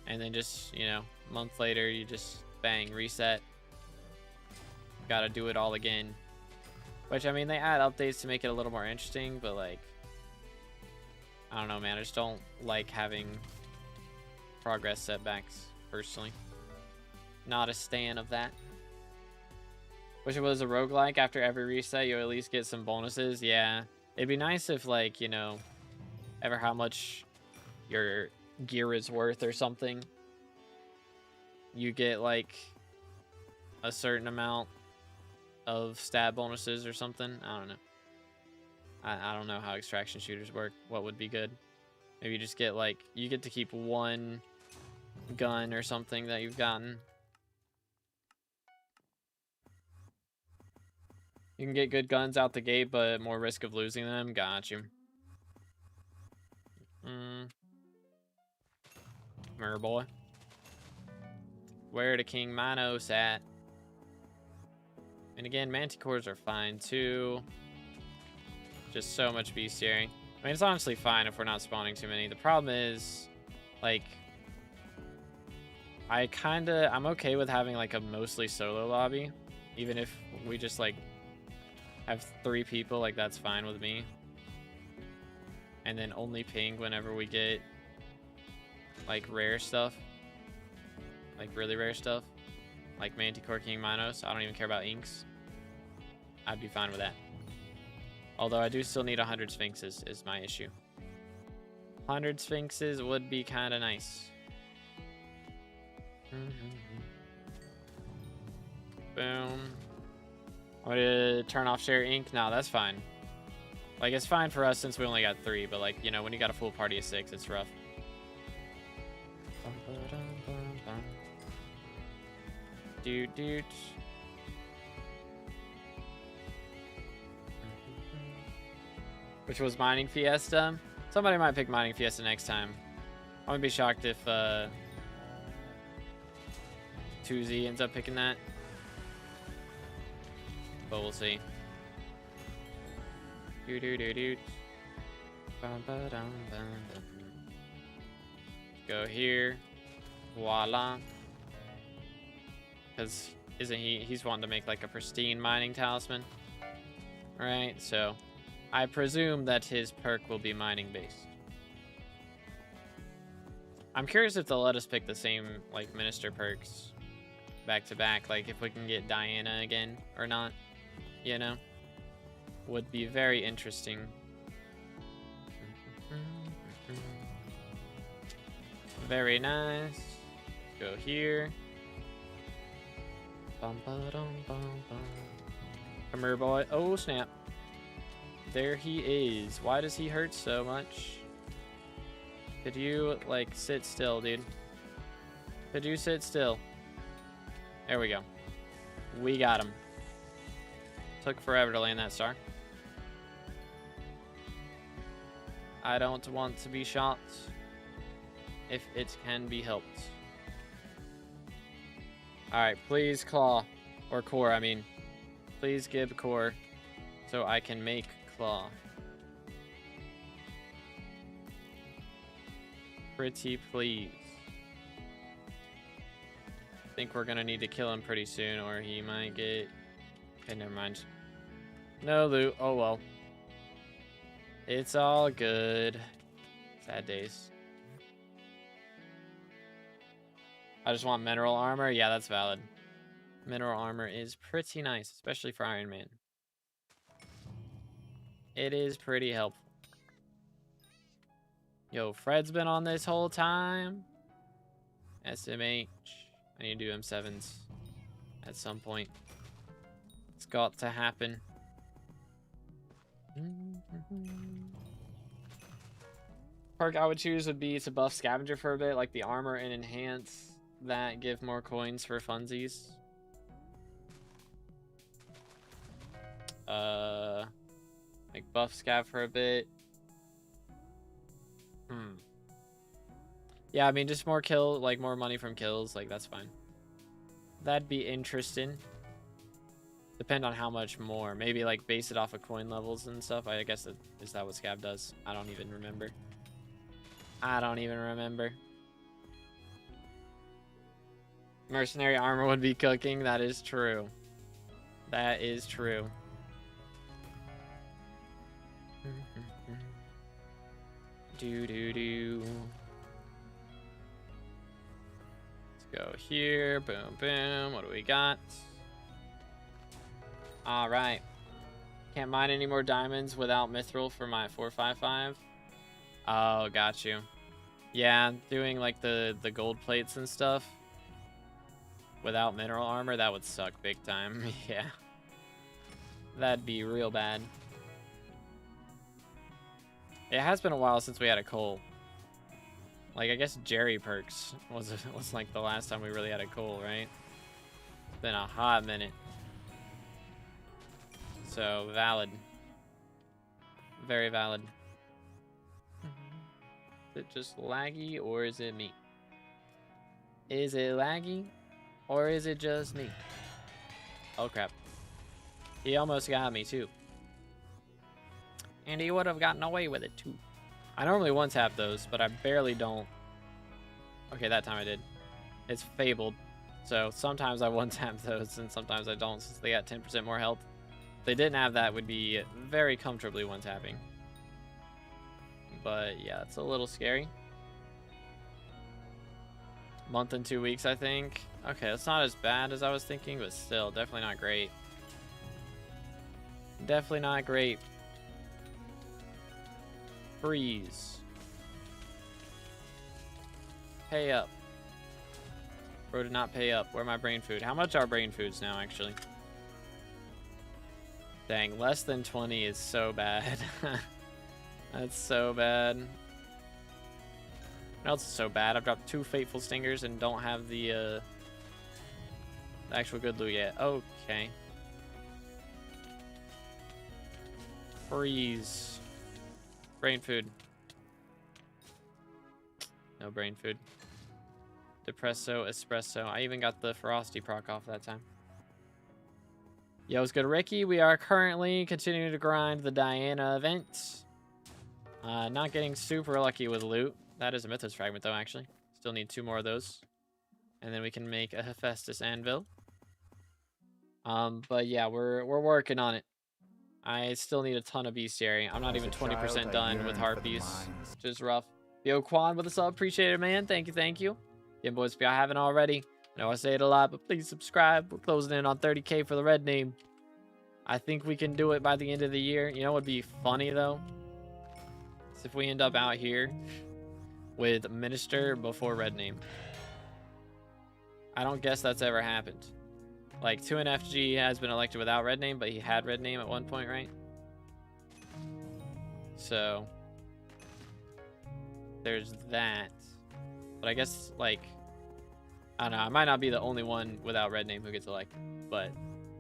And then just, you know, a month later, you just bang, reset. Gotta do it all again. Which, I mean, they add updates to make it a little more interesting, but like, I don't know, man. I just don't like having progress setbacks, personally. Not a stan of that. Wish it was a roguelike. After every reset, you at least get some bonuses. Yeah. It'd be nice if, like, you know, ever how much your gear is worth or something, you get, like, a certain amount of stat bonuses or something. I don't know. I don't know how extraction shooters work. What would be good? Maybe you just get, like, you get to keep one gun or something that you've gotten. You can get good guns out the gate, but more risk of losing them. Got you. Chimera boy. Where the King Mythos at? And again, manticores are fine too. Just so much Beastiary. I mean, it's honestly fine if we're not spawning too many. The problem is, like, I'm okay with having like a mostly solo lobby. Even if we just like have 3 people, like that's fine with me. And then only ping whenever we get like rare stuff. Like really rare stuff. Like Manticore King Mythos. I don't even care about inks. I'd be fine with that. Although I do still need 100 Sphinxes is my issue. 100 Sphinxes would be kind of nice. Boom. I'm gonna turn off share ink. No, that's fine. Like, it's fine for us since we only got 3, but like, you know, when you got a full party of 6, it's rough. Dude. Which was Mining Fiesta. Somebody might pick Mining Fiesta next time. I wouldn't be shocked if 2Z ends up picking that. But we'll see. Go here. Voila. Because isn't he's wanting to make like a pristine mining talisman. Alright, so I presume that his perk will be mining based. I'm curious if they'll let us pick the same like minister perks back to back, like if we can get Diana again or not, you know? Would be very interesting. Very nice. Go here. Come here, boy. Oh, snap. There he is. Why does he hurt so much? Could you, like, sit still, dude? Could you sit still? There we go. We got him. Took forever to land that star. I don't want to be shot if it can be helped. Alright, please claw. Or core, I mean. Please give core so I can make claw. Pretty please. I think we're gonna need to kill him pretty soon or he might get... Okay, never mind. No loot. Oh well. It's all good. Sad days. I just want mineral armor. Yeah, that's valid. Mineral armor is pretty nice, especially for Iron Man. It is pretty helpful. Yo, Fred's been on this whole time. SMH. I need to do M7s at some point. It's got to happen. Perk I would choose would be to buff Scavenger for a bit, like the armor and enhance that give more coins for funsies. Like buff Scav for a bit. Yeah, I mean just more kill, like more money from kills, like that's fine. That'd be interesting. Depend on how much more. Maybe like base it off of coin levels and stuff. I guess is that what Scav does? I don't even remember. Mercenary armor would be cooking. That is true. That is true. Do. Let's go here. Boom, boom. What do we got? All right. Can't mine any more diamonds without mithril for my 455. Oh, got you. Yeah, doing like the gold plates and stuff without mineral armor, that would suck big time. Yeah. That'd be real bad. It has been a while since we had a coal. Like, I guess Jerry perks was like the last time we really had a coal, right? It's been a hot minute. So, valid. Very valid. Is it just laggy, or is it me? Is it laggy, or is it just me? Oh, crap. He almost got me, too. And he would have gotten away with it, too. I normally one-tap those, but I barely don't. Okay, that time I did. It's fabled. So sometimes I one-tap those, and sometimes I don't, since they got 10% more health. If they didn't have that, would be very comfortably one-tapping. But yeah, it's a little scary. Month and 2 weeks, I think. Okay, that's not as bad as I was thinking, but still, definitely not great. Definitely not great. Freeze. Pay up. Bro did not pay up. Where are my brain food? How much are brain foods now, actually? Dang, less than 20 is so bad. That's so bad. What else is so bad? I've dropped 2 Fateful Stingers and don't have the actual good loot yet. Okay. Freeze. Brain food. No brain food. Depresso, espresso. I even got the Frosty proc off that time. Yo, it's good, Ricky. We are currently continuing to grind the Diana event. Not getting super lucky with loot. That is a Mythos fragment, though, actually. Still need 2 more of those. And then we can make a Hephaestus Anvil. But yeah, we're working on it. I still need a ton of Beastiary. I'm not even 20% done with Harpies, which is rough. Yo, Quan, with us up. Appreciate it, man. Thank you, thank you. Yeah, boys, if y'all haven't already, I know I say it a lot, but please subscribe. We're closing in on 30K for the red name. I think we can do it by the end of the year. You know what would be funny, though? Is if we end up out here with Minister before red name. I don't guess that's ever happened. Like, 2NFG has been elected without red name, but he had red name at one point, right? So, there's that. But I guess, like, I don't know. I might not be the only one without red name who gets elected, but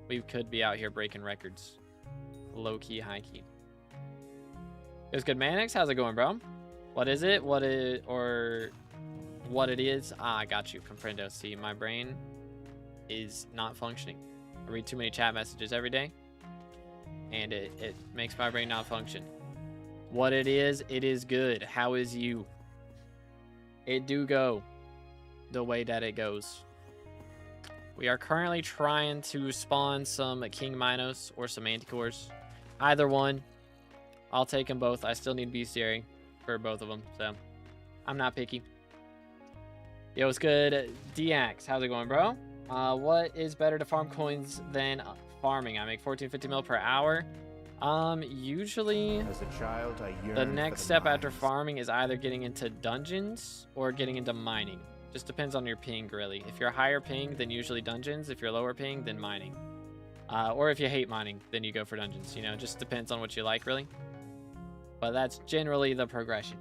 we could be out here breaking records. Low-key, high-key. It was good, Manix. How's it going, bro? What is it? What it is? Ah, I got you. Comprendo. See, my brain is not functioning. I read too many chat messages every day, and it makes my brain not function. What it is good. How is you? It do go the way that it goes. We are currently trying to spawn some King Minos or some Manticores. Either one. I'll take them both. I still need Beastiary for both of them, so I'm not picky. Yo, what's good? DX, how's it going, bro? What is better to farm coins than farming? I make 1450 mil per hour. Usually As a child, I yearned the next step mines. after farming is either getting into dungeons or getting into mining. Just depends on your ping, really. If you're higher ping, then usually dungeons. If you're lower ping, then mining. Or if you hate mining, then you go for dungeons. You know, it just depends on what you like, really. But that's generally the progression.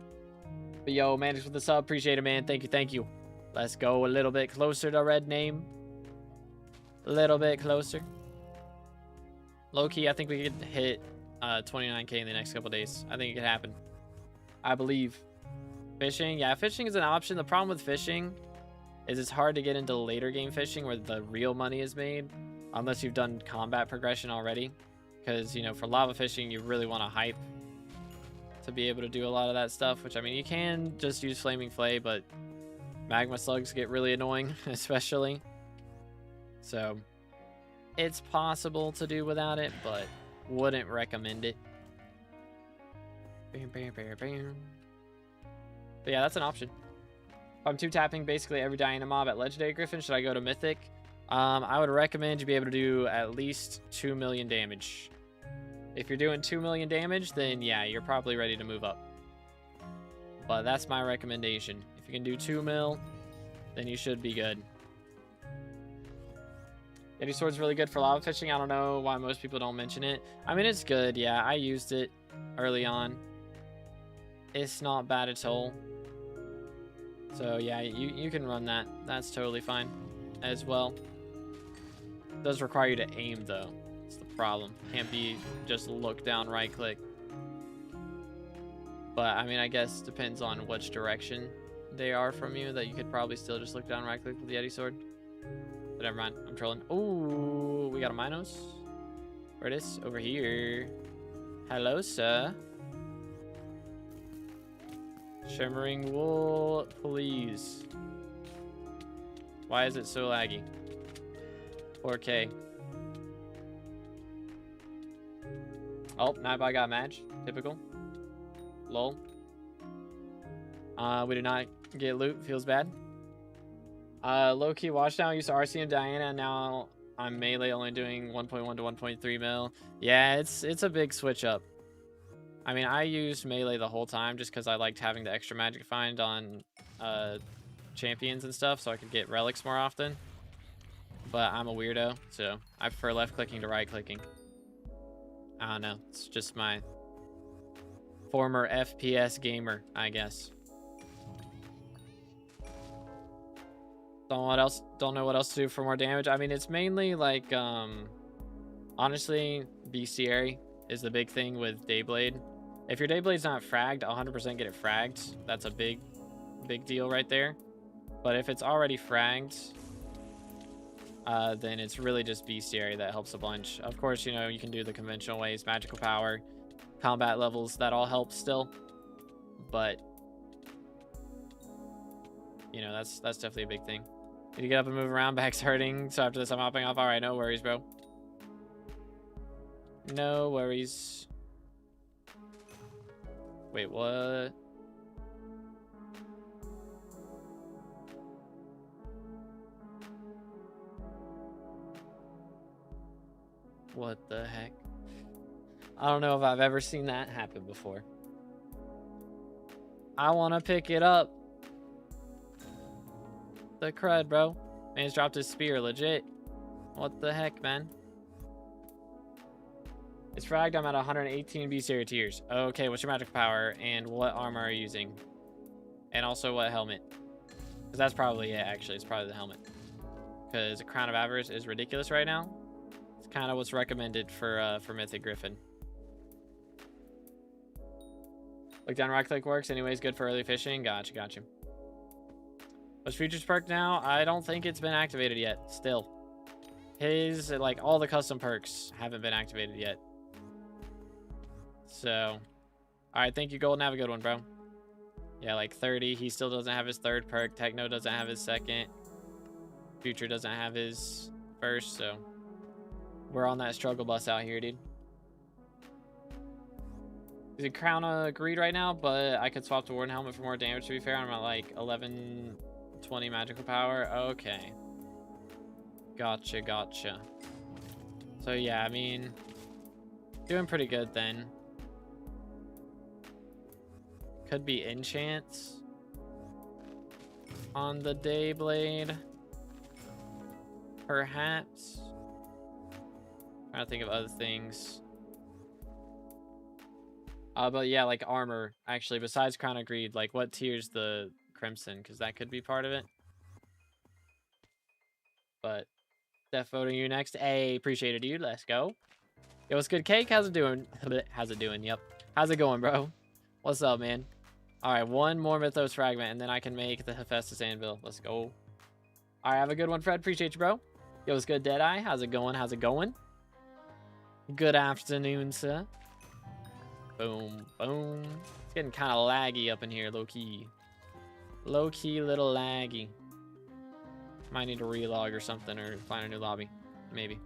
But yo, Manix with the sub, appreciate it, man. Thank you, thank you. Let's go a little bit closer to red name. A little bit closer. Low-key, I think we could hit 29k in the next couple days. I think it could happen. I believe. Fishing, yeah, fishing is an option. The problem with fishing is it's hard to get into later game fishing where the real money is made, unless you've done combat progression already. Because, you know, for lava fishing, you really want to hype to be able to do a lot of that stuff, which, I mean, you can just use Flaming Flay, but magma slugs get really annoying, especially. So, it's possible to do without it, but wouldn't recommend it. Bam, bam, bam, bam. But yeah, that's an option. If I'm 2-tapping basically every Diana mob at Legendary Griffin, should I go to Mythic? I would recommend you be able to do at least 2 million damage. If you're doing 2 million damage, then yeah, you're probably ready to move up. But that's my recommendation. If you can do 2 mil, then you should be good. Yeti Sword's really good for lava fishing. I don't know why most people don't mention it. I mean, it's good. Yeah, I used it early on. It's not bad at all. So yeah, you can run that. That's totally fine as well. It does require you to aim though. That's the problem. Can't be just look down, right click. But I mean, I guess depends on which direction they are from you, that you could probably still just look down, right click with the Yeti Sword. But never mind, I'm trolling. Ooh, we got a Mythos. Where it is? Over here. Hello, sir. Shimmering wool, please. Why is it so laggy? 4K. Oh, Nightbot got match. Typical. Lol. We did not get loot. Feels bad. Low-key watch now. I used to RC and Diana, and now I'm melee only doing 1.1 to 1.3 mil. Yeah, it's a big switch up. I mean, I used melee the whole time just because I liked having the extra magic find on champions and stuff, so I could get relics more often. But I'm a weirdo, so I prefer left clicking to right clicking. I don't know. It's just my former FPS gamer, I guess. Don't know what else to do for more damage. I mean, it's mainly like honestly, Beastiary is the big thing with Dayblade. If your Dayblade's not fragged, 100% get it fragged. That's a big deal right there. But if it's already fragged, then it's really just Beastiary that helps a bunch. Of course, you know, you can do the conventional ways, magical power, combat levels, that all helps still. But you know, that's definitely a big thing. Need to get up and move around, back's hurting, so after this I'm hopping off. Alright, no worries, bro. No worries. Wait, what? What the heck? I don't know if I've ever seen that happen before. I want to pick it up. The crud, bro. Man's dropped his spear, legit. What the heck, man? It's fragged. I'm at 118 Beastiary tiers. Okay, what's your magic power and what armor are you using? And also what helmet? Because that's probably it, actually. It's probably the helmet. Because the Crown of Avarice is ridiculous right now. It's kind of what's recommended for Mythic Griffin. Look down, right click works. Anyways, good for early fishing. Gotcha, gotcha. What's Futures perk now? I don't think it's been activated yet. Still. His, like, all the custom perks haven't been activated yet. So, alright, thank you, Golden. Have a good one, bro. Yeah, like 30. He still doesn't have his third perk. Techno doesn't have his second. Future doesn't have his first, so we're on that struggle bus out here, dude. He's a Crown of Greed right now, but I could swap to Warden Helmet for more damage, to be fair. I'm at like 1120 magical power. Okay. Gotcha, gotcha. So yeah, I mean, doing pretty good then. Could be enchants on the Dayblade, perhaps. Trying to think of other things. But yeah, like armor, actually, besides Crown of Greed, like what tier's the Crimson? Because that could be part of it. But Def voting you next. Hey, appreciate it, dude. Let's go. Yo, what's good, Cake? How's it doing? How's it doing? Yep. How's it going, bro? What's up, man? All right, one more Mythos Fragment, and then I can make the Hephaestus Anvil. Let's go. All right, have a good one, Fred. Appreciate you, bro. Yo, what's good, Deadeye? How's it going? How's it going? Good afternoon, sir. Boom, boom. It's getting kind of laggy up in here, low-key. Low-key little laggy. Might need to relog or something, or find a new lobby. Maybe.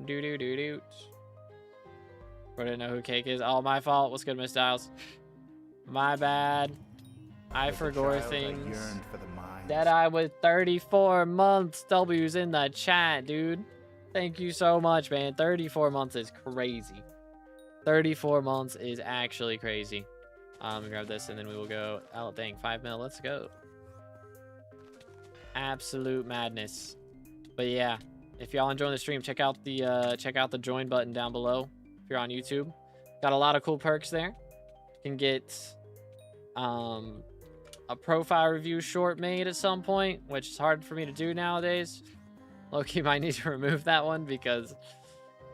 Do-do-do-do. Bro, didn't know who Cake is. Oh, my fault. What's good, Miss Styles? My bad. I forgot things. Deadeye with 34 months. W's in the chat, dude. Thank you so much, man. 34 months is crazy. 34 months is actually crazy. Grab this and then we will go. Oh, dang. 5 mil. Let's go. Absolute madness. But yeah, if y'all enjoying the stream, check out the join button down below. If you're on YouTube, got a lot of cool perks there. You can get a profile review short made at some point, which is hard for me to do nowadays. Loki might need to remove that one because,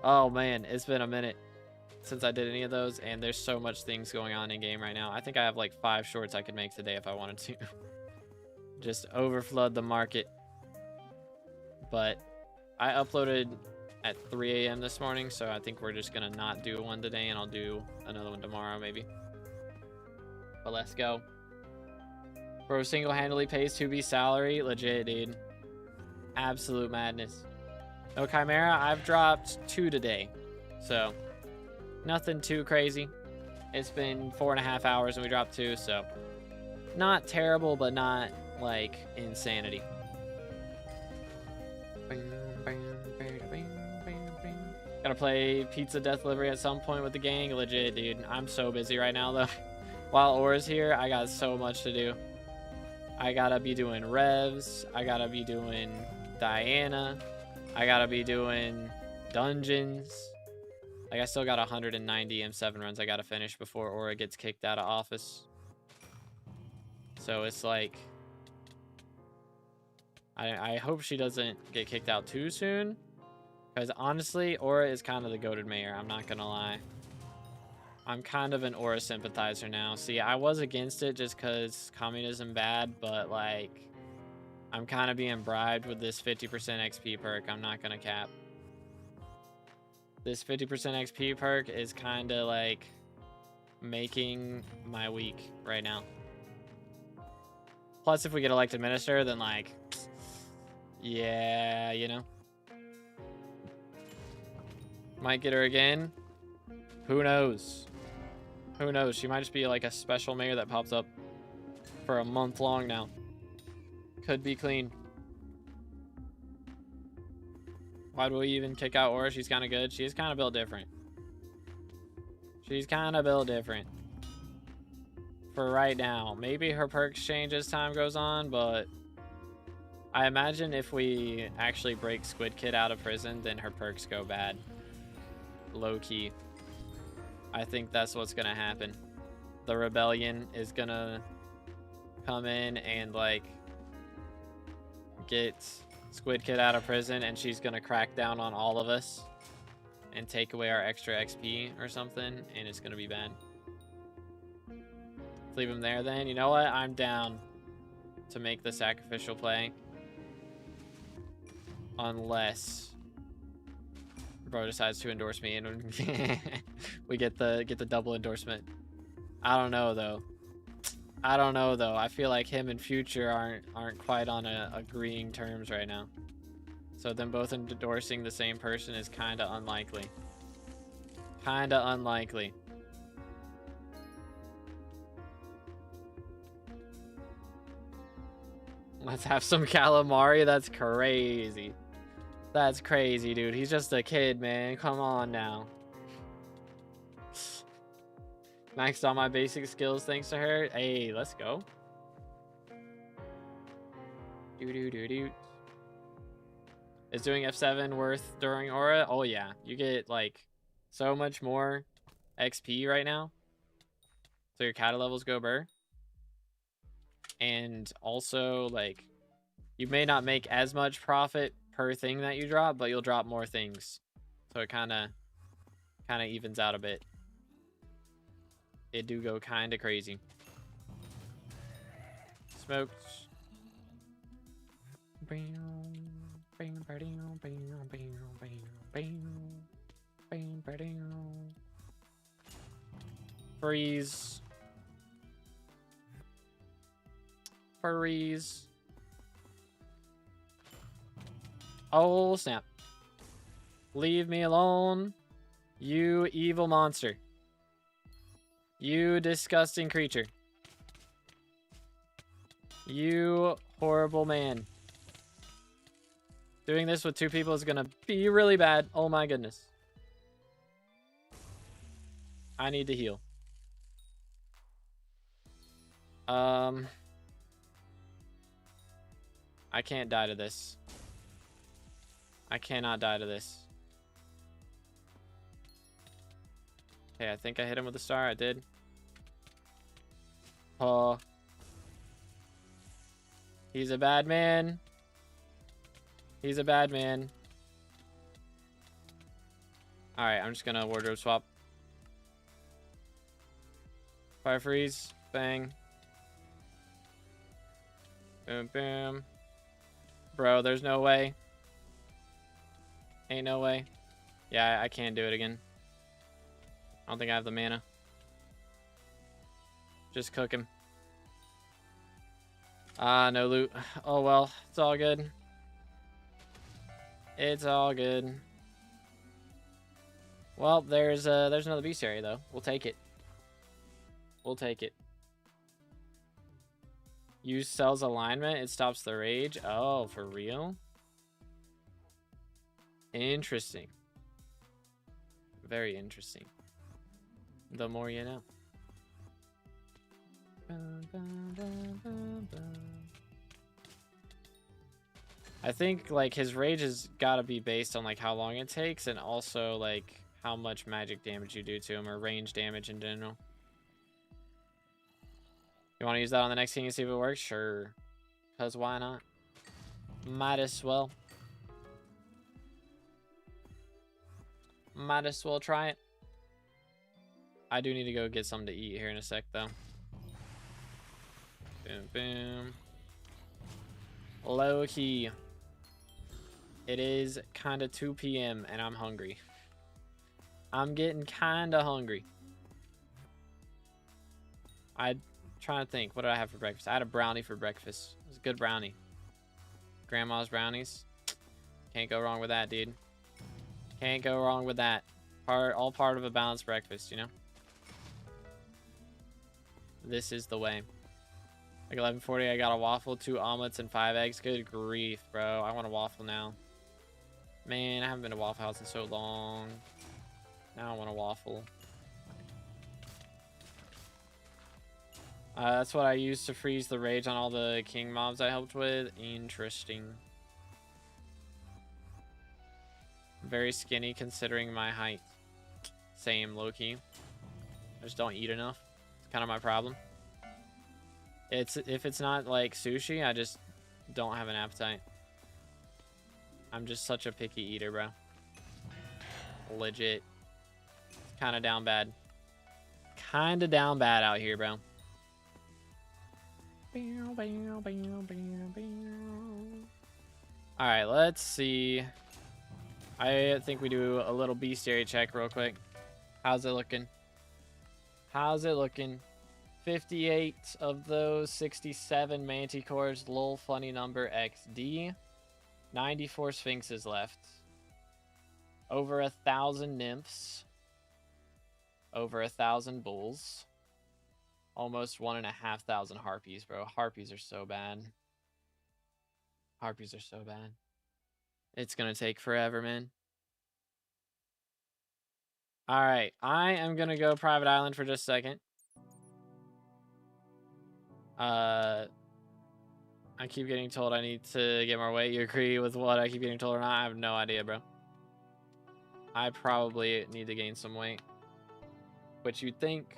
oh man, it's been a minute since I did any of those, and there's so much things going on in game right now. I think I have like 5 shorts I could make today if I wanted to. Just overflood the market. But I uploaded at 3 a.m. this morning, so I think we're just gonna not do one today, and I'll do another one tomorrow maybe. But let's go. Bro single-handedly pays 2B salary. Legit, dude. Absolute madness. No Chimera. I've dropped 2 today, so nothing too crazy. It's been 4.5 hours and we dropped 2, so not terrible, but not like insanity. Gotta play Pizza Death Delivery at some point with the gang. Legit, dude. I'm so busy right now, though. While Aura's here, I got so much to do. I gotta be doing Revs. I gotta be doing Diana. I gotta be doing Dungeons. Like, I still got 190 M7 runs I gotta finish before Aura gets kicked out of office. So it's like, I hope she doesn't get kicked out too soon. Because honestly, Aura is kind of the goated mayor. I'm not gonna lie. I'm kind of an Aura sympathizer now. See, I was against it just because communism bad, but like, I'm kind of being bribed with this 50% XP perk. I'm not gonna cap. This 50% XP perk is kind of like making my week right now. Plus, if we get elected minister, then like, yeah, you know. Might get her again. Who knows? Who knows? She might just be like a special mayor that pops up for a month long now. Could be clean. Why do we even kick out Aura? She's kind of good. She's kind of built different. She's kind of built different. For right now. Maybe her perks change as time goes on, but I imagine if we actually break Squid Kid out of prison, then her perks go bad. Low-key. I think that's what's gonna happen. The rebellion is gonna come in and like get Squid Kid out of prison, and she's gonna crack down on all of us and take away our extra XP or something, and it's gonna be bad. Leave him there then. You know what? I'm down to make the sacrificial play. Unless bro decides to endorse me and we get the double endorsement. I don't know though. I feel like him and Future aren't quite on agreeing terms right now. So them both endorsing the same person is kind of unlikely. Let's have some calamari. That's crazy. That's crazy, dude. He's just a kid, man. Come on now. Maxed all my basic skills thanks to her. Hey, let's go. Is doing F7 worth during Aura? Oh yeah, you get like so much more XP right now. So your kata levels go burr. And also like you may not make as much profit per thing that you drop, but you'll drop more things. So it kind of evens out a bit. It do go kind of crazy. Smoked. Freeze. Freeze. Oh, snap. Leave me alone, you evil monster. You disgusting creature. You horrible man. Doing this with 2 people is gonna be really bad. Oh my goodness. I need to heal. I can't die to this. I cannot die to this. Okay, I think I hit him with a star. I did. Oh. He's a bad man. He's a bad man. Alright, I'm just gonna wardrobe swap. Fire freeze. Bang. Boom, boom. Bro, there's no way. Ain't no way. Yeah, I can't do it again. I don't think I have the mana. Just cook him. Ah, no loot. Oh well, it's all good. It's all good. Well, there's another Beastiary though. We'll take it. We'll take it. Use Cell's alignment. It stops the rage. Oh, for real? Interesting. Very interesting. The more you know. I think like his rage has got to be based on like how long it takes and also like how much magic damage you do to him or range damage in general. You want to use that on the next king and see if it works? Sure. Because why not? Might as well. Might as well try it. I do need to go get something to eat here in a sec, though. Boom, boom. Low key. It is kind of 2 p.m. and I'm hungry. I'm getting kind of hungry. I'm trying to think. What did I have for breakfast? I had a brownie for breakfast. It was a good brownie. Grandma's brownies. Can't go wrong with that, dude. Can't go wrong with that. All part of a balanced breakfast, you know? This is the way. Like 11:40, I got a waffle, 2 omelets, and 5 eggs. Good grief, bro. I want a waffle now. Man, I haven't been to Waffle House in so long. Now I want a waffle. That's what I used to freeze the rage on all the king mobs I helped with. Interesting. Very skinny considering my height. Same, low-key. I just don't eat enough. It's kind of my problem. If it's not like sushi, I just don't have an appetite. I'm just such a picky eater, bro. Legit. It's kind of down bad. Kind of down bad out here, bro. Alright, let's see. I think we do a little Beastiary check real quick. How's it looking? How's it looking? 58 of those 67 manticores. Lol, funny number XD. 94 sphinxes left. Over 1,000 nymphs. Over 1,000 bulls. Almost 1,500 harpies, bro. Harpies are so bad. Harpies are so bad. It's gonna take forever, man. Alright, I am gonna go private island for just a second. I keep getting told I need to get more weight. You agree with what I keep getting told or not? I have no idea, bro. I probably need to gain some weight. Which you'd think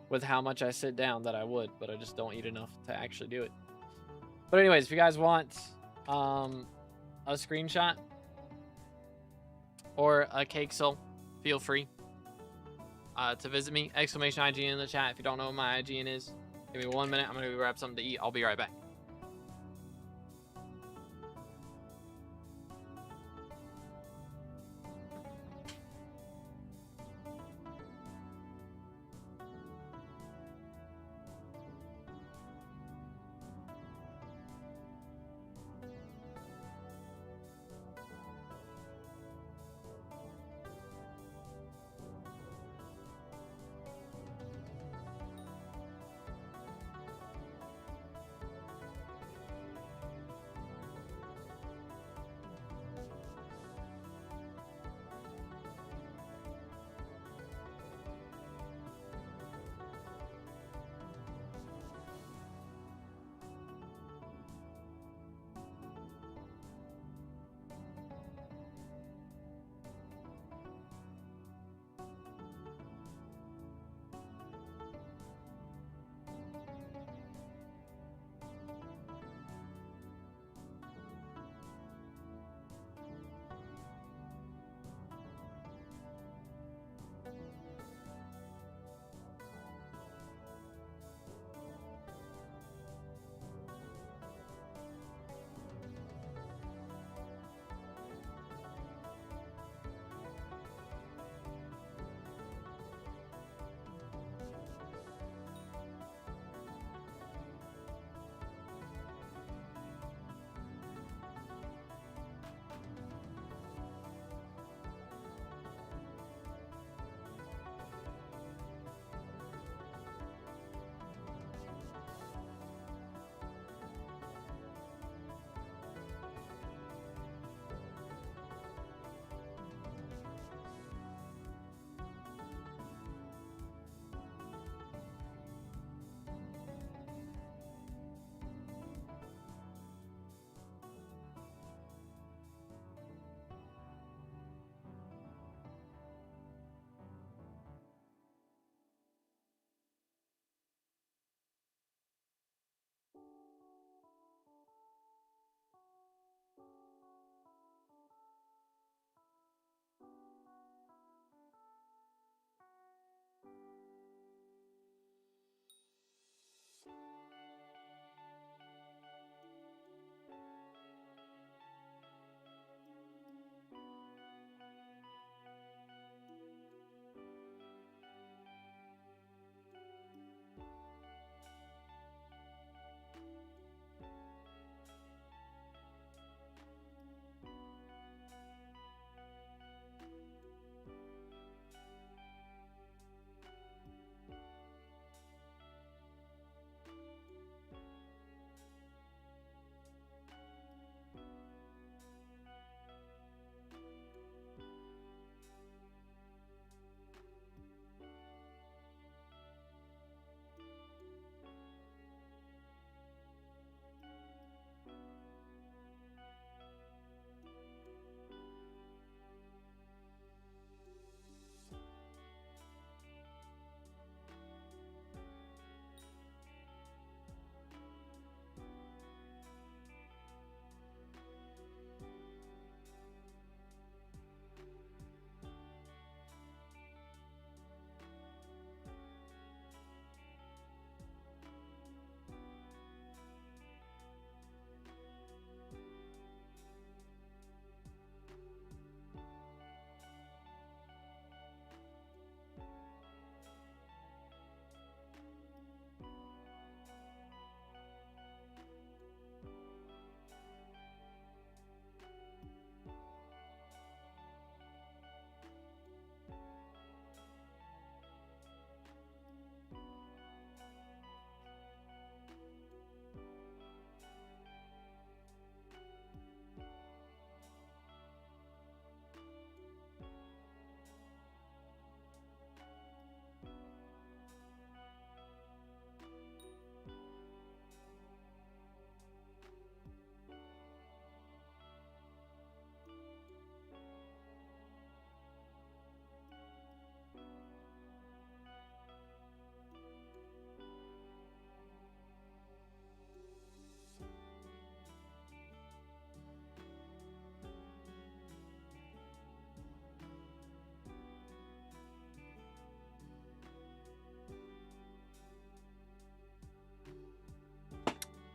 with how much I sit down that I would, but I just don't eat enough to actually do it. But anyways, if you guys want a screenshot or a Hypixel, feel free to visit me. Exclamation IGN in the chat if you don't know what my IGN is. Give me 1 minute. I'm going to grab something to eat. I'll be right back.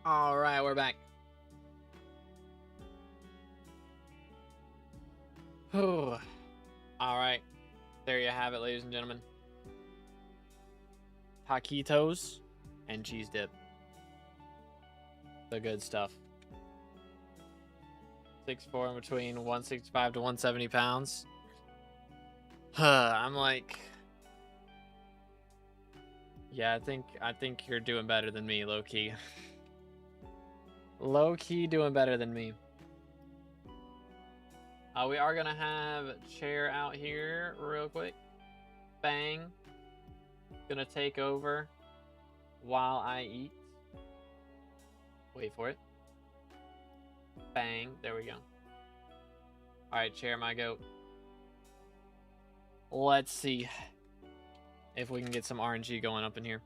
All right, we're back. All right, there you have it, ladies and gentlemen. Taquitos and cheese dip. The good stuff. 6'4" in between 165 to 170 pounds. I'm like, yeah, I think you're doing better than me, low key. Low key doing better than me. We are gonna have chair out here real quick. Bang. Gonna take over while I eat. Wait for it. Bang. There we go. Alright, chair, my goat. Let's see if we can get some RNG going up in here.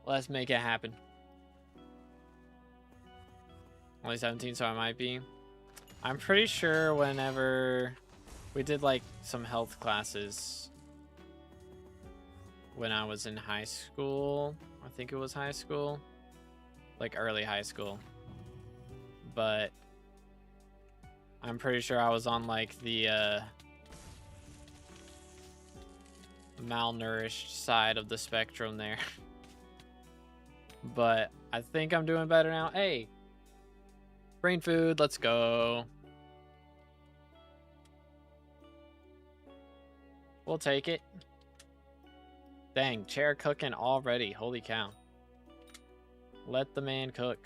Let's make it happen. Only 17, so I might be. I'm pretty sure whenever we did like some health classes when I was in high school, I think it was high school, like early high school, but I'm pretty sure I was on like the malnourished side of the spectrum there. But I think I'm doing better now. Hey, brain food, let's go. We'll take it. Dang, chair cooking already. Holy cow. Let the man cook.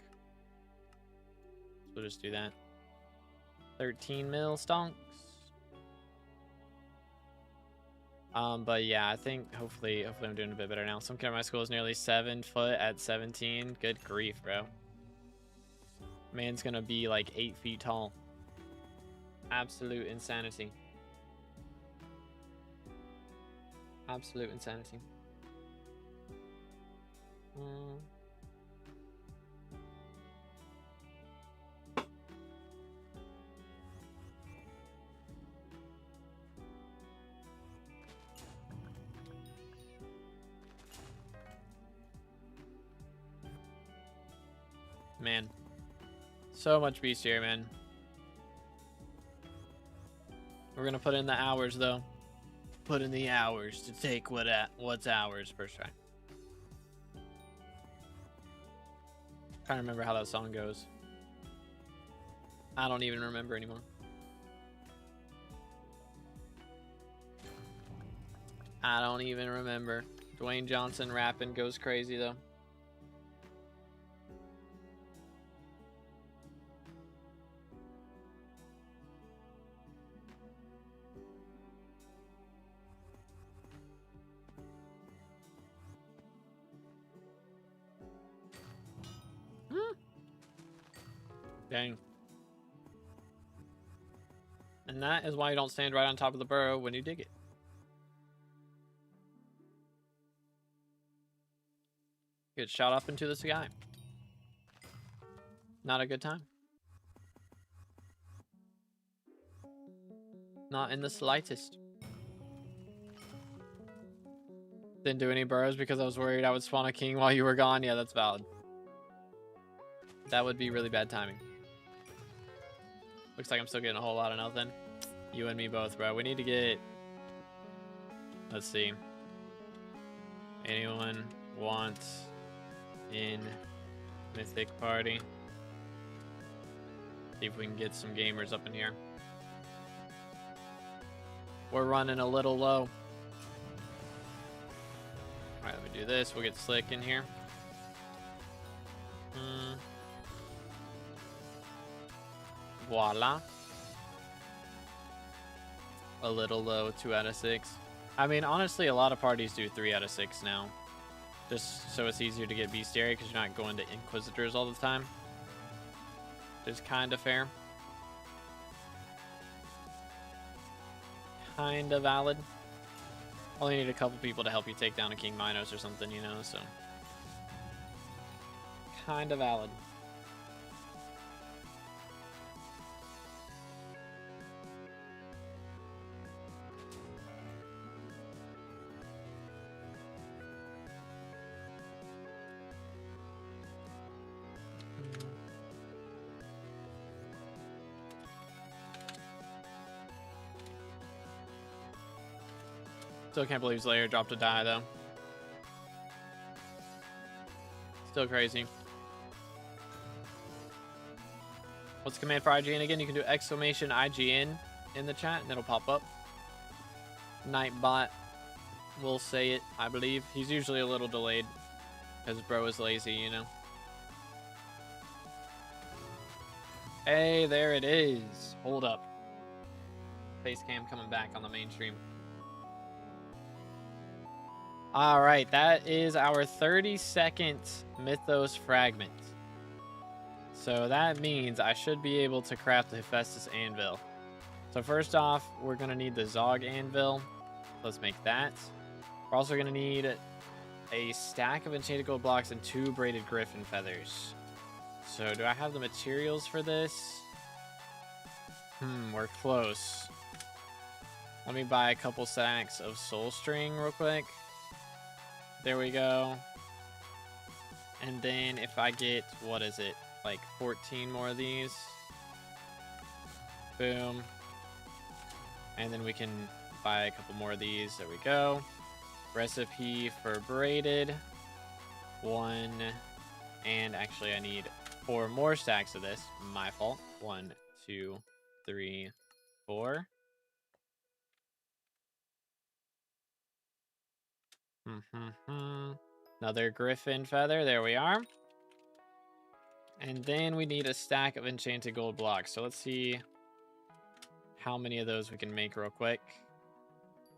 So we'll just do that. 13 mil stonks. But yeah, I think hopefully I'm doing a bit better now. Some kid at my school is nearly 7 foot at 17. Good grief, bro. Man's gonna be like 8 feet tall. Absolute insanity. Absolute insanity. Man, so much Beastiary, man. We're gonna put in the hours though. Put in the hours to take what's ours per try. Trying to remember how that song goes. I don't even remember anymore. I don't even remember. Dwayne Johnson rapping goes crazy though. Dang. And that is why you don't stand right on top of the burrow when you dig it. Get shot up into the sky. Not a good time. Not in the slightest. Didn't do any burrows because I was worried I would spawn a king while you were gone. Yeah, that's valid. That would be really bad timing. Looks like I'm still getting a whole lot of nothing. You and me both, bro. We need to get... Let's see. Anyone want in Mythic Party? See if we can get some gamers up in here. We're running a little low. Alright, let me do this. We'll get Slick in here. Voila. A little low, 2 out of 6. I mean, honestly, a lot of parties do 3 out of 6 now. Just so it's easier to get Beastiary because you're not going to Inquisitors all the time. Which is kind of fair. Kind of valid. Only need a couple people to help you take down a King Minos or something, you know, so. Kind of valid. Still can't believe Slayer dropped a die, though. Still crazy. What's the command for IGN again? You can do exclamation IGN in the chat, and it'll pop up. Nightbot will say it, I believe. He's usually a little delayed, because bro is lazy, you know. Hey, there it is. Hold up. Facecam coming back on the mainstream. All right, that is our 32nd Mythos Fragment. So that means I should be able to craft the Hephaestus Anvil. So first off, we're going to need the Zog Anvil. Let's make that. We're also going to need a stack of enchanted gold blocks and 2 braided griffin feathers. So do I have the materials for this? We're close. Let me buy a couple stacks of soul string real quick. There we go. And then if I get, what is it? Like 14 more of these. Boom. And then we can buy a couple more of these. There we go. Recipe for braided. 1. And actually I need 4 more stacks of this. My fault. 1, 2, 3, 4. Another griffin feather. There we are. And then we need a stack of enchanted gold blocks. So let's see how many of those we can make real quick.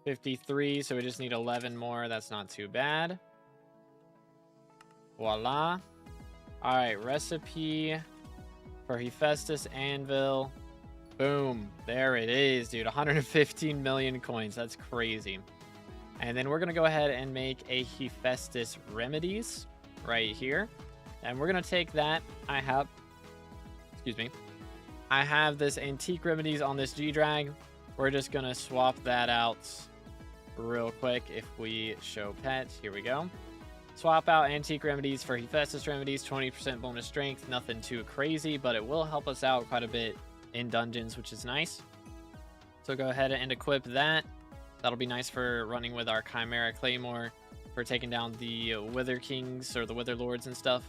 53, so we just need 11 more. That's not too bad. Voila. All right, recipe for Hephaestus Anvil. Boom. There it is, dude. 115 million coins. That's crazy. And then we're going to go ahead and make a Hephaestus Remedies right here. And we're going to take that. I have this Antique Remedies on this G-Drag. We're just going to swap that out real quick. If we show pet, here we go. Swap out Antique Remedies for Hephaestus Remedies, 20% bonus strength. Nothing too crazy, but it will help us out quite a bit in dungeons, which is nice. So go ahead and equip that. That'll be nice for running with our Chimera Claymore for taking down the Wither Kings or the Wither Lords and stuff.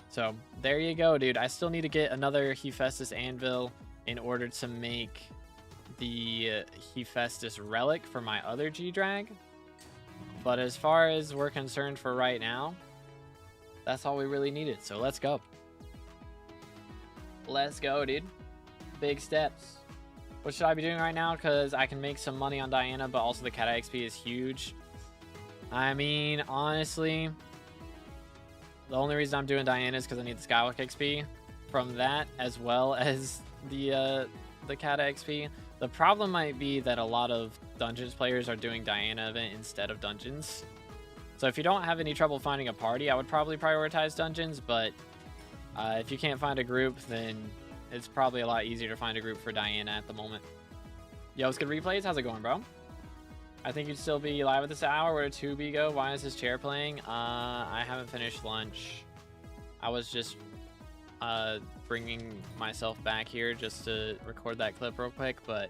So there you go, dude. I still need to get another Hephaestus Anvil in order to make the Hephaestus Relic for my other G-Drag. But as far as we're concerned for right now, that's all we really needed. So let's go. Let's go, dude. Big steps. What should I be doing right now? Because I can make some money on Diana, but also the Cat XP is huge. I mean, honestly, the only reason I'm doing Diana is because I need the Skywalk XP from that, as well as the Cat XP. The problem might be that a lot of Dungeons players are doing Diana event instead of Dungeons. So if you don't have any trouble finding a party, I would probably prioritize Dungeons, but if you can't find a group, then it's probably a lot easier to find a group for Diana at the moment. Yo, it's good replays. How's it going, bro? I think you'd still be live at this hour. Where did 2B go? Why is his chair playing? I haven't finished lunch. I was just bringing myself back here just to record that clip real quick, but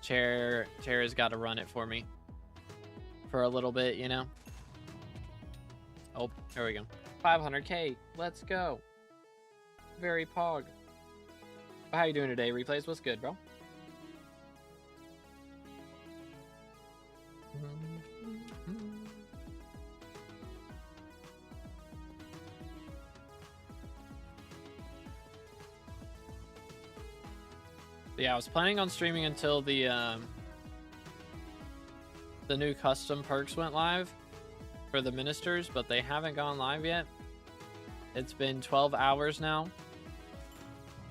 chair has got to run it for me for a little bit, you know. Oh, there we go. 500K. Let's go. Very pog. How you doing today, replays? What's good, bro? Yeah, I was planning on streaming until the new custom perks went live for the ministers, but they haven't gone live yet. It's been 12 hours now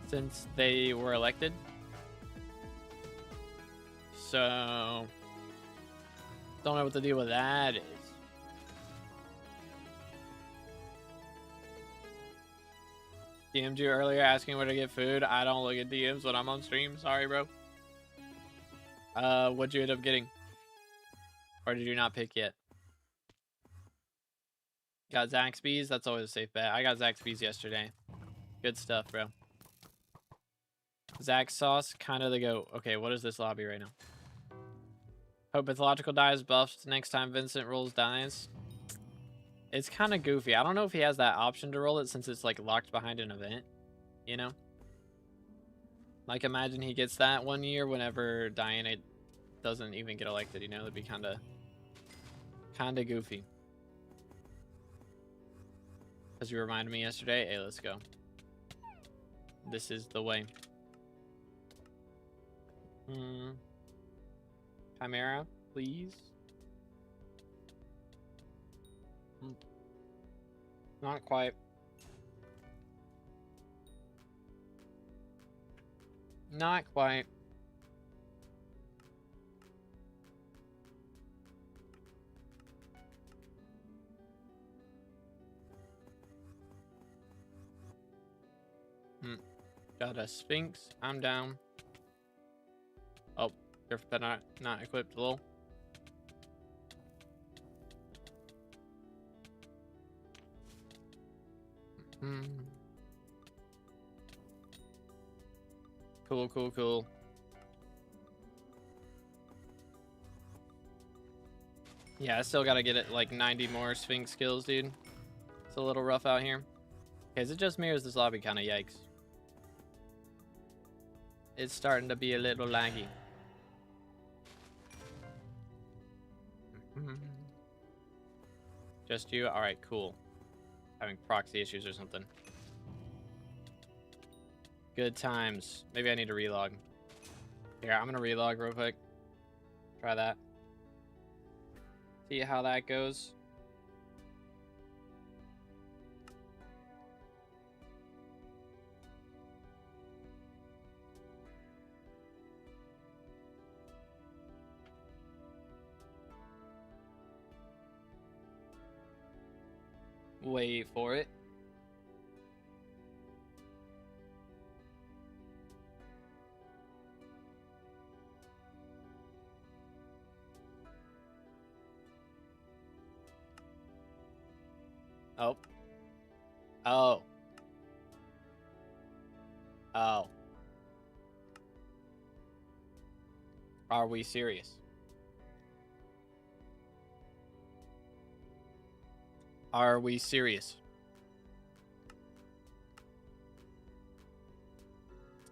since they were elected. So don't know what the deal with that is. DM'd you earlier asking where to get food. I don't look at DMs when I'm on stream. Sorry, bro. What'd you end up getting? Or did you not pick yet? Got Zaxby's? That's always a safe bet. I got Zaxby's yesterday. Good stuff, bro. Zax sauce, kind of the goat. Okay, what is this lobby right now? Hope Mythological dies buffed next time Vincent rolls dies. It's kind of goofy. I don't know if he has that option to roll it since it's like locked behind an event, you know? Like imagine he gets that one year whenever Diana doesn't even get elected, you know? That'd be kind of goofy. Because you reminded me yesterday. Hey, let's go. This is the way. Chimera, please. Not quite. Not quite. Got a Sphinx. I'm down. Oh, careful that not equipped. Lol. Cool. Yeah, I still gotta get it like 90 more Sphinx skills, dude. It's a little rough out here. Okay, is it just me or is this lobby kind of yikes? It's starting to be a little laggy. Just you? Alright, cool. Having proxy issues or something. Good times. Maybe I need to relog. Here, I'm gonna relog real quick. Try that. See how that goes. Wait for it. Oh. Oh. Oh. Are we serious? Are we serious?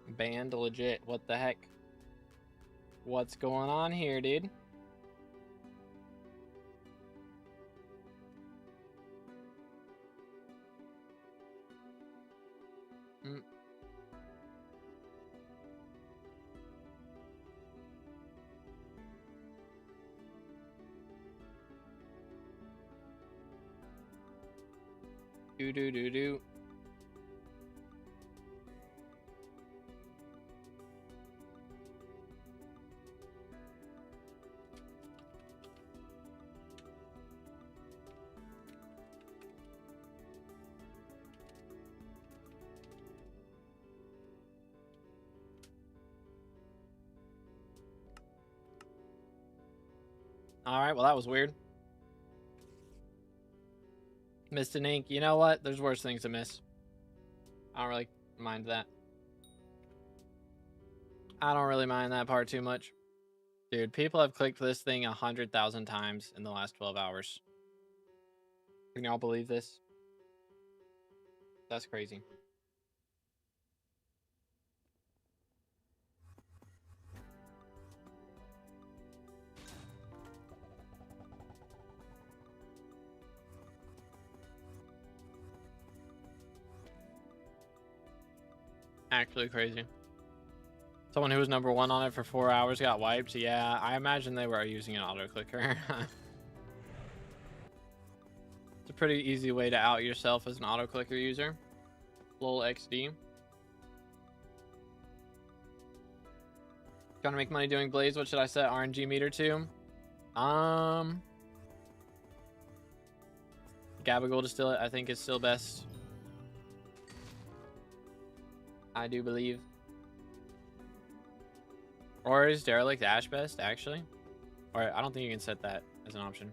Banned legit. What the heck? What's going on here, dude? Do. All right, well, that was weird. Missed an ink. You know what? There's worse things to miss. I don't really mind that. I don't really mind that part too much. Dude, people have clicked this thing 100,000 times in the last 12 hours. Can y'all believe this? That's crazy. Actually crazy. Someone who was number 1 on it for 4 hours got wiped. Yeah, I imagine they were using an auto clicker. It's a pretty easy way to out yourself as an auto clicker user. Lol XD. Trying to make money doing blades. What should I set RNG meter to? Gabagool Distillate, I think, is still best. I do believe. Or is Derelict Ash best, actually? Or I don't think you can set that as an option.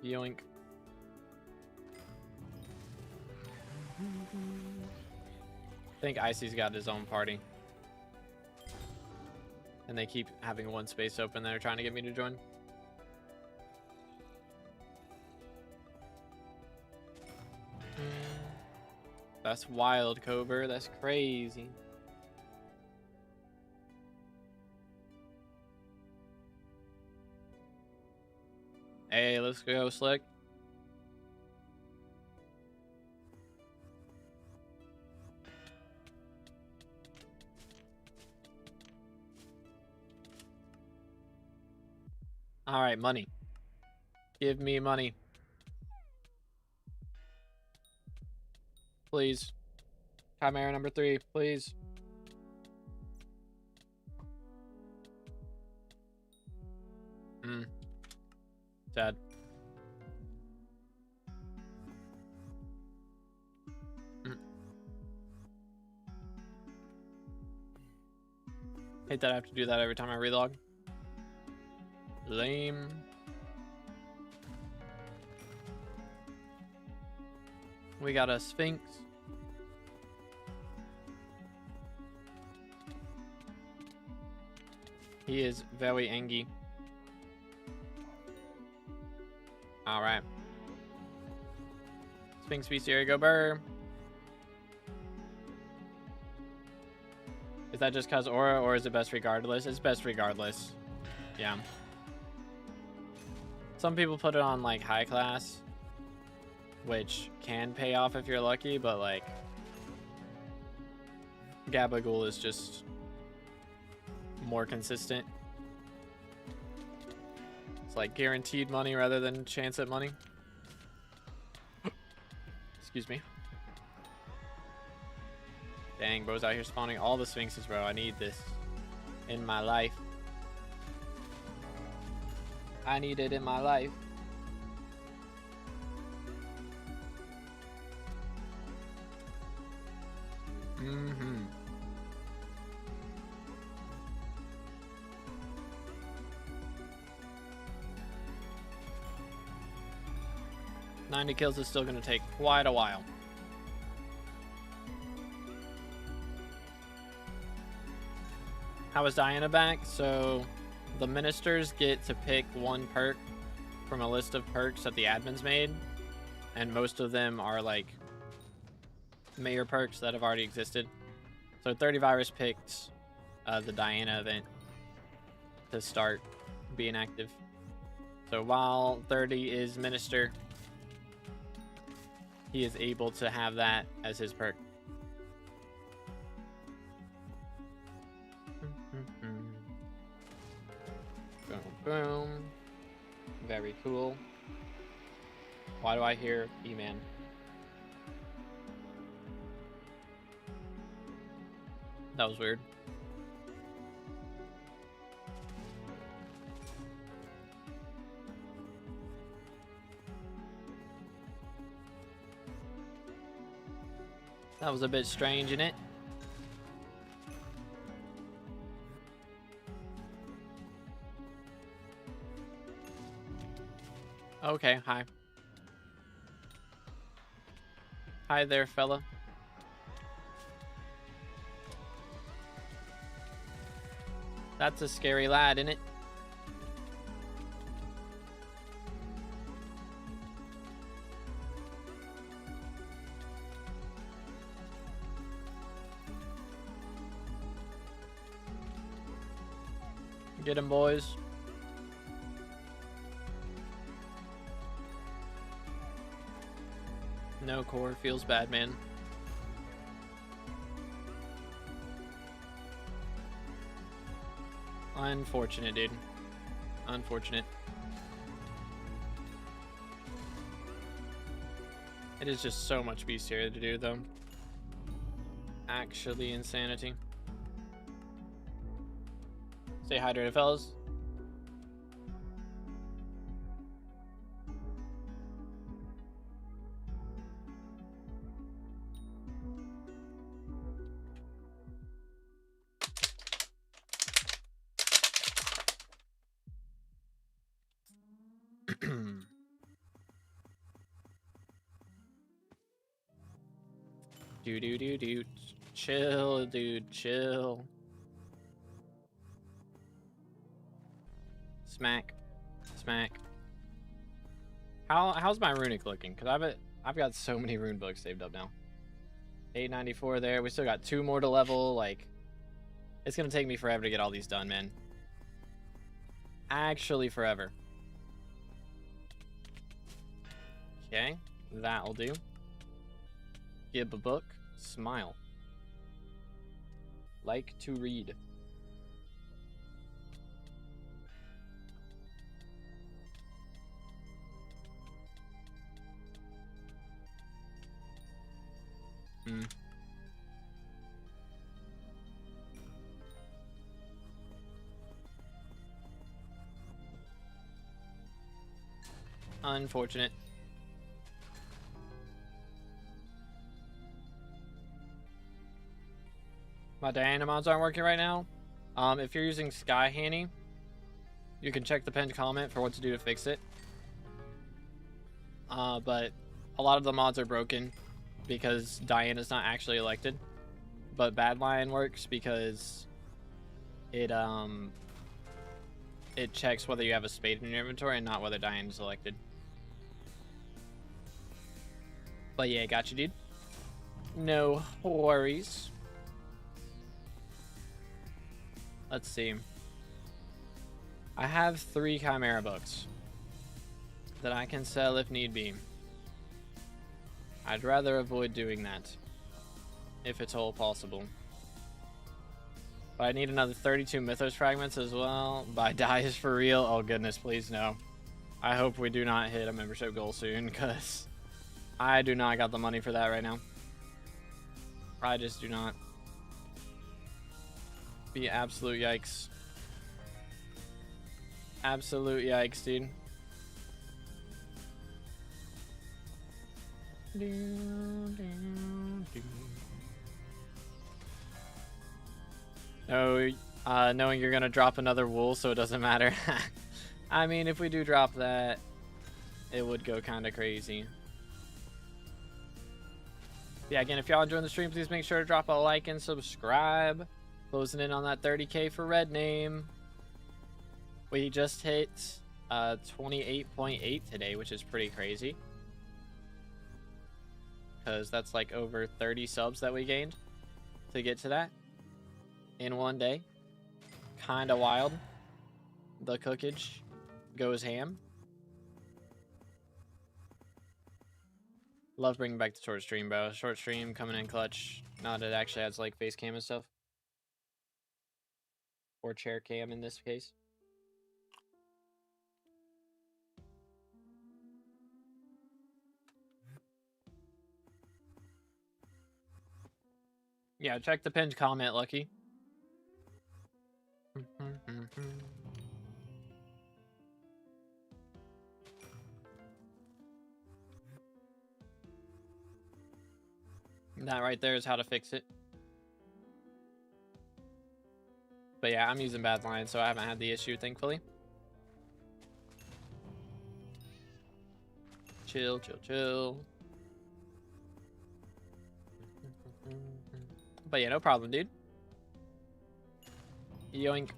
Yoink. I think Icy's got his own party. And they keep having one space open that they're trying to get me to join. That's wild, Cobra. That's crazy. Hey, let's go, Slick. All right, money. Give me money. Please. Chimera number 3, please. Sad. Hate that I have to do that every time I relog. Lame. We got a Sphinx. He is very angry. All right. Sphinx Beastiary, go burr. Is that just cause aura, or is it best regardless? It's best regardless. Yeah. Some people put it on like high class, which can pay off if you're lucky, but like Gabagool is just more consistent. It's like guaranteed money rather than chance at money. Excuse me. Dang, bro's out here spawning all the Sphinxes, bro. I need this in my life. I need it in my life. Mm-hmm. $90 kills is still going to take quite a while. How is Diana back? So the ministers get to pick one perk from a list of perks that the admins made, and most of them are like mayor perks that have already existed. So 30 Virus picked the Diana event to start being active. So while 30 is minister, he is able to have that as his perk. Boom, boom. Very cool. Why do I hear E-Man? That was weird. That was a bit strange, isn't it? Okay, hi. Hi there, fella. That's a scary lad, isn't it? Get him, boys. No core, feels bad, man. Unfortunate, dude. Unfortunate. It is just so much beastier to do, though. Actually, insanity. Stay hydrated, fellas. Do. Chill, dude, chill. Smack. Smack. How's my runic looking? Because I've got so many rune books saved up now. 894 there. We still got 2 more to level. Like, it's gonna take me forever to get all these done, man. Actually, forever. Okay, that'll do. Give a book. Smile. Like to read. Unfortunate. My Diana mods aren't working right now. If you're using Sky Handy, you can check the pinned comment for what to do to fix it. But a lot of the mods are broken because Diana's not actually elected. But Badlion works because it checks whether you have a spade in your inventory and not whether Diana's elected. But yeah, got you, dude. No worries. Let's see. I have 3 Chimera books that I can sell if need be. I'd rather avoid doing that, if it's all possible. But I need another 32 Mythos fragments as well. By die is for real. Oh goodness, please no. I hope we do not hit a membership goal soon, because I do not got the money for that right now. I just do not. Be absolute yikes. Absolute yikes, dude. No, knowing you're gonna drop another wool, so it doesn't matter. I mean, if we do drop that, it would go kind of crazy. Yeah, again, if y'all enjoying the stream, please make sure to drop a like and subscribe. Closing in on that 30K for Red Name. We just hit 28.8 today, which is pretty crazy. Because that's like over 30 subs that we gained to get to that in one day. Kind of wild. The cookage goes ham. Love bringing back the short stream, bro. Short stream coming in clutch. Now that it actually has like face cam and stuff. Or chair cam in this case. Yeah, check the pinned comment, Lucky. That right there is how to fix it. But yeah, I'm using Badlion, so I haven't had the issue, thankfully. Chill, chill, chill. But yeah, no problem, dude. Yoink.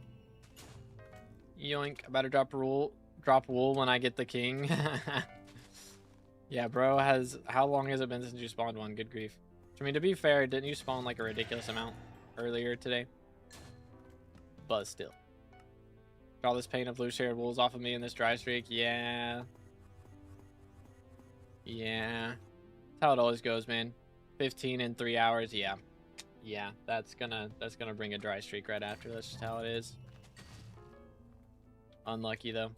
Yoink. I better drop wool when I get the king. Yeah, bro, how long has it been since you spawned one? Good grief. I mean, to be fair, didn't you spawn like a ridiculous amount earlier today? But still. All this pain of blue shared wolves off of me in this dry streak. Yeah. Yeah. That's how it always goes, man. 15 in 3 hours. Yeah. Yeah, that's gonna bring a dry streak right after. That's just how it is. Unlucky though.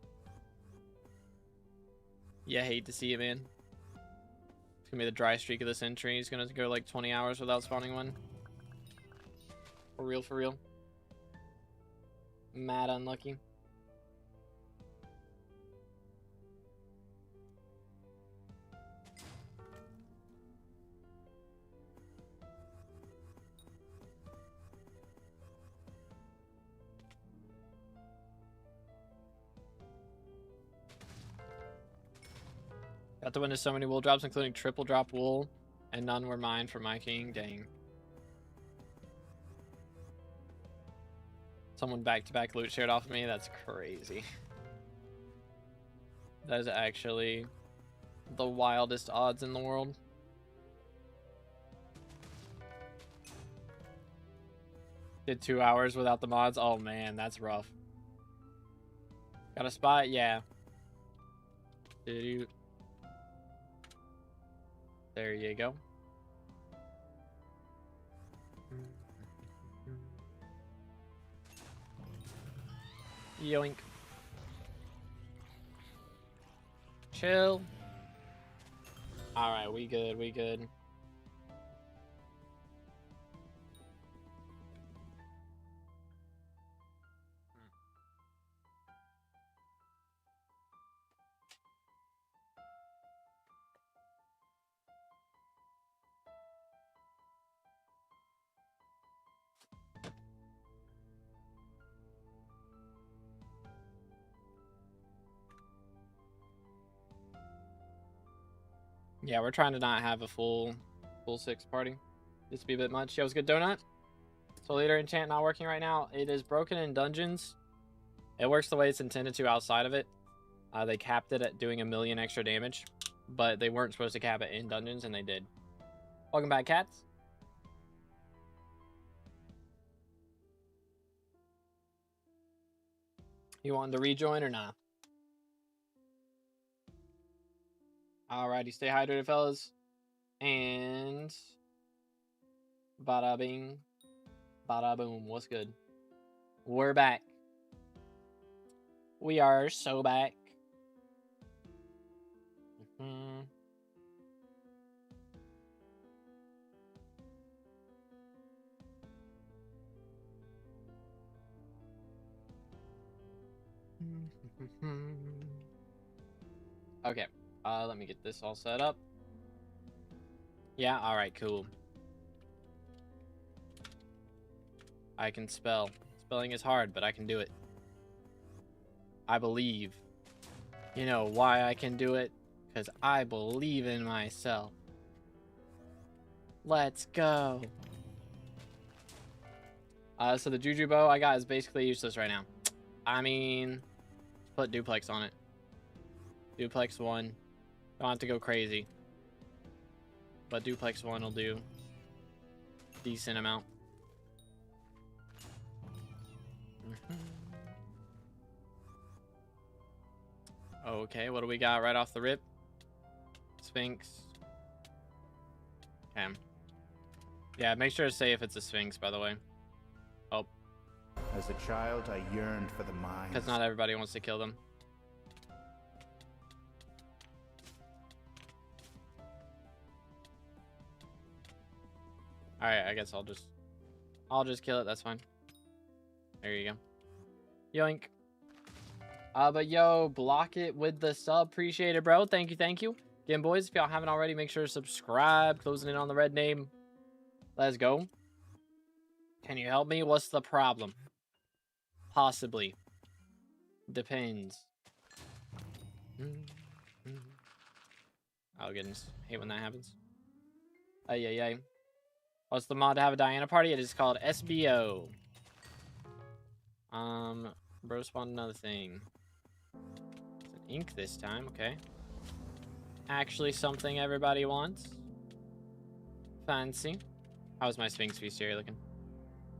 Yeah, hate to see it, man. It's gonna be the dry streak of the century. It's gonna go like 20 hours without spawning one. For real, for real. Mad unlucky. Got to witness so many wool drops, including triple drop wool, and none were mine for my king. Dang. Someone back-to-back loot shared off of me. That's crazy. That is actually the wildest odds in the world. Did 2 hours without the mods. Oh man, that's rough. Got a spot? Yeah. Did you? There you go. Yoink. Chill. Alright, we good, we good. Yeah, we're trying to not have a full 6 party. Just be a bit much. Yo, it's good donut. So leader enchant not working right now. It is broken in dungeons. It works the way it's intended to outside of it. They capped it at doing 1,000,000 extra damage, but they weren't supposed to cap it in dungeons, and they did. Welcome back, cats. You wanting to rejoin or not? Alrighty, stay hydrated, fellas. And bada bing, bada boom. What's good? We're back. We are so back. Okay. Let me get this all set up. Yeah, alright, cool. I can spell. Spelling is hard, but I can do it. I believe. You know why I can do it? Because I believe in myself. Let's go. So the Juju bow I got is basically useless right now. I mean, put duplex on it. Duplex 1. Don't have to go crazy. But duplex 1 will do decent amount. Okay, what do we got right off the rip? Sphinx. Okay. Yeah, make sure to say if it's a Sphinx, by the way. Oh. As a child, I yearned for the mines. Because not everybody wants to kill them. Alright, I guess I'll just kill it, that's fine. There you go. Yoink. But yo, block it with the sub. Appreciate it, bro. Thank you, thank you. Again, boys, if y'all haven't already, make sure to subscribe. Closing in on the red name. Let's go. Can you help me? What's the problem? Possibly. Depends. Oh, goodness. Hate when that happens. Ay. What's the mod to have a Diana party? It is called SBO. Bro spawned another thing. It's an ink this time, okay. Actually something everybody wants. Fancy. How's my Sphinx Beastiary looking?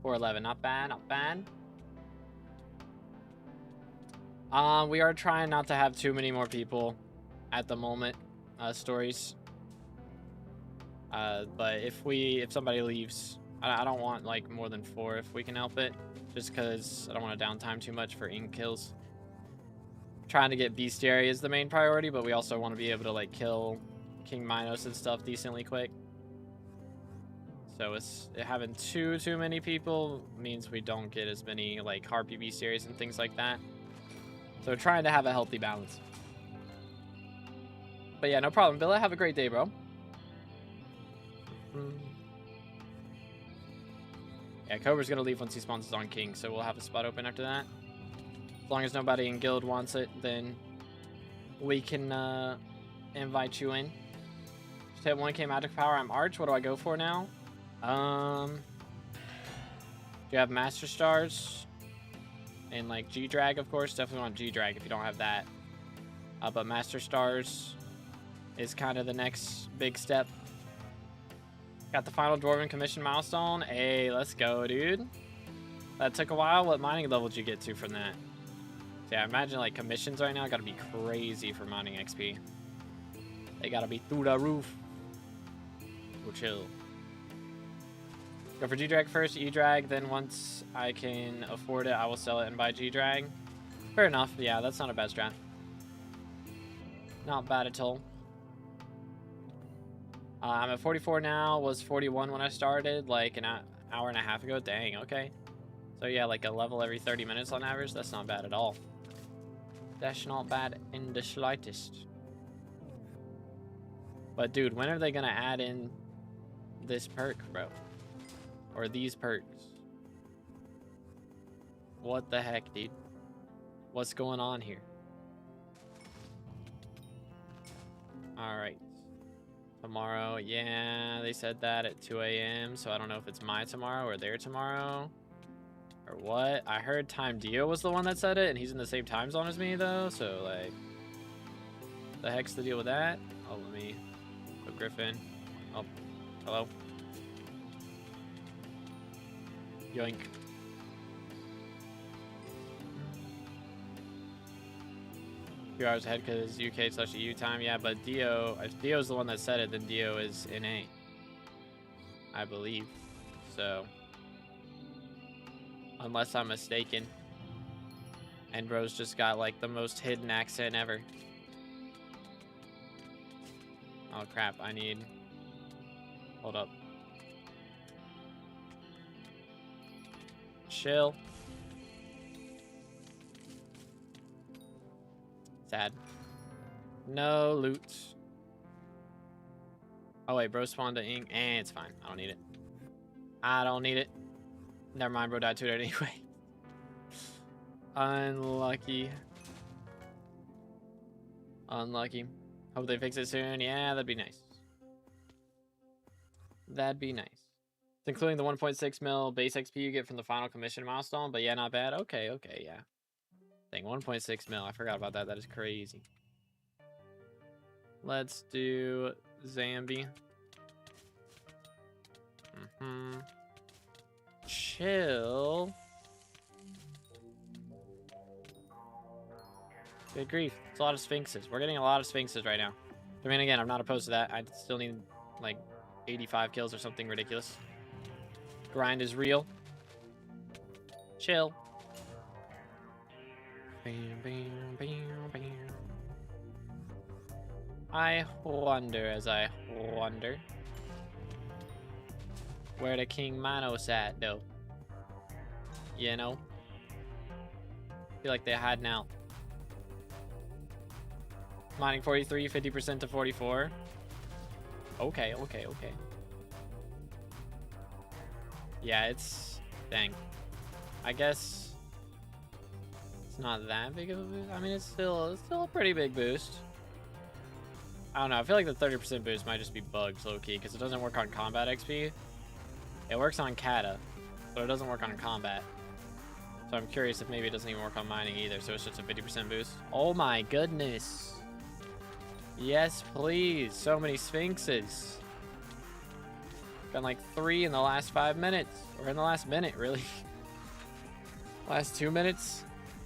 411, not bad, not bad. We are trying not to have too many more people at the moment. Stories. But if somebody leaves, I don't want like more than 4 if we can help it. Just because I don't want to downtime too much for ink kills. Trying to get Beastiary is the main priority, but we also want to be able to like kill King Mythos and stuff decently quick. So having too many people means we don't get as many like Harpy Beastiaries and things like that. So trying to have a healthy balance. But yeah, no problem, Billa. Have a great day, bro. Yeah, Cobra's gonna leave once he spawns on King, so we'll have a spot open after that. As long as nobody in guild wants it, then we can invite you in. Just hit 1k magic power. I'm Arch. What do I go for now? Do you have Master Stars? And like G-Drag, of course. Definitely want G-Drag if you don't have that. But Master Stars is kind of the next big step. Got the final Dwarven Commission milestone. Hey, let's go, dude. That took a while. What mining level did you get to from that? So yeah, I imagine like commissions right now gotta be crazy for mining XP. They gotta be through the roof. We'll chill. Go for G-Drag first, E-Drag, then once I can afford it, I will sell it and buy G-Drag. Fair enough. Yeah, that's not a bad strat. Not bad at all. I'm at 44 now. Was 41 when I started, like an hour and a half ago. Dang, okay. So yeah, like a level every 30 minutes on average. That's not bad at all. That's not bad in the slightest. But dude, when are they gonna add in this perk, bro? Or these perks? What the heck, dude? What's going on here? Alright. Tomorrow, yeah, they said that at 2 a.m. So I don't know if it's my tomorrow or their tomorrow. Or what? I heard Time Dio was the one that said it, and he's in the same time zone as me, though. So, like, the heck's the deal with that? Oh, let me put Griffin. Oh, hello. Yoink. Few hours ahead because UK/EU time. Yeah, but Dio, if Dio's the one that said it, then Dio is NA, I believe. So, unless I'm mistaken. And bro's just got like the most hidden accent ever. Oh crap, I need... Hold up. Chill. Sad. No loot. Oh wait, bro spawned to ink. It's fine. I don't need it. I don't need it. Never mind, bro died to it anyway. Unlucky. Unlucky. Hope they fix it soon. Yeah, that'd be nice. That'd be nice. It's including the 1.6 mil base XP you get from the final commission milestone, but yeah, not bad. Okay, okay, yeah. Dang, 1.6 mil. I forgot about that. That is crazy. Let's do Zambi. Chill. Good grief. It's a lot of Sphinxes. We're getting a lot of Sphinxes right now. I mean, again, I'm not opposed to that. I still need, like, 85 kills or something ridiculous. Grind is real. Chill. I wonder as I wonder where the King Manos at, though. You know? Feel like they're hiding out. Mining 43, 50% to 44. Okay, okay, okay. Yeah, it's... Dang. I guess... It's not that big of a boost. I mean, it's still a pretty big boost. I don't know. I feel like the 30% boost might just be bugs, low-key, because it doesn't work on combat XP. It works on Kata, but it doesn't work on combat. So I'm curious if maybe it doesn't even work on mining either, so it's just a 50% boost. Oh my goodness. Yes, please. So many Sphinxes. Got like 3 in the last 5 minutes. Or in the last minute, really. Last 2 minutes.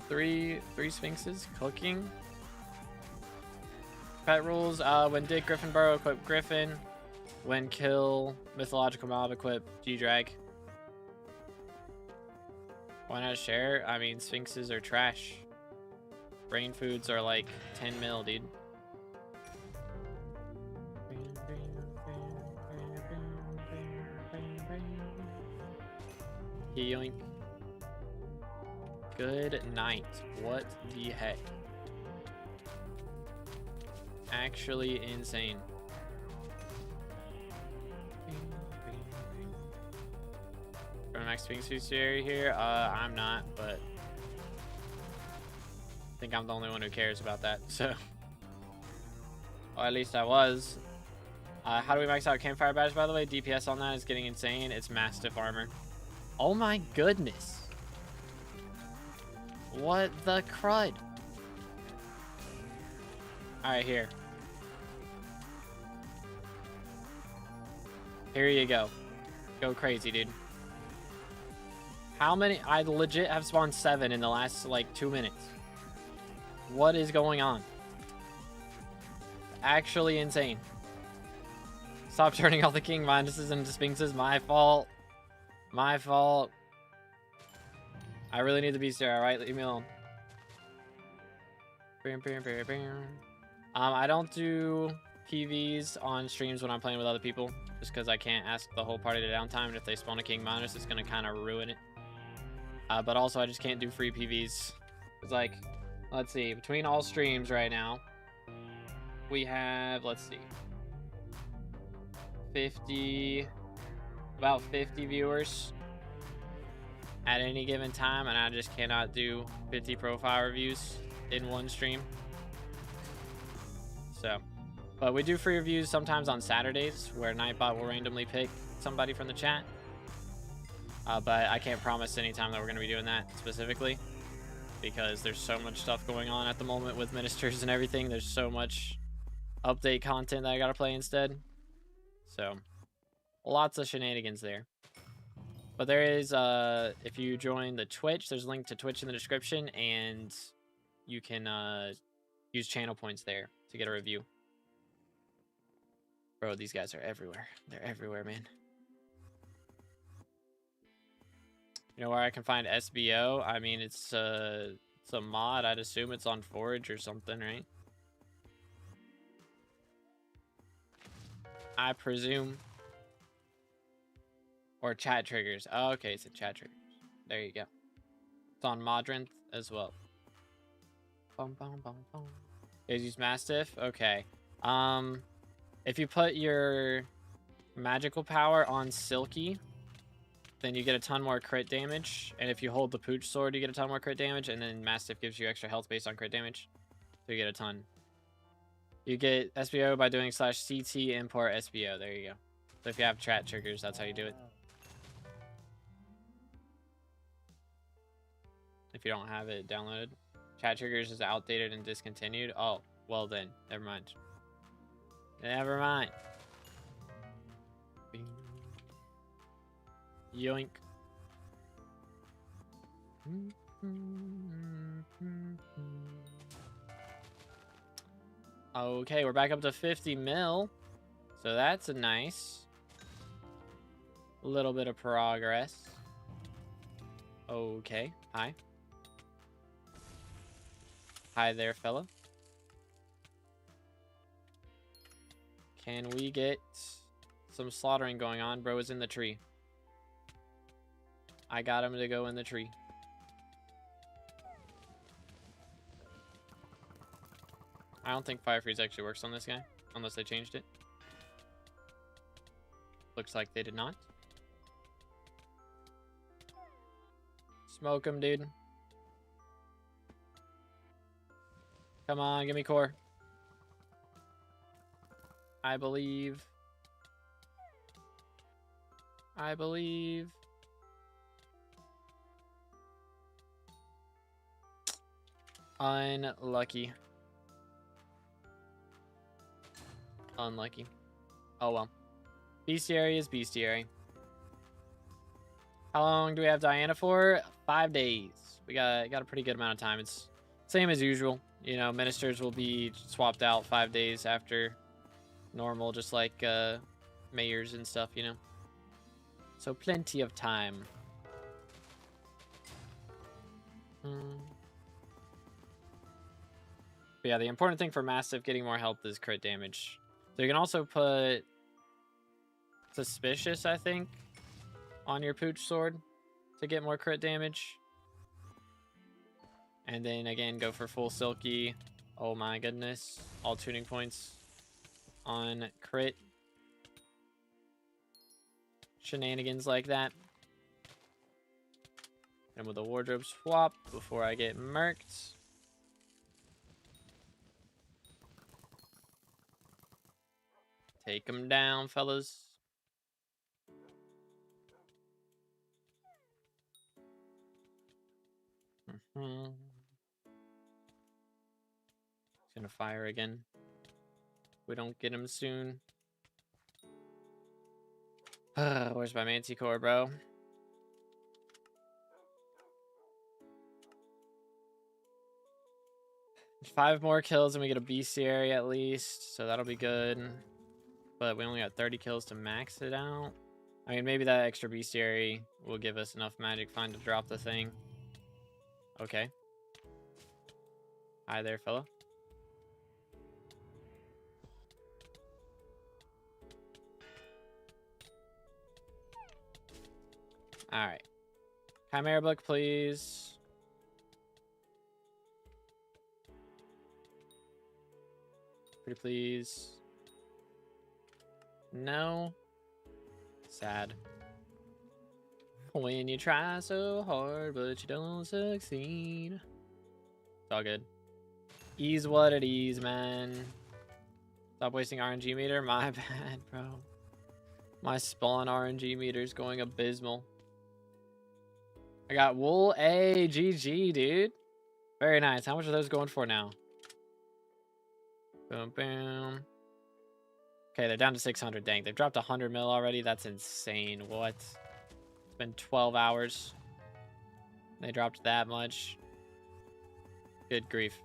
3 Sphinxes cooking. Pet rules. When dig Griffin Burrow, equip Griffin. When kill mythological mob, equip G-Drag. Why not share? I mean, Sphinxes are trash. Brain foods are like 10 mil, dude. Yoink. Good night. What the heck? Actually insane. From Max Beastiary here? I'm not, but I think I'm the only one who cares about that, so. Or at least I was. How do we max out Campfire Badge, by the way? DPS on that is getting insane. It's Mastiff Armor. Oh my goodness. What the crud? Alright, here. Here you go. Go crazy, dude. How many? I legit have spawned 7 in the last, like, 2 minutes. What is going on? Actually insane. Stop turning off the King Midases and Sphinxes. My fault. My fault. I really need the Beastiary, alright? Leave me alone. I don't do PVs on streams when I'm playing with other people, just because I can't ask the whole party to downtime, and if they spawn a King Midas, it's going to kind of ruin it. But also, I just can't do free PVs. It's like, let's see, between all streams right now, we have, let's see, about 50 viewers at any given time, and I just cannot do 50 profile reviews in one stream. So, but we do free reviews sometimes on Saturdays, where Nightbot will randomly pick somebody from the chat. But I can't promise any time that we're going to be doing that specifically, because there's so much stuff going on at the moment with ministers and everything. There's so much update content that I got to play instead. So, lots of shenanigans there. But there is, if you join the Twitch, there's a link to Twitch in the description, and you can use channel points there to get a review. Bro, these guys are everywhere. They're everywhere, man. You know where I can find SBO? I mean, it's a mod. I'd assume it's on Forge or something, right? I presume. Or chat triggers. Oh, okay, it's a chat triggers. There you go. It's on Modrinth as well. Bum, bum, bum, bum. You guys use Mastiff? Okay. If you put your magical power on Silky, then you get a ton more crit damage. And if you hold the Pooch Sword, you get a ton more crit damage. And then Mastiff gives you extra health based on crit damage. So you get a ton. You get SBO by doing /CT import SBO. There you go. So if you have chat triggers, that's how you do it. If you don't have it downloaded. Chat triggers is outdated and discontinued. Oh, well then. Never mind. Never mind. Bing. Yoink. Okay, we're back up to 50 mil. So that's a nice little bit of progress. Okay. Hi. Hi there, fella. Can we get some slaughtering going on? Bro is in the tree. I got him to go in the tree. I don't think Fire Freeze actually works on this guy, unless they changed it. Looks like they did not. Smoke him, dude. Come on, give me core. I believe. I believe. Unlucky. Unlucky. Oh well. Beastiary is Beastiary. How long do we have Diana for? 5 days. We got a pretty good amount of time. It's same as usual. You know, ministers will be swapped out 5 days after normal, just like mayors and stuff, you know. So plenty of time. But yeah, the important thing for Mastiff getting more health is crit damage. So you can also put Suspicious, I think, on your Pooch Sword to get more crit damage. And then again, go for full Silky. Oh my goodness. All tuning points on crit. Shenanigans like that. And with a wardrobe swap before I get murked. Take them down, fellas. Gonna fire again. We don't get him soon. Where's my Manticore, bro? Five more kills and we get a Beastiary at least, so that'll be good. But we only got 30 kills to max it out. I mean, maybe that extra Beastiary will give us enough magic find to drop the thing. Okay. Hi there, fella. Alright. Chimera book, please. Pretty please. No. Sad. When you try so hard, but you don't succeed. It's all good. Ease what it is, man. Stop wasting RNG meter. My bad, bro. My spawn RNG meter is going abysmal. I got wool. A GG, dude. Very nice. How much are those going for now? Boom, boom. Okay, they're down to 600. Dang, they've dropped 100 mil already. That's insane. What? It's been 12 hours. They dropped that much. Good grief.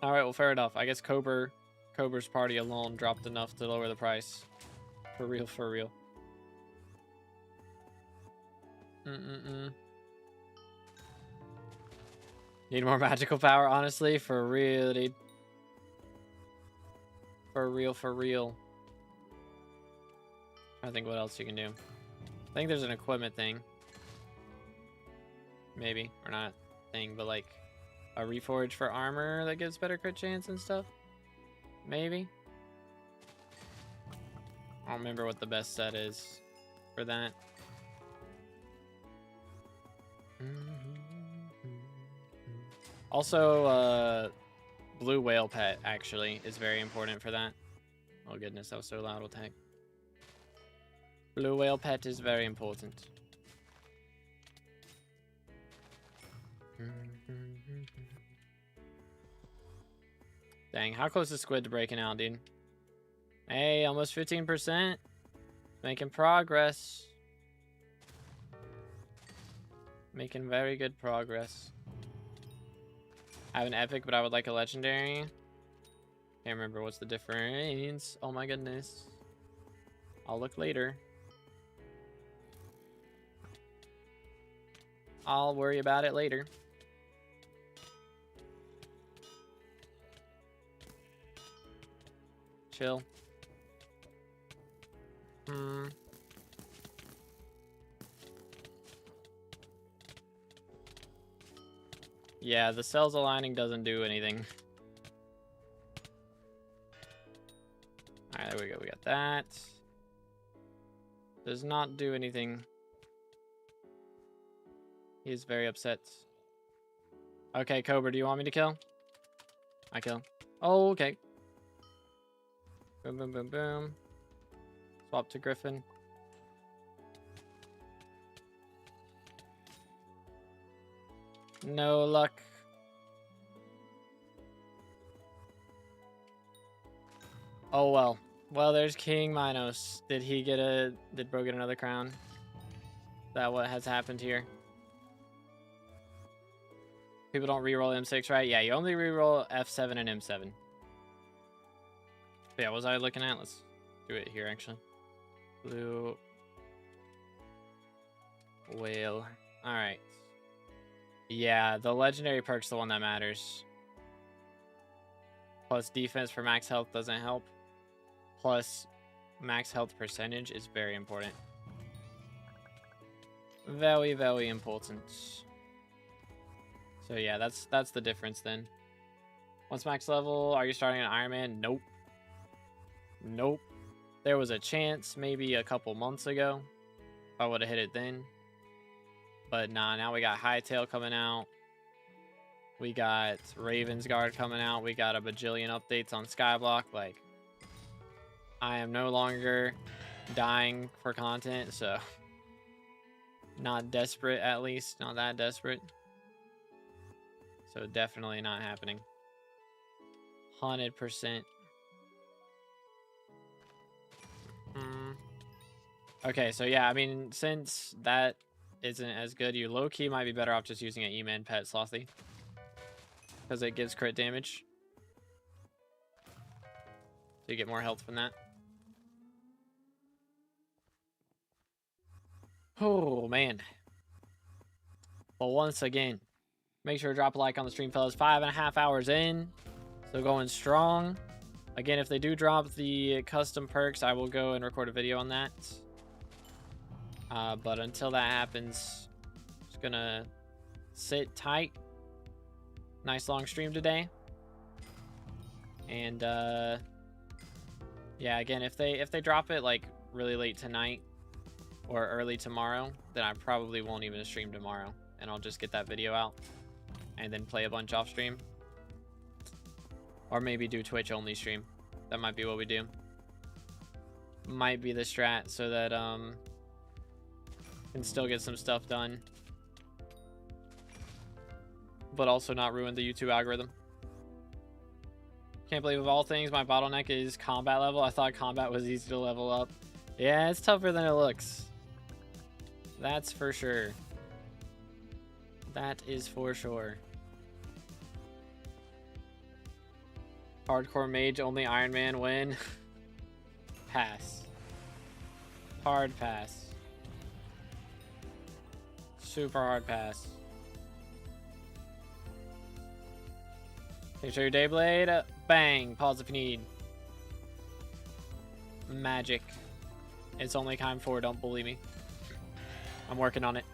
All right, well, fair enough. I guess Cobra's party alone dropped enough to lower the price. For real, for real. Need more magical power, honestly. For real, dude. For real, for real. I think what else you can do. I think there's an equipment thing. Maybe. Or not thing, but like a reforge for armor that gives better crit chance and stuff. Maybe. I don't remember what the best set is for that. Also, blue whale pet actually is very important for that. Oh goodness, that was so loud. We'll take. Blue whale pet is very important. Dang, how close is Squid to breaking out, dude? Hey, almost 15%. Making progress. Making very good progress. I have an epic, but I would like a legendary. Can't remember what's the difference. Oh my goodness. I'll look later. I'll worry about it later. Chill. Yeah, the cells aligning doesn't do anything. Alright, there we go. We got that. Does not do anything. He's very upset. Okay, Cobra, do you want me to kill? I kill. Oh, okay. Boom, boom, boom, boom. Swap to Griffin. No luck. Oh well. Well, there's King Mythos. Did Bro get another crown? Is that what has happened here? People don't reroll M6, right? Yeah, you only reroll F7 and M7. But yeah, what was I looking at? Let's do it here actually. Blue whale. Alright. Yeah, the legendary perk's the one that matters. Plus defense for max health doesn't help. Plus max health percentage is very important. Very, very important. So yeah, that's the difference then. Once max level, are you starting an Iron Man? Nope. Nope. There was a chance maybe a couple months ago if I would have hit it then. But nah, now we got Hightail coming out. We got Raven's Guard coming out. We got a bajillion updates on SkyBlock. Like, I am no longer dying for content, so not desperate, at least. Not that desperate. So definitely not happening. 100%. Okay, so yeah, I mean, since that isn't as good, you low-key might be better off just using an E-Man pet, Slothy. Because it gives crit damage. So you get more health from that. Oh, man. Well, once again, make sure to drop a like on the stream, fellas. 5.5 hours in. So going strong. Again, if they do drop the custom perks, I will go and record a video on that. But until that happens, just gonna sit tight. Nice long stream today. And yeah, again, if they drop it like really late tonight or early tomorrow, then I probably won't even stream tomorrow, and I'll just get that video out and then play a bunch off stream, or maybe do Twitch only stream. That might be what we do. Might be the strat, so that can still get some stuff done, but also not ruin the YouTube algorithm. Can't believe of all things my bottleneck is combat level. I thought combat was easy to level up. Yeah, it's tougher than it looks. That's for sure. That is for sure. Hardcore mage, only Iron Man win. Pass. Hard pass. Super hard pass. Make sure your Dayblade. Bang. Pause if you need. Magic. It's only Chime 4. Don't bully me. I'm working on it.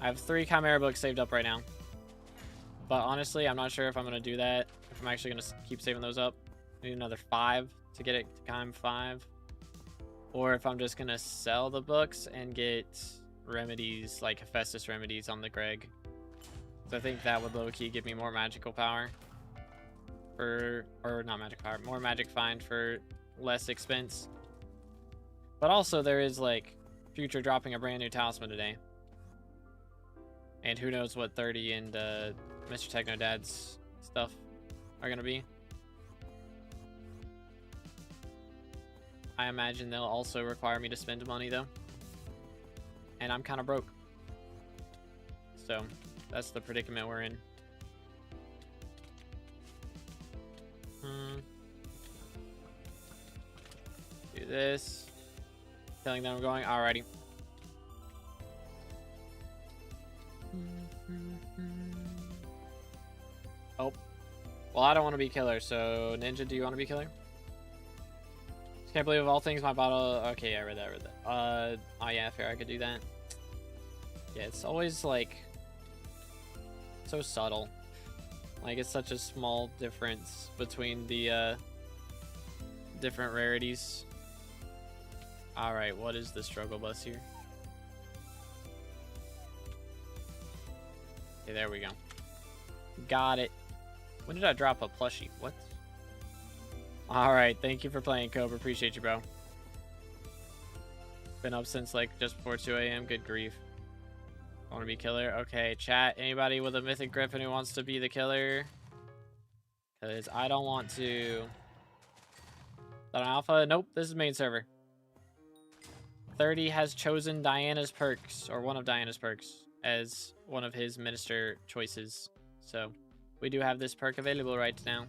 I have 3 Chimera books saved up right now. But honestly, I'm not sure if I'm going to do that. If I'm actually going to keep saving those up. I need another 5 to get it to Chime 5. Or if I'm just going to sell the books and get remedies, like Hephaestus remedies on the Greg. So I think that would low-key give me more magical power. Or not magic power, more magic find for less expense. But also there is like Future dropping a brand new Talisman today. And who knows what 30 and Mr. Techno Dad's stuff are going to be. I imagine they'll also require me to spend money though. And I'm kind of broke. So that's the predicament we're in. Do this. Telling them I'm going. Alrighty. Oh. Well, I don't want to be killer, so Ninja, do you want to be killer? Just can't believe of all things my bottle. Okay, yeah, I read that. Oh yeah, fair. I could do that. Yeah, it's always like so subtle. Like it's such a small difference between the different rarities. All right, what is the struggle bus here? Okay, there we go. Got it. When did I drop a plushie? What? All right, thank you for playing, Cobra. Appreciate you, bro. Been up since like just before 2 a.m. Good grief. Want to be killer? Okay, chat. Anybody with a mythic griffin who wants to be the killer? Because I don't want to. Is that an alpha? Nope, this is main server. 30 has chosen Diana's perks, or one of Diana's perks, as one of his minister choices. So we do have this perk available right now.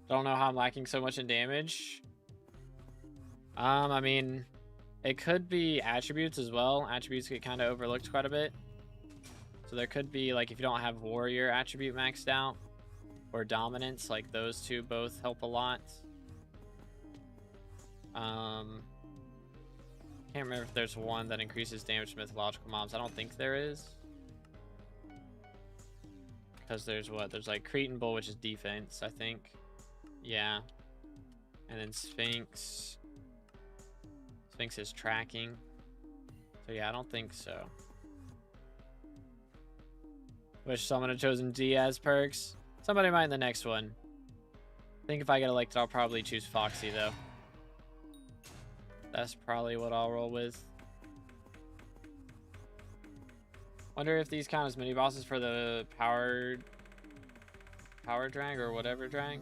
Don't know how I'm lacking so much in damage. I mean, it could be attributes as well. Attributes get kind of overlooked quite a bit. So there could be, like, if you don't have warrior attribute maxed out, or dominance, like those two both help a lot. Can't remember if there's one that increases damage to mythological mobs. I don't think there is. Because there's what? There's like Cretan Bull, which is defense, I think. Yeah. And then Sphinx. Sphinx is tracking. So yeah, I don't think so. Wish someone had chosen Diaz perks. Somebody might in the next one. I think if I get elected, I'll probably choose Foxy though. That's probably what I'll roll with. Wonder if these count as mini bosses for the powered Power drag or whatever drag?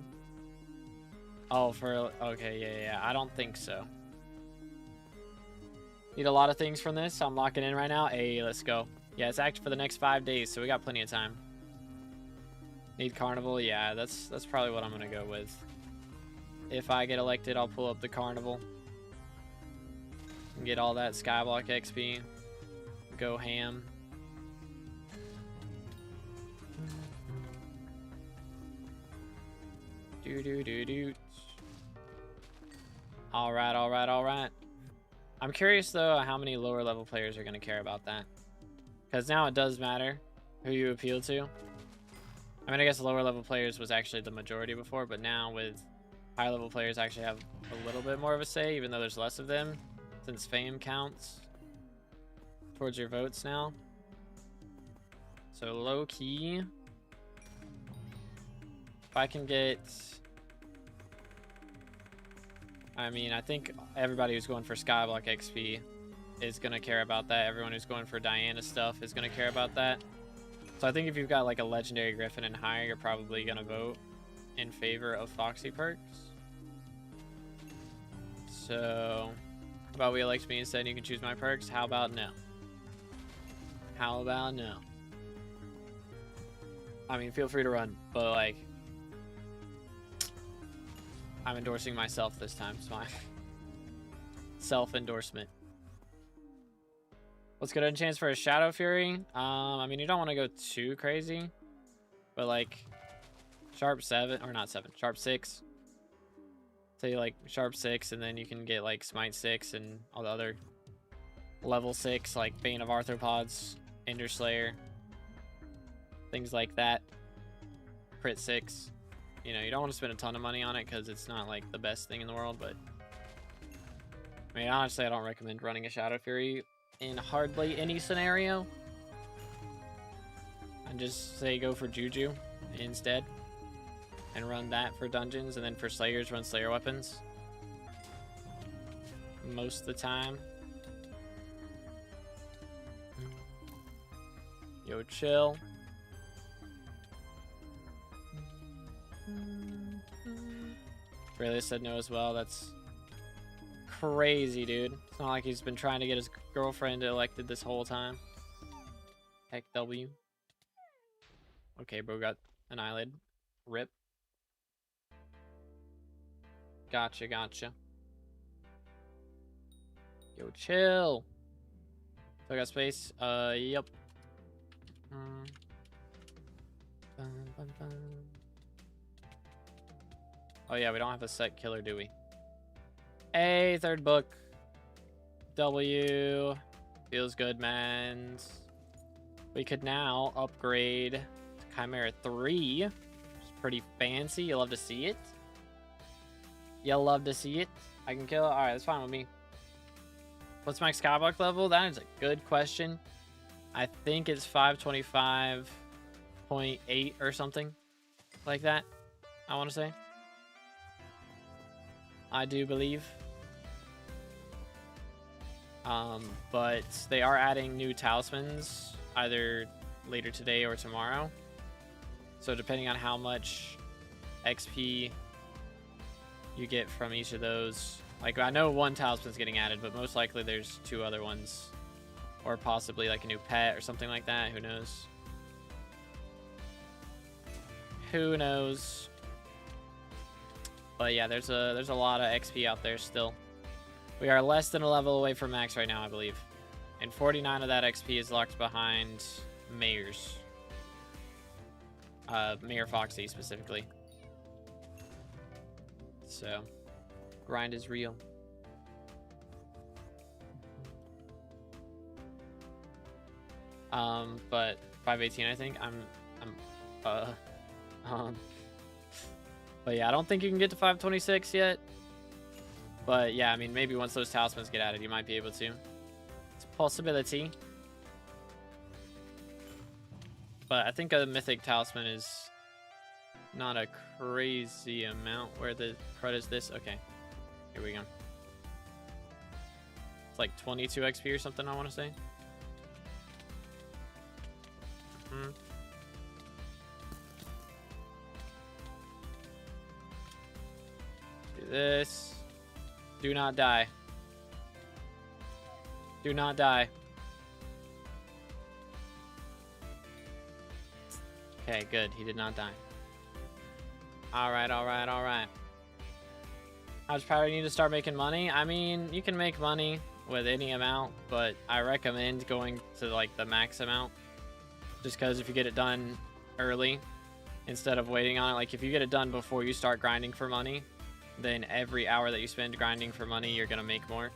Oh, for... Okay, yeah. I don't think so. Need a lot of things from this. I'm locking in right now. Hey, let's go. Yeah, it's active for the next 5 days, so we got plenty of time. Need Carnival? Yeah, that's probably what I'm going to go with. If I get elected, I'll pull up the Carnival. And get all that SkyBlock XP. Go ham. Do. Alright. I'm curious, though, how many lower level players are going to care about that. Because now it does matter who you appeal to. I mean, I guess lower level players was actually the majority before, but now with high level players actually have a little bit more of a say, even though there's less of them, since fame counts towards your votes now. So low key, if I can get... I mean, I think everybody who's going for SkyBlock XP is going to care about that. Everyone who's going for Diana stuff is going to care about that. So I think if you've got like a Legendary Griffin and higher, you're probably going to vote in favor of Foxy perks. So, how about we elect me instead and you can choose my perks? How about no? How about no? I mean, feel free to run, but like... I'm endorsing myself this time, so I'm self-endorsement. Let's go to Enchantments for a Shadow Fury. I mean, you don't want to go too crazy, but like sharp 7, or not 7, sharp 6. Say like sharp 6, and then you can get like smite 6 and all the other level 6, like Bane of Arthropods, Ender Slayer, things like that. Crit 6. You know, you don't want to spend a ton of money on it because it's not like the best thing in the world, but I mean, honestly, I don't recommend running a Shadow Fury in hardly any scenario. I just say go for Juju instead and run that for dungeons, and then for Slayers, run Slayer weapons most of the time. Yo, chill. Really said no as well. That's crazy, dude. It's not like he's been trying to get his girlfriend elected this whole time. Heck W. Okay, bro got an eyelid. Rip. Gotcha. Yo, chill. So I got space. Yep. Oh yeah, we don't have a set killer, do we? Hey, third book. W. Feels good, man. We could now upgrade to Chimera 3. Which is pretty fancy. You love to see it. I can kill it. Alright, that's fine with me. What's my SkyBlock level? That is a good question. I think it's 525.8 or something like that, I want to say. I do believe. But they are adding new talismans either later today or tomorrow. So depending on how much XP you get from each of those, like I know one talisman's getting added, but most likely there's 2 other ones, or possibly like a new pet or something like that. Who knows? Who knows? But yeah, there's a lot of XP out there still. We are less than a level away from max right now, I believe. And 49 of that XP is locked behind Mayors. Mayor Foxy specifically. So, grind is real. But 518, I think. But yeah, I don't think you can get to 526 yet. But yeah, I mean, maybe once those talismans get added, you might be able to. It's a possibility. But I think a mythic talisman is not a crazy amount. Where the crud is this? Okay, here we go. It's like 22 XP or something, I want to say. this. Do not die. Do not die. Okay, good. He did not die. Alright, alright, alright. How much power do you need to start making money? I mean, you can make money with any amount, but I recommend going to like the max amount. Just because if you get it done early, instead of waiting on it, like if you get it done before you start grinding for money, then every hour that you spend grinding for money, you're gonna make more.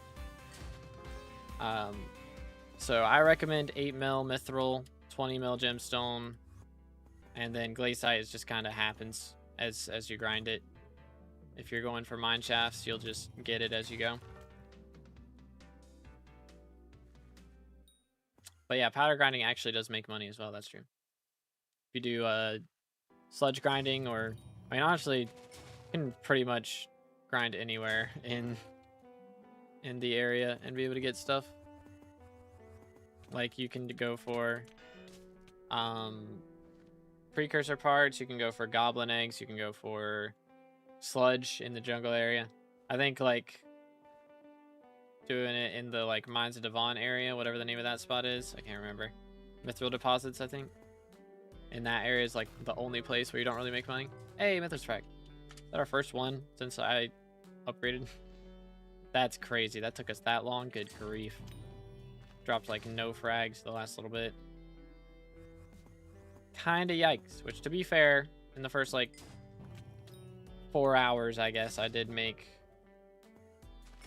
So I recommend 8 mil mithril, 20 mil gemstone, and then glaciite is just kind of happens as you grind it. If you're going for mine shafts, you'll just get it as you go. But yeah, powder grinding actually does make money as well. That's true. If you do sludge grinding, or I mean, honestly, you can pretty much grind anywhere in the area and be able to get stuff. Like you can go for precursor parts, you can go for goblin eggs, you can go for sludge in the jungle area. I think like doing it in the like Mines of Devon area, whatever the name of that spot is, I can't remember. Mithril deposits, I think. In that area is like the only place where you don't really make money. Hey, Mythos frag. Is that our first one since I upgraded? That's crazy. That took us that long. Good grief. Dropped like no frags the last little bit. Kinda yikes. Which to be fair, in the first like 4 hours, I guess, I did make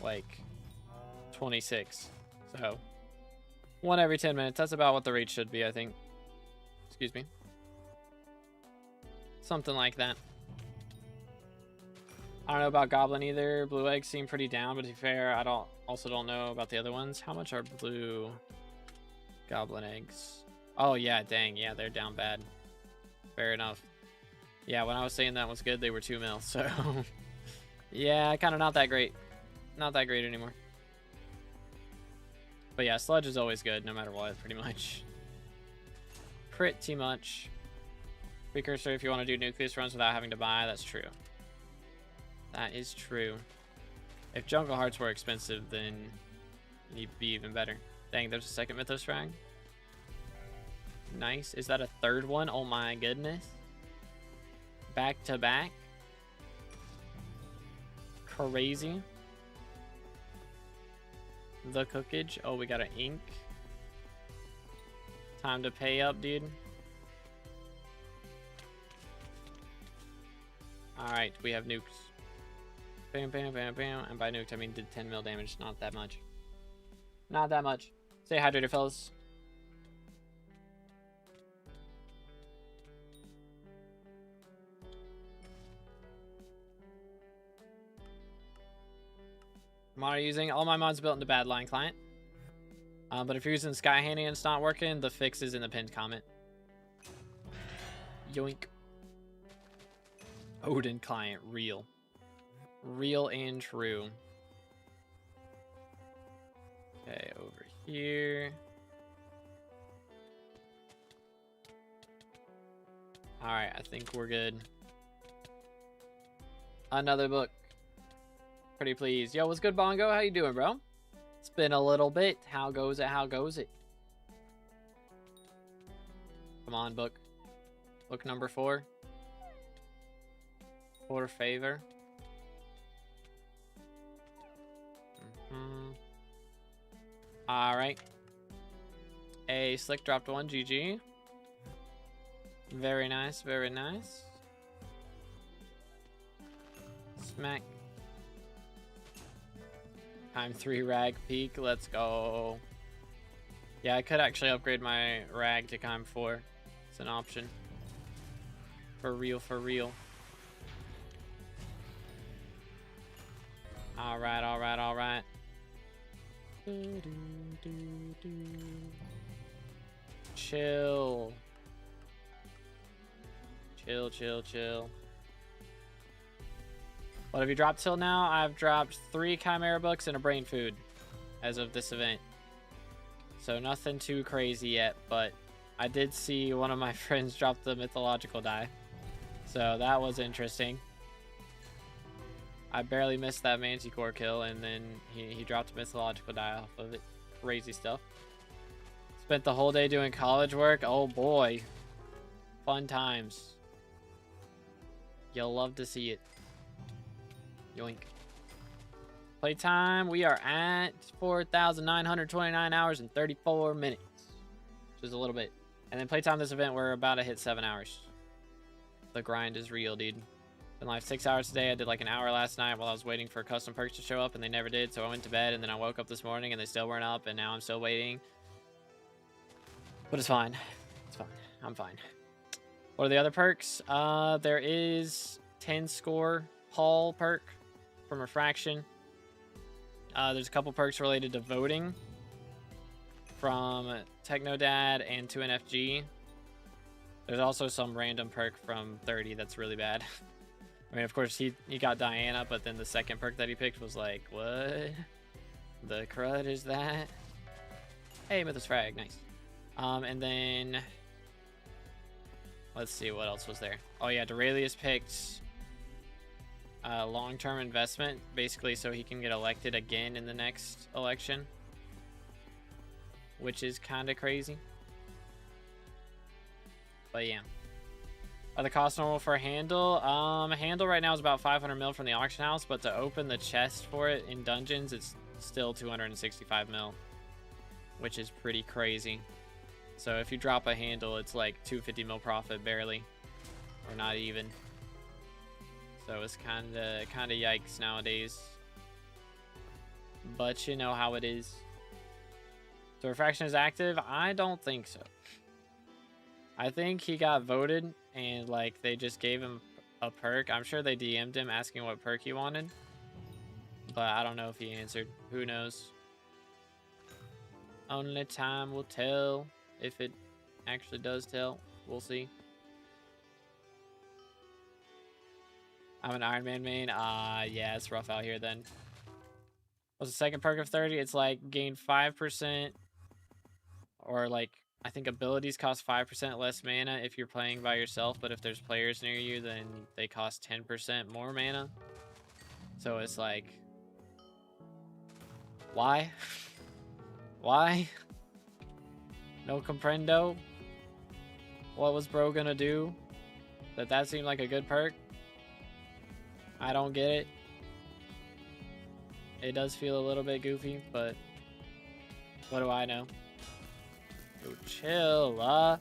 like 26. So 1 every 10 minutes. That's about what the rate should be, I think. Excuse me. Something like that. I don't know about goblin either. Blue eggs seem pretty down, but to be fair, I also don't know about the other ones. How much are blue goblin eggs? Oh yeah, dang, yeah, they're down bad. Fair enough. Yeah, when I was saying that was good, they were 2 mil, so yeah, kind of not that great. Not that great anymore. But yeah, sludge is always good, no matter what, pretty much. Pretty much. Precursor, if you want to do nucleus runs without having to buy, that's true. That is true. If jungle hearts were expensive, then it'd be even better. Dang, there's a second Mythos frag. Nice. Is that a third one? Oh my goodness. Back to back. Crazy. The cookage. Oh, we got an ink. Time to pay up, dude. Alright, we have nukes. Bam, bam, bam, bam. And by nuked, I mean did 10 mil damage. Not that much. Not that much. Stay hydrated, fellas. Mod are using all my mods built into Badline client. But if you're using Sky Handy and it's not working, the fix is in the pinned comment. Yoink. Odin client, real. Real and true. Okay, over here. Alright, I think we're good. Another book. Pretty pleased. Yo, what's good, Bongo? How you doing, bro? It's been a little bit. How goes it? How goes it? Come on, book. Book number 4. For favor. Alright. A slick dropped 1. GG. Very nice. Very nice. Smack. Time 3 rag peak. Let's go. Yeah, I could actually upgrade my rag to Kime 4. It's an option. For real, for real. Alright, alright, alright. Chill. Chill, chill, chill. What have you dropped till now? I've dropped 3 Chimera books and a brain food as of this event. So nothing too crazy yet, but I did see one of my friends drop the mythological die. So that was interesting. I barely missed that Manticore kill, and then he dropped a mythological die off of it. Crazy stuff. Spent the whole day doing college work. Oh boy. Fun times. You'll love to see it. Yoink. Playtime, we are at 4,929 hours and 34 minutes. Which is a little bit. And then playtime this event, we're about to hit 7 hours. The grind is real, dude. Been live 6 hours today. I did like an hour last night while I was waiting for custom perks to show up, and they never did. So I went to bed, and then I woke up this morning, and they still weren't up, and now I'm still waiting. But it's fine. It's fine. I'm fine. What are the other perks? There is 10 score Hall perk from Refraction. There's a couple perks related to voting from Technodad and 2NFG. There's also some random perk from 30 that's really bad. I mean, of course, he got Diana, but then the second perk that he picked was like, what the crud is that? Hey, Mythos Frag, nice. And then, let's see, what else was there? Oh yeah, Duralius picked long-term investment, basically so he can get elected again in the next election, which is kind of crazy. But yeah. Are the costs normal for a handle? Handle right now is about 500 mil from the auction house, but to open the chest for it in dungeons, it's still 265 mil, which is pretty crazy. So if you drop a handle, it's like 250 mil profit barely, or not even. So it's kind of yikes nowadays. But you know how it is. So Refraction is active? I don't think so. I think he got voted and like they just gave him a perk. I'm sure they DM'd him asking what perk he wanted, but I don't know if he answered. Who knows? Only time will tell if it actually does tell. We'll see. I'm an Iron Man main. Yeah, it's rough out here then. What's the second perk of 30? It's like gain 5% or like I think abilities cost 5% less mana if you're playing by yourself, but if there's players near you, then they cost 10% more mana. So it's like, why? Why? No comprendo. What was bro gonna do? That seemed like a good perk. I don't get it. It does feel a little bit goofy, but what do I know? Oh, chill. I'm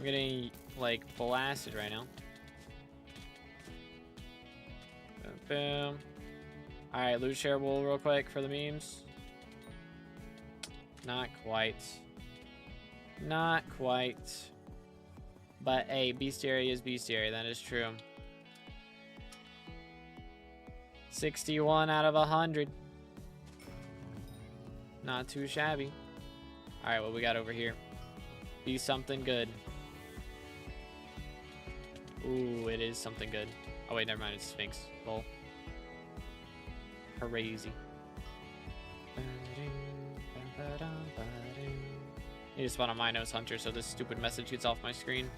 getting like blasted right now. Boom, boom. All right, loot share wool real quick for the memes. Not quite. Not quite. But hey, Beastiary is Beastiary. That is true. 61 out of 100. Not too shabby. All right, what we got over here? Be something good. Ooh, it is something good. Oh wait, never mind. It's Sphinx. Lol. Crazy. Need to spawn a Mythos Hunter so this stupid message gets off my screen.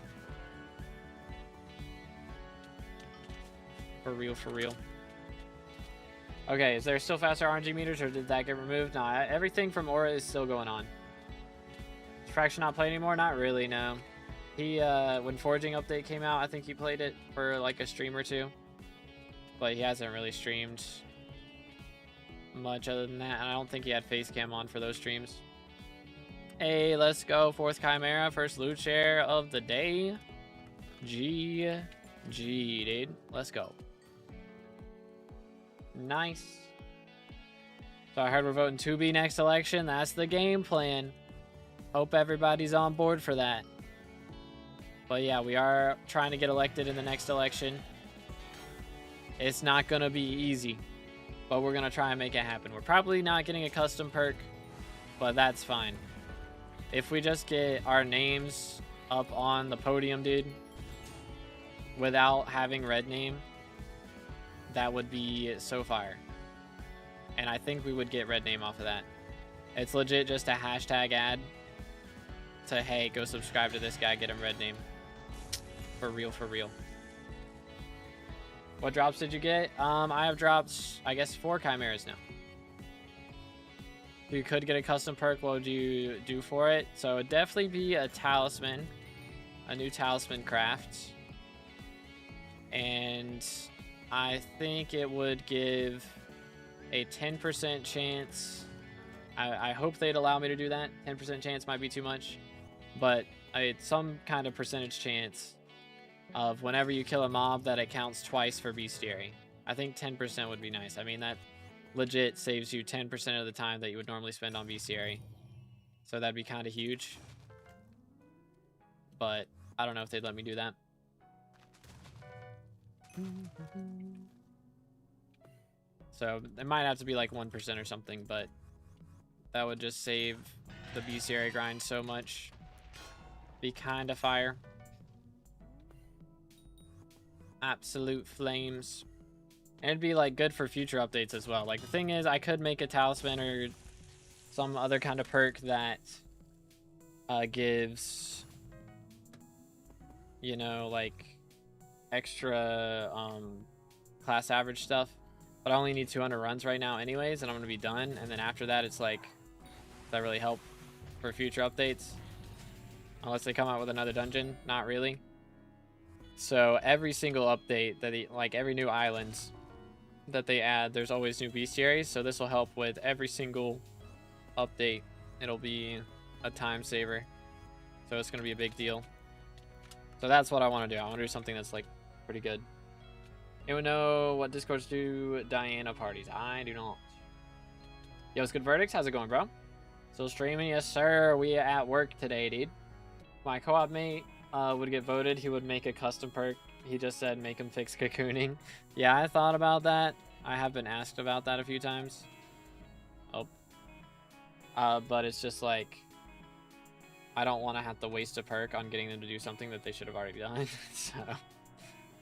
For real, for real. Okay, is there still faster RNG meters or did that get removed? Nah, everything from Aura is still going on. Is Fraction not play anymore? Not really, no. He, when Forging update came out, I think he played it for like a stream or two. But he hasn't really streamed much other than that. And I don't think he had face cam on for those streams. Hey, let's go. Fourth Chimera, first loot share of the day. GG, dude. Let's go. Nice. So I heard we're voting 2B next election. That's the game plan. Hope everybody's on board for that. But yeah, we are trying to get elected in the next election. It's not going to be easy, but we're going to try and make it happen. We're probably not getting a custom perk, but that's fine. If we just get our names up on the podium, dude, without having red name, that would be so fire. And I think we would get red name off of that. It's legit just a hashtag ad to, hey, go subscribe to this guy, get him red name. For real, for real. What drops did you get? I have dropped, I guess, 4 chimeras now. If you could get a custom perk, what would you do for it? So it'd definitely be a talisman, a new talisman craft. And I think it would give a 10% chance. I hope they'd allow me to do that. 10% chance might be too much, but some kind of percentage chance of whenever you kill a mob that it counts twice for Beastiary. I think 10% would be nice. I mean, that legit saves you 10% of the time that you would normally spend on Beastiary. So that'd be kind of huge. But I don't know if they'd let me do that. So it might have to be like 1% or something, but that would just save the Beastiary grind so much. Be kind of fire. Absolute flames. And it'd be like good for future updates as well. Like the thing is, I could make a talisman or some other kind of perk that gives, you know, like extra class average stuff, but I only need 200 runs right now anyways, and I'm gonna be done. And then after that, it's like, does that really help for future updates? Unless they come out with another dungeon, not really. So every single update that like every new island that they add, there's always new bestiaries. So this will help with every single update. It'll be a time saver. So it's gonna be a big deal. So that's what I want to do. I want to do something that's like pretty good. Anyone know what Discords do Diana parties? I do not. Yo, it's good verdicts. How's it going, bro? Still streaming? Yes, sir. We at work today, dude. My co-op mate would get voted. He would make a custom perk. He just said make him fix cocooning. Yeah, I thought about that. I have been asked about that a few times. Oh. But it's just like, I don't want to have to waste a perk on getting them to do something that they should have already done. So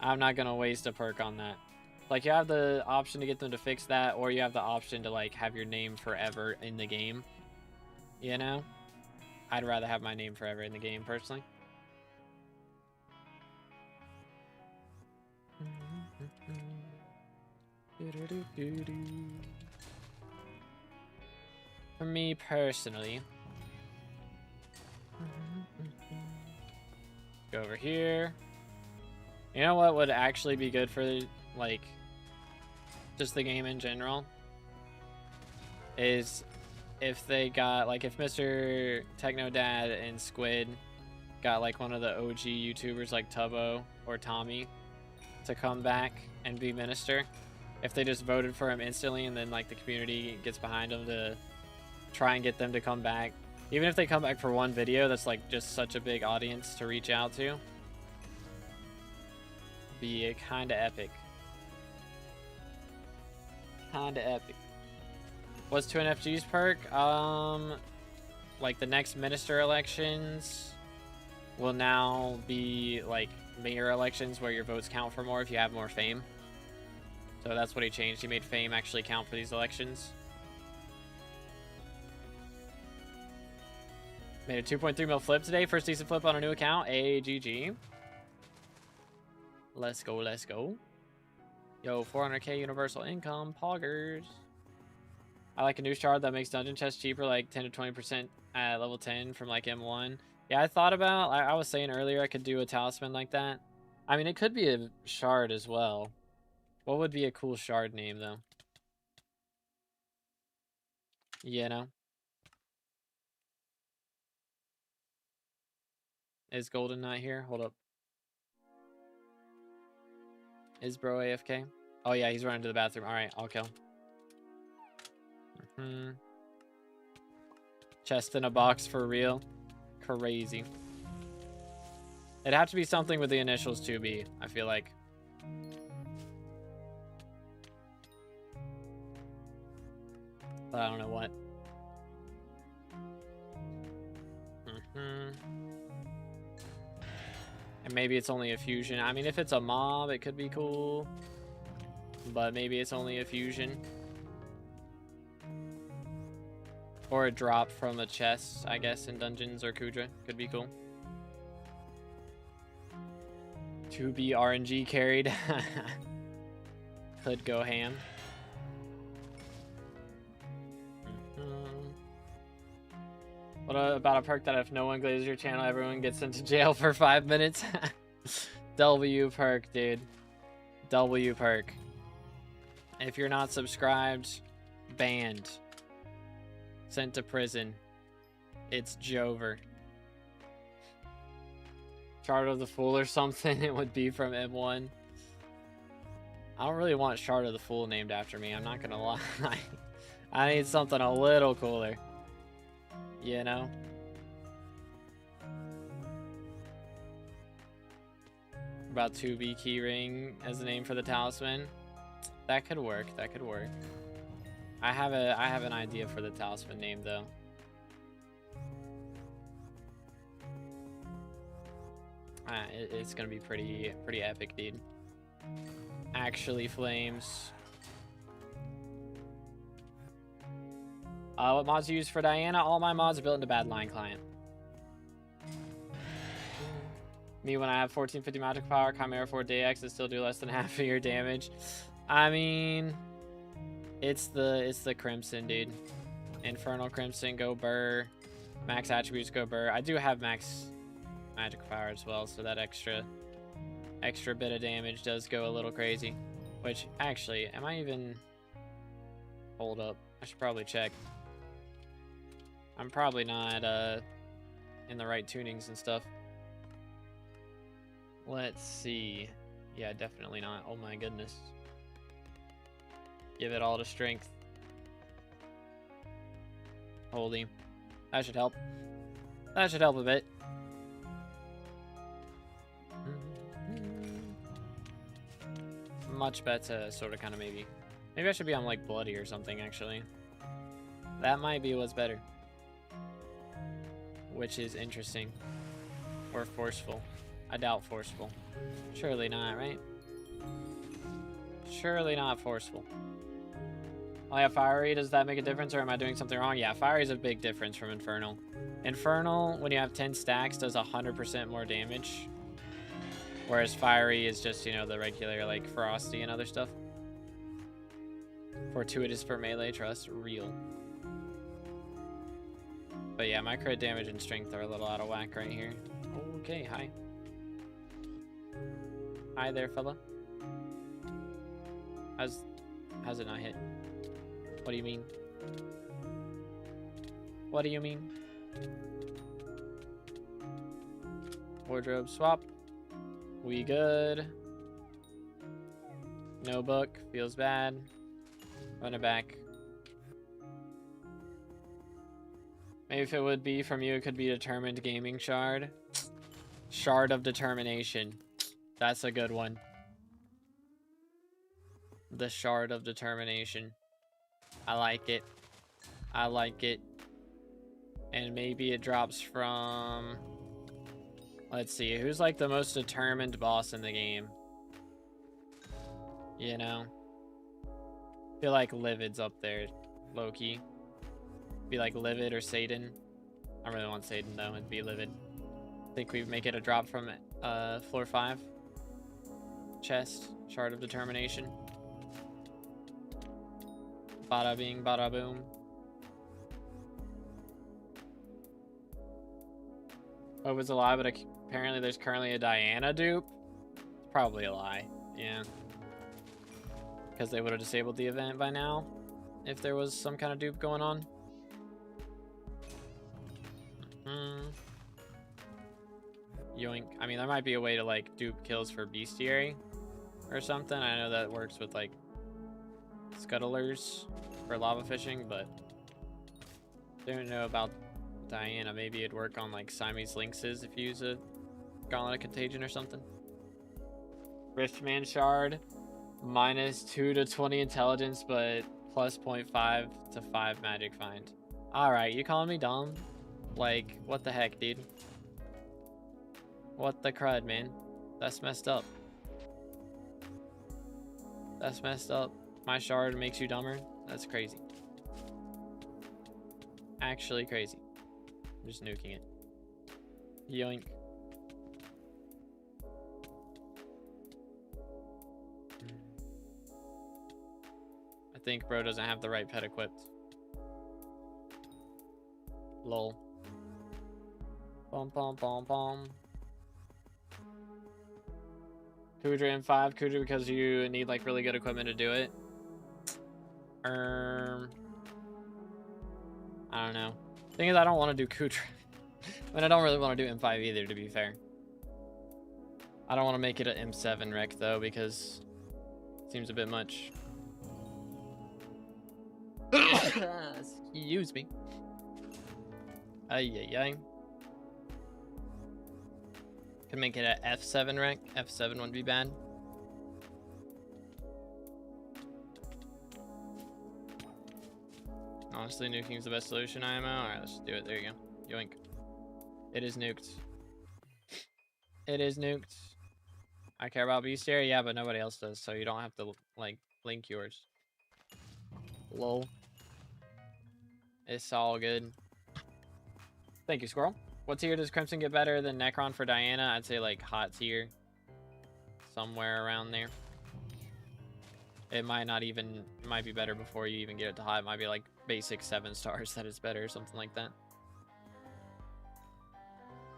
I'm not going to waste a perk on that. Like, you have the option to get them to fix that, or you have the option to like have your name forever in the game. You know? I'd rather have my name forever in the game, personally. For me personally, go over here. You know what would actually be good for like just the game in general is if they got like, if Mr. Technodad and Squid got like one of the OG YouTubers like Tubbo or Tommy to come back and be minister. If they just voted for him instantly and then like the community gets behind them to try and get them to come back. Even if they come back for one video, that's like just such a big audience to reach out to. Be kind of epic. Kind of epic. What's 2NFG's perk? Like the next minister elections will now be like mayor elections where your votes count for more if you have more fame. So that's what he changed. He made fame actually count for these elections. Made a 2.3 mil flip today. First decent flip on a new account. AGG. Let's go, let's go. Yo, 400k universal income. Poggers. I like a new shard that makes dungeon chests cheaper, like 10 to 20% at level 10 from like M1. Yeah, I thought about, I was saying earlier I could do a talisman like that. I mean, it could be a shard as well. What would be a cool shard name, though? You know? Is Golden not here? Hold up. Is bro AFK? Oh, yeah, he's running to the bathroom. All right, I'll kill. Chest in a box for real. Crazy. It'd have to be something with the initials 2B, I feel like. But I don't know what. And maybe it's only a fusion. I mean, if it's a mob, it could be cool. But maybe it's only a fusion. Or a drop from a chest, I guess, in dungeons or Kudra. Could be cool. 2B RNG carried. could go ham. What about a perk that if no one glazes your channel, everyone gets sent to jail for 5 minutes? W perk, dude. W perk. If you're not subscribed, banned. Sent to prison. It's Jover. Shard of the Fool or something, it would be from M1. I don't really want Shard of the Fool named after me, I'm not gonna lie. I need something a little cooler. You know? About 2B keyring as the name for the talisman. That could work, that could work. I have an idea for the talisman name though. It's gonna be pretty epic, dude. Actually flames. What mods you use for Diana? All my mods are built into Badline client. Me when I have 1450 magic power, Chimera 4 DX, it still do less than half of your damage. I mean, it's the Crimson, dude. Infernal Crimson, go burr. Max attributes, go burr. I do have max magic power as well, so that extra bit of damage does go a little crazy. Which, actually, am I even... Hold up. I should probably check. I'm probably not in the right tunings and stuff. Let's see. Yeah, definitely not. Oh my goodness. Give it all to strength. Holy. That should help. That should help a bit. Much better, sort of, kind of, maybe. Maybe I should be on, like, bloody or something, actually. That might be what's better. Which is interesting. Or forceful. I doubt forceful. Surely not, right? Surely not forceful. Oh yeah, fiery, does that make a difference or am I doing something wrong? Yeah, fiery is a big difference from infernal. Infernal, when you have 10 stacks, does 100% more damage. Whereas fiery is just, you know, the regular, like, frosty and other stuff. Fortuitous for melee, trust, real. But yeah, my crit damage and strength are a little out of whack right here. Okay, hi. Hi there, fella. How's it not hit? What do you mean? What do you mean? Wardrobe swap. We good. No book. Feels bad. Run it back. Maybe if it would be from you, it could be Determined Gaming Shard. Shard of Determination. That's a good one. The Shard of Determination. I like it. I like it. And maybe it drops from... Let's see, who's like the most determined boss in the game? You know? I feel like Livid's up there, low-key. Be like Livid or Satan. I really want Satan though, it'd be Livid. Think we make it a drop from floor 5. Chest, Shard of Determination. Bada bing, bada boom. Hope it's a lie, but apparently there's currently a Diana dupe. It's probably a lie, yeah. Because they would have disabled the event by now if there was some kind of dupe going on. Yoink. I mean, there might be a way to like dupe kills for Beastiary or something. I know that works with like scuttlers for lava fishing, but don't know about Diana. Maybe it'd work on like Siamese lynxes if you use a Gauntlet of Contagion or something. Riftman Shard, -2 to 20 intelligence, but plus 0.5 to 5 magic find. Alright, you calling me dumb? Like, what the heck, dude? What the crud, man? That's messed up. That's messed up. My shard makes you dumber? That's crazy. Actually crazy. I'm just nuking it. Yoink. think bro doesn't have the right pet equipped. Lol. Bum bum bum bum. Kudra M5. Kudra because you need like really good equipment to do it. I don't know. Thing is, I don't want to do Kudra. And I don't really want to do M5 either, to be fair. I don't want to make it an M7 wreck though, because it seems a bit much. Excuse me. Ay ay ay. Could make it an F7 rank. F7 wouldn't be bad. Honestly, nuking's the best solution, IMO. Alright, let's do it. There you go. Yoink. It is nuked. It is nuked. I care about Beastiary, yeah, but nobody else does, so you don't have to, like, link yours. Lol. It's all good. Thank you, Squirrel. What tier does Crimson get better than Necron for Diana? I'd say, like, hot tier. Somewhere around there. It might not even... It might be better before you even get it to hot. It might be, like, basic 7 stars that is better, something like that.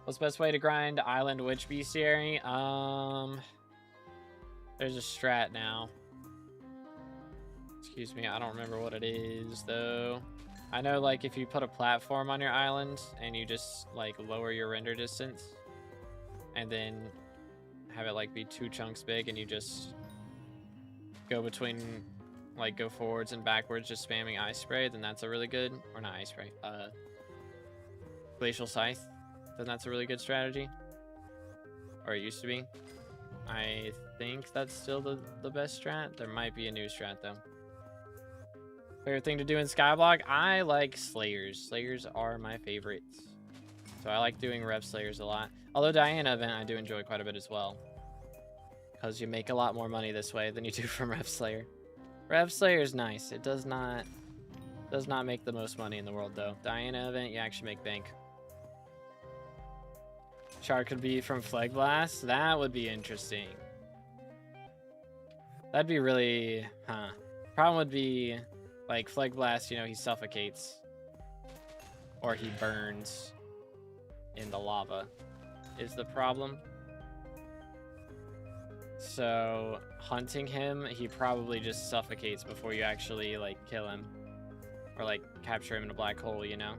What's the best way to grind Island Witch Beastiary? There's a strat now. Excuse me, I don't remember what it is, though. I know, like, if you put a platform on your island and you just, like, lower your render distance and then have it, like, be 2 chunks big and you just go between, like, go forwards and backwards just spamming Ice Spray, then that's a really good... Or not Ice Spray. Glacial Scythe. Then that's a really good strategy. Or it used to be. I think that's still the best strat. There might be a new strat, though. Favorite thing to do in Skyblock? I like Slayers. Slayers are my favorites. So I like doing Rev Slayers a lot. Although Diana event I do enjoy quite a bit as well. Because you make a lot more money this way than you do from Rev Slayer. Rev Slayer is nice. It does not make the most money in the world, though. Diana event, you actually make bank. Shard could be from Flag Blast. That would be interesting. That'd be really... Huh. Problem would be... Like, Flag Blast, you know, he suffocates. Or he burns in the lava is the problem. So, hunting him, he probably just suffocates before you actually, like, kill him. Or, like, capture him in a black hole, you know?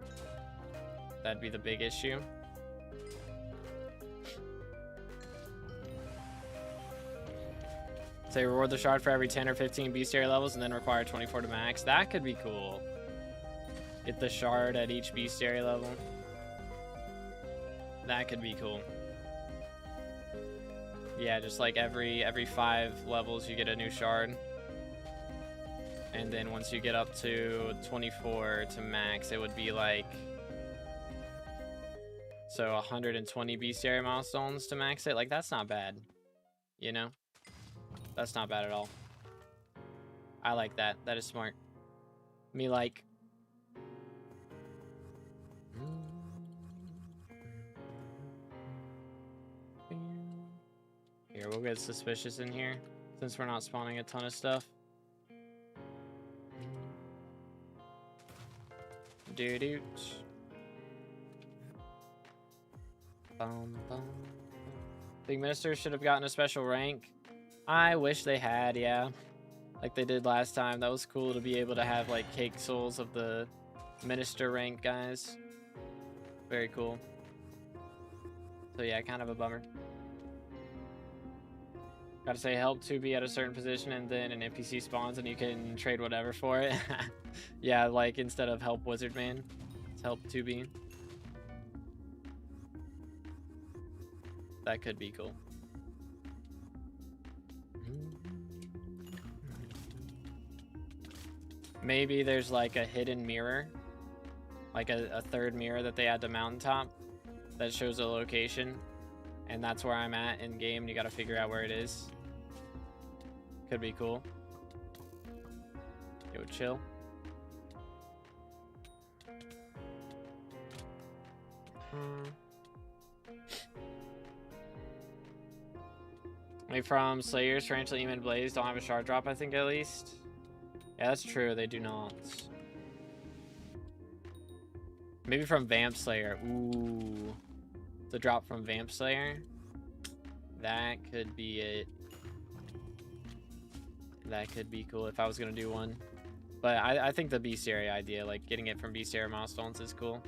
That'd be the big issue. Say reward the shard for every 10 or 15 Beastiary levels and then require 24 to max. That could be cool. Get the shard at each Beastiary level. That could be cool. Yeah, just like every 5 levels you get a new shard. And then once you get up to 24 to max, it would be like... So 120 Beastiary milestones to max it. Like, that's not bad. You know? That's not bad at all. I like that. That is smart. Me like. Here, we'll get suspicious in here since we're not spawning a ton of stuff. Doo-doo. Bum, bum. Big Minister should have gotten a special rank. I wish they had, yeah. Like they did last time. That was cool to be able to have like cake souls of the Minister rank guys. Very cool. So yeah, kind of a bummer. Gotta say, help to be at a certain position and then an NPC spawns and you can trade whatever for it. Yeah, like instead of help wizard man, it's help to be. That could be cool. Maybe there's like a hidden mirror, like a third mirror that they add to mountaintop that shows a location, and that's where I'm at in game. You got to figure out where it is. Could be cool. Yo, chill. From Slayers, Tarantula, Demon, Blaze don't have a shard drop, I think, at least. Yeah, that's true. They do not. Maybe from Vamp Slayer. Ooh. The drop from Vamp Slayer. That could be it. That could be cool if I was going to do one. But I think the Beastiary idea, like getting it from Beastiary milestones is cool.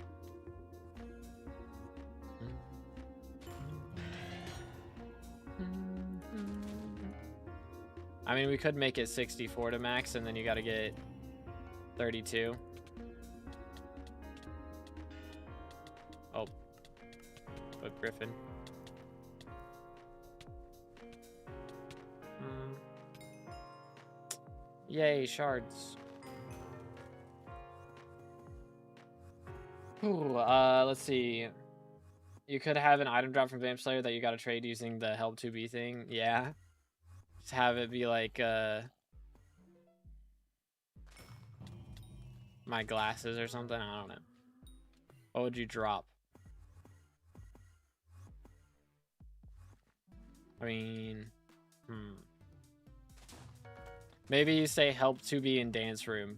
I mean, we could make it 64 to max, and then you got to get 32. Oh. But Griffin. Yay, shards. Ooh, let's see. You could have an item drop from Vamp Slayer that you got to trade using the help 2B thing. Yeah. Just have it be like, my glasses or something. I don't know. What would you drop? I mean, maybe you say help 2B in dance room.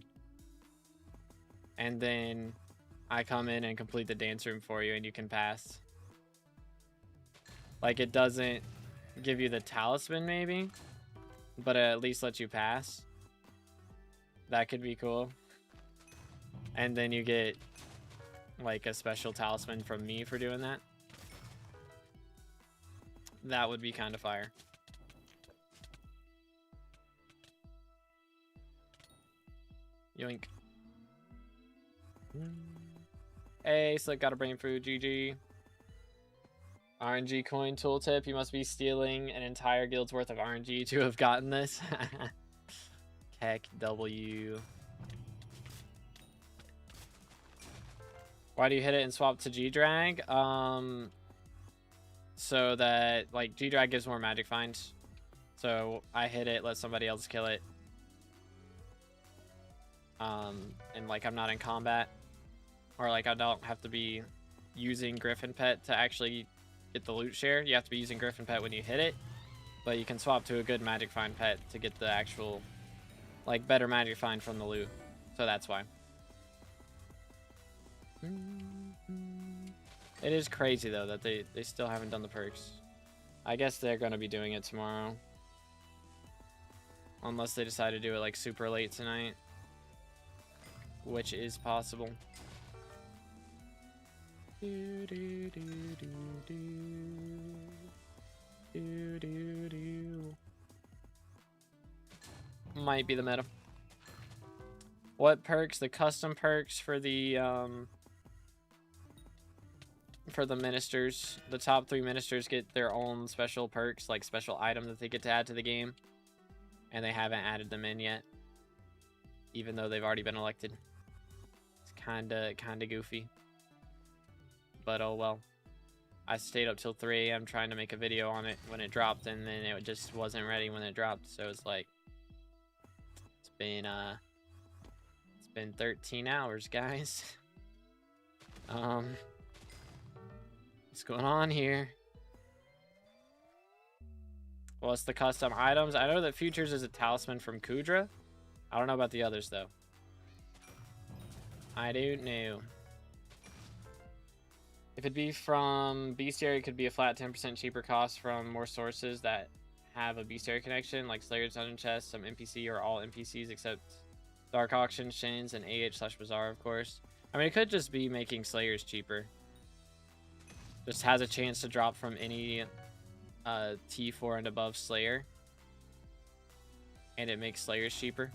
And then I come in and complete the dance room for you and you can pass. Like, it doesn't give you the talisman maybe, but it at least lets you pass. That could be cool. And then you get like a special talisman from me for doing that. That would be kind of fire. Yoink. Hey, Slick got a brain food. GG. RNG coin tooltip. You must be stealing an entire guild's worth of RNG to have gotten this. Heck W. Why do you hit it and swap to G-Drag? So that, like, G-Drag gives more magic finds. So I hit it, let somebody else kill it. And, like, I'm not in combat. Or, like, I don't have to be using Griffin Pet to actually get the loot share. You have to be using Griffin Pet when you hit it. But you can swap to a good magic find pet to get the actual, like, better magic find from the loot. So that's why. It is crazy though that they still haven't done the perks. I guess they're gonna be doing it tomorrow, unless they decide to do it like super late tonight, which is possible. Might be the meta. What perks? The custom perks for the ministers. The top 3 ministers get their own special perks, like special item that they get to add to the game, and they haven't added them in yet, even though they've already been elected. It's kinda goofy, but oh well. I stayed up till 3 a.m. trying to make a video on it when it dropped, and then it just wasn't ready when it dropped. So it's like, it's been 13 hours, guys. What's going on here? What's the custom items? I know that Futures is a talisman from Kudra. I don't know about the others, though. I don't know. If it'd be from Beastiary, it could be a flat 10% cheaper cost from more sources that have a Beastiary connection, like Slayer's Dungeon Chest, some NPC, or all NPCs except Dark Auction, Shins, and AH/Bazaar, of course. I mean, it could just be making Slayers cheaper. Just has a chance to drop from any T4 and above Slayer. And it makes Slayers cheaper.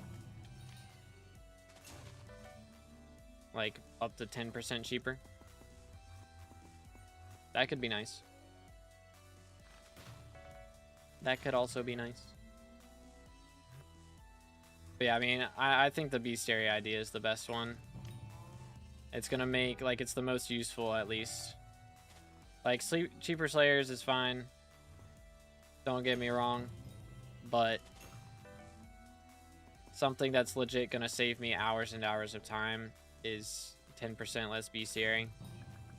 Like, up to 10% cheaper. That could be nice. That could also be nice. But yeah, I mean, I think the Beastiary idea is the best one. It's gonna make, like, it's the most useful, at least. Like, cheaper Slayers is fine. Don't get me wrong. But something that's legit gonna save me hours and hours of time is 10% less Beastiary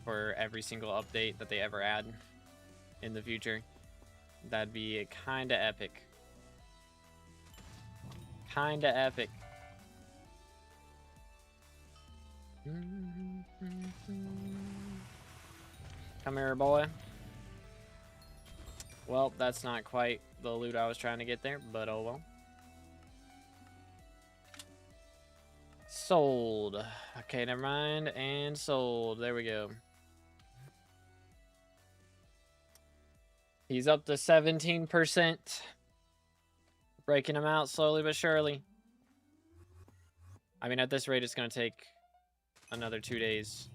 for every single update that they ever add in the future. That'd be kinda epic. Kinda epic. Come here, boy. Well, that's not quite the loot I was trying to get there, but oh well. Sold. Okay, never mind. And sold. There we go. He's up to 17%. Breaking him out slowly but surely. I mean, at this rate, it's going to take another 2 days.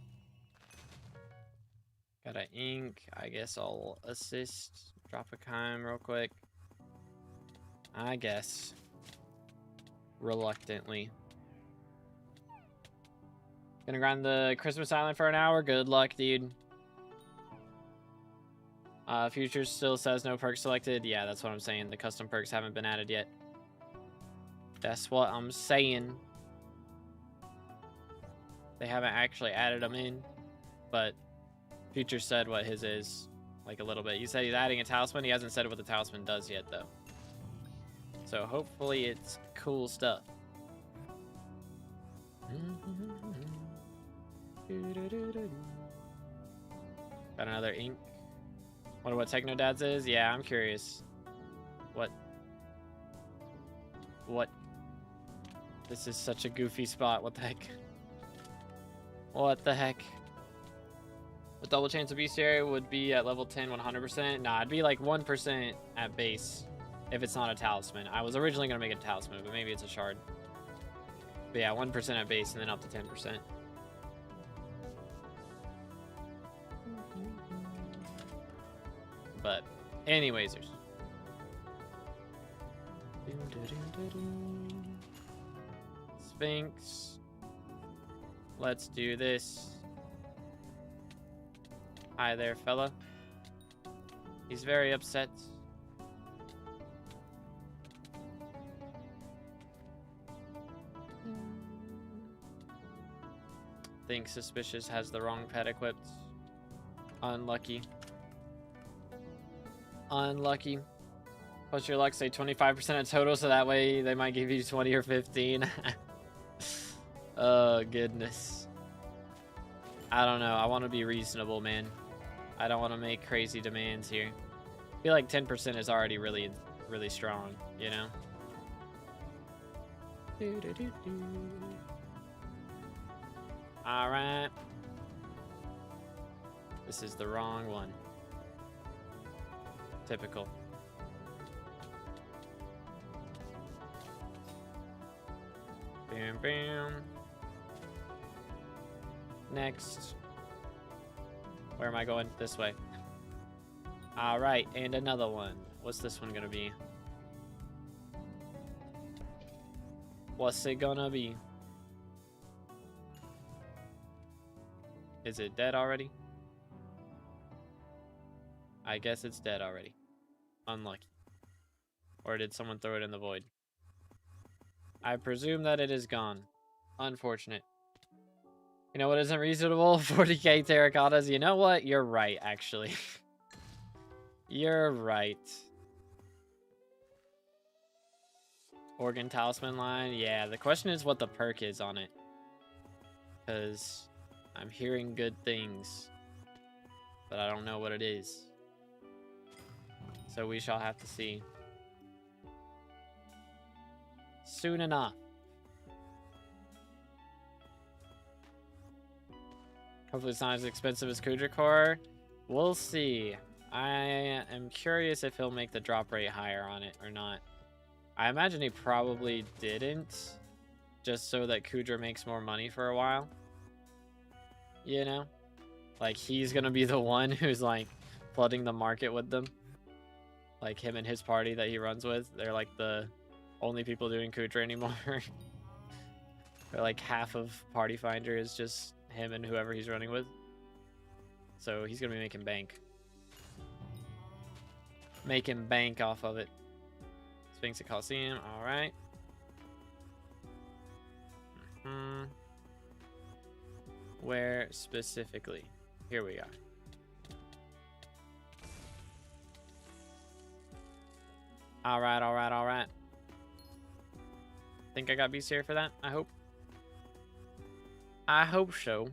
Got an ink. I guess I'll assist. Drop a chime real quick. I guess. Reluctantly. Gonna grind the Christmas Island for an hour. Good luck, dude. Futures still says no perks selected. Yeah, that's what I'm saying. The custom perks haven't been added yet. That's what I'm saying. They haven't actually added them in, but Future said what his is, like a little bit. He said he's adding a talisman. He hasn't said what the talisman does yet, though. So hopefully it's cool stuff. Got another ink. Wonder what Techno Dad's is? Yeah, I'm curious. What? This is such a goofy spot. What the heck? What the heck? The double chance of Beastiary would be at level 10 100%. Nah, it'd be like 1% at base if it's not a talisman. I was originally going to make it a talisman, but maybe it's a shard. But yeah, 1% at base and then up to 10%. But anyways, Sphinx. Let's do this. Hi there, fella. He's very upset. Think Suspicious has the wrong pet equipped. Unlucky. Unlucky. Plus your luck, say 25% of total, so that way they might give you 20 or 15. Oh, goodness. I don't know. I want to be reasonable, man. I don't want to make crazy demands here. I feel like 10% is already really, really strong, you know? Alright. This is the wrong one. Typical. Bam, bam. Next. Where am I going? This way. Alright, and another one. What's this one gonna be? What's it gonna be? Is it dead already? I guess it's dead already. Unlucky. Or did someone throw it in the void? I presume that it is gone. Unfortunate. You know what isn't reasonable? 40k terracottas. You know what? You're right, actually. You're right. Organ talisman line. Yeah, the question is what the perk is on it. Because I'm hearing good things. But I don't know what it is. So we shall have to see. Soon enough. Hopefully it's not as expensive as Kudra Core. We'll see. I am curious if he'll make the drop rate higher on it or not. I imagine he probably didn't. Just so that Kudra makes more money for a while. You know? Like, he's gonna be the one who's, like, flooding the market with them. Like, him and his party that he runs with. They're, like, the only people doing Kudra anymore. Or, like, half of Party Finder is just him and whoever he's running with. So, he's gonna be making bank. Making bank off of it. Sphinx at Coliseum, alright. Where specifically? Here we are. Alright, alright, alright. Think I got Beastiary for that, I hope. I hope so.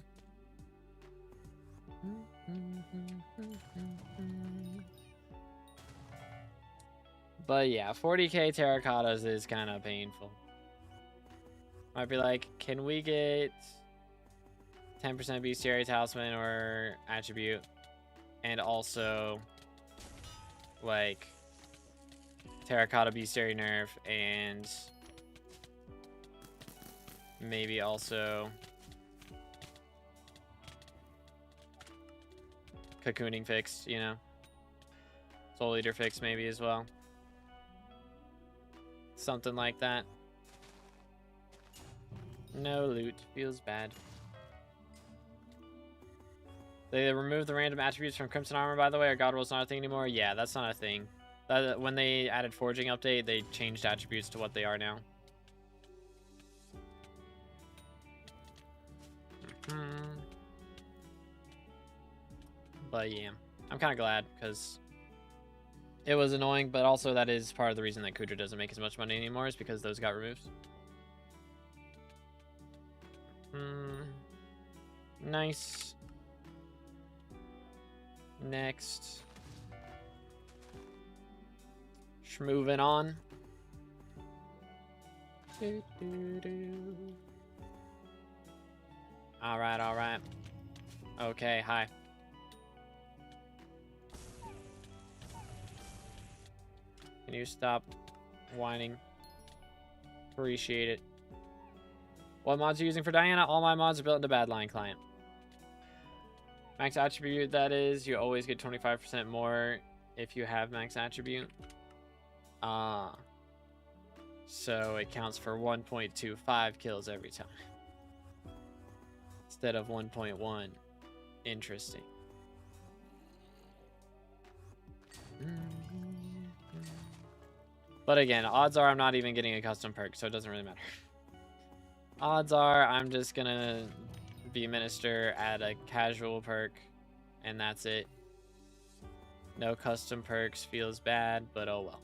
But yeah, 40k terracottas is kind of painful. Might be like, can we get 10% Beastiary Talisman or attribute, and also like terracotta Beastiary nerf, and maybe also cocooning fix, you know, soul eater fix maybe as well, something like that. No loot, feels bad. They removed the random attributes from Crimson Armor, by the way. Or God Roll's not a thing anymore. Yeah, that's not a thing. When they added Forging update, they changed attributes to what they are now. But yeah, I'm kind of glad because it was annoying, but also that is part of the reason that Kudra doesn't make as much money anymore, is because those got removed. Nice. Next. Moving on. All right, all right. Okay, hi. Can you stop whining? Appreciate it. What mods are you using for Diana? All my mods are built into Badline client. Max attribute, that is, you always get 25% more if you have max attribute. So it counts for 1.25 kills every time instead of 1.1. Interesting. But again, odds are I'm not even getting a custom perk, so it doesn't really matter. Odds are I'm just gonna be minister, add a casual perk, and that's it. No custom perks, feels bad, but oh well.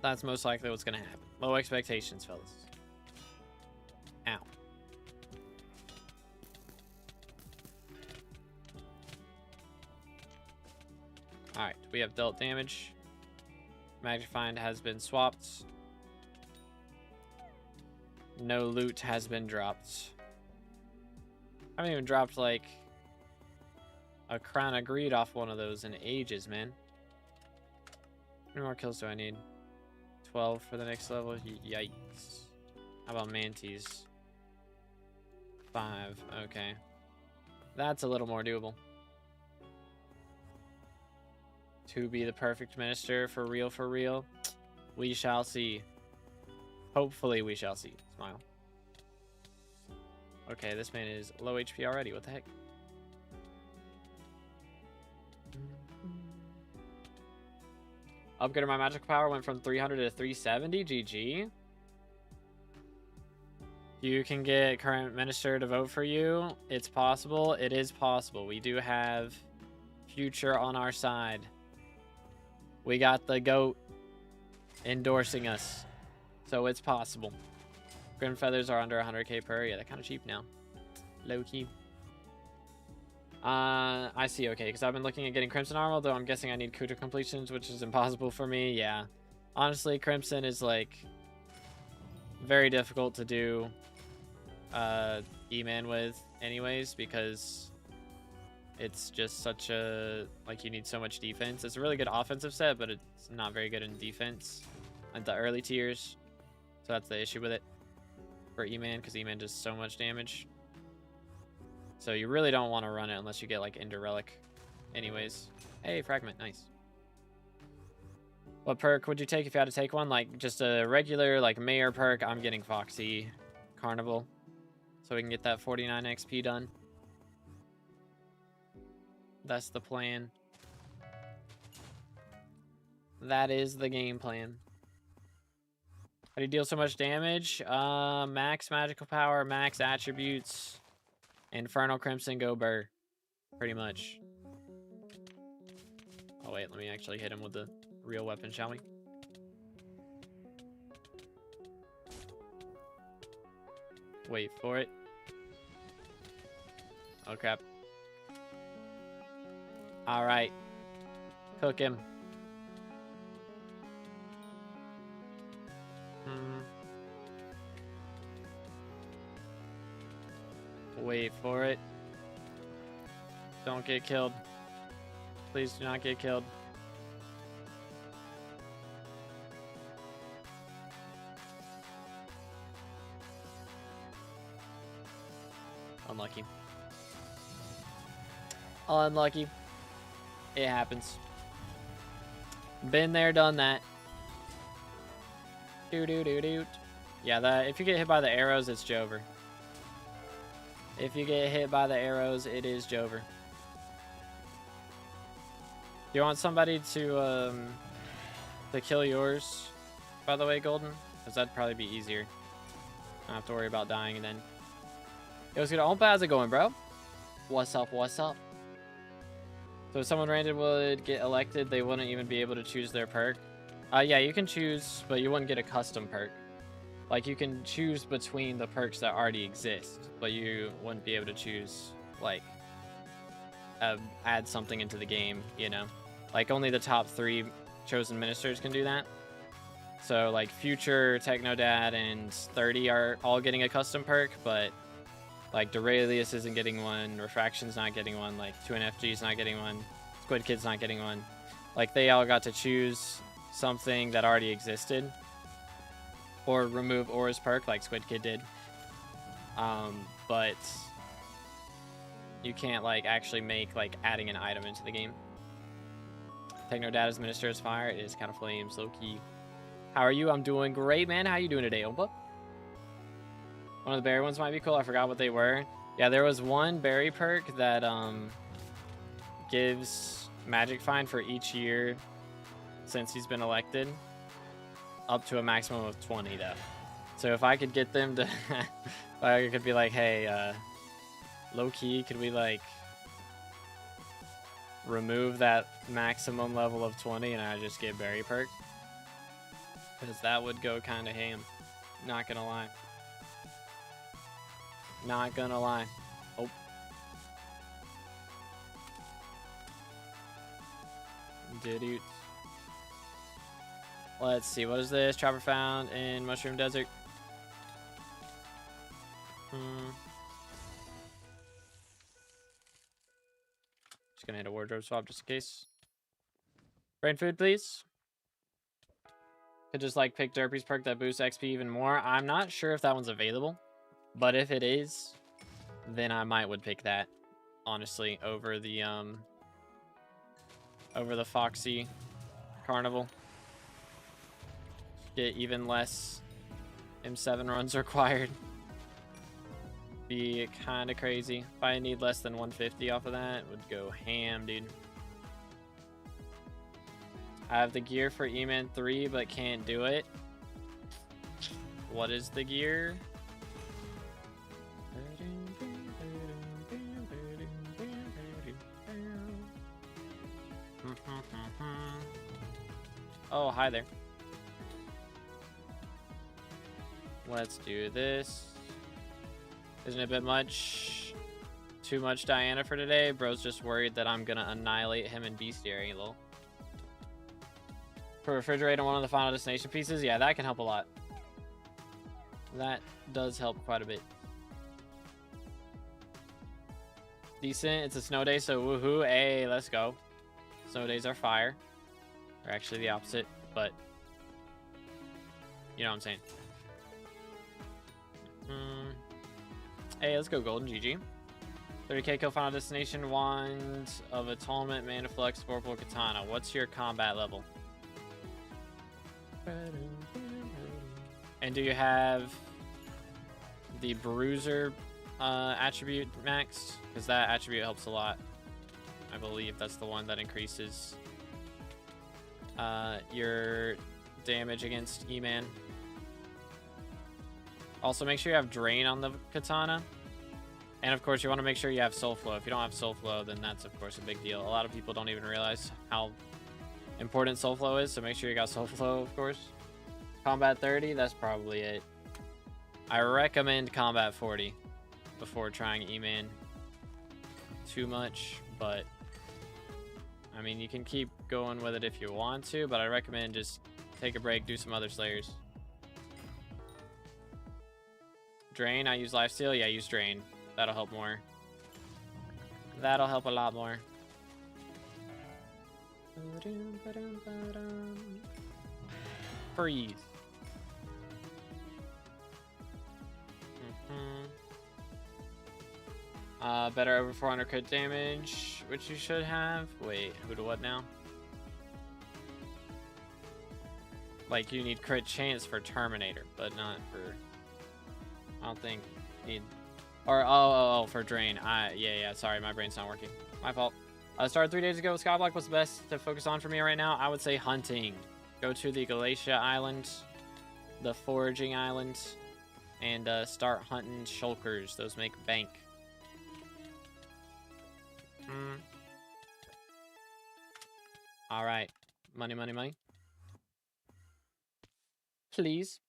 That's most likely what's gonna happen. Low expectations, fellas. Ow. Alright, we have dealt damage. Magic Find has been swapped. No loot has been dropped. I haven't even dropped like a Crown of Greed off one of those in ages, man. How many more kills do I need? 12 for the next level? Yikes. How about Mantis? 5. Okay. That's a little more doable. To be the perfect minister, for real, we shall see. Hopefully we shall see. Smile. Okay, this man is low HP already. What the heck? Upgraded my magical power, went from 300 to 370. GG. You can get current minister to vote for you. It's possible. It is possible. We do have future on our side. We got the GOAT endorsing us. So it's possible. Grim Feathers are under 100k per. Yeah, they're kind of cheap now. Low key. I see, okay, because I've been looking at getting Crimson Armor, though I'm guessing I need Kudra completions, which is impossible for me. Yeah. Honestly, Crimson is, like, very difficult to do E-Man with anyways, because it's just such a, like, you need so much defense. It's a really good offensive set, but it's not very good in defense at the early tiers. So that's the issue with it for E-Man, because E-Man does so much damage. So you really don't want to run it unless you get like Ender Relic. Anyways. Hey, Fragment, nice. What perk would you take if you had to take one? Like just a regular like Mayor perk. I'm getting Foxy Carnival. So we can get that 49 XP done. That's the plan. That is the game plan. How do you deal so much damage? Max magical power, max attributes. Infernal Crimson, go burr. Pretty much. Oh wait, let me actually hit him with the real weapon, shall we? Wait for it. Oh crap. Alright. Cook him. Wait for it. Don't get killed. Please do not get killed. Unlucky. Unlucky. It happens. Been there, done that. Doo. Yeah, that if you get hit by the arrows, it's Jover. If you get hit by the arrows, it is Jover. Do you want somebody to kill yours, by the way, Golden? Because that'd probably be easier. I don't have to worry about dying and then. Yo, what's good? How's it going, bro? What's up? What's up? So if someone random would get elected, they wouldn't even be able to choose their perk. Yeah, you can choose, but you wouldn't get a custom perk. Like, you can choose between the perks that already exist, but you wouldn't be able to choose, like, add something into the game, you know? Like, only the top 3 chosen ministers can do that. So, like, Future, Technodad, and 30 are all getting a custom perk, but, like, Duralius isn't getting one, Refraction's not getting one, like, 2NFG's not getting one, Squid Kid's not getting one. Like, they all got to choose something that already existed. Or remove Aura's perk like Squid Kid did. But you can't like actually make like adding an item into the game. Technodata's Minister is fire. It is kind of flames, low key. How are you? I'm doing great, man. How are you doing today, Omba? One of the berry ones might be cool. I forgot what they were. Yeah, there was one berry perk that gives Magic Find for each year since he's been elected. Up to a maximum of 20 though. So if I could get them to I could be like, hey, low key, could we like remove that maximum level of 20 and I just get berry perk? Because that would go kind of ham. Not gonna lie. Not gonna lie. Oh. Did it. Let's see, what is this? Trapper found in Mushroom Desert. Just gonna hit a wardrobe swap just in case. Brain food, please. Could just like pick Derpy's perk that boosts XP even more. I'm not sure if that one's available, but if it is, then I would pick that, honestly, over the Foxy Carnival. Get even less M7 runs required. Be kind of crazy. If I need less than 150 off of that, it would go ham, dude. I have the gear for E-Man 3, but can't do it. What is the gear? Oh, hi there. Let's do this. Isn't it a bit much? Too much Diana for today? Bro's just worried that I'm gonna annihilate him in Beastiary, lol. For refrigerator, one of the final destination pieces? Yeah, that can help a lot. That does help quite a bit. Decent. It's a snow day, so woohoo. Hey, let's go. Snow days are fire. They're actually the opposite, but you know what I'm saying. Hey, let's go Golden. GG. 30k kill final destination. Wand of Atonement, Mana Flux, Vorpal Katana. What's your combat level? And do you have the Bruiser attribute maxed? Because that attribute helps a lot. I believe that's the one that increases your damage against E-Man. Also, make sure you have Drain on the Katana. And, of course, you want to make sure you have Soul Flow. If you don't have Soul Flow, then that's, of course, a big deal. A lot of people don't even realize how important Soul Flow is, so make sure you got Soul Flow, of course. Combat 30, that's probably it. I recommend Combat 40 before trying E-Man. too much, but I mean, you can keep going with it if you want to, but I recommend just take a break, do some other slayers. Drain, I use lifesteal. Yeah, use drain. That'll help more. That'll help a lot more. Freeze. Better over 400 crit damage, which you should have. Wait, who to what now? Like, you need crit chance for Terminator, but not for... I don't think need... Or, oh, for Drain. Yeah, sorry, my brain's not working. My fault. I started 3 days ago with SkyBlock. What's the best to focus on for me right now? I would say hunting. Go to the Galatia Island, the Foraging Island, and start hunting shulkers. Those make bank. All right. Money, money, money. Please.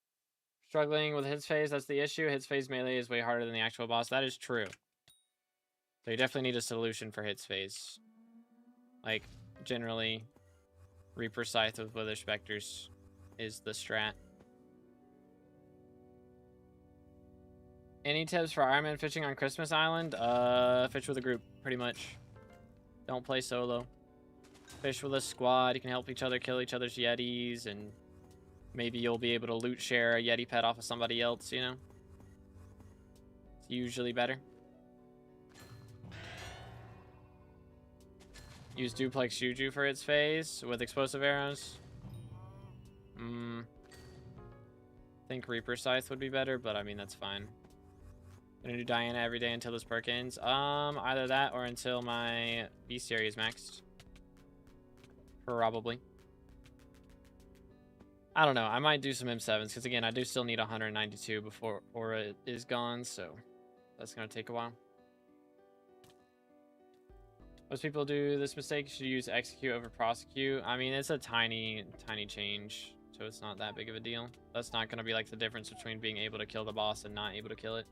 Struggling with his phase, that's the issue. His phase melee is way harder than the actual boss. That is true. So you definitely need a solution for his phase. Like, generally, Reaper Scythe with Wither Specters is the strat. Any tips for Iron Man fishing on Christmas Island? Fish with a group, pretty much. Don't play solo. Fish with a squad. You can help each other kill each other's Yetis, and maybe you'll be able to loot share a Yeti pet off of somebody else, you know? It's usually better. Use Duplex Juju for its phase with explosive arrows. I think Reaper Scythe would be better, but I mean, that's fine. Gonna do Diana every day until this perk ends. Either that or until my Beastiary is maxed. Probably. I don't know. I might do some M7s because, again, I do still need 192 before Aura is gone, so that's going to take a while. Most people do this mistake. You should use execute over prosecute. I mean, it's a tiny change, so it's not that big of a deal. That's not going to be like the difference between being able to kill the boss and not able to kill it.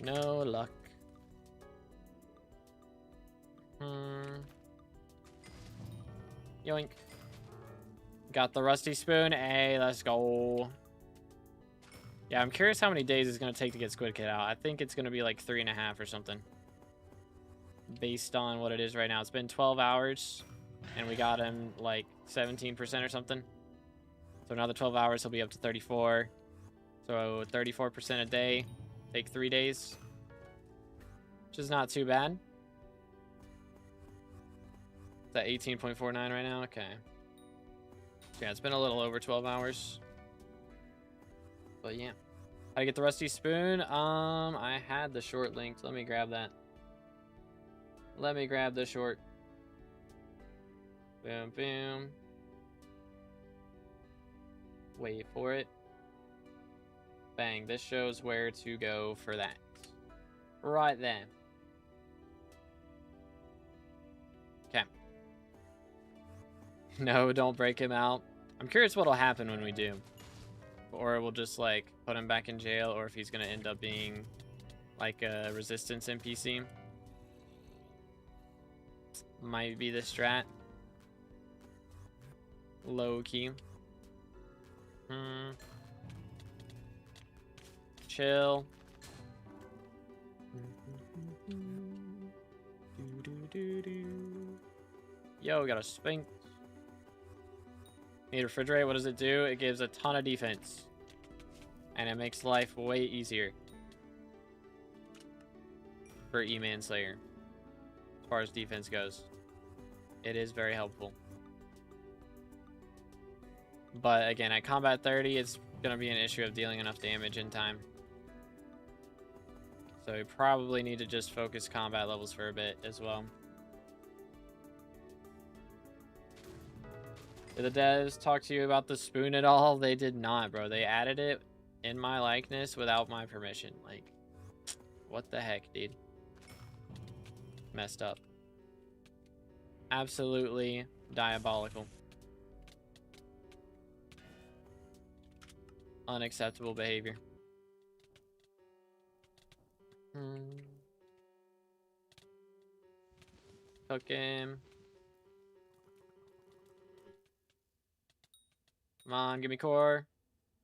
No luck. Yoink. Got the rusty spoon. Hey, let's go. Yeah, I'm curious how many days it's going to take to get Squid Kid out. I think it's going to be like 3.5 or something. Based on what it is right now. It's been 12 hours. And we got him like 17% or something. So another 12 hours, he'll be up to 34. So 34% a day. Take 3 days. Which is not too bad. It's at 18.49 right now? Okay. Yeah, it's been a little over 12 hours. But yeah. How to get the rusty spoon? I had the short linked. Let me grab that. Let me grab the short. Boom, boom. Wait for it. Bang. This shows where to go for that. Right there. Okay. No, don't break him out. I'm curious what'll happen when we do. Or we'll just, like, put him back in jail, or if he's gonna end up being, like, a resistance NPC. Might be the strat. Low key. Chill. Yo, we got a Sphinx. Need to refrigerate. What does it do? It gives a ton of defense. And it makes life way easier. For E-Man Slayer. As far as defense goes. It is very helpful. But again, at combat 30, it's going to be an issue of dealing enough damage in time. So we probably need to just focus combat levels for a bit as well. Did the devs talk to you about the spoon at all? They did not, bro. They added it in my likeness without my permission. Like, what the heck, dude? Messed up. Absolutely diabolical. Unacceptable behavior. Cook him. Come on, give me core.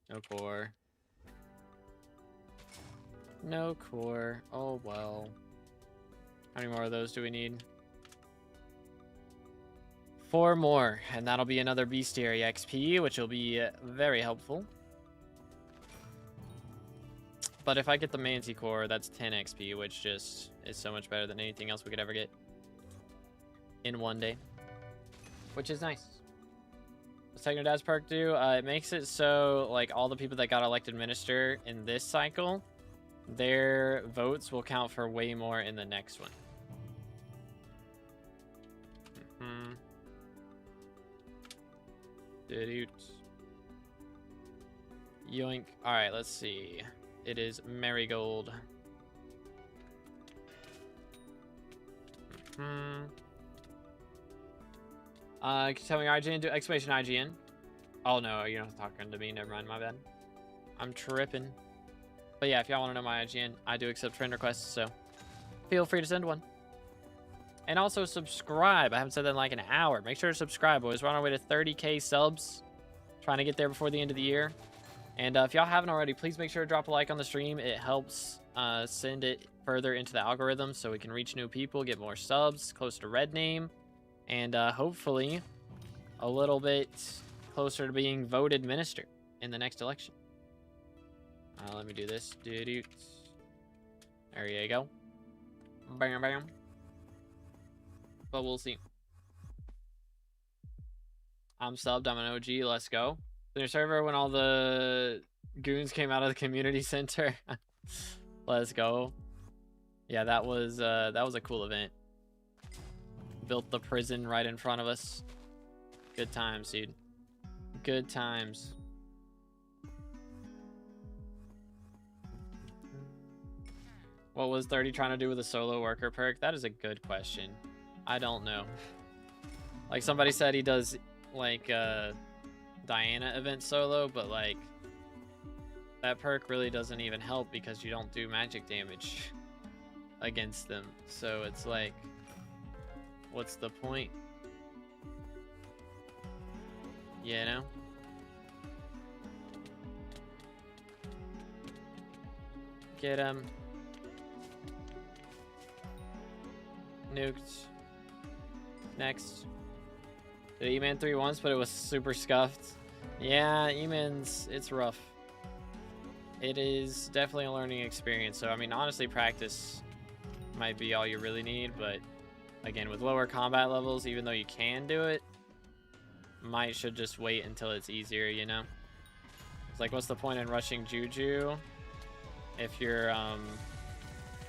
No core. No core. Oh, well. How many more of those do we need? 4 more, and that'll be another Beastiary XP, which will be very helpful. But if I get the Manticore, that's 10 XP, which just is so much better than anything else we could ever get in one day, which is nice. What's Techno Dad's perk do? It makes it so like all the people that got elected minister in this cycle, their votes will count for way more in the next one. Yoink. All right, let's see. It is Marigold. Can you tell me IGN? Do exclamation IGN. Oh no, you're not talking to me. Never mind, my bad. I'm tripping. But yeah, if y'all want to know my IGN, I do accept friend requests, so feel free to send one. And also subscribe. I haven't said that in like an hour. Make sure to subscribe, boys. We're on our way to 30K subs. Trying to get there before the end of the year. And if y'all haven't already, please make sure to drop a like on the stream. It helps send it further into the algorithm so we can reach new people, get more subs, close to red name, and hopefully a little bit closer to being voted minister in the next election. Let me do this. There you go. Bam, bam. But we'll see. I'm subbed. I'm an OG. Let's go. Their server when all the goons came out of the community center. Let's go. Yeah, that was a cool event. Built the prison right in front of us. Good times, dude. Good times. What was 30 trying to do with a solo worker perk? That is a good question. I don't know. Like somebody said he does like Diana event solo, but like that perk really doesn't even help because you don't do magic damage against them. So it's like, what's the point? You know? Get him. Nuked. Next. Did E-Man 3 once, but it was super scuffed. Yeah, E-Man's, it's rough. It is definitely a learning experience. So, I mean, honestly, practice might be all you really need. But, again, with lower combat levels, even though you can do it, should just wait until it's easier, you know? It's like, what's the point in rushing Juju if you're,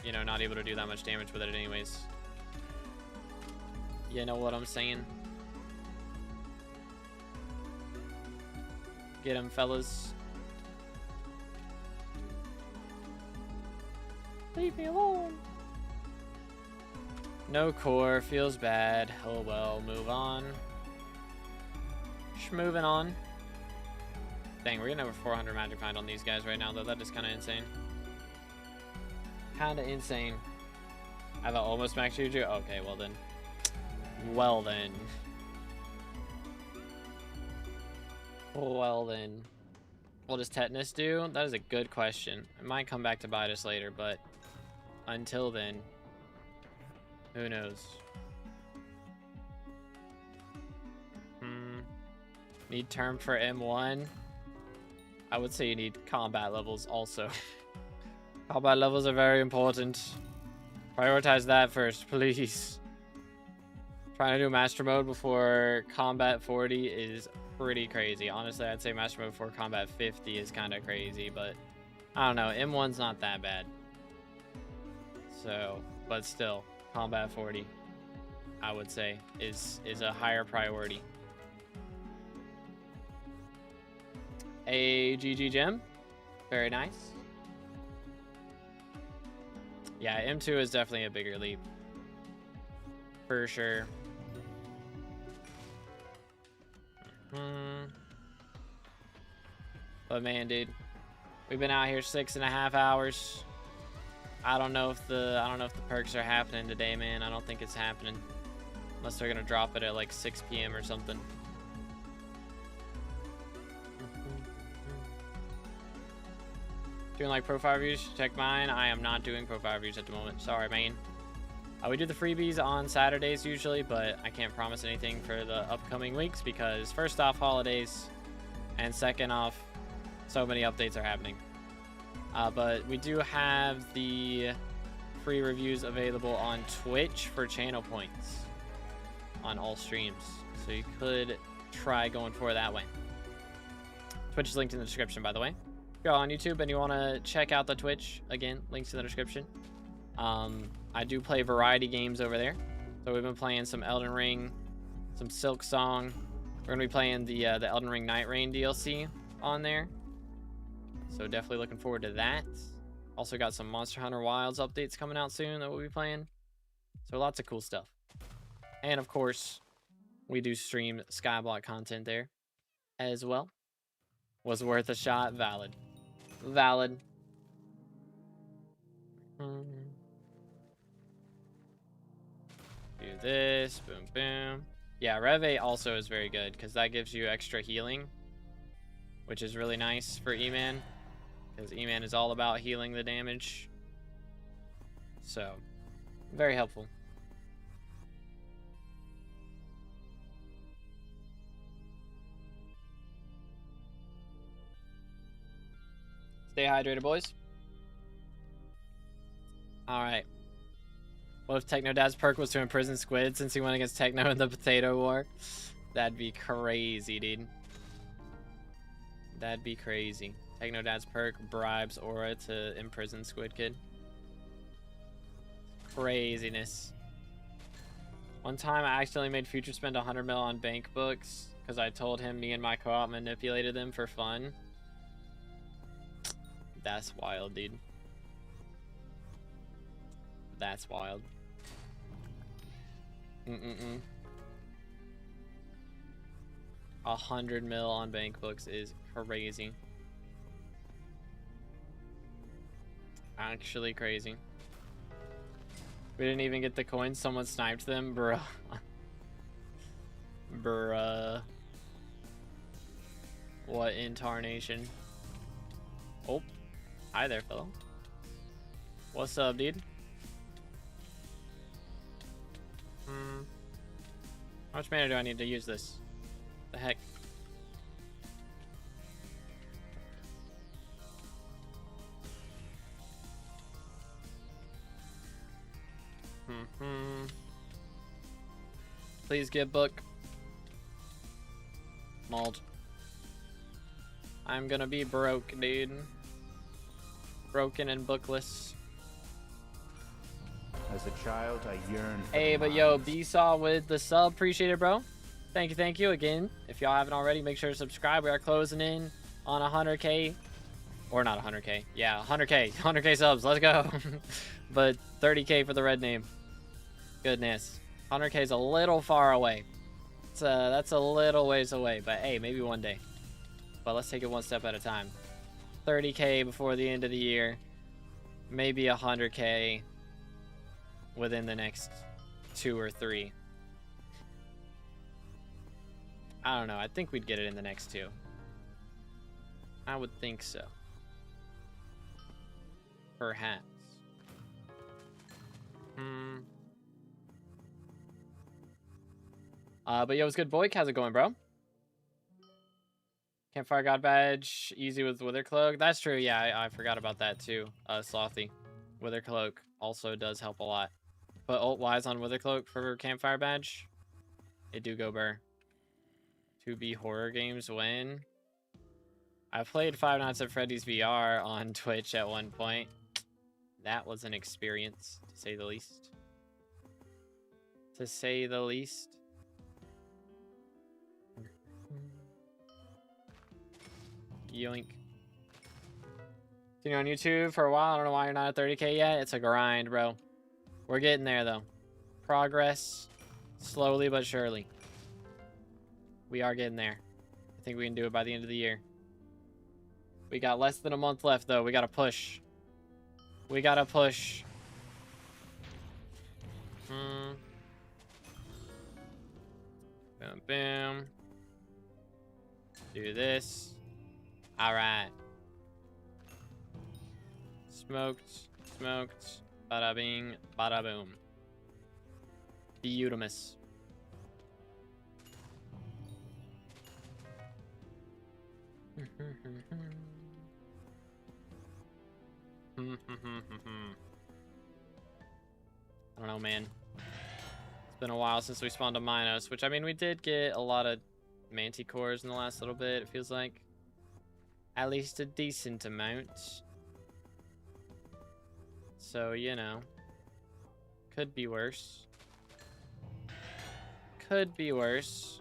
you know, not able to do that much damage with it anyways? You know what I'm saying? Get him, fellas. Leave me alone. No core. Feels bad. Oh well. Move on. Moving on. Dang, we're gonna have a 400 magic find on these guys right now, though. That is kind of insane. Kind of insane. I have almost max Juju. Okay, well then. Well then. Well then. What does tetanus do? That is a good question. I might come back to bite us later, but until then, who knows? Need term for M1? I would say you need combat levels also. Combat levels are very important. Prioritize that first, please. Trying to do master mode before combat 40 is pretty crazy. Honestly, I'd say master mode before combat 50 is kind of crazy, but I don't know. M1's not that bad. So, but still, combat 40, I would say, is a higher priority. A GG gem. Very nice. Yeah, M2 is definitely a bigger leap. For sure. But man, dude, We've been out here 6.5 hours. I don't know if the perks are happening today, man. I don't think it's happening. Unless they're gonna drop it at like 6 p.m. or something. Doing like profile reviews? Check mine. I am not doing profile reviews at the moment. Sorry, man. We do the freebies on Saturdays usually, but I can't promise anything for the upcoming weeks because first off, holidays, and second off, so many updates are happening. But we do have the free reviews available on Twitch for channel points on all streams. So you could try going for it that way. Twitch is linked in the description, by the way. If you're on YouTube and you want to check out the Twitch, again, links in the description. I do play variety games over there. So we've been playing some Elden Ring, some Silk Song. We're going to be playing the Elden Ring Night Rain DLC on there. So definitely looking forward to that. Also got some Monster Hunter Wilds updates coming out soon that we'll be playing. So lots of cool stuff. And of course, we do stream SkyBlock content there as well. Was worth a shot. Valid. Valid. Do this. Boom, boom. Yeah, Rev 8 also is very good because that gives you extra healing, which is really nice for E-Man because E-Man is all about healing the damage. So, very helpful. Stay hydrated, boys. Alright. What if Techno Dad's perk was to imprison Squid since he went against Techno in the Potato War? That'd be crazy, dude. That'd be crazy. Techno Dad's perk bribes Aura to imprison Squid Kid. Craziness. One time I accidentally made Future spend 100 mil on bank books because I told him me and my co-op manipulated them for fun. That's wild, dude. That's wild. 100 mil on bank books is crazy. Actually crazy. We didn't even get the coins. Someone sniped them, bruh. Bruh. What in tarnation? Oh. Hi there, fellow. What's up, dude? How much mana do I need to use this? The heck? Please get book. Mauled. I'm gonna be broke, dude. Broken and bookless. As a child, I yearned for Hey, but yo, B-Saw with the sub. Appreciate it, bro. Thank you again. If y'all haven't already, make sure to subscribe. We are closing in on 100K. Or not 100K. Yeah, 100K. 100K subs. Let's go. But 30K for the red name. Goodness. 100K is a little far away. That's a little ways away. But hey, maybe one day. But let's take it one step at a time. 30K before the end of the year. Maybe 100K within the next 2 or 3. I don't know. I think we'd get it in the next 2. I would think so. Perhaps. But yo, what's good, Boyk? How's it going, bro? Campfire God badge, easy with Wither Cloak. That's true, yeah, I forgot about that too. Slothy. Wither Cloak also does help a lot. Put ult Wise on Wither Cloak for Campfire badge. It do go burr. 2B horror games when? I played Five Nights at Freddy's VR on Twitch at one point. That was an experience, to say the least. To say the least. Yoink. Seen you on YouTube for a while. I don't know why you're not at 30K yet. It's a grind, bro. We're getting there, though. Progress. Slowly but surely. We are getting there. I think we can do it by the end of the year. We got less than a month left, though. We gotta push. We gotta push. Boom, boom. Do this. All right. Smoked, smoked. Bada bing, bada boom. Beautimus. I don't know, man. It's been a while since we spawned a Mythos, which, I mean, we did get a lot of Manticores in the last little bit, it feels like. At least a decent amount. So, you know. Could be worse. Could be worse.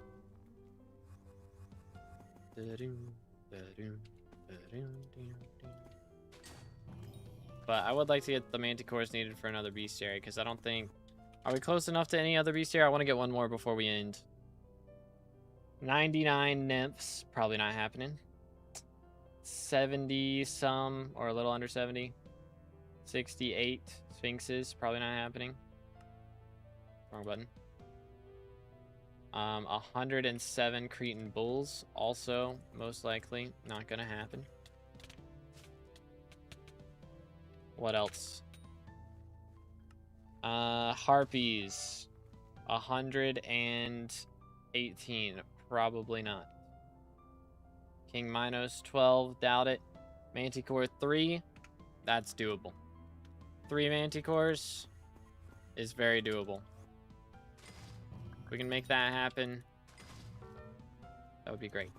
But I would like to get the Manticores needed for another Beastiary, because I don't think... Are we close enough to any other Beastiary? I want to get one more before we end. 99 Nymphs. Probably not happening. 70 some, or a little under 70. 68 Sphinxes. Probably not happening. Wrong button. 107 Cretan Bulls. Also, most likely, not going to happen. What else? Harpies. 118. Probably not. King Mythos 12. Doubt it. Manticore 3. That's doable. 3 Manticores is very doable. If we can make that happen, that would be great.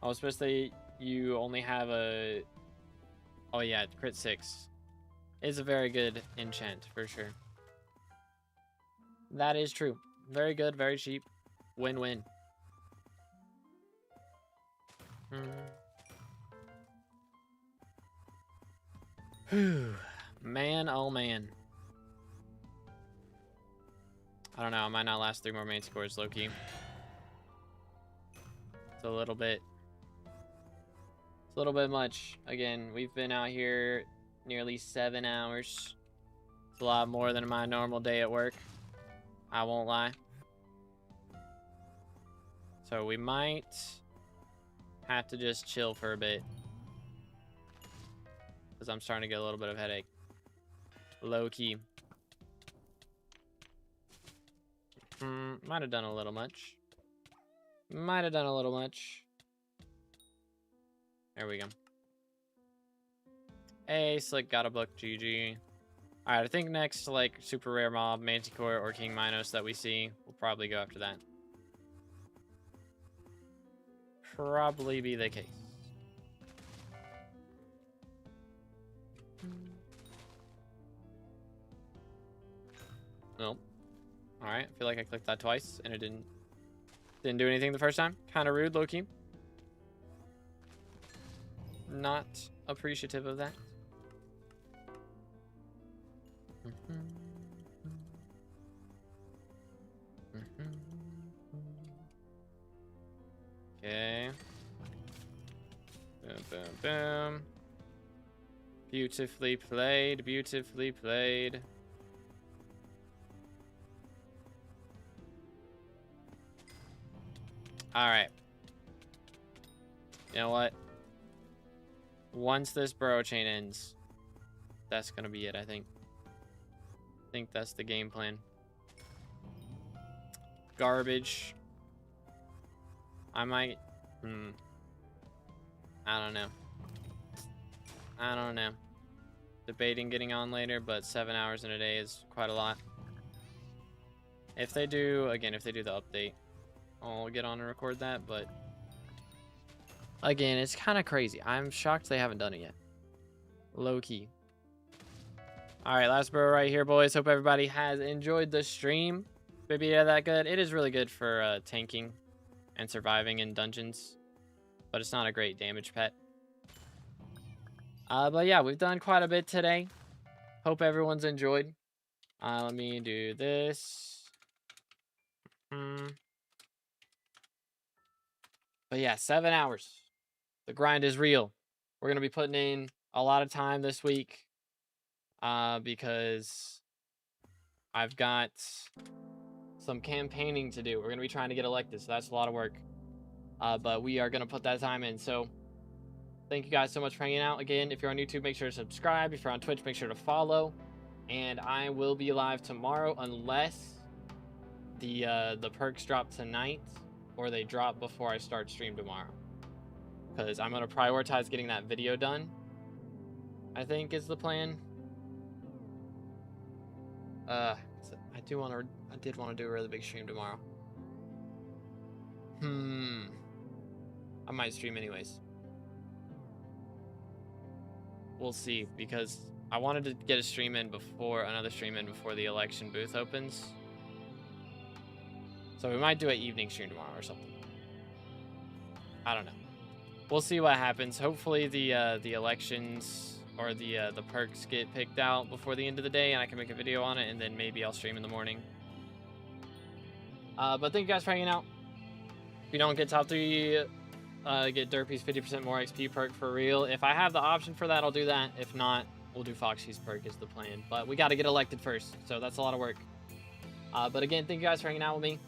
Oh, especially you only have a... Oh yeah, crit 6 is a very good enchant for sure. That is true. Very good, very cheap. Win-win. Man, oh man. I don't know, I might not last 3 more Manticores, low-key. It's a little bit much. Again, we've been out here nearly 7 hours. It's a lot more than my normal day at work. I won't lie. So we might have to just chill for a bit, because I'm starting to get a little bit of headache. Low-key. Might have done a little much. Might have done a little much. There we go. Hey, Slick got a book, GG. Alright, I think next, like, super rare mob, Manticore or King Mythos that we see, we'll probably go after that. Probably be the case. Nope. Alright, I feel like I clicked that twice and it didn't do anything the first time. Kind of rude, low-key. Not appreciative of that. Okay. Boom, boom, boom. Beautifully played, beautifully played. Alright. You know what? Once this burrow chain ends, that's gonna be it, I think. I think that's the game plan. Garbage. I might... I don't know. I don't know. Debating getting on later, but 7 hours in a day is quite a lot. If they do, again, if they do the update, I'll get on and record that, but... Again, it's kind of crazy. I'm shocked they haven't done it yet. Low-key. Alright, last burrow right here, boys. Hope everybody has enjoyed the stream. Maybe yeah, that good. It is really good for tanking and surviving in dungeons, but it's not a great damage pet. But yeah, we've done quite a bit today. Hope everyone's enjoyed. Let me do this. But yeah, 7 hours. The grind is real. We're going to be putting in a lot of time this week because I've got some campaigning to do. We're going to be trying to get elected, so that's a lot of work. But we are going to put that time in. So thank you guys so much for hanging out. Again, if you're on YouTube, make sure to subscribe. If you're on Twitch, make sure to follow. And I will be live tomorrow unless the perks drop tonight or they drop before I start stream tomorrow. Because I'm going to prioritize getting that video done, I think is the plan. I did want to do a really big stream tomorrow. I might stream anyways. We'll see, because I wanted to get another stream in before the election booth opens. So we might do an evening stream tomorrow or something. I don't know. We'll see what happens. Hopefully the elections or the perks get picked out before the end of the day and I can make a video on it, and then maybe I'll stream in the morning. But thank you guys for hanging out. If you don't get top 3, get Derpy's 50% more XP perk for real. If I have the option for that, I'll do that. If not, we'll do Foxy's perk is the plan. But we got to get elected first, so that's a lot of work. But again, thank you guys for hanging out with me.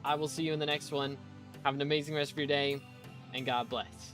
I will see you in the next one. Have an amazing rest of your day, and God bless.